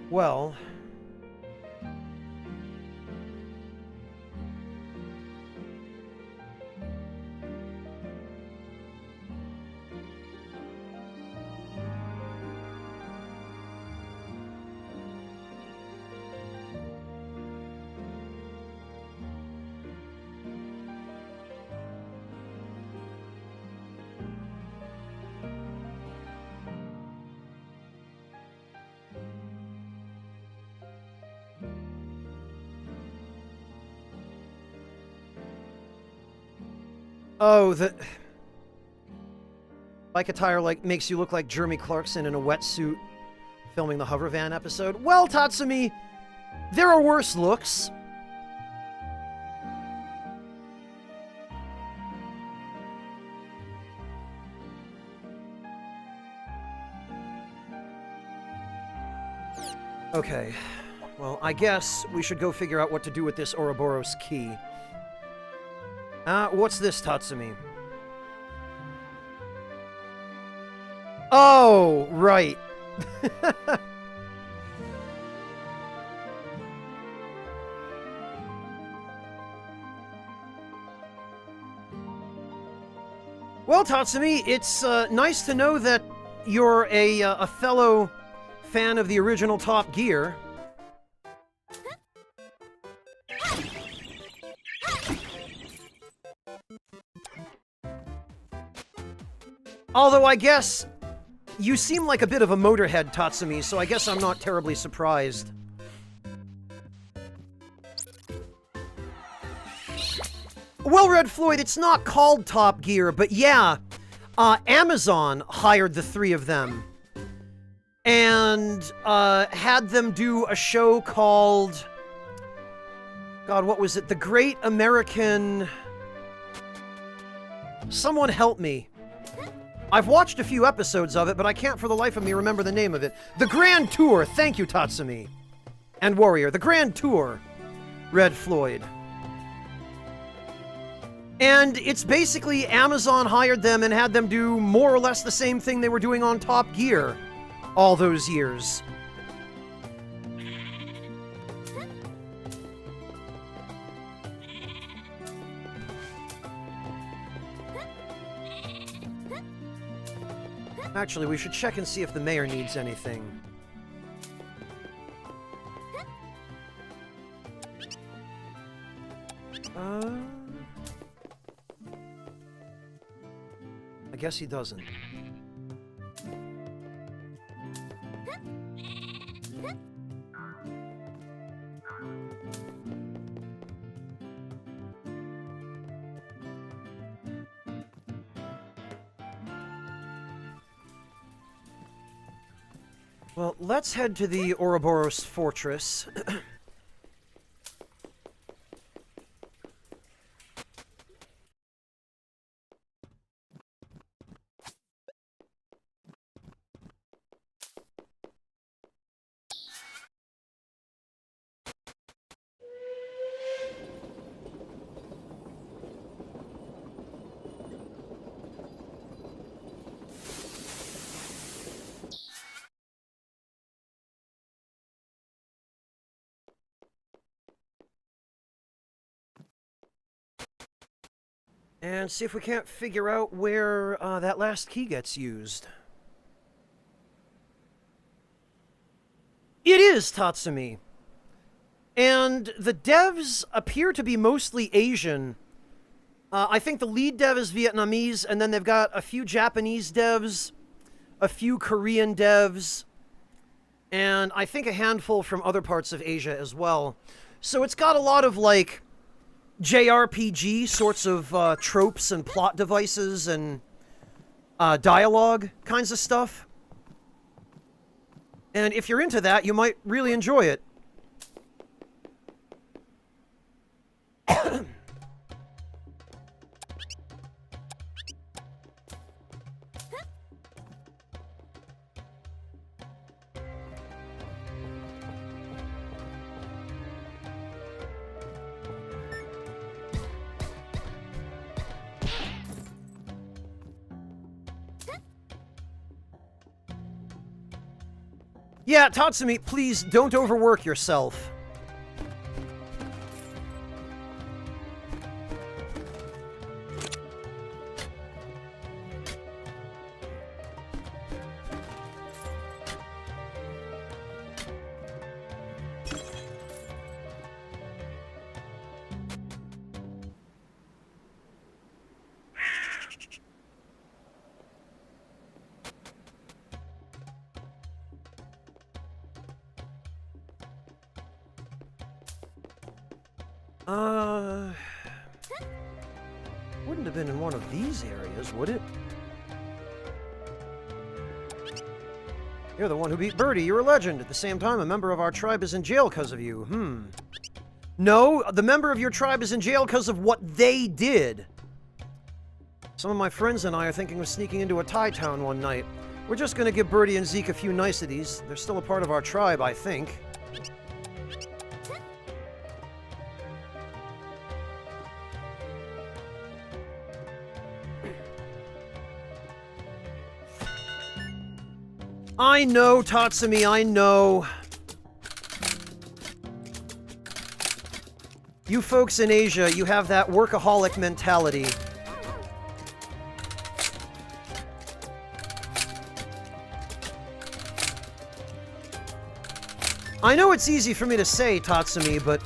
A: Well... Oh, the... Bike attire, like, makes you look like Jeremy Clarkson in a wetsuit filming the hover van episode. Well, Tatsumi, there are worse looks. Okay. Well, I guess we should go figure out what to do with this Ouroboros key. What's this, Tatsumi? Oh, right. Well, Tatsumi, it's nice to know that you're a fellow fan of the original Top Gear. Although I guess you seem like a bit of a motorhead, Tatsumi, so I guess I'm not terribly surprised. Well, Red Floyd, it's not called Top Gear, but yeah, Amazon hired the three of them and had them do a show called... God, what was it? The Great American... Someone help me. I've watched a few episodes of it, but I can't for the life of me remember the name of it. The Grand Tour! Thank you, Tatsumi. And Warrior. The Grand Tour, Red Floyd. And it's basically Amazon hired them and had them do more or less the same thing they were doing on Top Gear all those years. Actually, we should check and see if the mayor needs anything. I guess he doesn't. Well, let's head to the Ouroboros Fortress. And see if we can't figure out where that last key gets used. It is, Tatsumi. And the devs appear to be mostly Asian. I think the lead dev is Vietnamese, and then they've got a few Japanese devs, a few Korean devs, and I think a handful from other parts of Asia as well. So it's got a lot of, like, JRPG sorts of tropes and plot devices and dialogue kinds of stuff. And if you're into that, you might really enjoy it. Yeah, Tatsumi, please don't overwork yourself. Wouldn't have been in one of these areas, would it? You're the one who beat Birdie. You're a legend. At the same time, a member of our tribe is in jail because of you. No, the member of your tribe is in jail because of what they did. Some of my friends and I are thinking of sneaking into a Thai town one night. We're just gonna give Birdie and Zeke a few niceties. They're still a part of our tribe, I think. I know, Tatsumi, I know. You folks in Asia, you have that workaholic mentality. I know it's easy for me to say, Tatsumi, but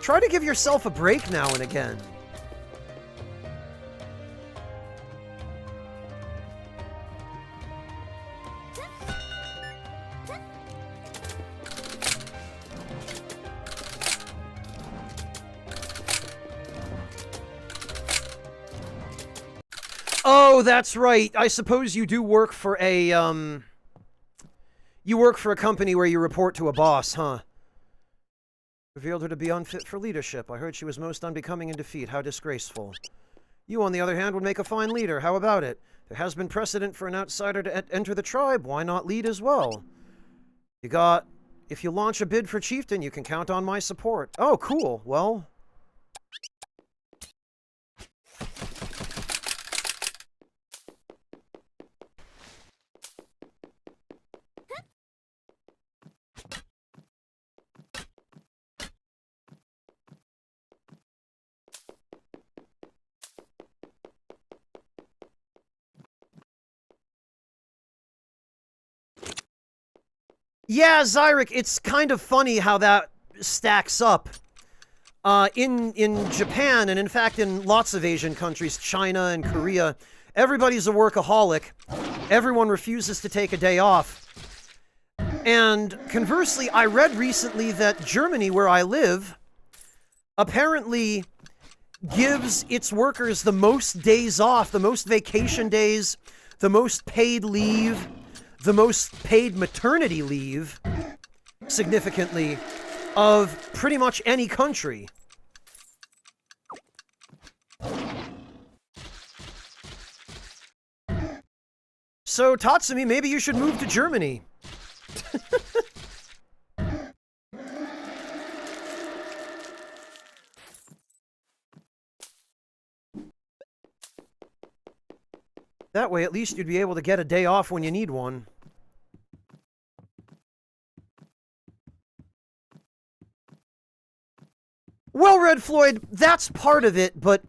A: try to give yourself a break now and again. Oh, that's right. I suppose you do work for a, You work for a company where you report to a boss, huh? Revealed her to be unfit for leadership. I heard she was most unbecoming in defeat. How disgraceful. You, on the other hand, would make a fine leader. How about it? There has been precedent for an outsider to enter the tribe. Why not lead as well? If you launch a bid for chieftain, you can count on my support. Oh, cool. Well... Yeah, Zyrek, it's kind of funny how that stacks up. In Japan, and in fact in lots of Asian countries, China and Korea, everybody's a workaholic. Everyone refuses to take a day off. And conversely, I read recently that Germany, where I live, apparently gives its workers the most days off, the most vacation days, the most paid leave, the most paid maternity leave, significantly, of pretty much any country. So, Tatsumi, maybe you should move to Germany. That way, at least you'd be able to get a day off when you need one. Well, Red Floyd, that's part of it, but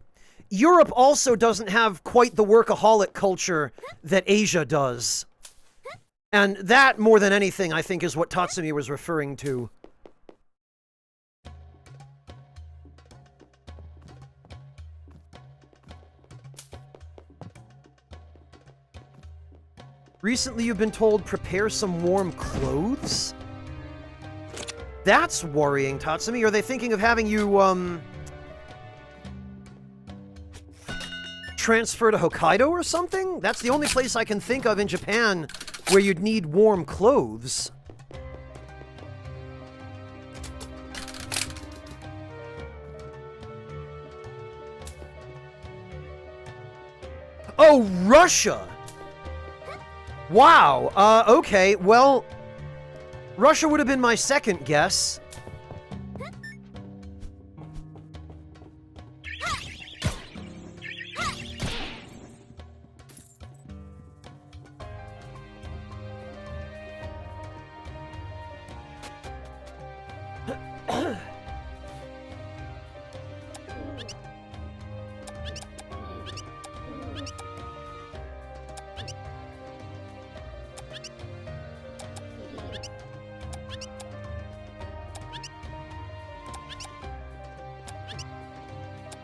A: Europe also doesn't have quite the workaholic culture that Asia does. And that, more than anything, I think is what Tatsumi was referring to. Recently you've been told, prepare some warm clothes? That's worrying, Tatsumi. Are they thinking of having you, transfer to Hokkaido or something? That's the only place I can think of in Japan where you'd need warm clothes. Oh, Russia! Wow, okay, well... Russia would have been my second guess.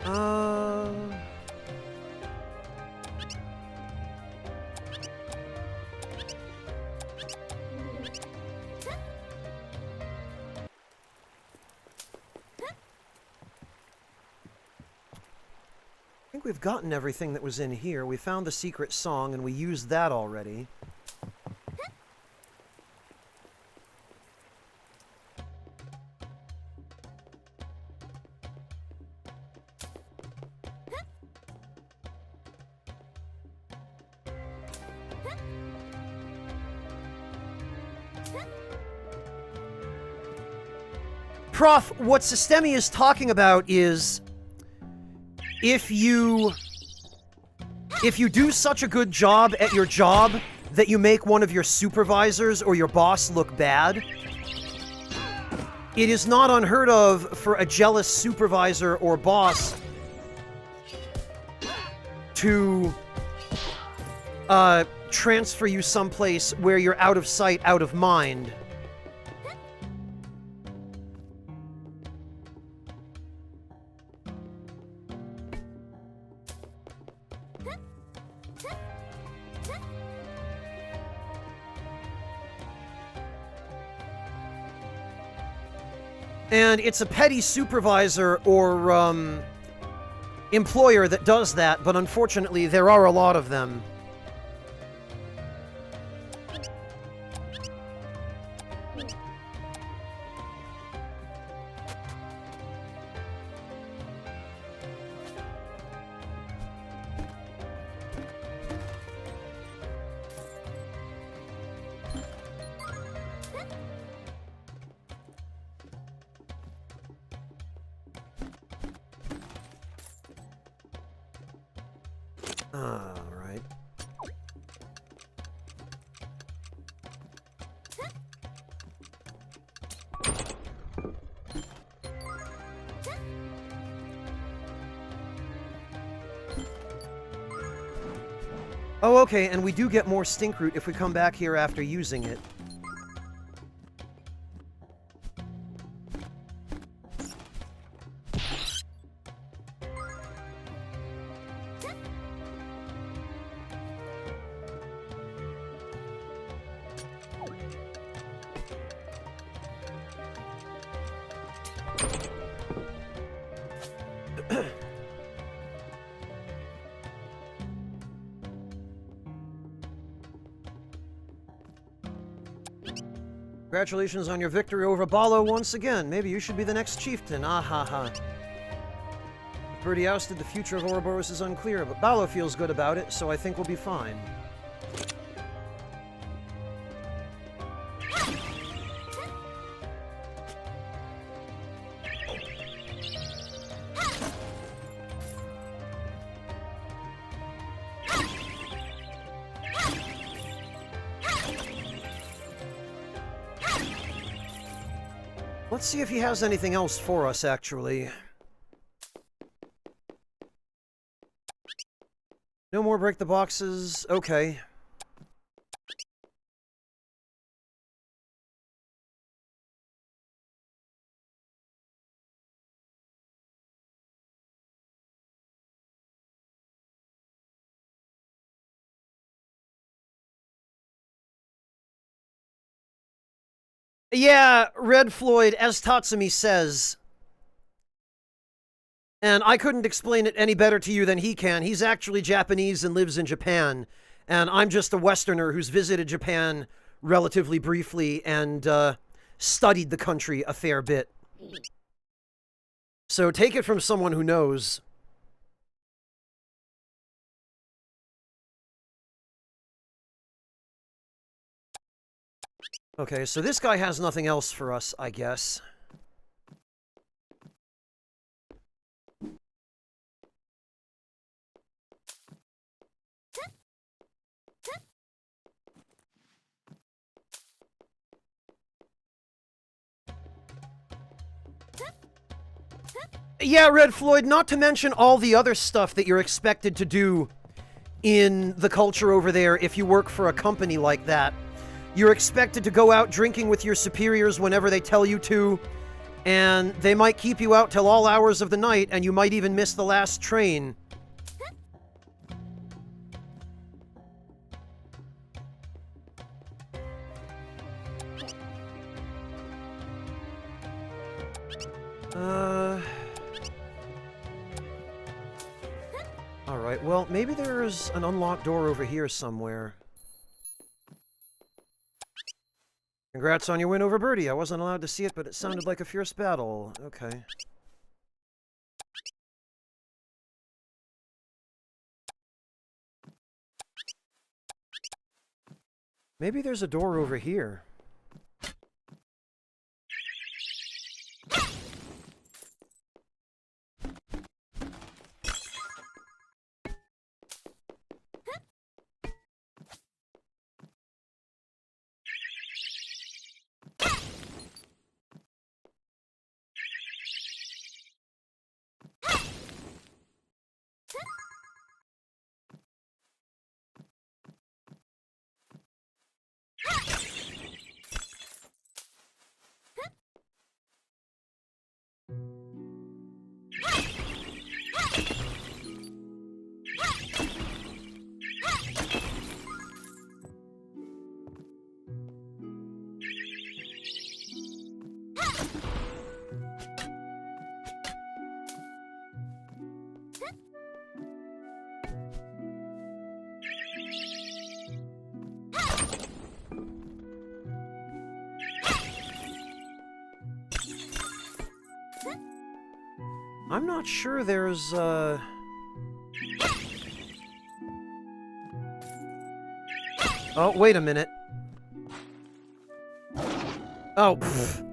A: Uh... I think we've gotten everything that was in here. We found the secret song, and we used that already. Prof, what Systemi is talking about is if you do such a good job at your job that you make one of your supervisors or your boss look bad, it is not unheard of for a jealous supervisor or boss to transfer you someplace where you're out of sight, out of mind. And it's a petty supervisor or employer that does that, but unfortunately there are a lot of them. Alright. Oh, okay, and we do get more stink root if we come back here after using it. Congratulations on your victory over Balo once again. Maybe you should be the next chieftain. Ah ha ha. If Birdie ousted, the future of Ouroboros is unclear, but Balo feels good about it, so I think we'll be fine. Let's see if he has anything else for us, actually. No more break the boxes. Okay. Yeah, Red Floyd, as Tatsumi says. And I couldn't explain it any better to you than he can. He's actually Japanese and lives in Japan. And I'm just a Westerner who's visited Japan relatively briefly and studied the country a fair bit. So take it from someone who knows. Okay, so this guy has nothing else for us, I guess. Yeah, Red Floyd, not to mention all the other stuff that you're expected to do in the culture over there if you work for a company like that. You're expected to go out drinking with your superiors whenever they tell you to, And they might keep you out till all hours of the night, and you might even miss the last train. Alright, well, maybe there's an unlocked door over here somewhere. Congrats on your win over Birdie. I wasn't allowed to see it, but it sounded like a fierce battle. Okay. Maybe there's a door over here. I'm not sure there's, Oh, wait a minute. Oh, pfft.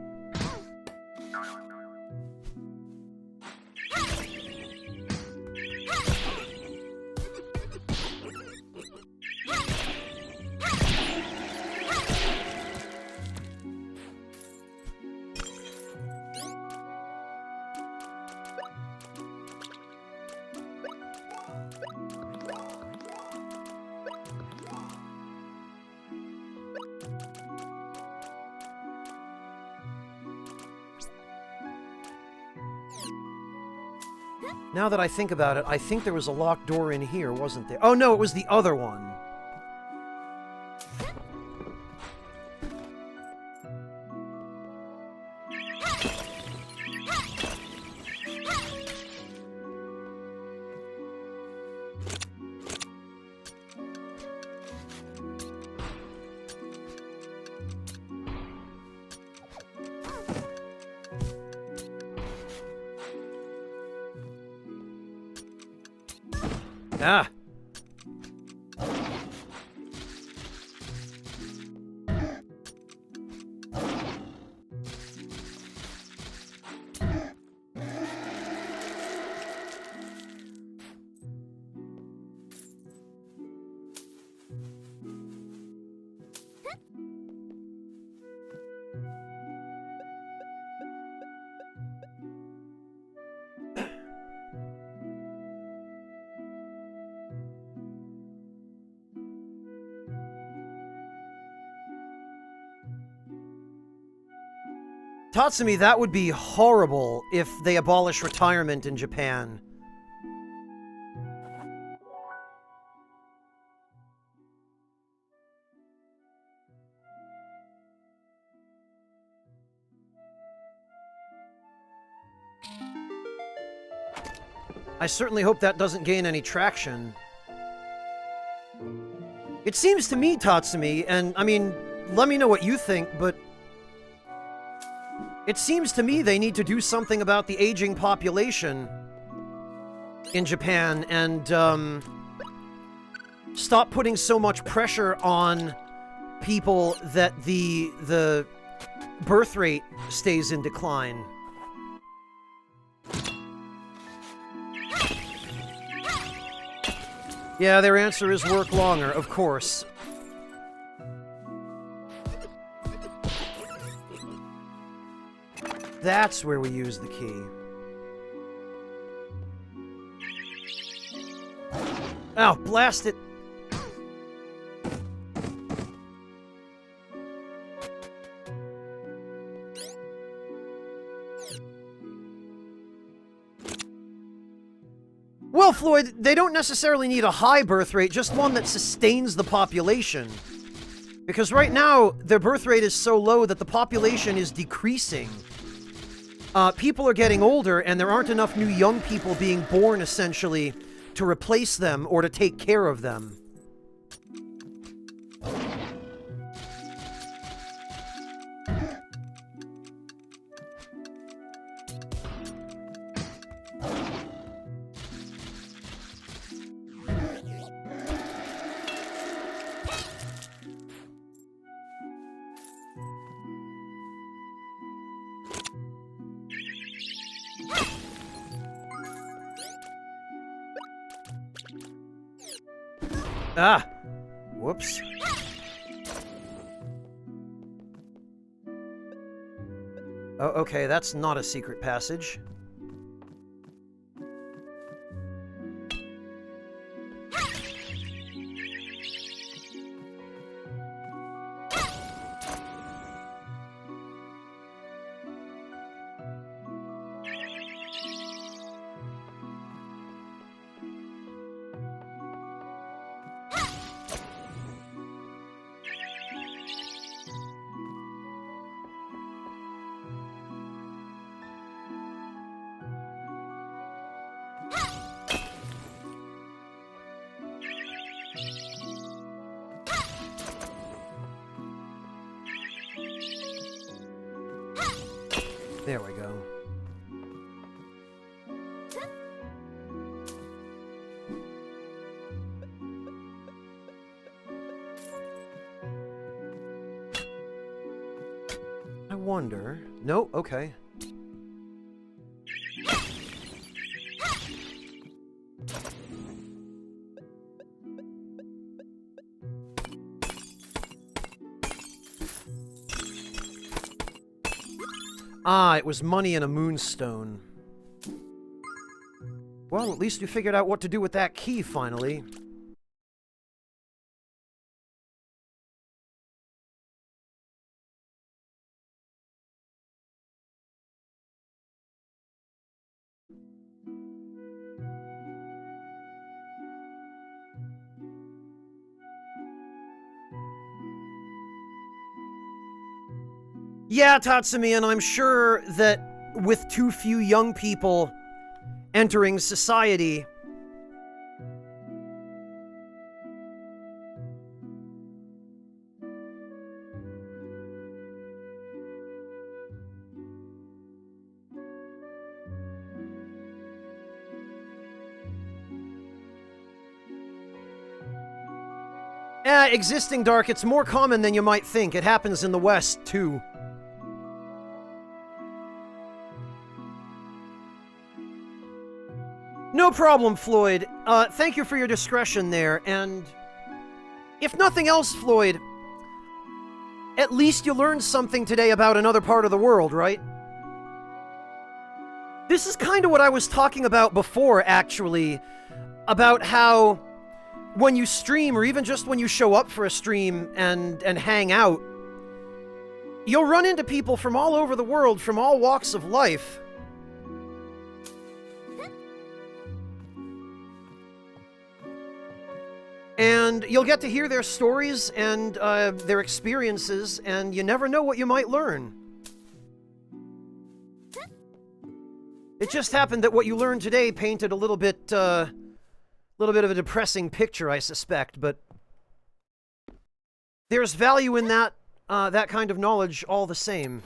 A: Now that I think about it, I think there was a locked door in here, wasn't there? Oh no, it was the other one. Ah! Tatsumi, that would be horrible if they abolish retirement in Japan. I certainly hope that doesn't gain any traction. It seems to me, Tatsumi, and I mean, let me know what you think, but it seems to me they need to do something about the aging population in Japan and stop putting so much pressure on people that the birth rate stays in decline. Yeah, their answer is work longer, of course. That's where we use the key. Ow, blast it! Well, Floyd, they don't necessarily need a high birth rate, just one that sustains the population. Because right now, their birth rate is so low that the population is decreasing. People are getting older, and there aren't enough new young people being born, essentially, to replace them or to take care of them. Ah! Whoops. Oh, okay, that's not a secret passage. There we go. I wonder... No? Okay. Ah, it was money and a moonstone. Well, at least we figured out what to do with that key, finally. Yeah, Tatsumi, and I'm sure that with too few young people entering society, existing dark, it's more common than you might think. It happens in the West, too. No problem, Floyd. Thank you for your discretion there, and... if nothing else, Floyd, at least you learned something today about another part of the world, right? This is kind of what I was talking about before, actually. About how... when you stream, or even just when you show up for a stream and hang out, you'll run into people from all over the world, from all walks of life. And you'll get to hear their stories and their experiences, and you never know what you might learn. It just happened that what you learned today painted a little bit of a depressing picture, I suspect, but there's value in that kind of knowledge all the same.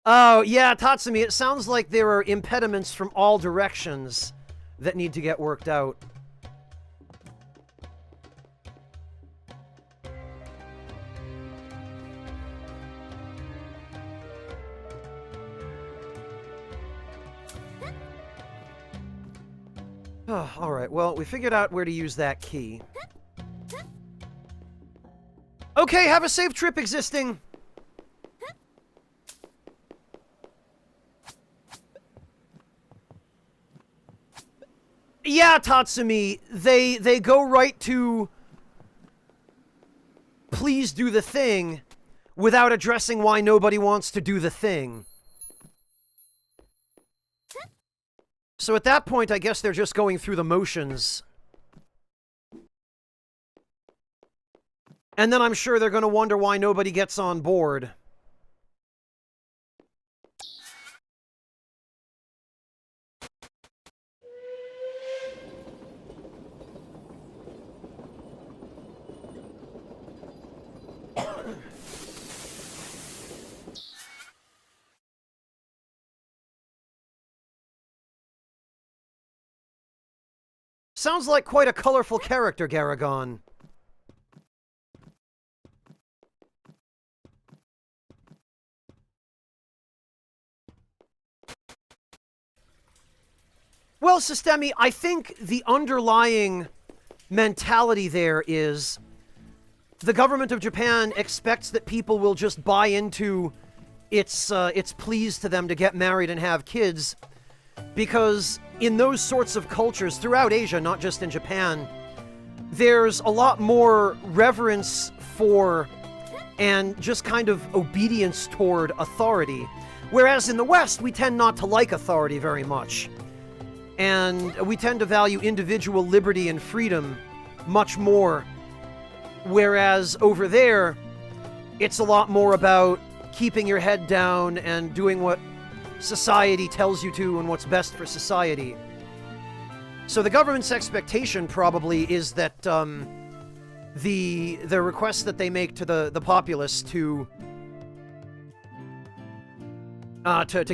A: Oh, yeah, Tatsumi, it sounds like there are impediments from all directions that need to get worked out. Oh, alright, well, we figured out where to use that key. Okay, have a safe trip, Existing! Yeah, Tatsumi, they go right to... please do the thing, without addressing why nobody wants to do the thing. So at that point, I guess they're just going through the motions. And then I'm sure they're going to wonder why nobody gets on board. Sounds like quite a colorful character, Garragon. Well, Systemi, I think the underlying mentality there is the government of Japan expects that people will just buy into its pleas to them to get married and have kids, because in those sorts of cultures throughout Asia, not just in Japan, there's a lot more reverence for and just kind of obedience toward authority. Whereas in the West, we tend not to like authority very much. And we tend to value individual liberty and freedom much more. Whereas over there, it's a lot more about keeping your head down and doing what society tells you to and what's best for society. So the government's expectation probably is that the request that they make to the populace to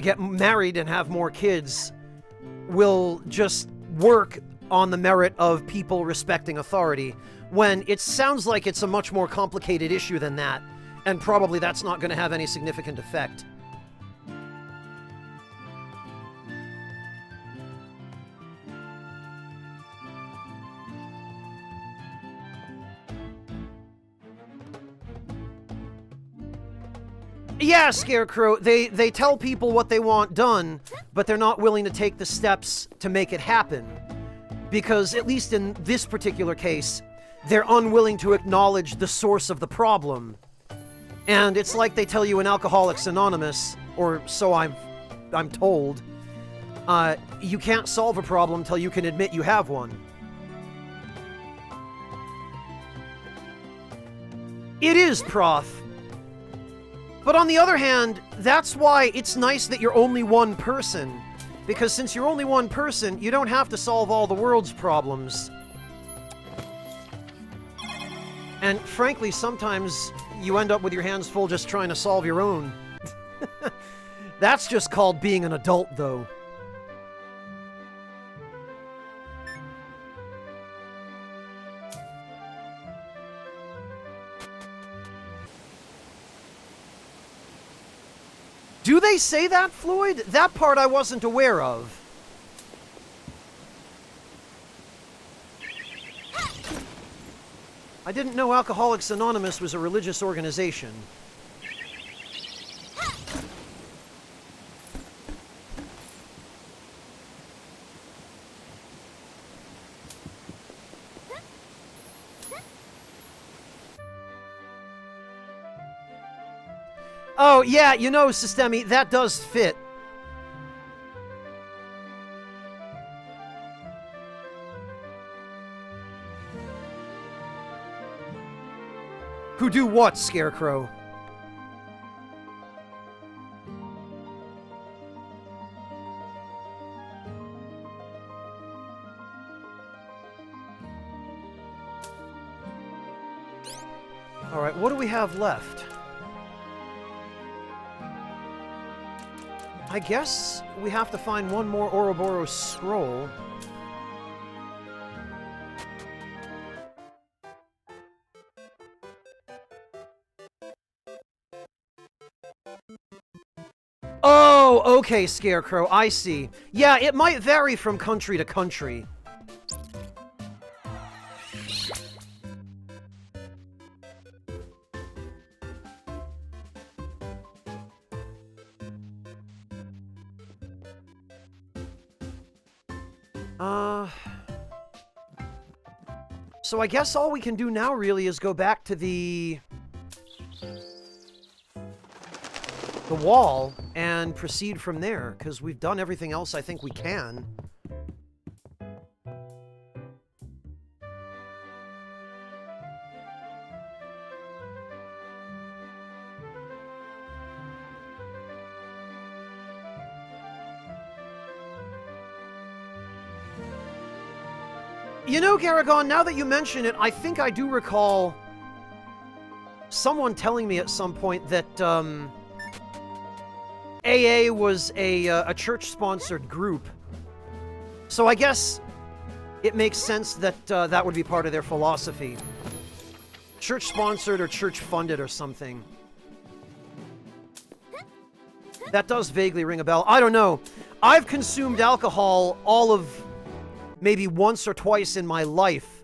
A: get married and have more kids will just work on the merit of people respecting authority, when it sounds like it's a much more complicated issue than that, and probably that's not going to have any significant effect. Yeah, Scarecrow, they tell people what they want done, but they're not willing to take the steps to make it happen. Because, at least in this particular case, they're unwilling to acknowledge the source of the problem. And it's like they tell you in Alcoholics Anonymous, or so I'm told, you can't solve a problem until you can admit you have one. It is, Prof. But on the other hand, that's why it's nice that you're only one person. Because since you're only one person, you don't have to solve all the world's problems. And frankly, sometimes you end up with your hands full just trying to solve your own. That's just called being an adult, though. Do they say that, Floyd? That part I wasn't aware of. I didn't know Alcoholics Anonymous was a religious organization. Oh, yeah, you know, Systemi, that does fit. Who do what, Scarecrow? Alright, what do we have left? I guess we have to find one more Ouroboros scroll. Oh, okay, Scarecrow, I see. Yeah, it might vary from country to country. So I guess all we can do now really is go back to the the wall and proceed from there, because we've done everything else I think we can. You know, Garrigon, now that you mention it, I think I do recall someone telling me at some point that AA was a church-sponsored group. So I guess it makes sense that that would be part of their philosophy. Church-sponsored or church-funded or something. That does vaguely ring a bell. I don't know. I've consumed alcohol all of maybe once or twice in my life,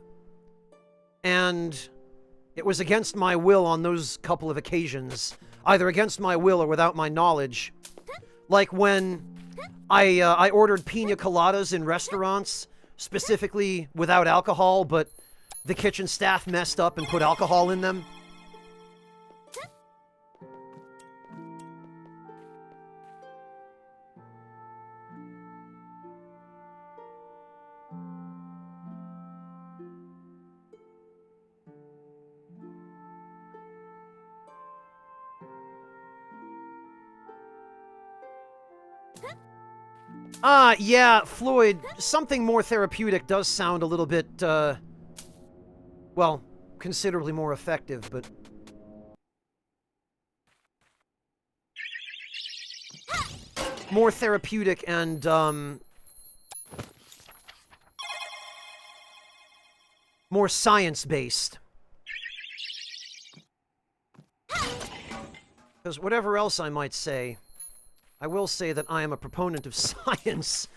A: and it was against my will on those couple of occasions, either against my will or without my knowledge. Like when I ordered pina coladas in restaurants, specifically without alcohol, but the kitchen staff messed up and put alcohol in them. Yeah, Floyd, something more therapeutic does sound a little bit, well, considerably more effective, but... more therapeutic and, more science-based. Because whatever else I might say, I will say that I am a proponent of science.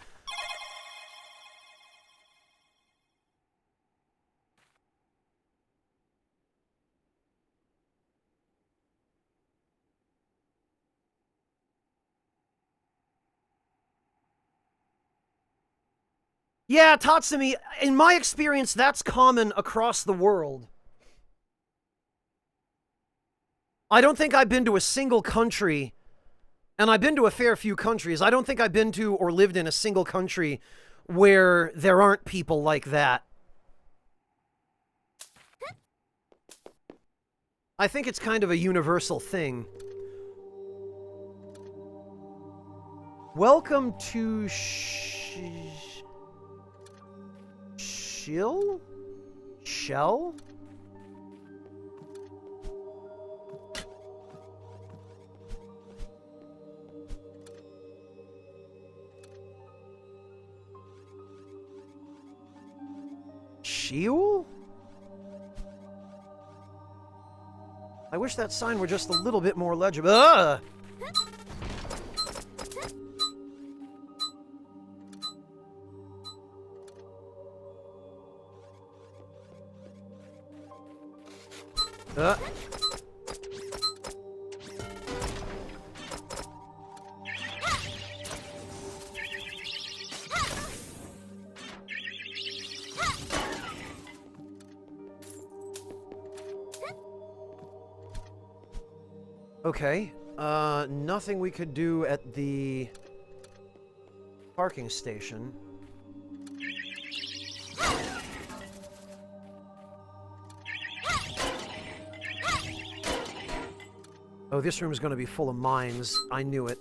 A: Yeah, Tatsumi, in my experience, that's common across the world. I don't think I've been to a single country, and I've been to a fair few countries. I don't think I've been to or lived in a single country where there aren't people like that. I think it's kind of a universal thing. Welcome to Shell? Sheol? I wish that sign were just a little bit more legible. Ugh! Okay, nothing we could do at the parking station. Oh, this room is going to be full of mines. I knew it.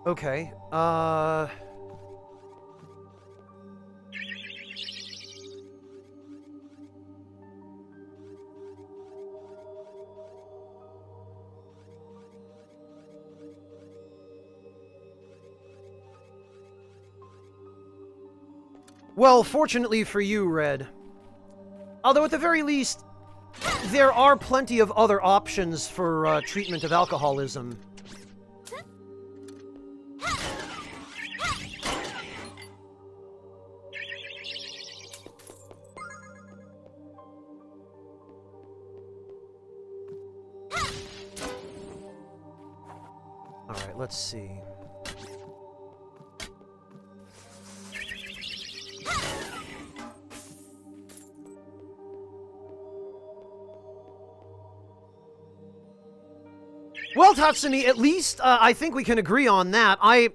A: Okay, well, fortunately for you, Red. Although at the very least, there are plenty of other options for treatment of alcoholism. Alright, let's see. Well, Tatsumi, at least I think we can agree on that. I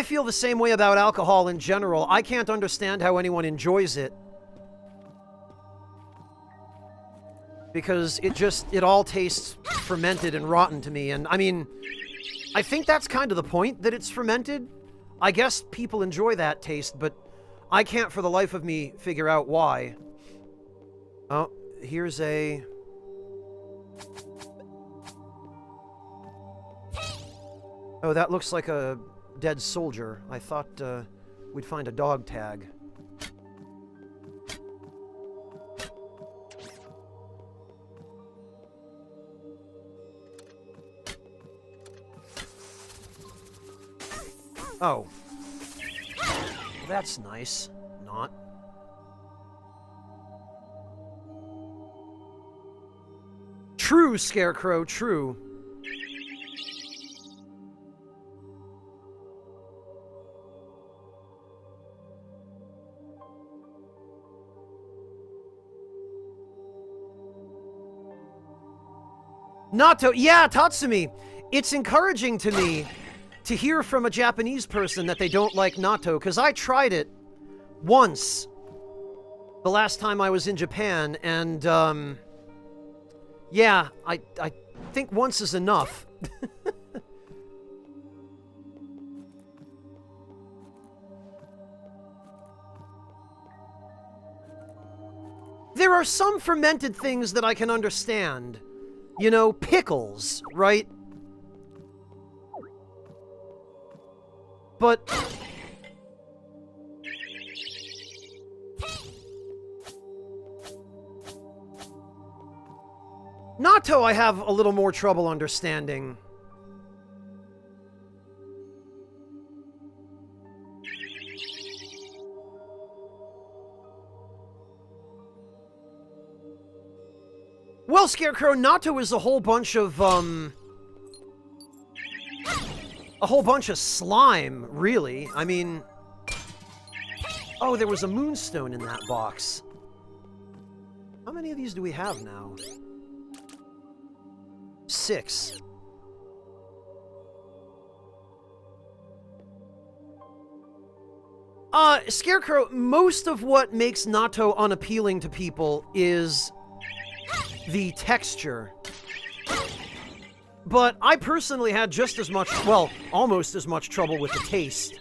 A: feel the same way about alcohol in general. I can't understand how anyone enjoys it. Because it all tastes fermented and rotten to me. And, I mean, I think that's kind of the point, that it's fermented. I guess people enjoy that taste, but I can't for the life of me figure out why. Oh, here's a... Oh, that looks like a dead soldier. I thought we'd find a dog tag. Oh. That's nice. Not. True, Scarecrow, true. Nato, yeah, Tatsumi. It's encouraging to me to hear from a Japanese person that they don't like natto, because I tried it once the last time I was in Japan, and, yeah, I think once is enough. There are some fermented things that I can understand. You know, pickles, right? But... natto I have a little more trouble understanding. Well, Scarecrow, natto is a whole bunch of slime, really. I mean... Oh, there was a moonstone in that box. How many of these do we have now? 6. Scarecrow, most of what makes natto unappealing to people is the texture. But I personally had just as much, well, almost as much trouble with the taste.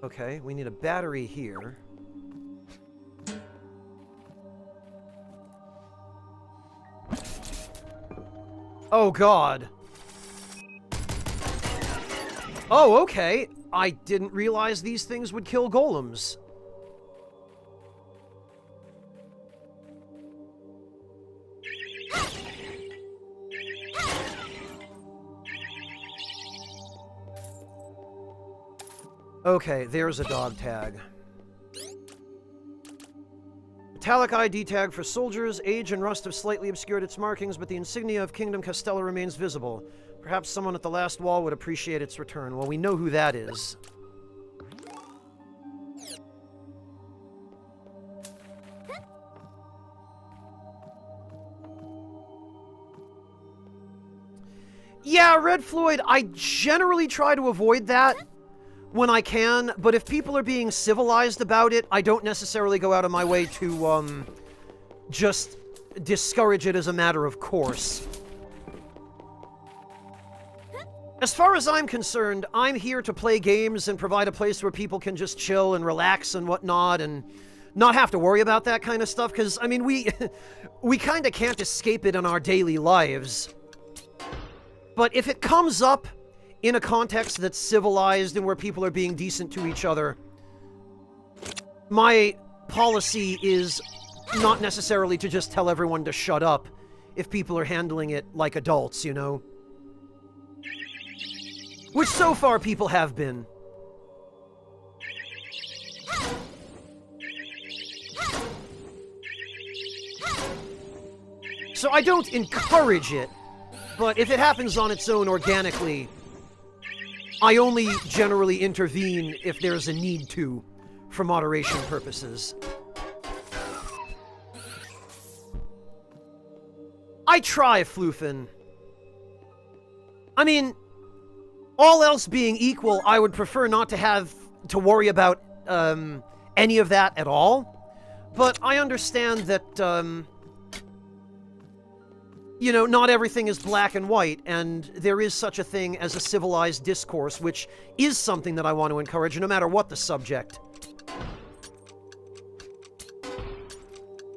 A: Okay, we need a battery here. Oh, God. Oh, okay. I didn't realize these things would kill golems. Okay, there's a dog tag. Metallic ID tag for soldiers. Age and rust have slightly obscured its markings, but the insignia of Kingdom Castello remains visible. Perhaps someone at the last wall would appreciate its return. Well, we know who that is. Yeah, Red Floyd, I generally try to avoid that when I can, but if people are being civilized about it, I don't necessarily go out of my way to, just discourage it as a matter of course. As far as I'm concerned, I'm here to play games and provide a place where people can just chill and relax and whatnot and not have to worry about that kind of stuff, because, I mean, we kind of can't escape it in our daily lives. But if it comes up in a context that's civilized and where people are being decent to each other, my policy is not necessarily to just tell everyone to shut up if people are handling it like adults, you know? Which so far people have been. So I don't encourage it, but if it happens on its own organically, I only generally intervene if there's a need to, for moderation purposes. I try, Floofin. I mean, all else being equal, I would prefer not to have to worry about any of that at all. But I understand that, you know, not everything is black and white, and there is such a thing as a civilized discourse, which is something that I want to encourage, no matter what the subject.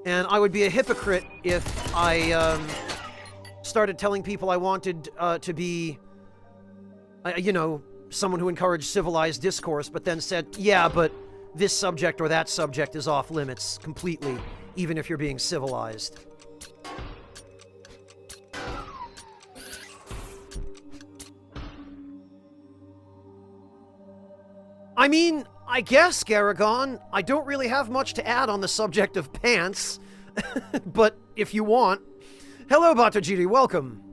A: And I would be a hypocrite if I started telling people I wanted to be, you know, someone who encouraged civilized discourse, but then said, yeah, but this subject or that subject is off limits completely, even if you're being civilized. I mean, I guess, Garagon, I don't really have much to add on the subject of pants, but if you want. Hello, Batojiri, welcome.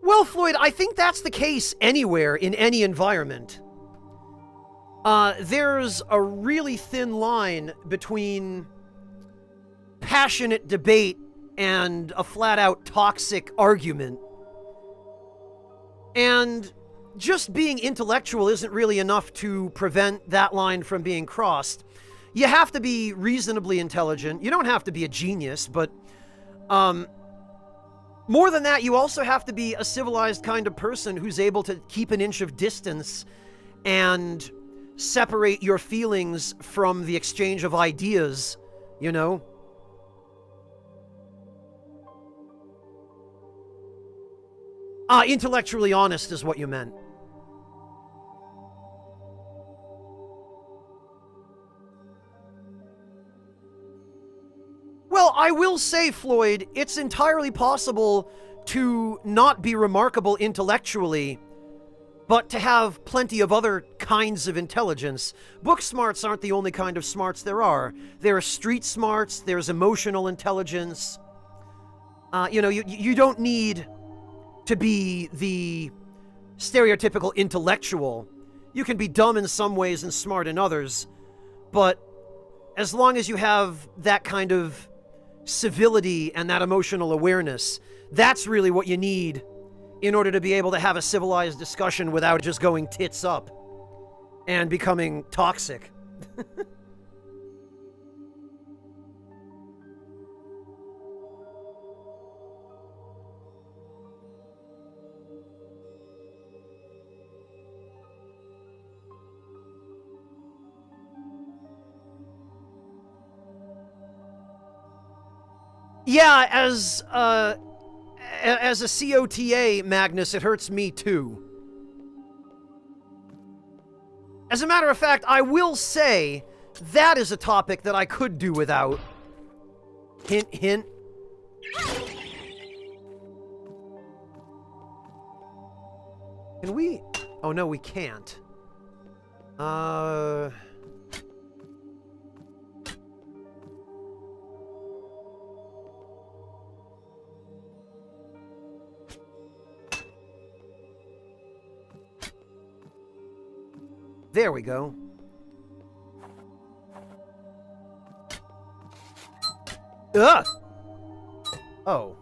A: Well, Floyd, I think that's the case anywhere in any environment. There's a really thin line between passionate debate and a flat-out toxic argument. And just being intellectual isn't really enough to prevent that line from being crossed. You have to be reasonably intelligent. You don't have to be a genius, but more than that, you also have to be a civilized kind of person who's able to keep an inch of distance and separate your feelings from the exchange of ideas, you know? Intellectually honest is what you meant. Well, I will say, Floyd, it's entirely possible to not be remarkable intellectually, but to have plenty of other kinds of intelligence. Book smarts aren't the only kind of smarts there are. There are street smarts, there's emotional intelligence. You know, you don't need to be the stereotypical intellectual. You can be dumb in some ways and smart in others, but as long as you have that kind of civility and that emotional awareness, that's really what you need in order to be able to have a civilized discussion without just going tits up and becoming toxic. Yeah, as a COTA, Magnus, it hurts me too. As a matter of fact, I will say that is a topic that I could do without. Hint, hint. Can we? Oh no, we can't. There we go. Ugh! Oh.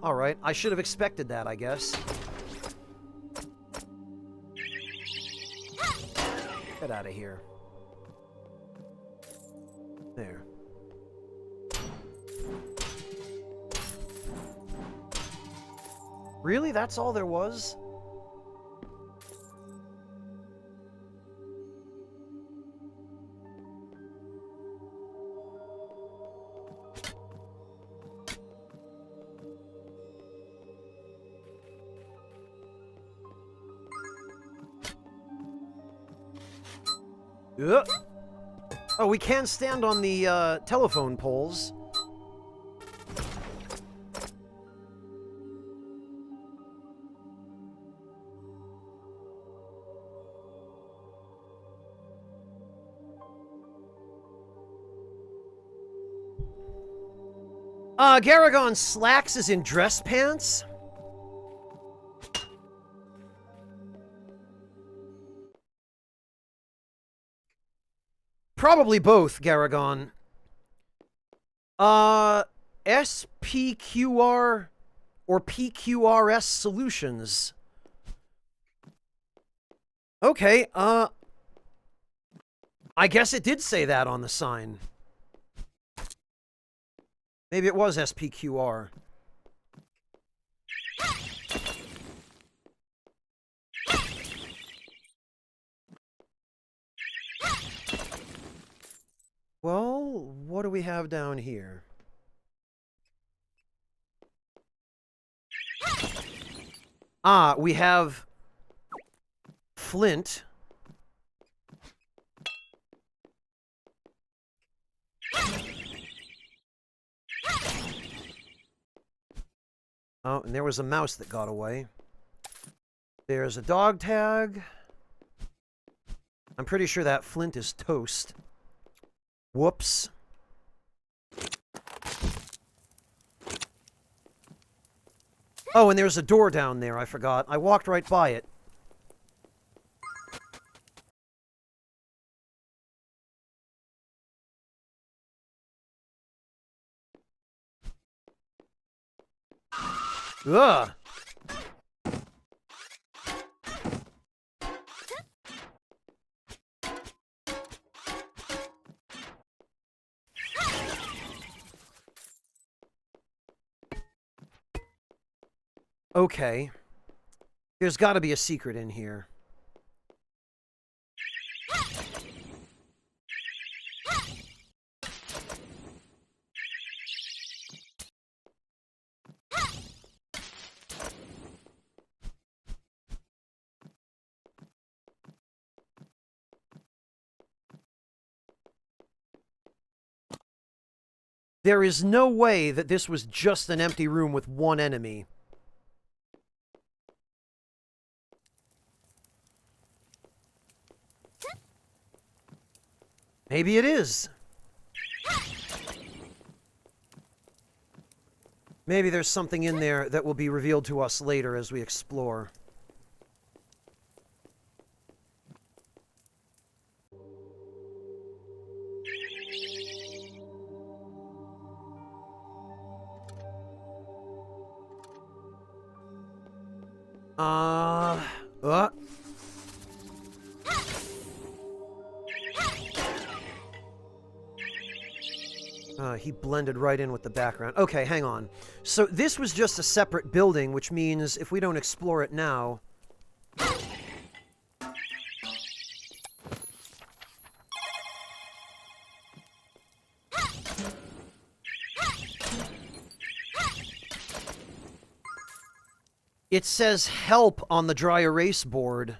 A: Alright, I should have expected that, I guess. Get out of here. There. Really? That's all there was? Ugh. Oh, we can stand on the telephone poles. Garagon slacks is in dress pants? Probably both, Garagon. SPQR or PQRS Solutions. Okay, I guess it did say that on the sign. Maybe it was SPQR. Well, what do we have down here? Ah, we have flint. Oh, and there was a mouse that got away. There's a dog tag. I'm pretty sure that flint is toast. Whoops. Oh, and there's a door down there, I forgot. I walked right by it. Ugh! Okay. There's gotta be a secret in here. There is no way that this was just an empty room with one enemy. Maybe it is. Maybe there's something in there that will be revealed to us later as we explore. He blended right in with the background. Okay, hang on. So this was just a separate building, which means if we don't explore it now... It says help on the dry erase board.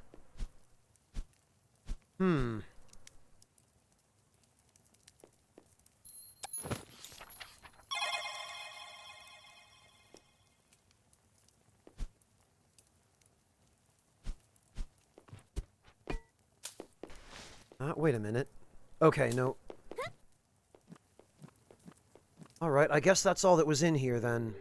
A: Wait a minute. Okay, no. Alright, I guess that's all that was in here, then.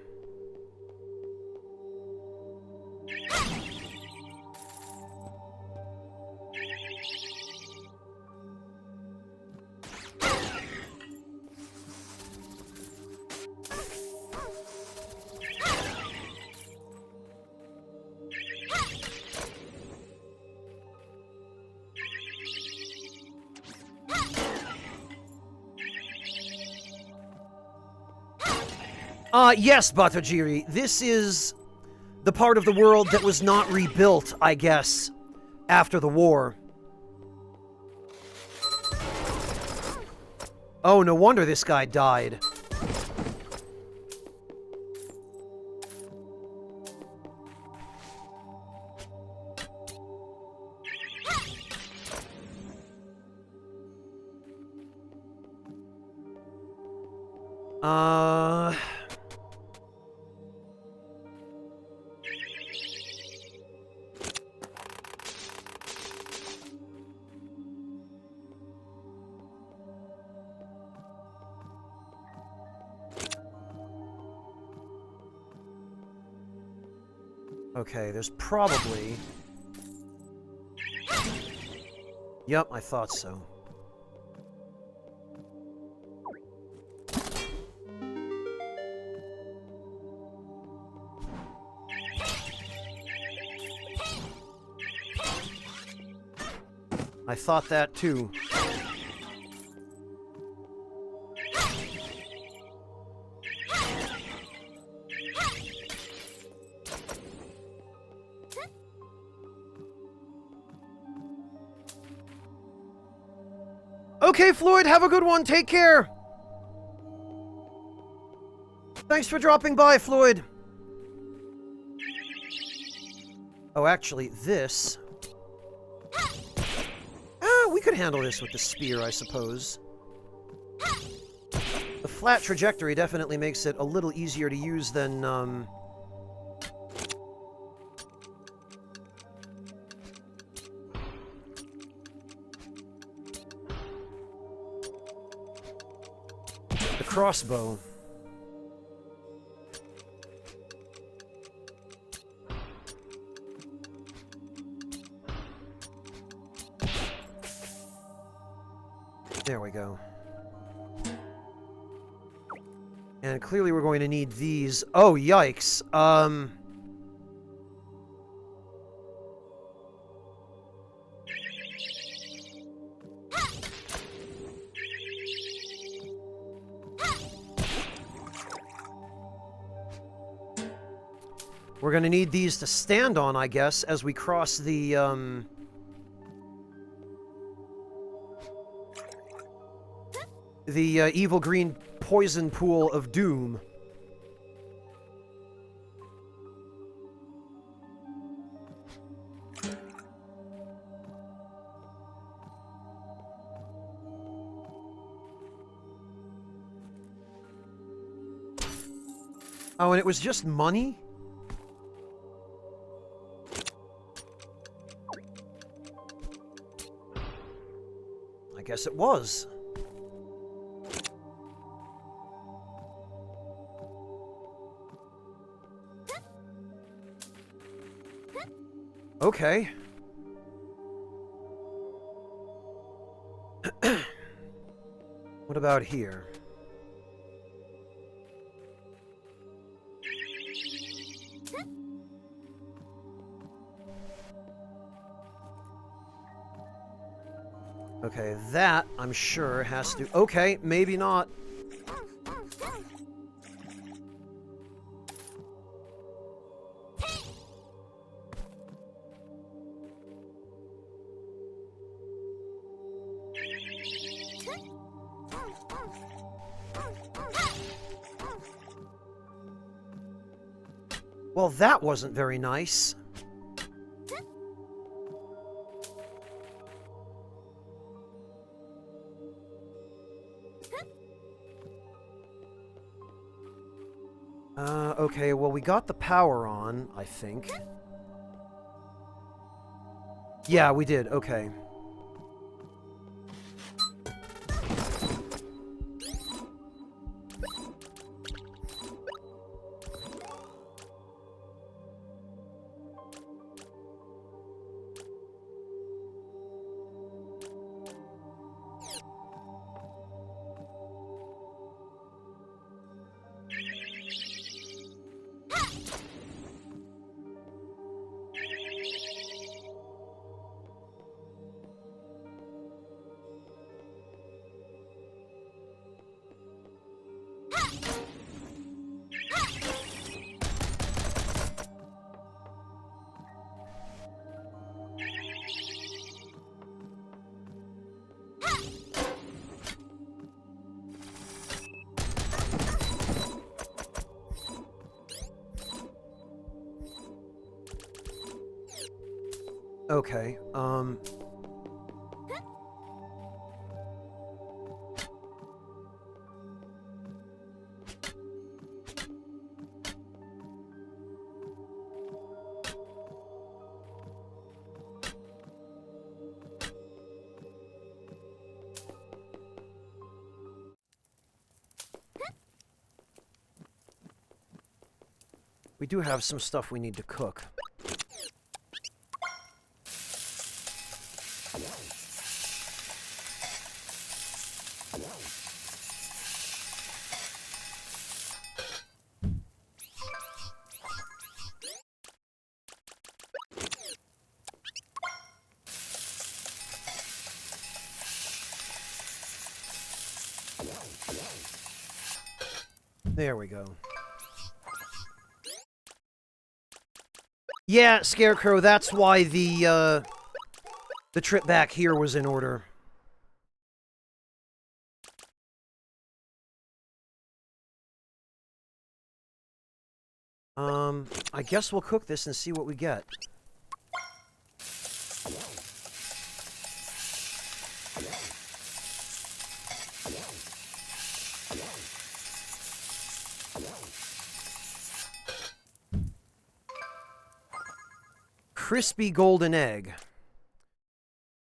A: Yes, Batojiri. This is the part of the world that was not rebuilt, I guess, after the war. Oh, no wonder this guy died. Okay, there's probably... Yep, I thought so. I thought that too. Okay, Floyd, have a good one. Take care. Thanks for dropping by, Floyd. Oh, actually, this... we could handle this with the spear, I suppose. The flat trajectory definitely makes it a little easier to use than, the crossbow. There we go. And clearly we're going to need these. Oh, yikes. We're going to need these to stand on, I guess, as we cross the, evil green poison pool of doom. Oh, and it was just money? I guess it was. Okay. What about here? Okay, that, I'm sure, has to... Okay, maybe not. Well, that wasn't very nice. Okay, well, we got the power on, I think. Yeah, we did, okay. Okay, we do have some stuff we need to cook. There we go. Yeah, Scarecrow, that's why the trip back here was in order. I guess we'll cook this and see what we get. Crispy golden egg.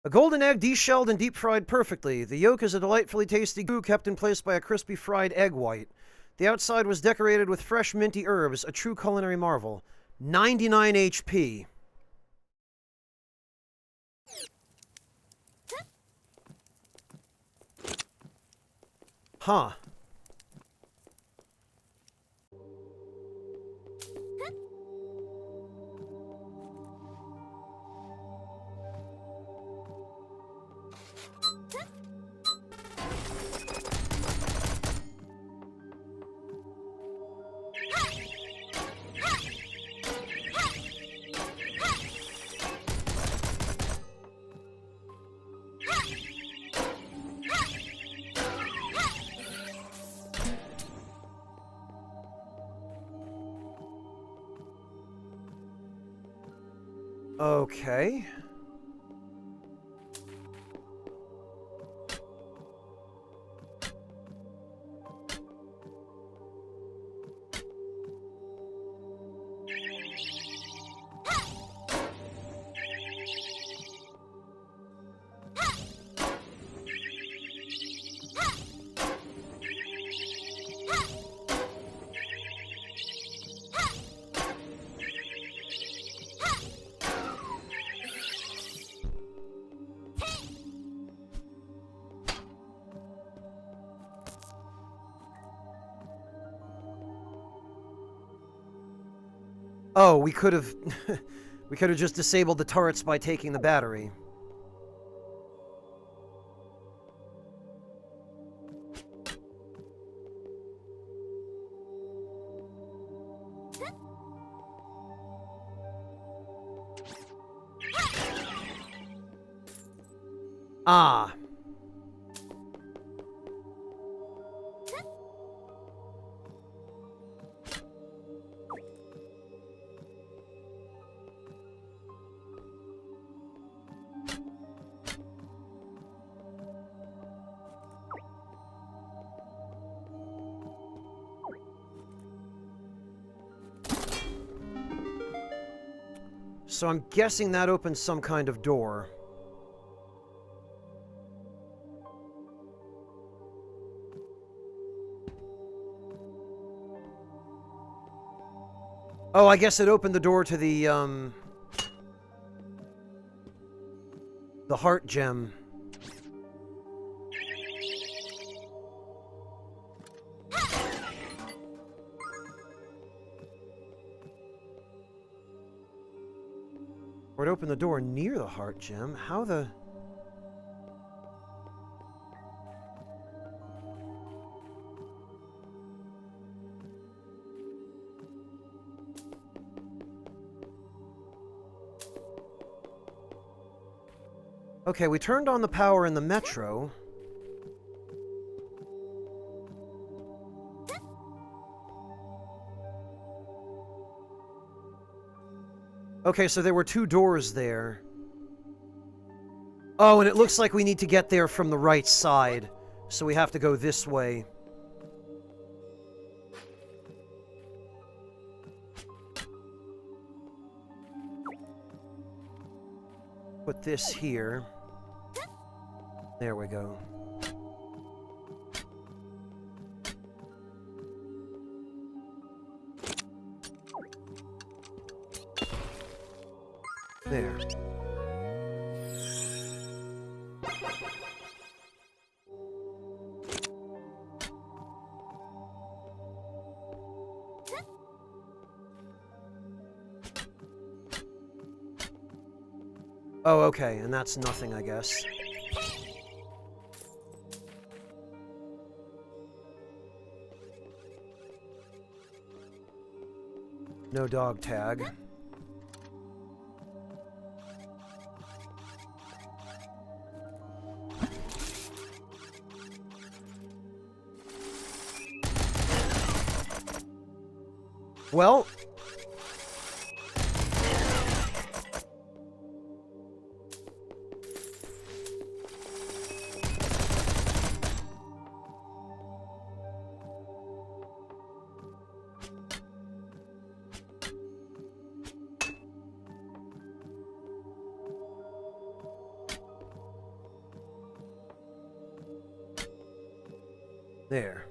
A: A golden egg deshelled and deep fried perfectly. The yolk is a delightfully tasty goo kept in place by a crispy fried egg white. The outside was decorated with fresh minty herbs, a true culinary marvel. 99 HP. Huh. Okay. Oh, we could have... we could have just disabled the turrets by taking the battery. Ah. So I'm guessing that opens some kind of door. Oh, I guess it opened the door to the heart gem. Or it opened the door near the heart gem. How the... Okay, we turned on the power in the metro. Okay, so there were two doors there. Oh, and it looks like we need to get there from the right side. So we have to go this way. Put this here. There we go. There. Oh, okay, and that's nothing, I guess. No dog tag. Well, there.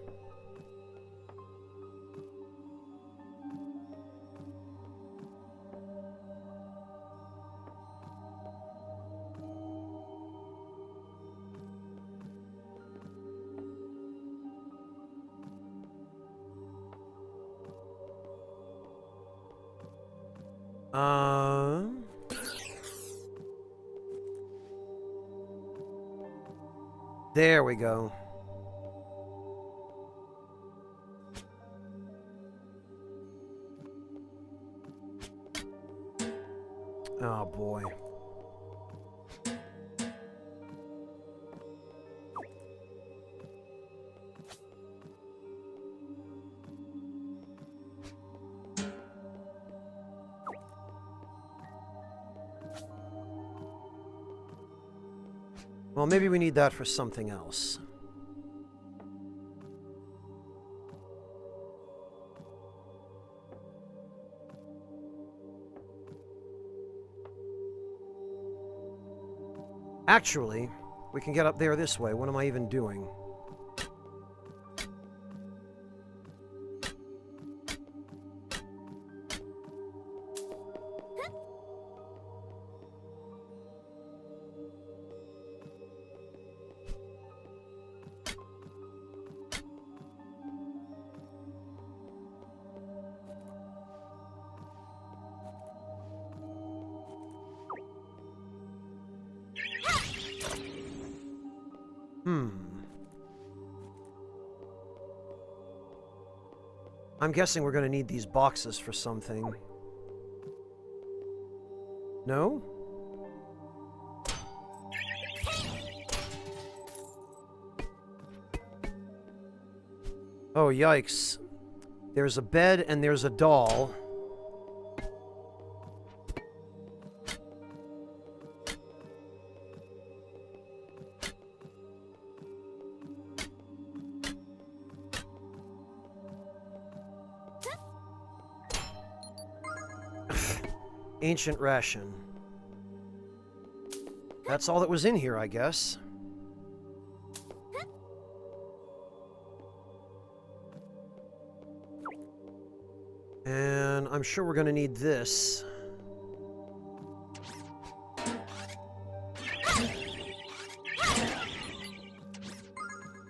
A: There we go. Oh boy. Well, maybe we need that for something else. Actually, we can get up there this way. What am I even doing? I'm guessing we're going to need these boxes for something. No? Oh, yikes. There's a bed and there's a doll. Ancient ration. That's all that was in here, I guess. And I'm sure we're going to need this.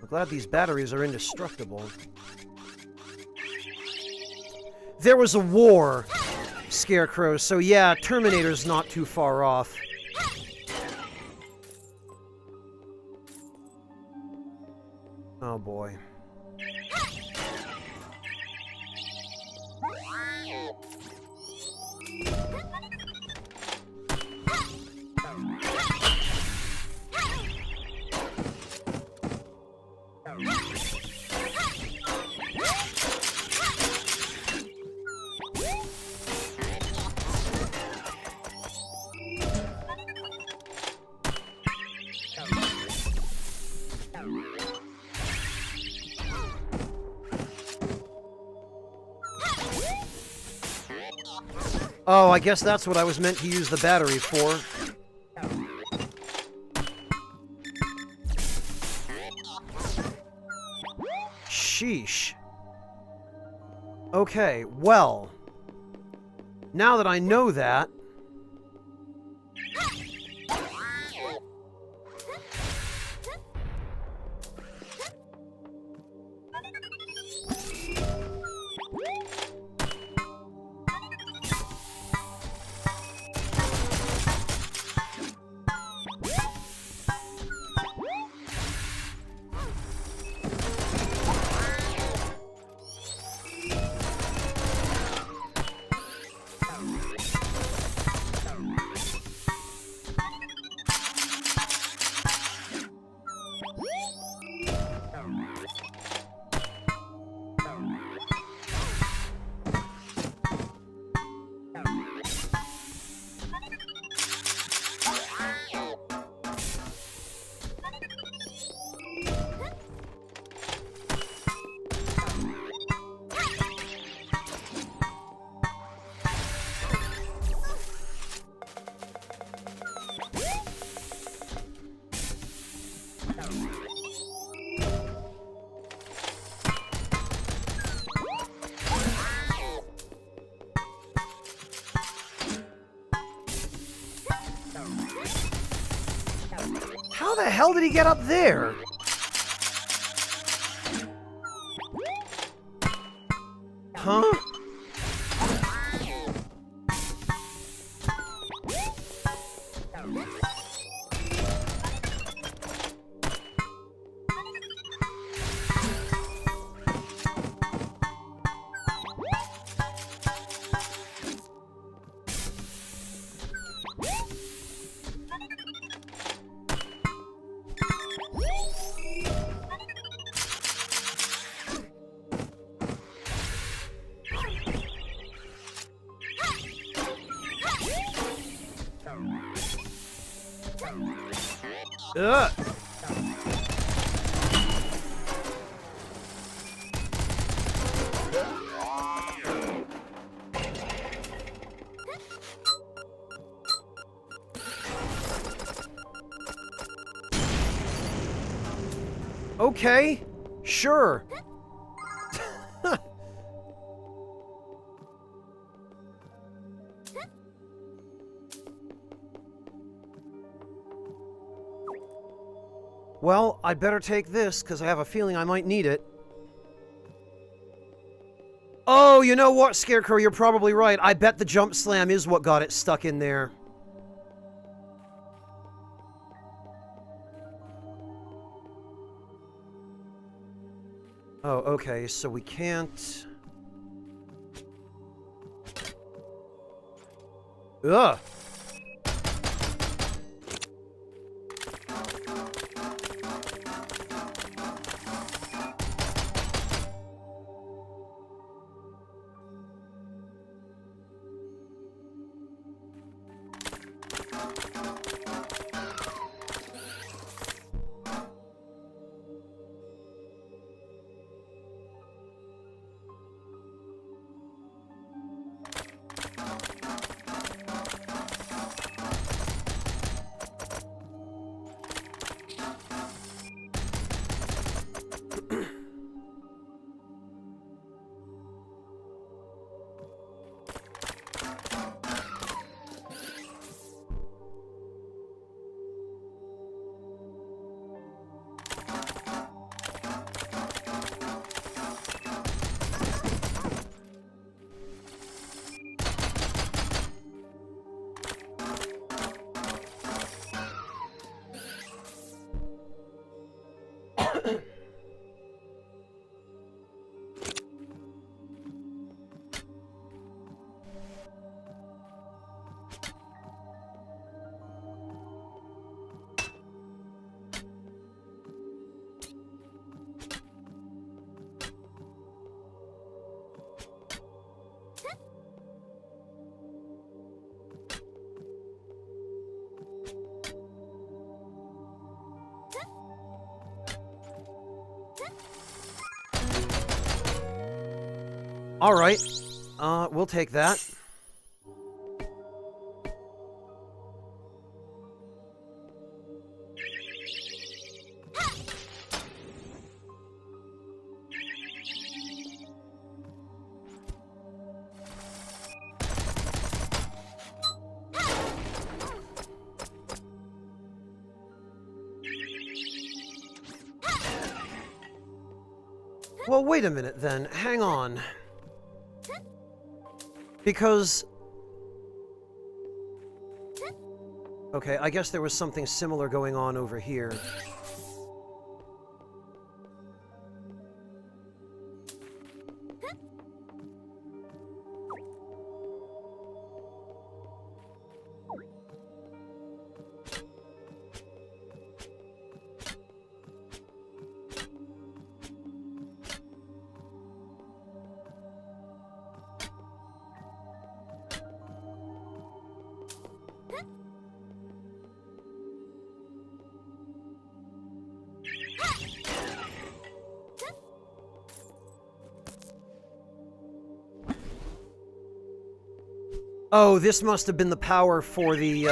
A: I'm glad these batteries are indestructible. There was a war, Scarecrow, so yeah, Terminator's not too far off. Oh boy. Oh, I guess that's what I was meant to use the battery for. Sheesh. Okay, well, now that I know that, How the hell did he get up there? Huh? Ugh. Okay, sure. Well, I'd better take this, because I have a feeling I might need it. Oh, you know what, Scarecrow, you're probably right. I bet the jump slam is what got it stuck in there. Oh, okay, so we can't... Ugh! Alright. We'll take that. Well, wait a minute then. Hang on. Because... Okay, I guess there was something similar going on over here. Oh, this must have been the power for the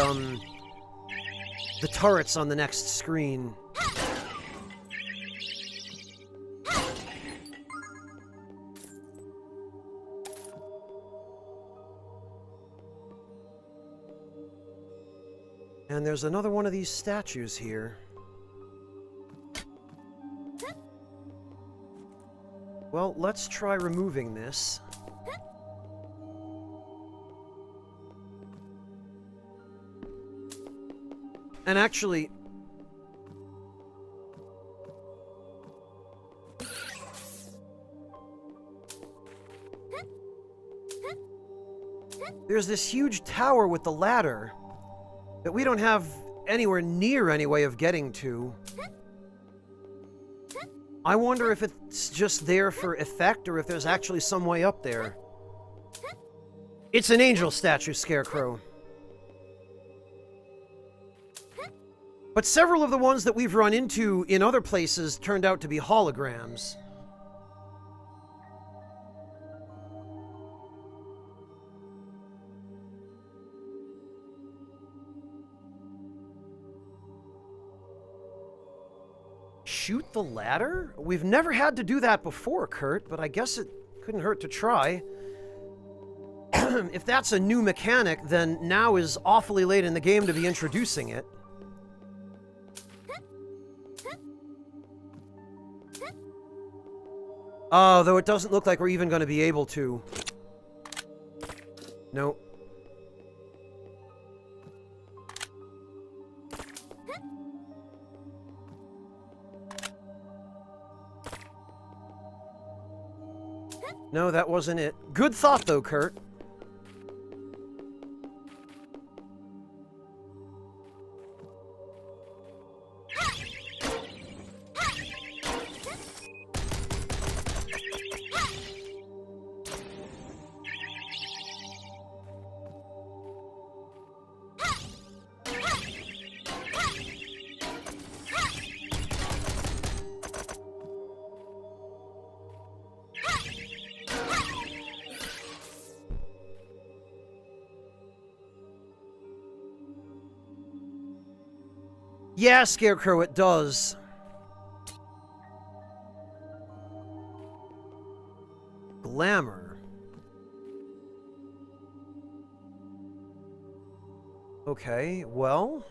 A: turrets on the next screen. And there's another one of these statues here. Well, let's try removing this. And actually... there's this huge tower with the ladder that we don't have anywhere near any way of getting to. I wonder if it's just there for effect or if there's actually some way up there. It's an angel statue, Scarecrow. But several of the ones that we've run into in other places turned out to be holograms. Shoot the ladder? We've never had to do that before, Kurt, but I guess it couldn't hurt to try. If that's a new mechanic, then now is awfully late in the game to be introducing it. Oh, though it doesn't look like we're even going to be able to. Nope. No, that wasn't it. Good thought, though, Kurt. Yeah, Scarecrow, it does. Glamour. Okay, well...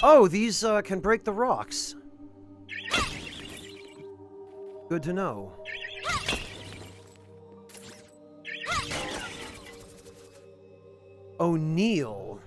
A: Oh, these can break the rocks. Good to know. O'Neill.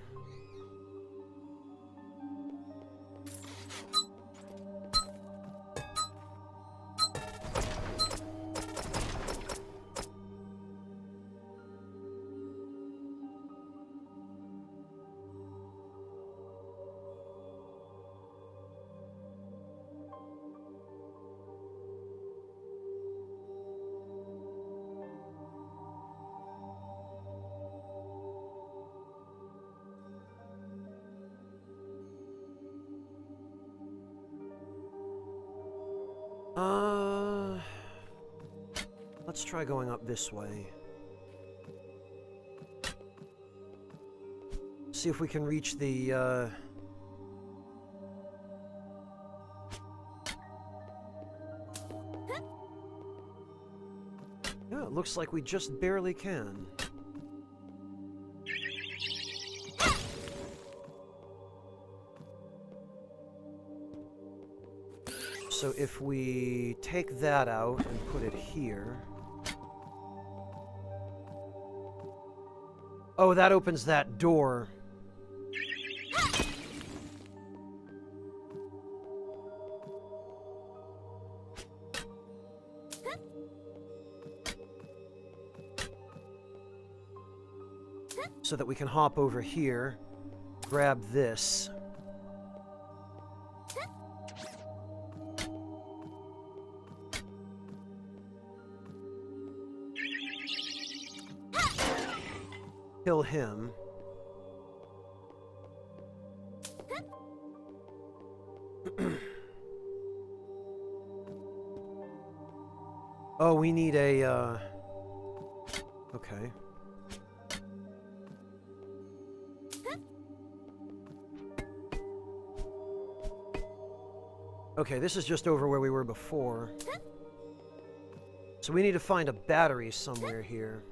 A: Let's try going up this way. See if we can reach the, Yeah, it looks like we just barely can. So if we take that out and put it here... Oh, that opens that door. So that we can hop over here, grab this. Kill him. Oh, we need a, okay. Okay, this is just over where we were before. So we need to find a battery somewhere here.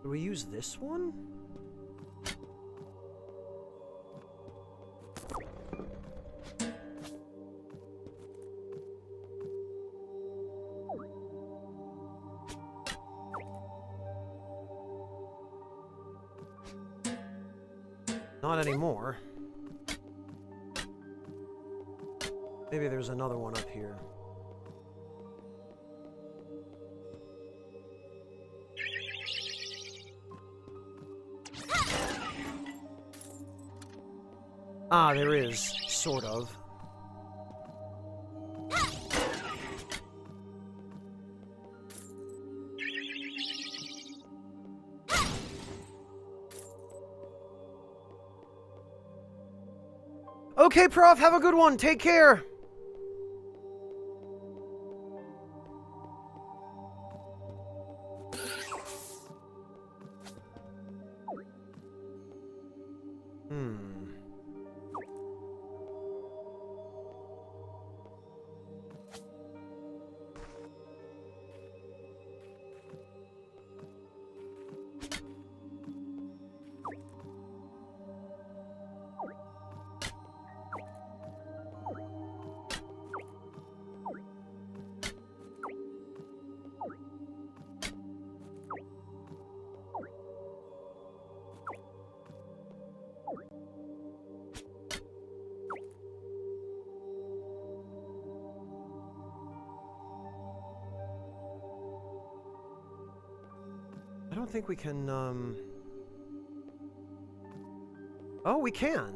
A: Do we use this one? Not anymore. Maybe there's another one up here. Ah, there is, sort of. Okay, Prof, have a good one. Take care. I don't think we can, Oh, we can.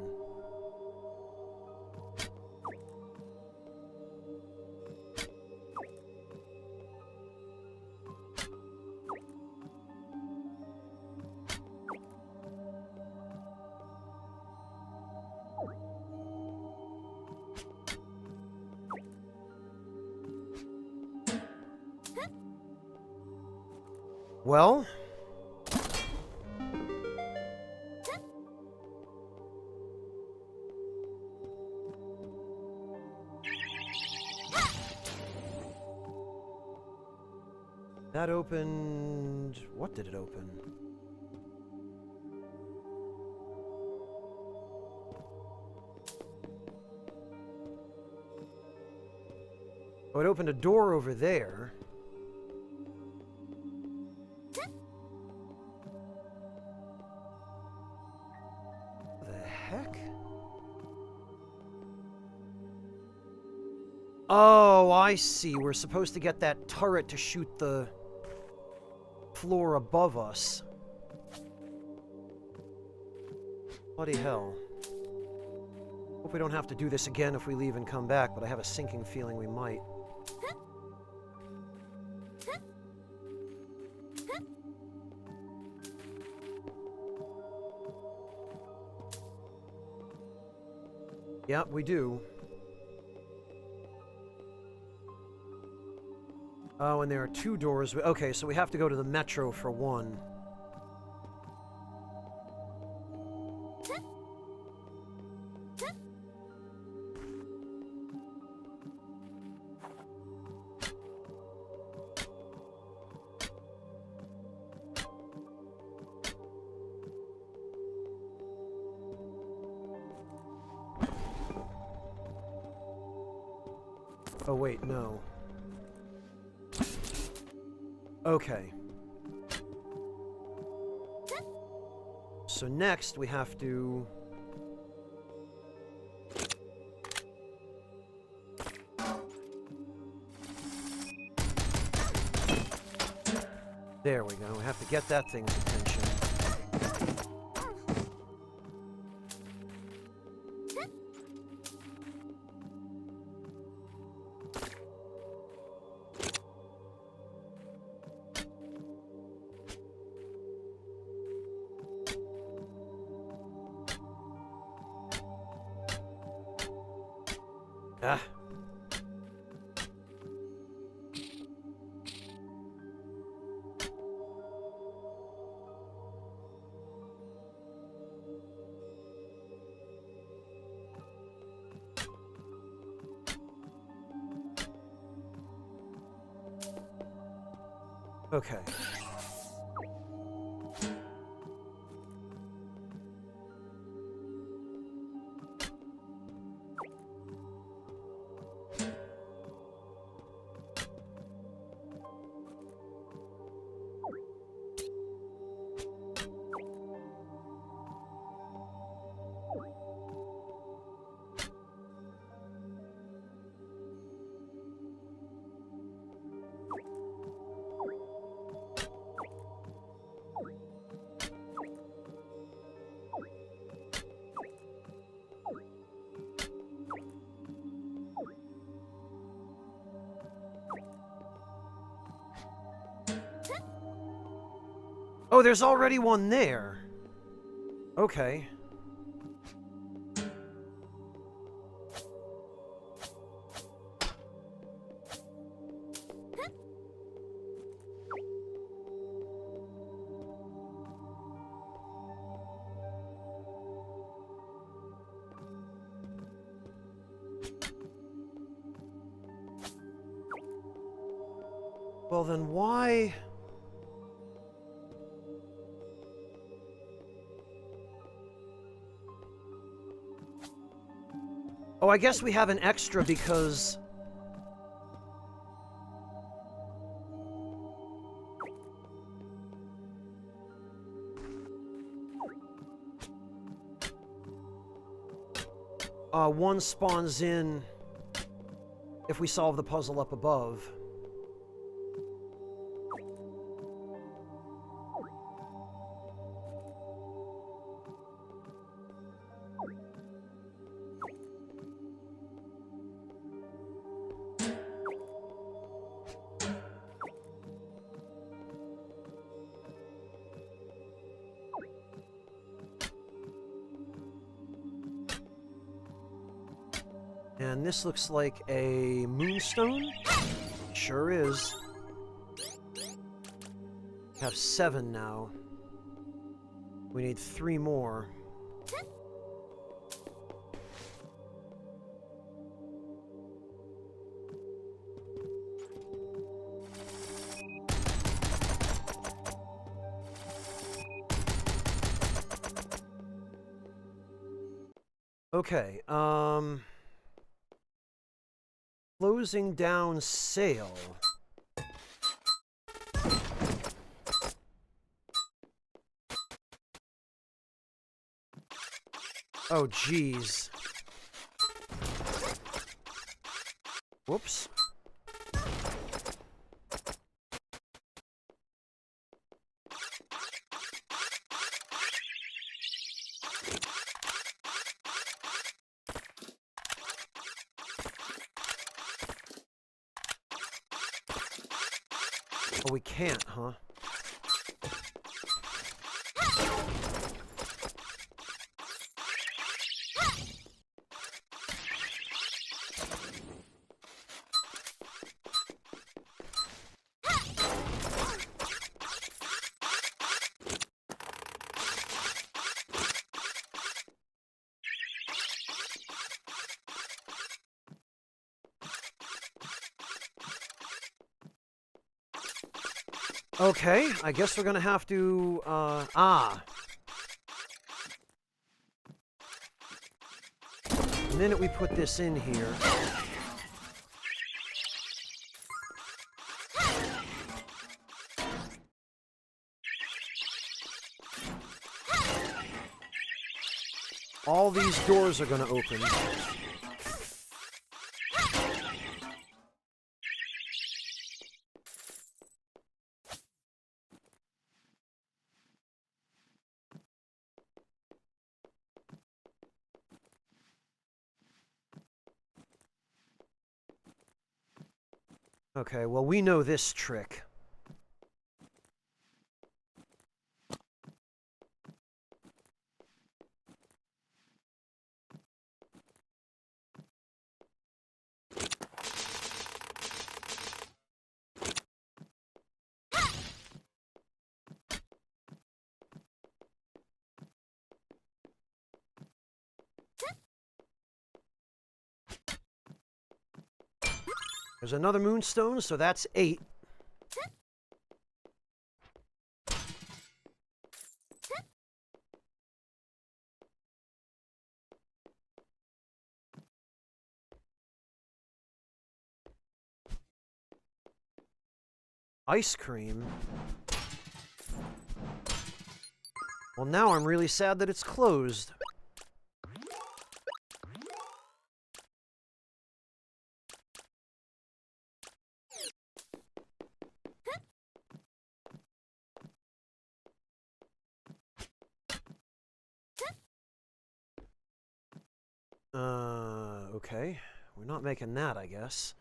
A: Well... that opened... what did it open? Oh, it opened a door over there. The heck? Oh, I see. We're supposed to get that turret to shoot the floor above us. Bloody hell. Hope we don't have to do this again if we leave and come back, but I have a sinking feeling we might. Yep, we do. Oh, and there are two doors. Okay, so we have to go to the metro for one. Oh, wait, no. Okay. So next we have to... there we go. We have to get that thing's attention. Ah. Okay. Oh, there's already one there. Okay. Well, then why... Oh, I guess we have an extra because... one spawns in if we solve the puzzle up above. And this looks like a moonstone. Sure is. We have 7 now. We need 3 more. Okay, closing down sale. Oh, jeez. Whoops. Oh, we can't, huh? Okay, I guess we're gonna have to, The minute we put this in here... all these doors are gonna open. Okay, well, we know this trick. There's another moonstone, so that's 8. Ice cream? Well, now I'm really sad that it's closed. Okay. We're not making that, I guess.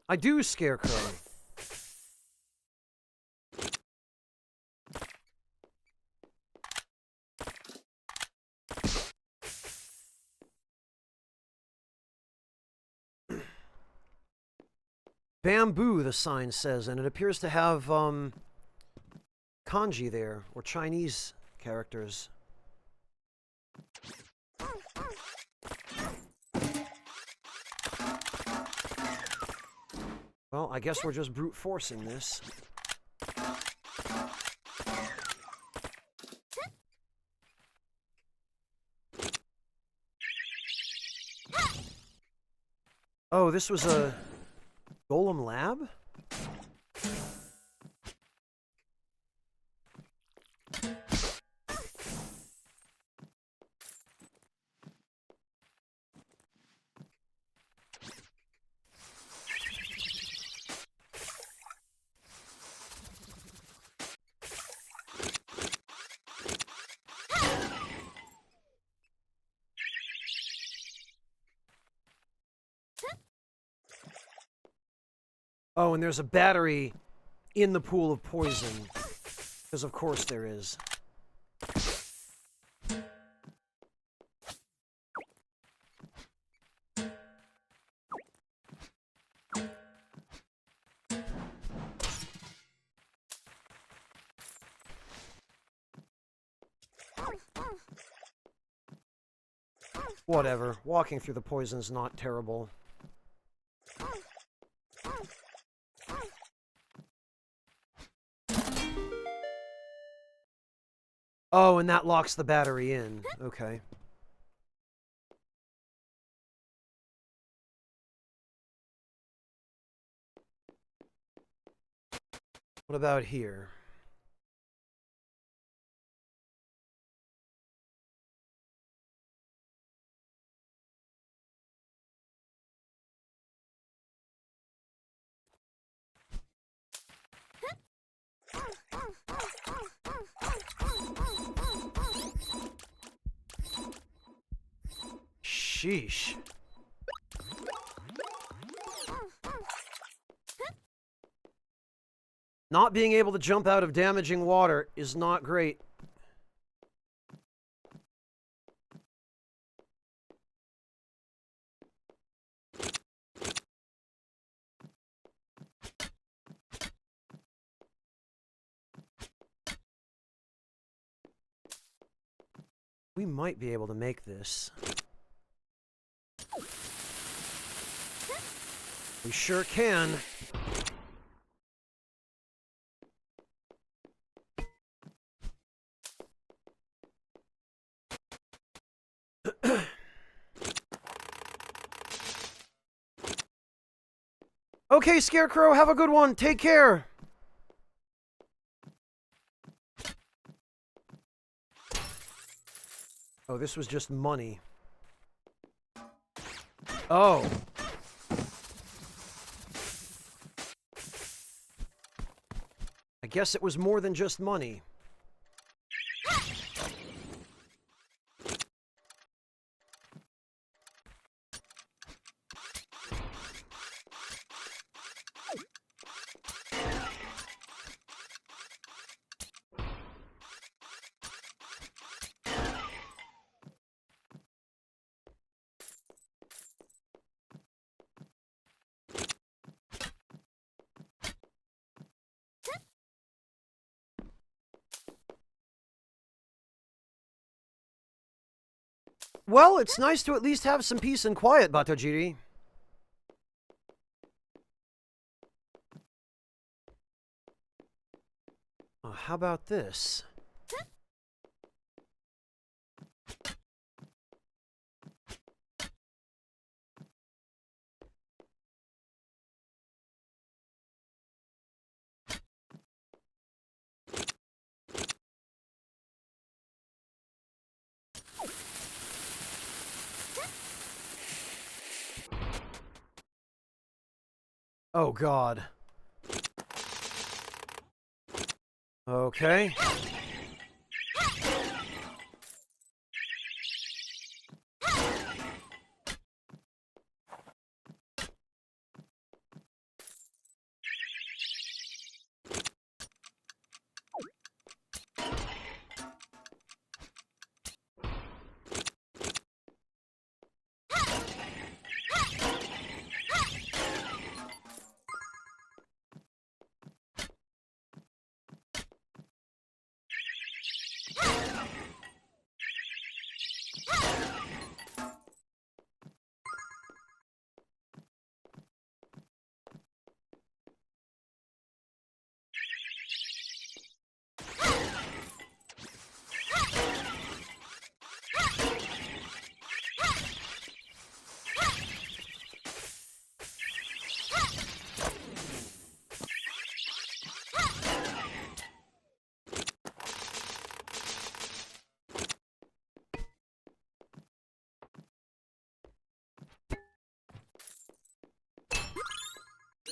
A: I do, Scarecrow. Bamboo, the sign says, and it appears to have, kanji there, or Chinese characters. Well, I guess we're just brute forcing this. Oh, this was a Golem Lab? Oh, and there's a battery in the pool of poison. Because of course there is. Whatever. Walking through the poison's not terrible. Oh, and that locks the battery in. Okay. What about here? Sheesh. Not being able to jump out of damaging water is not great. We might be able to make this. We sure can. Okay, Scarecrow, have a good one. Take care. Oh, this was just money. Oh. I guess it was more than just money. Well, it's nice to at least have some peace and quiet, Batojiri. How about this? Oh, God. Okay.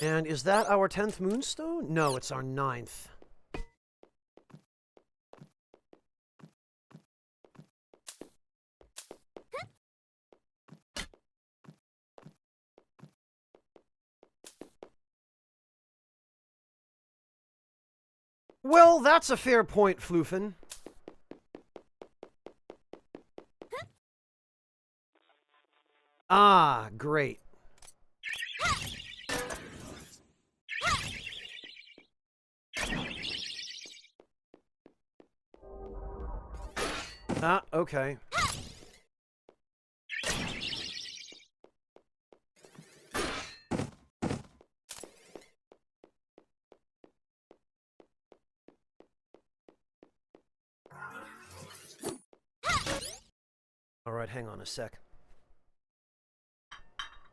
A: And is that our 10th moonstone? No, it's our 9th. Well, that's a fair point, Floofin. Ah, great. Ah, okay. All right, hang on a sec.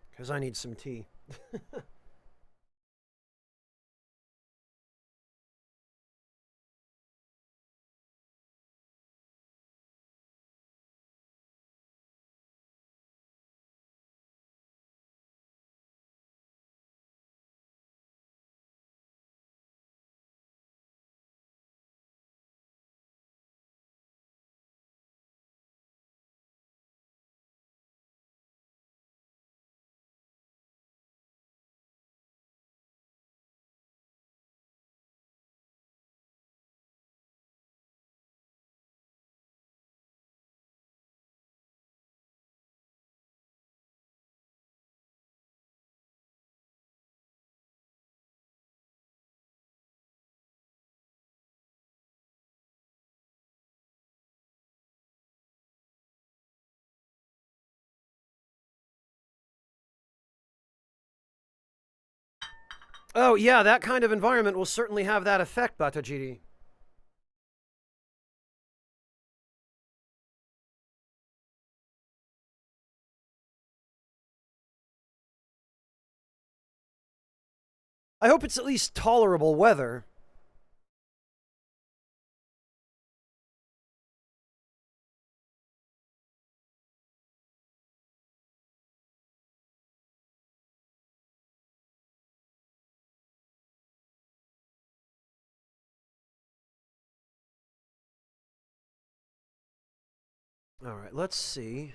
A: Because I need some tea. Oh, yeah, that kind of environment will certainly have that effect, Batajiri. I hope it's at least tolerable weather. All right, let's see.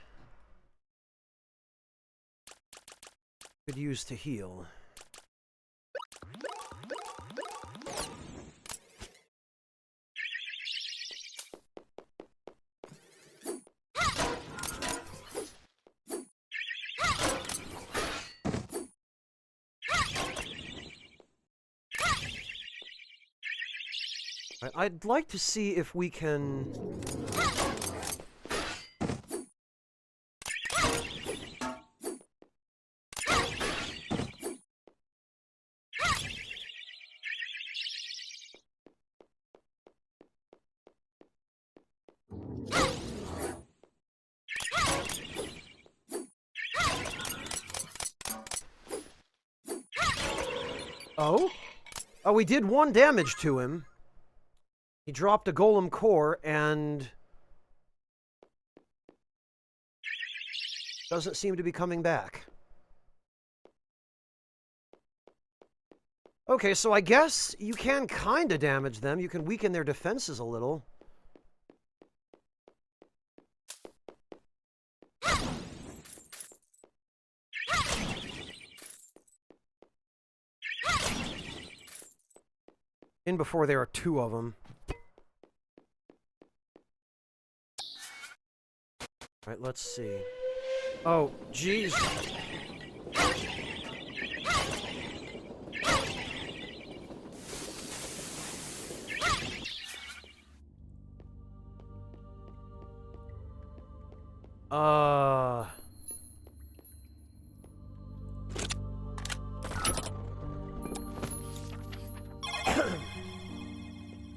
A: Could use to heal. I'd like to see if we can... Oh? Oh, we did 1 damage to him. He dropped a golem core and doesn't seem to be coming back. Okay, so I guess you can kind of damage them. You can weaken their defenses a little. In before there are 2 of them. Alright, let's see. Oh, jeez.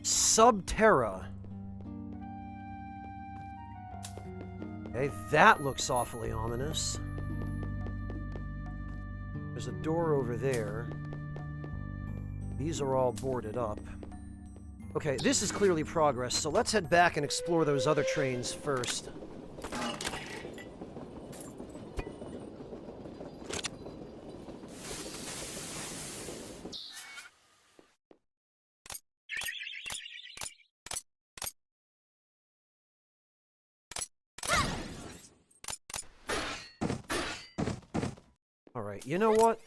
A: Subterra. Okay, that looks awfully ominous. There's a door over there. These are all boarded up. Okay, this is clearly progress, so let's head back and explore those other trains first. Alright, you know what?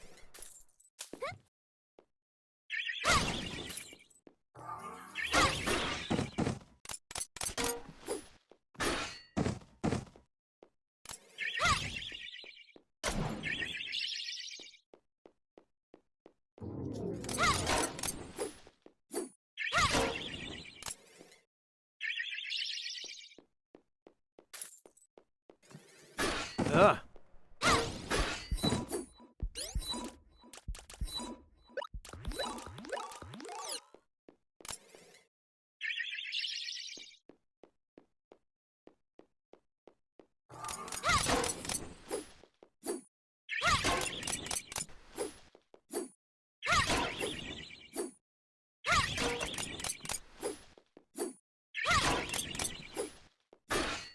A: Ugh.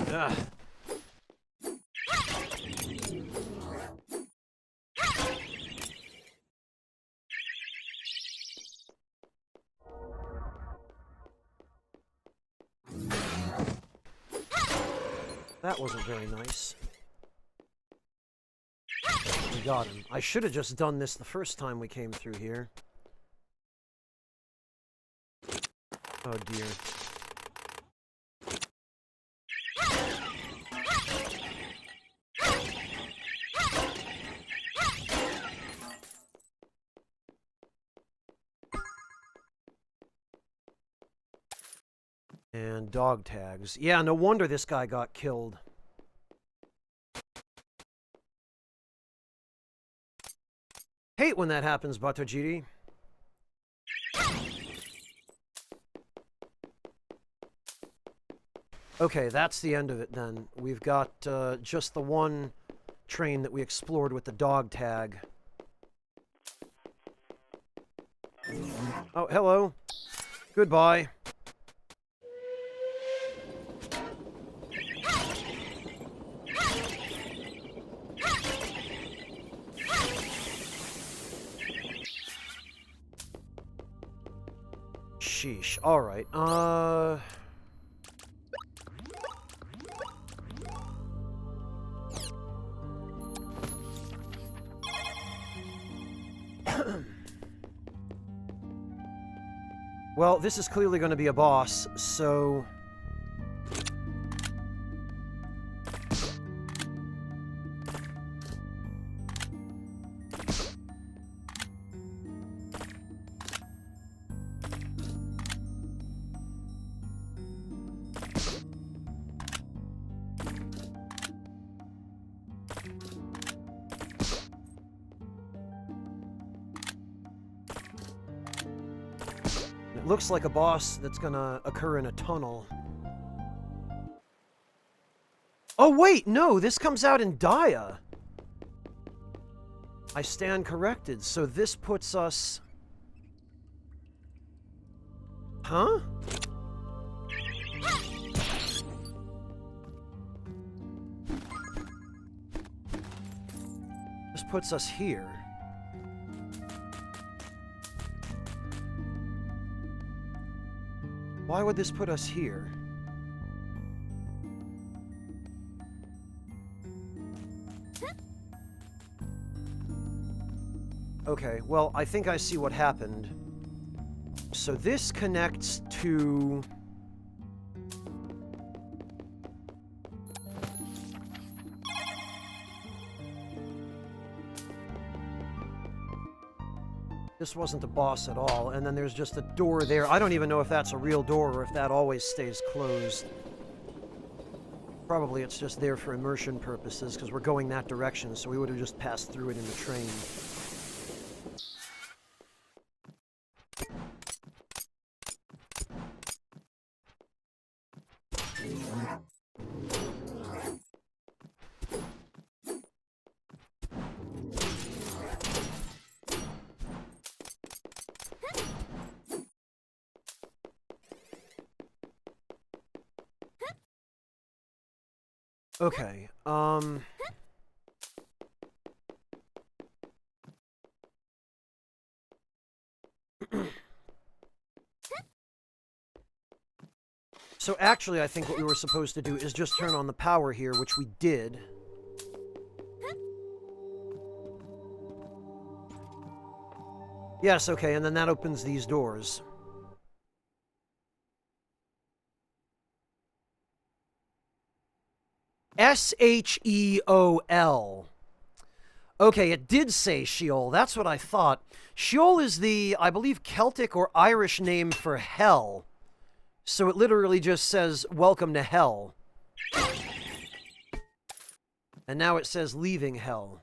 A: Ugh. That wasn't very nice. We got him. I should have just done this the first time we came through here. Oh dear. And dog tags. Yeah, no wonder this guy got killed. Hate when that happens, Batojiri. Okay, that's the end of it then. We've got just the one train that we explored with the dog tag. Oh, hello. Goodbye. Sheesh. Alright, well, this is clearly going to be a boss, so... It looks like a boss that's gonna occur in a tunnel. Oh wait, no, this comes out in Dia. I stand corrected, so this puts us Huh? This puts us here. Why would this put us here? Okay, well, I think I see what happened. So this connects to... This wasn't the boss at all, and then there's just a door there. I don't even know if that's a real door or if that always stays closed. Probably it's just there for immersion purposes, because we're going that direction, so we would have just passed through it in the train. Okay, So actually, I think what we were supposed to do is just turn on the power here, which we did. Yes, okay, and then that opens these doors. S-H-E-O-L. Okay, it did say Sheol. That's what I thought. Sheol is the, I believe, Celtic or Irish name for hell. So it literally just says, welcome to hell. And now it says, leaving hell.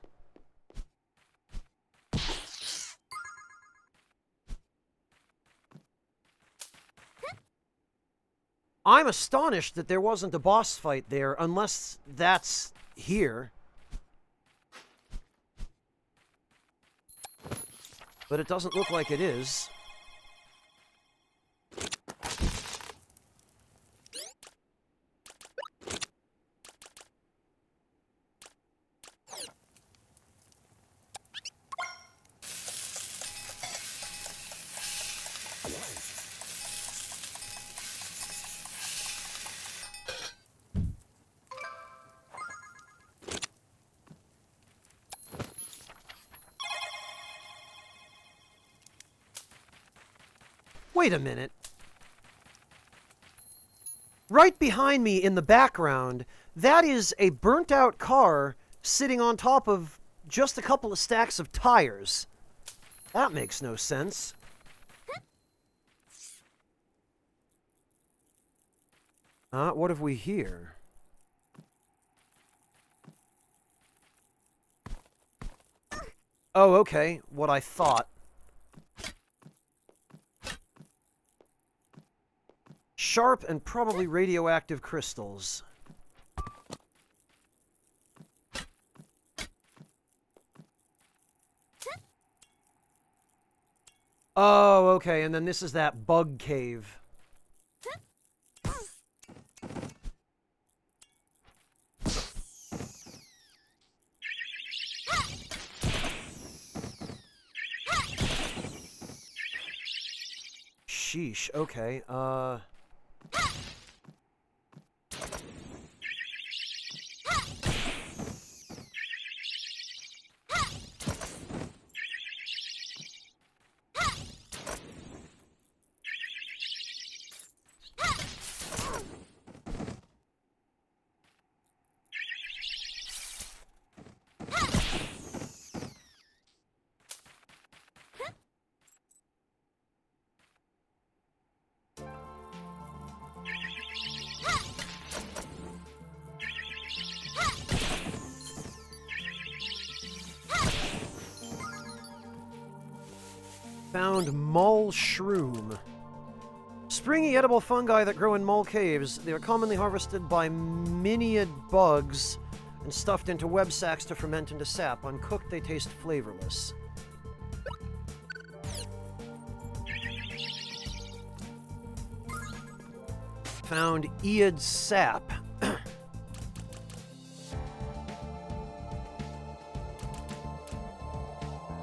A: I'm astonished that there wasn't a boss fight there, unless that's here. But it doesn't look like it is. Wait a minute. Right behind me in the background, that is a burnt-out car sitting on top of just a couple of stacks of tires. That makes no sense. What have we here? Oh, okay. What I thought. Sharp and probably radioactive crystals. Oh, okay, and then this is that bug cave. Sheesh, okay, found mull shroom. Springy edible fungi that grow in mull caves. They are commonly harvested by miniid bugs and stuffed into web sacks to ferment into sap. Uncooked, they taste flavorless. Found Eid sap.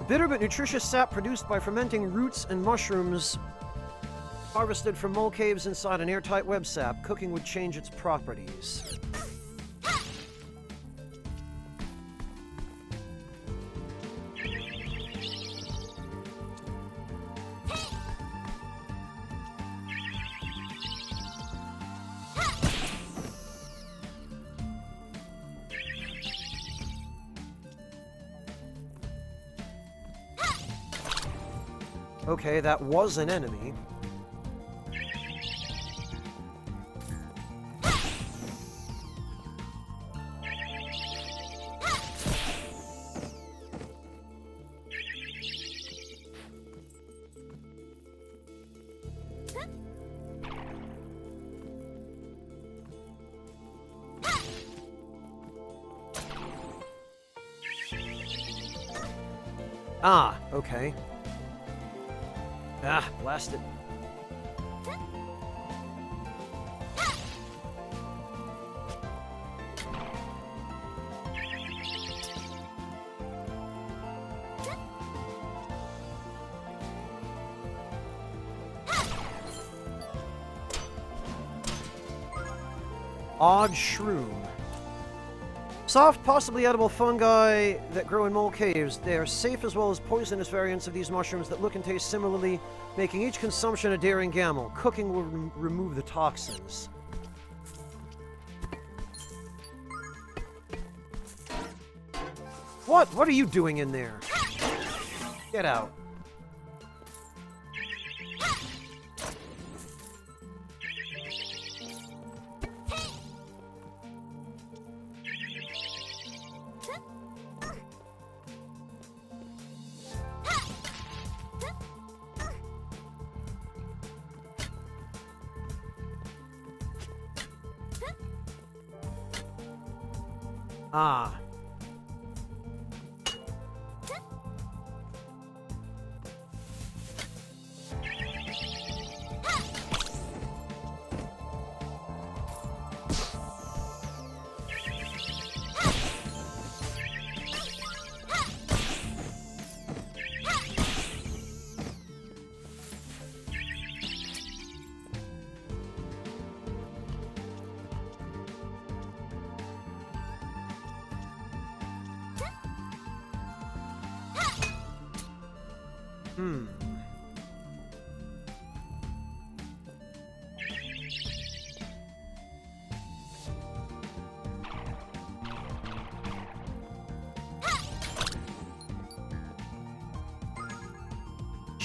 A: Bitter but nutritious sap produced by fermenting roots and mushrooms harvested from mole caves inside an airtight web sap. Cooking would change its properties. Okay, that was an enemy. Ah, okay. Ah, blast it. Odd shroom. Soft, possibly edible fungi that grow in mole caves. They are safe as well as poisonous variants of these mushrooms that look and taste similarly, making each consumption a daring gamble. Cooking will remove the toxins. What? What are you doing in there? Get out. Ah.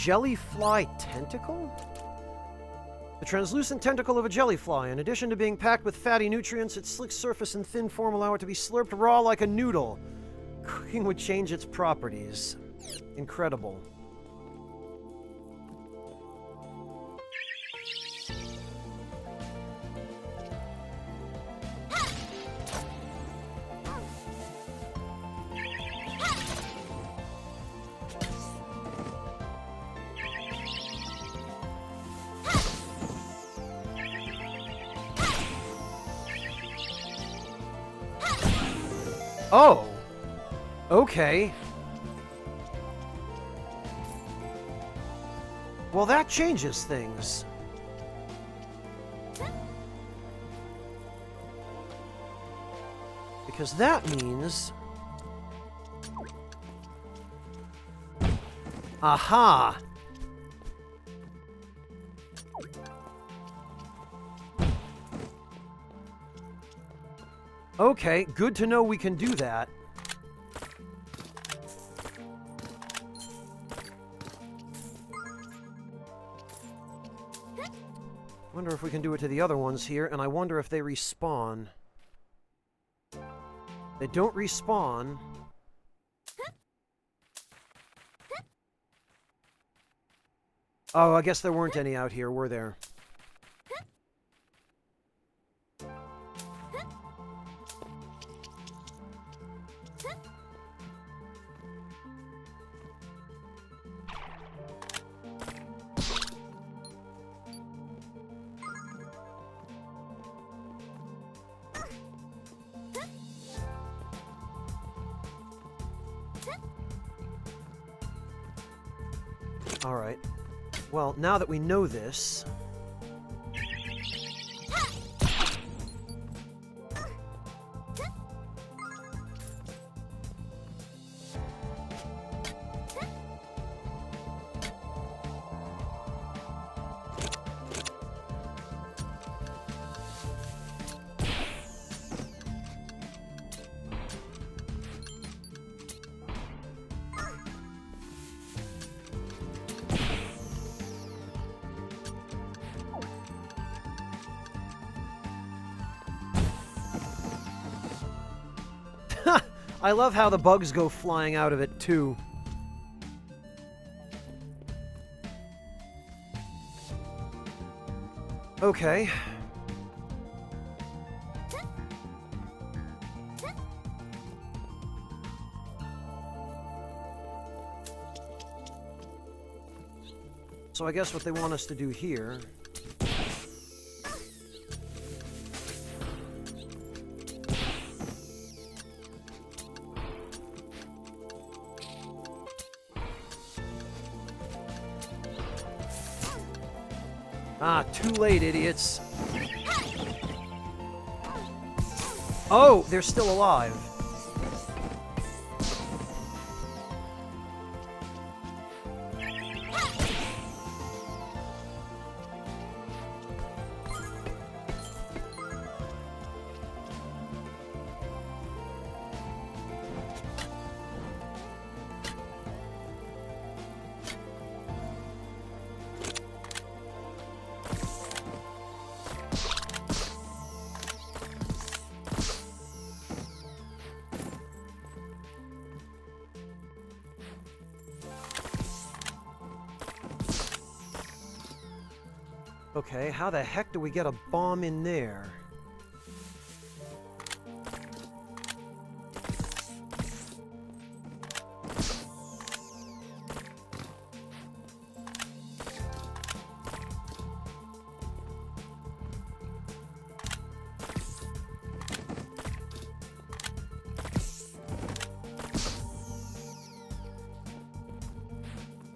A: Jellyfly tentacle? The translucent tentacle of a jellyfly. In addition to being packed with fatty nutrients, its slick surface and thin form allow it to be slurped raw like a noodle. Cooking would change its properties. Incredible. Oh! Okay. Well, that changes things. Because that means... Aha! Okay, good to know we can do that. Wonder if we can do it to the other ones here, and I wonder if they respawn. They don't respawn. Oh, I guess there weren't any out here, were there? Alright. Well, now that we know this... I love how the bugs go flying out of it, too. Okay. So I guess what they want us to do here... Ah, too late, idiots. Oh, they're still alive. Okay, how the heck do we get a bomb in there?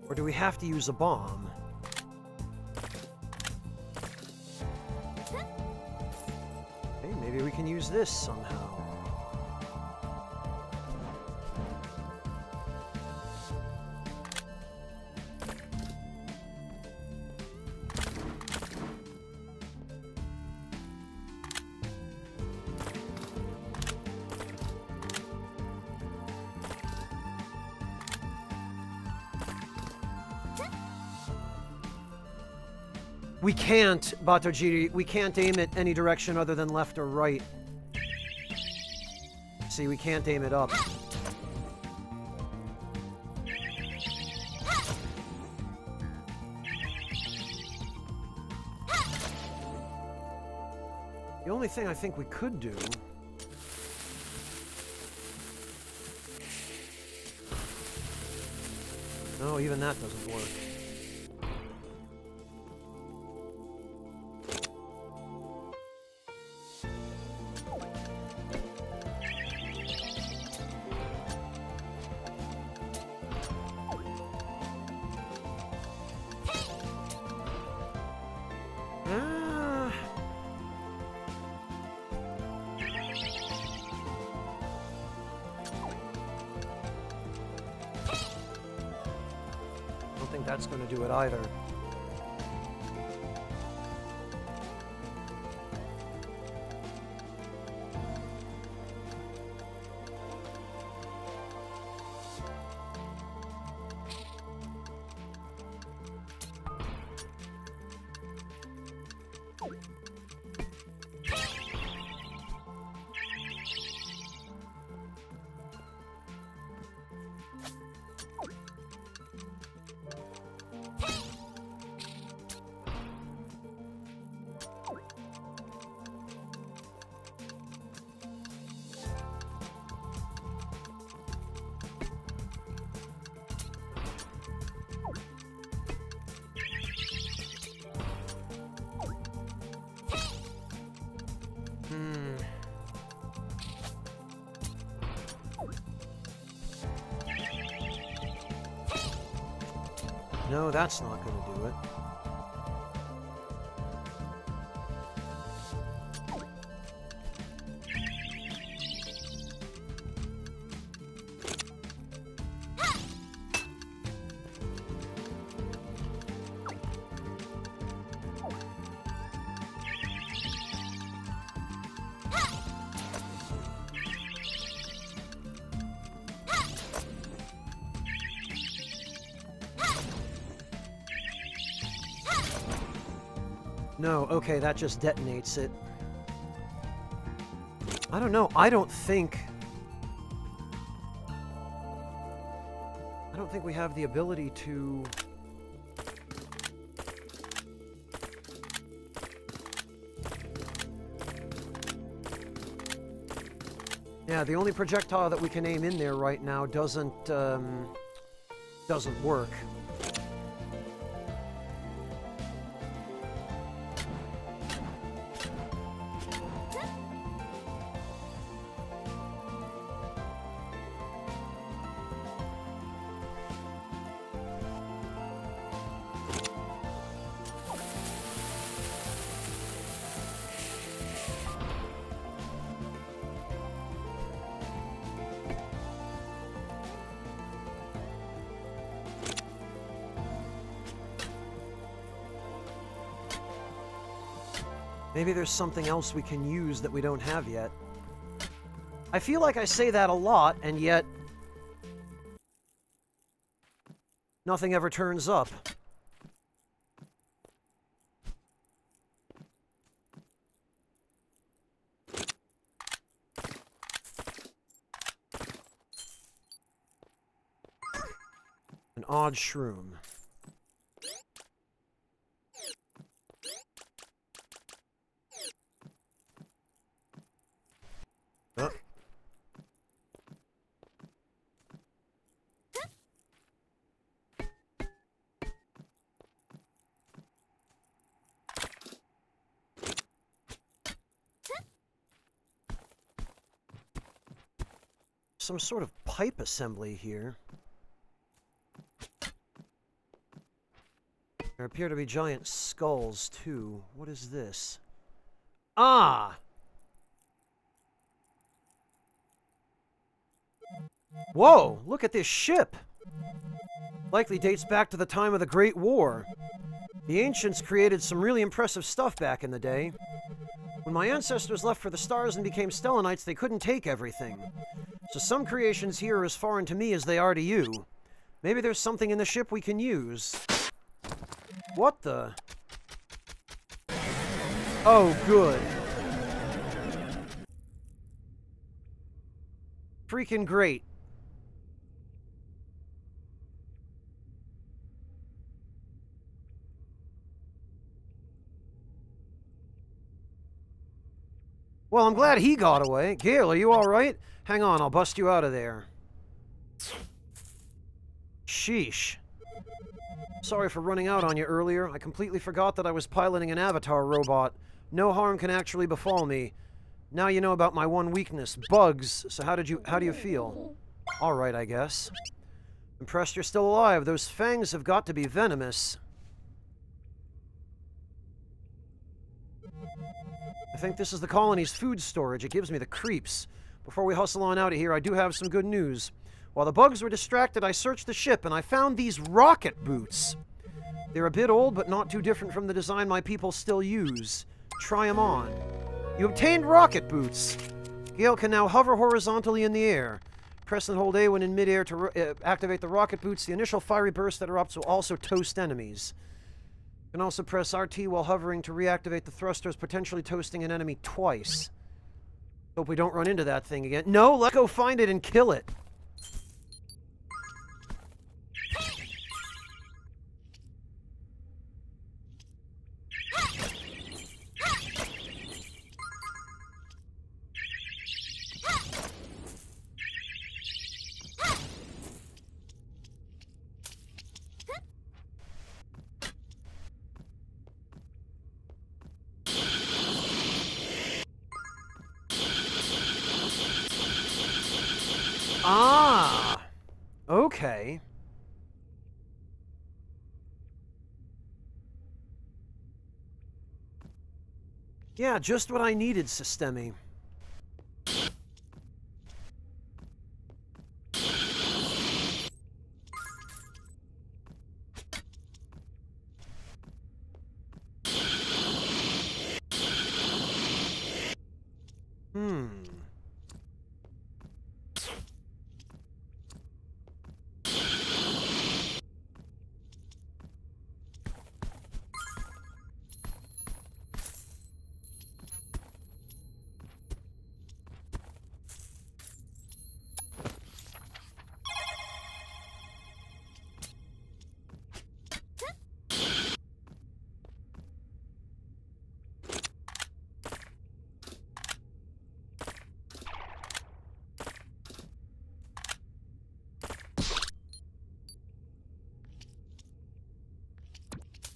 A: Or do we have to use a bomb? Maybe we can use this somehow. We can't, Batojiri, we can't aim it any direction other than left or right. See, we can't aim it up. The only thing I think we could do... No, even that doesn't work. That's going to do it either. No, that's not going to do it. No, okay, that just detonates it. I don't know, I don't think we have the ability to... Yeah, the only projectile that we can aim in there right now doesn't work. Maybe there's something else we can use that we don't have yet. I feel like I say that a lot, and yet... nothing ever turns up. An odd shroom. Oh. Some sort of pipe assembly here. There appear to be giant skulls, too. What is this? Ah! Whoa! Look at this ship! Likely dates back to the time of the Great War. The ancients created some really impressive stuff back in the day. When my ancestors left for the stars and became Stellanites, they couldn't take everything. So some creations here are as foreign to me as they are to you. Maybe there's something in the ship we can use. What the? Oh, good. Freaking great. Well, I'm glad he got away. Gale, are you alright? Hang on, I'll bust you out of there. Sheesh. Sorry for running out on you earlier. I completely forgot that I was piloting an avatar robot. No harm can actually befall me. Now you know about my one weakness, bugs. So how do you feel? Alright, I guess. Impressed you're still alive. Those fangs have got to be venomous. I think this is the colony's food storage. It gives me the creeps. Before we hustle on out of here, I do have some good news. While the bugs were distracted, I searched the ship and I found these rocket boots. They're a bit old, but not too different from the design my people still use. Try them on. You obtained rocket boots. Gale can now hover horizontally in the air. Press and hold A when in midair to activate the rocket boots. The initial fiery burst that erupts will also toast enemies. You can also press RT while hovering to reactivate the thrusters, potentially toasting an enemy twice. Hope we don't run into that thing again. No, let's go find it and kill it. Ah, okay. Yeah, just what I needed, Systemi.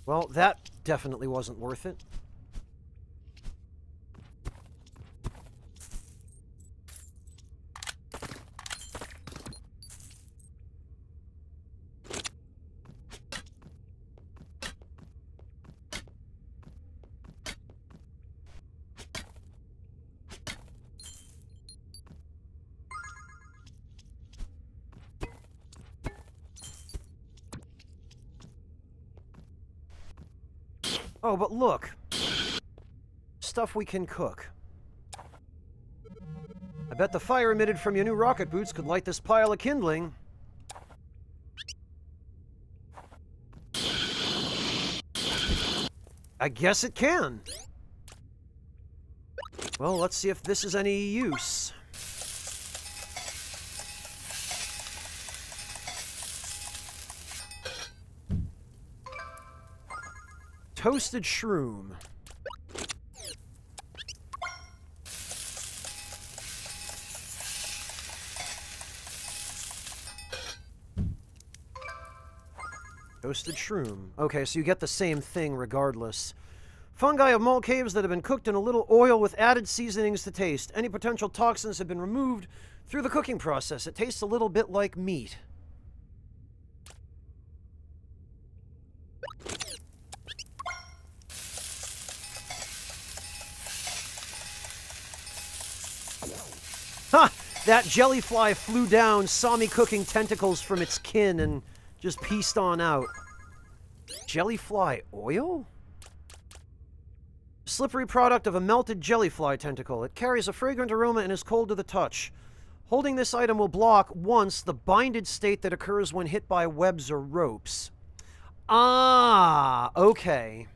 A: Well, that definitely wasn't worth it. Oh, but look. Stuff we can cook. I bet the fire emitted from your new rocket boots could light this pile of kindling. I guess it can. Well, let's see if this is any use. Toasted shroom. Toasted shroom. Okay, so you get the same thing regardless. Fungi of mole caves that have been cooked in a little oil with added seasonings to taste. Any potential toxins have been removed through the cooking process. It tastes a little bit like meat. Ha! That jellyfly flew down, saw me cooking tentacles from its kin, and just pieced on out. Jellyfly oil? Slippery product of a melted jellyfly tentacle. It carries a fragrant aroma and is cold to the touch. Holding this item will block, once, the binded state that occurs when hit by webs or ropes. Ah, okay.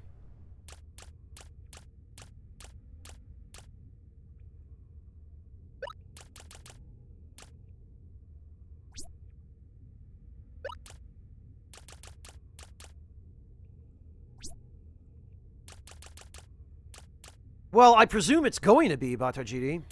A: Well, I presume it's going to be, Batajiri.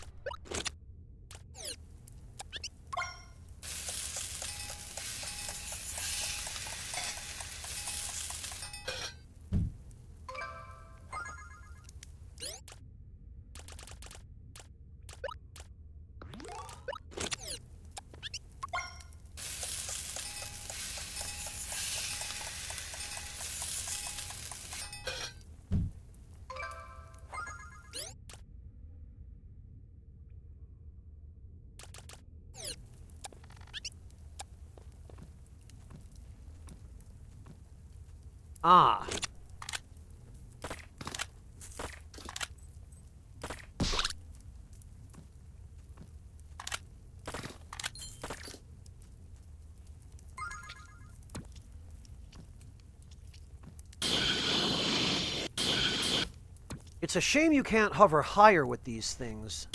A: Ah. It's a shame you can't hover higher with these things.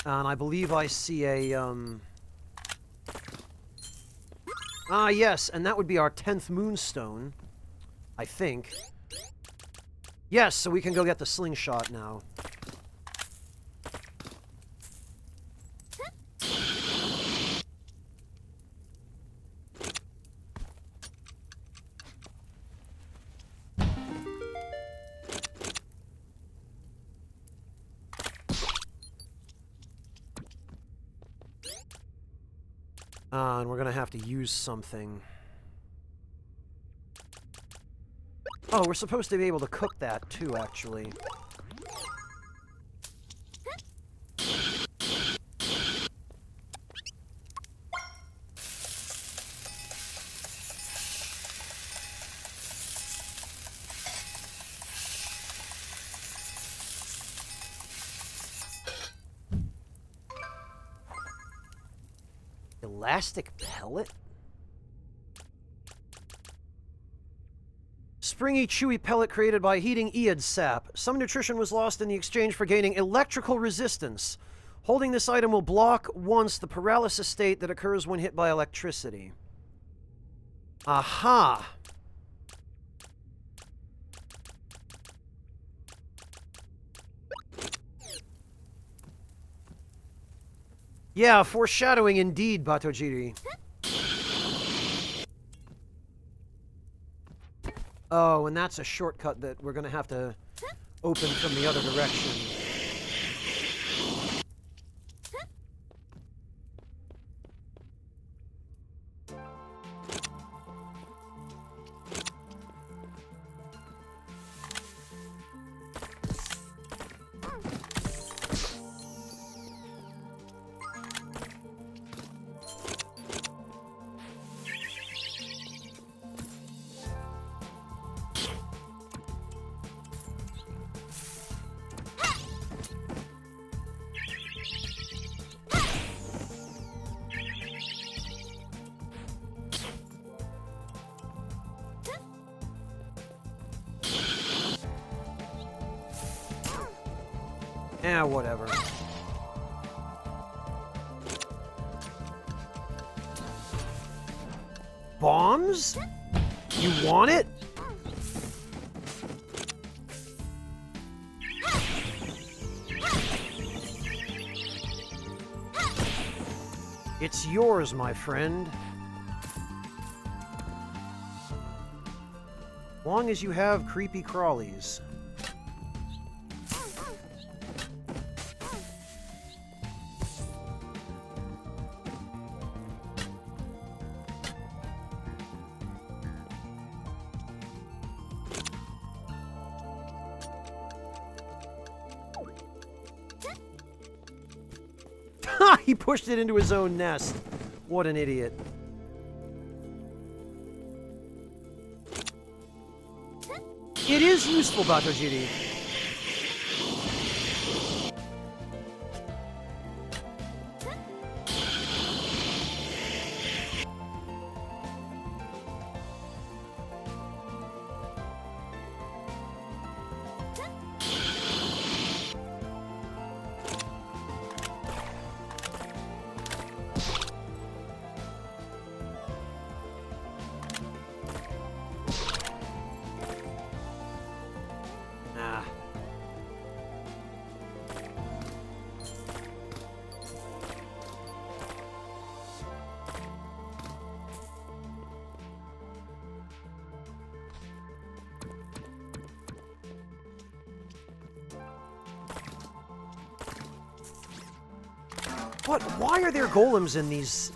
A: And I believe I see a, Ah, yes, and that would be our 10th moonstone, I think. Yes, so we can go get the slingshot now. And we're gonna have to use something. Oh, we're supposed to be able to cook that too, actually. Elastic pellet? Springy, chewy pellet created by heating Eod sap. Some nutrition was lost in the exchange for gaining electrical resistance. Holding this item will block once the paralysis state that occurs when hit by electricity. Aha! Yeah, foreshadowing indeed, Batojiri. Oh, and that's a shortcut that we're gonna have to open from the other direction. Whatever. Bombs? You want it? It's yours, my friend. Long as you have creepy crawlies. He pushed it into his own nest. What an idiot. It is useful, Batojiri. What? Why are there golems in these?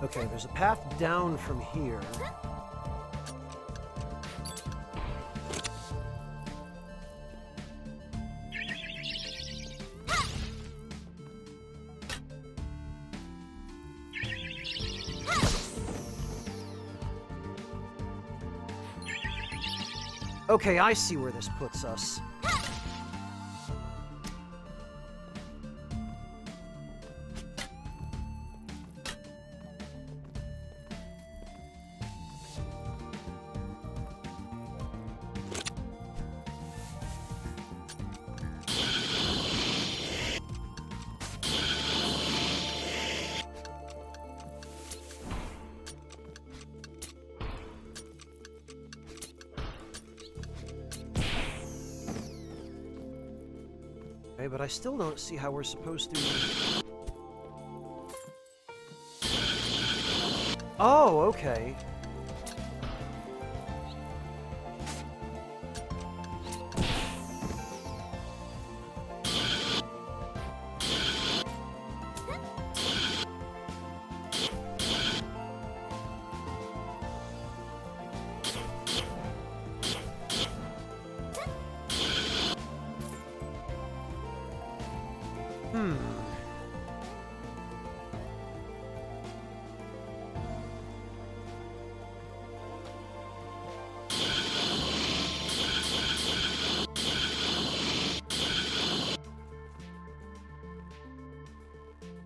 A: Okay, there's a path down from here. Okay, I see where this puts us. Okay, but I still don't see how we're supposed to... Oh, okay.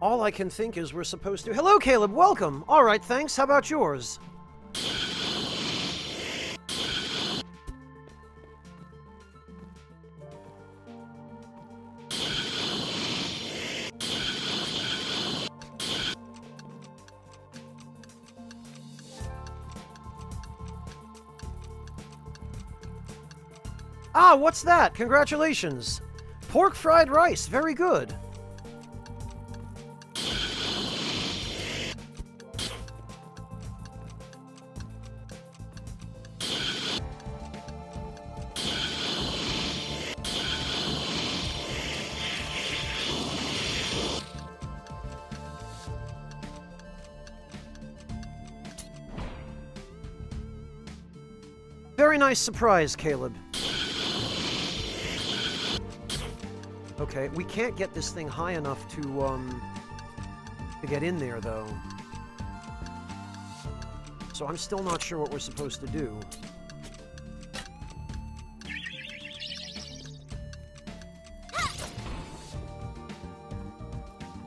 A: All I can think is we're supposed to... Hello, Caleb, welcome! Alright, thanks, how about yours? Ah, what's that? Congratulations! Pork fried rice, very good. Very nice surprise, Caleb. Okay, we can't get this thing high enough to get in there, though. So I'm still not sure what we're supposed to do.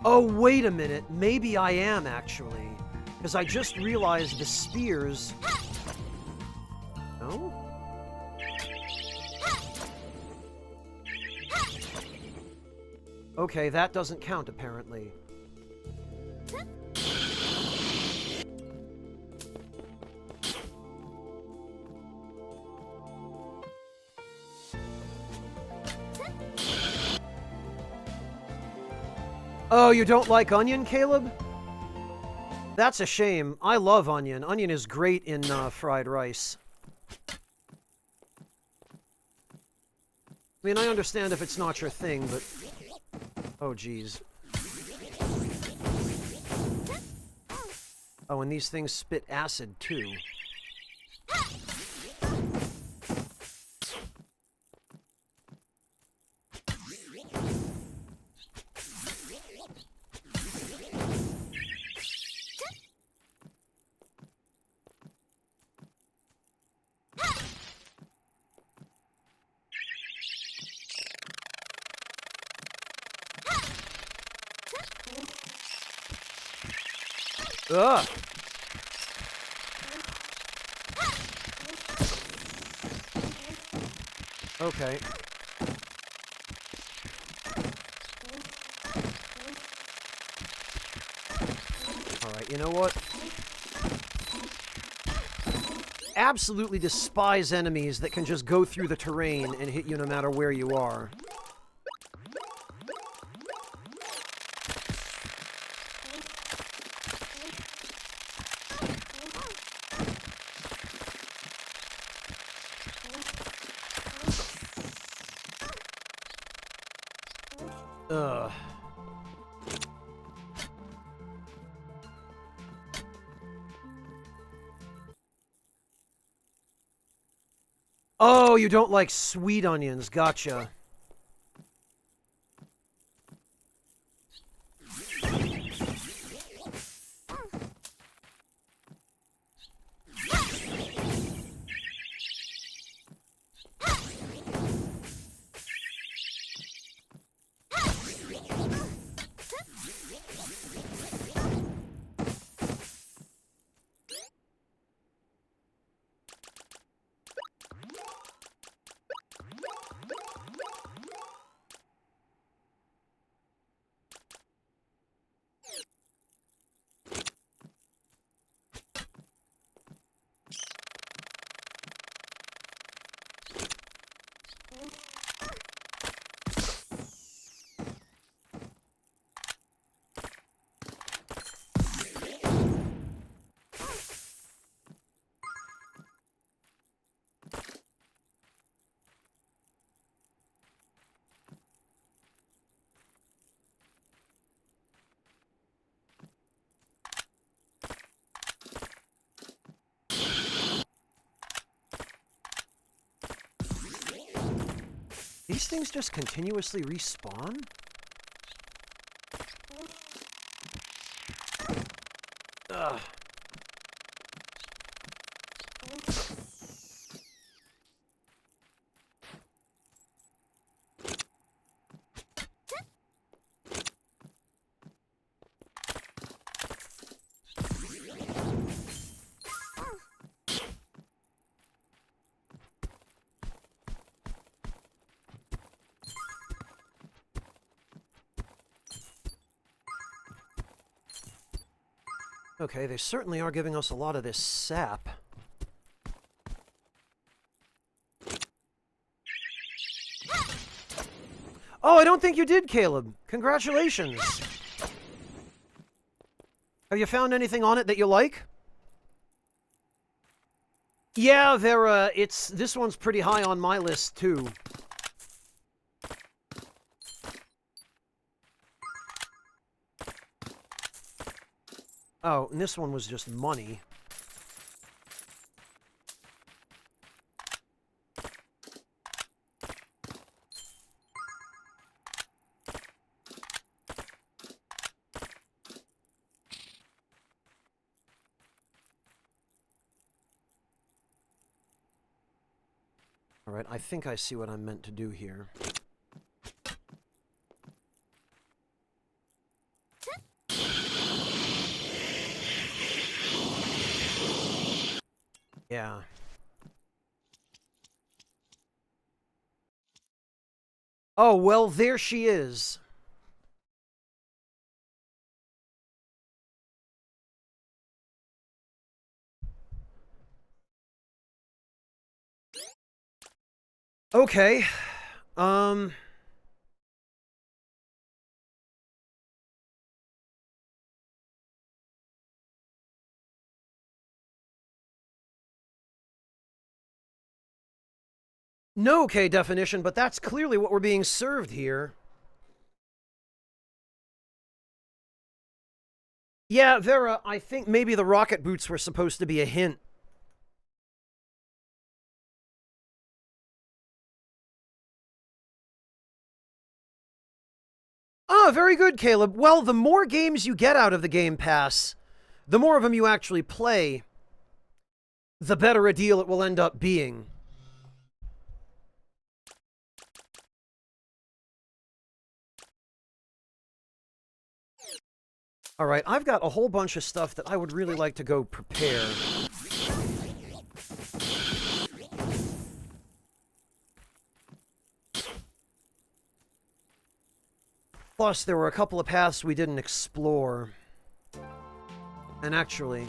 A: Oh, wait a minute. Maybe I am, actually. Because I just realized the spears... No? Okay, that doesn't count, apparently. Oh, you don't like onion, Caleb? That's a shame. I love onion. Onion is great in fried rice. I mean, I understand if it's not your thing, but... Oh, geez. Oh, and these things spit acid, too. Ugh! Okay. Alright, you know what? Absolutely despise enemies that can just go through the terrain and hit you no matter where you are. Ugh. Oh, you don't like sweet onions. Gotcha. these things just continuously respawn? Ugh. Okay, they certainly are giving us a lot of this sap. Oh, I don't think you did, Caleb. Congratulations. Have you found anything on it that you like? Yeah, this one's pretty high on my list, too. Oh, and this one was just money. Alright, I think I see what I'm meant to do here. Yeah. Oh, well, there she is. Okay. No K definition, but that's clearly what we're being served here. Yeah, Vera, I think maybe the rocket boots were supposed to be a hint. Ah, very good, Caleb. Well, the more games you get out of the Game Pass, the more of them you actually play, the better a deal it will end up being. Alright, I've got a whole bunch of stuff that I would really like to go prepare. Plus, there were a couple of paths we didn't explore. And actually...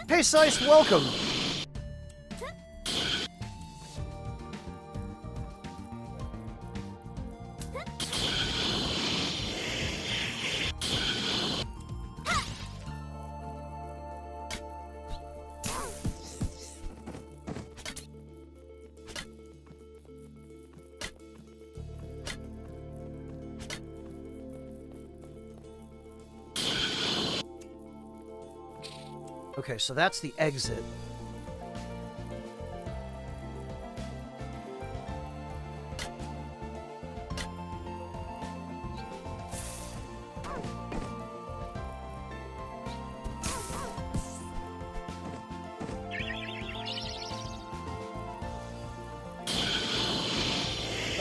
A: Hey, Seist, welcome! Okay, so that's the exit.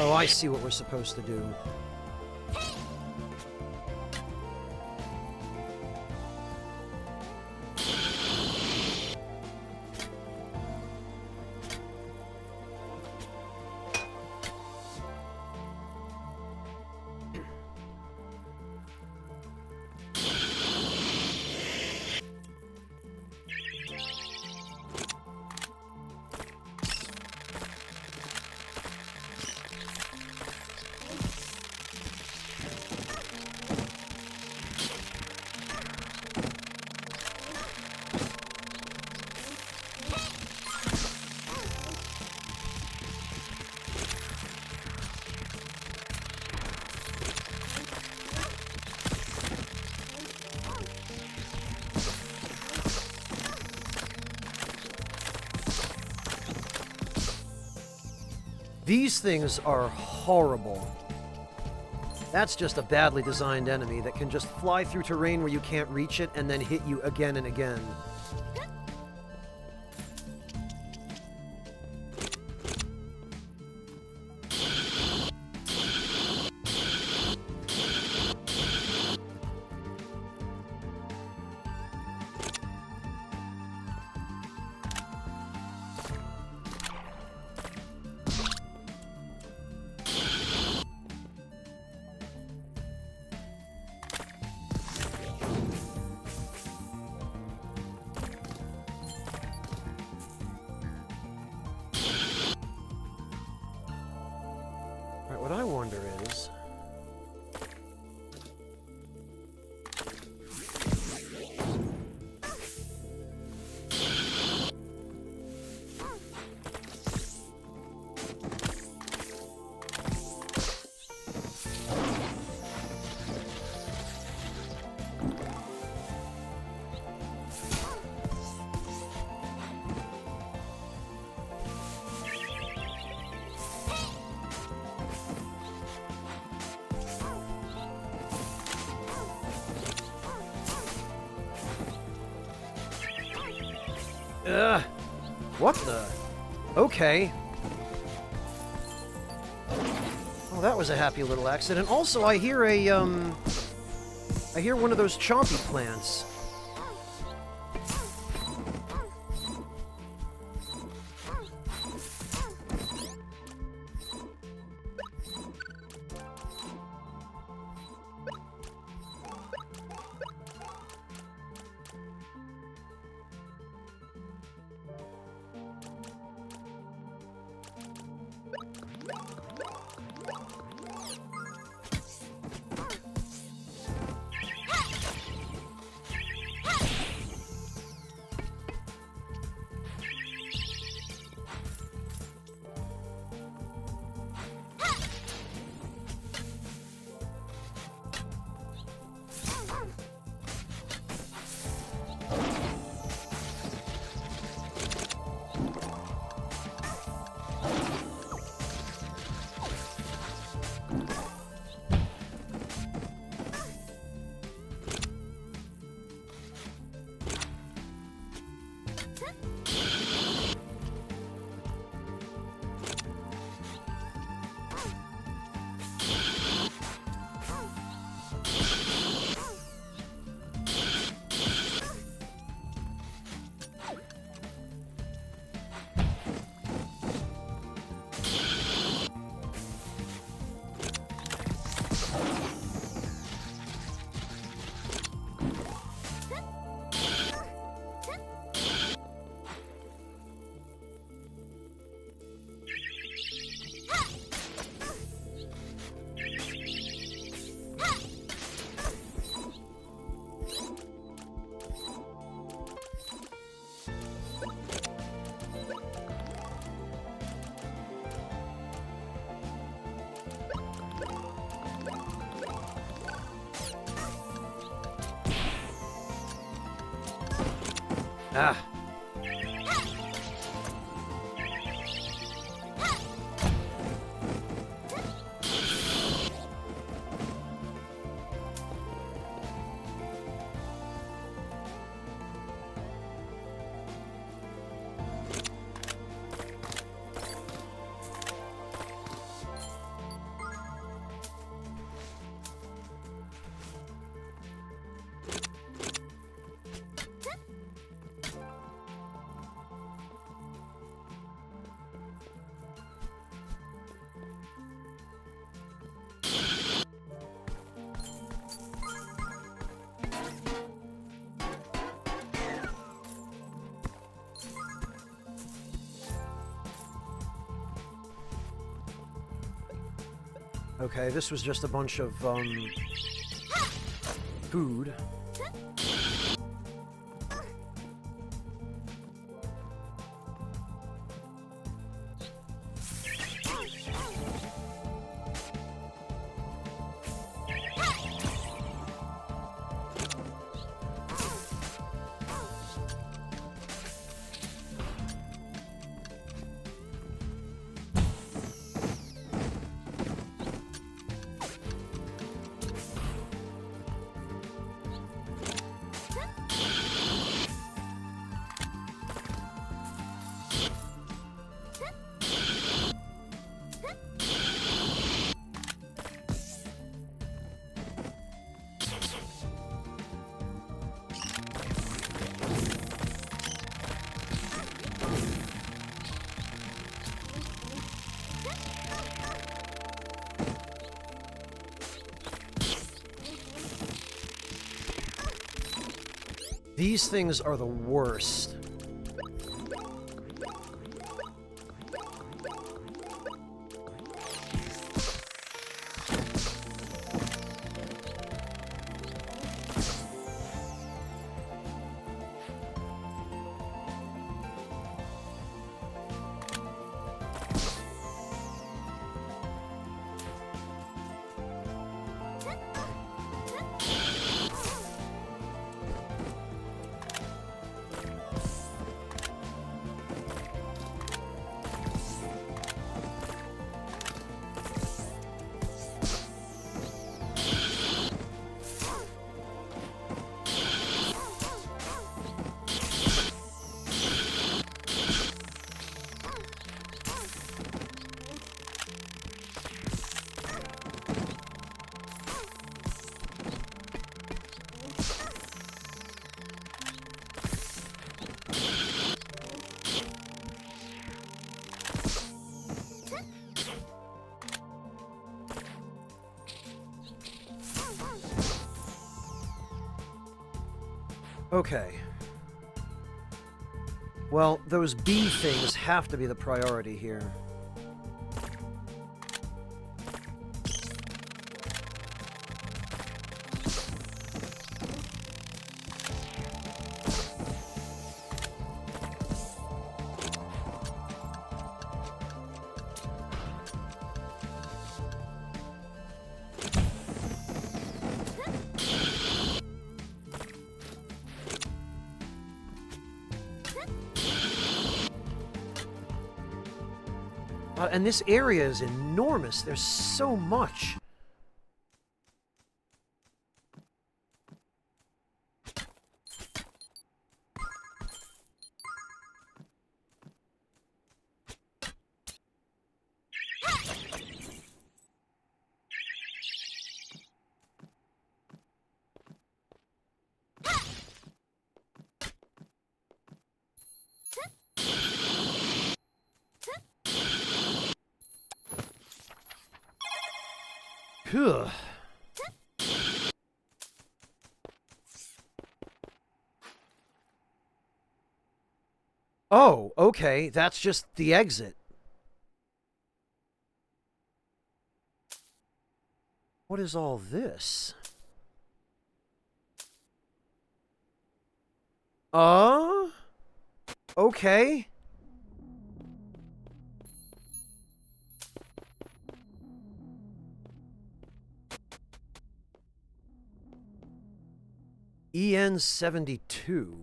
A: Oh, I see what we're supposed to do. These things are horrible. That's just a badly designed enemy that can just fly through terrain where you can't reach it and then hit you again and again. What I wonder is... What the? Okay. Oh, that was a happy little accident. Also, I hear a, I hear one of those chompy plants. Ah. Okay, this was just a bunch of, food. These things are the worst. Okay. Well, those bee things have to be the priority here. And this area is enormous. There's so much. Phew. Oh, okay. That's just the exit. What is all this? Okay. EN72.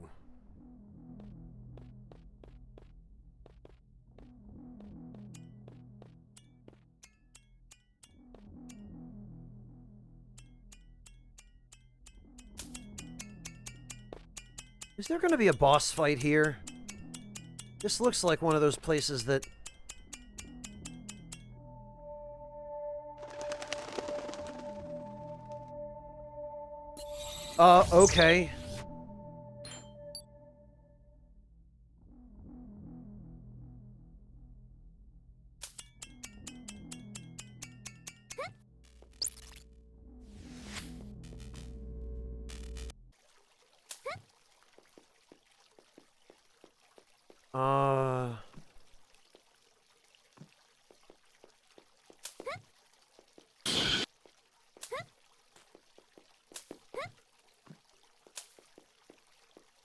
A: Is there going to be a boss fight here? This looks like one of those places that... okay.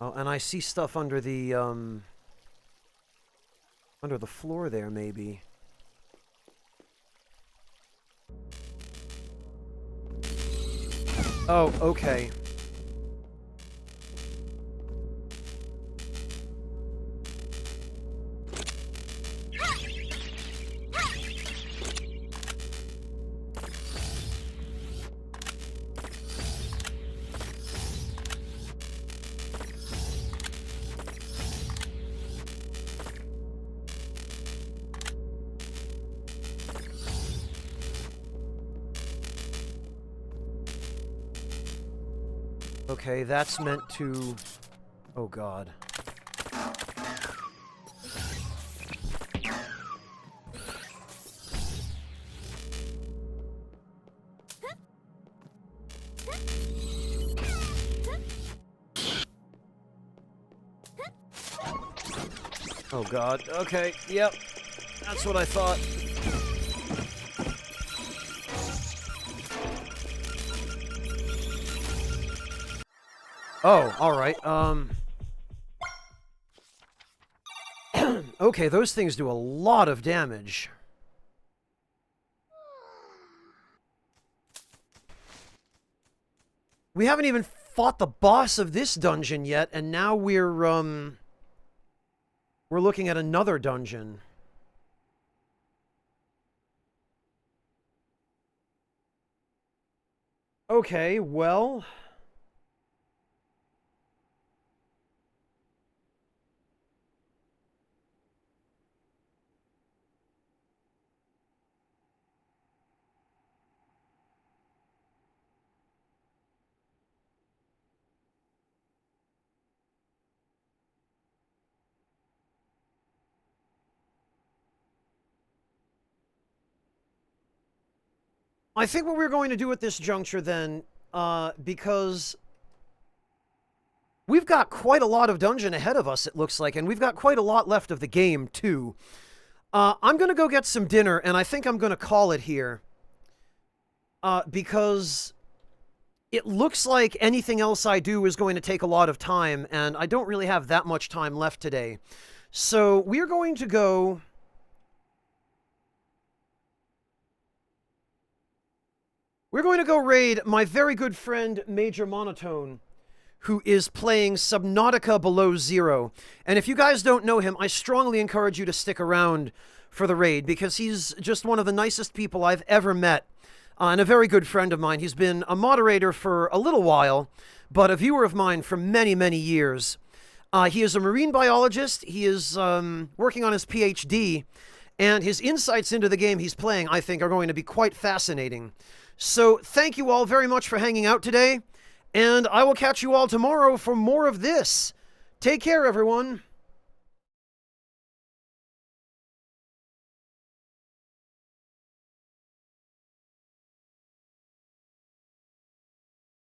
A: Oh, and I see stuff under the floor there, maybe. Oh, okay. Okay, that's meant to... Oh, God. Oh, God. Okay, yep. That's what I thought. Oh, alright, okay, those things do a lot of damage. We haven't even fought the boss of this dungeon yet, and now we're looking at another dungeon. Okay, well... I think what we're going to do at this juncture, then, because we've got quite a lot of dungeon ahead of us, it looks like, and we've got quite a lot left of the game, too. I'm going to go get some dinner, and I think I'm going to call it here. Because it looks like anything else I do is going to take a lot of time, and I don't really have that much time left today. So we're going to go... We're going to go raid my very good friend, Major Monotone, who is playing Subnautica Below Zero. And if you guys don't know him, I strongly encourage you to stick around for the raid, because he's just one of the nicest people I've ever met, and a very good friend of mine. He's been a moderator for a little while, but a viewer of mine for many, many years. He is a marine biologist. He is working on his PhD, and his insights into the game he's playing, I think, are going to be quite fascinating. So thank you all very much for hanging out today, and I will catch you all tomorrow for more of this. Take care, everyone.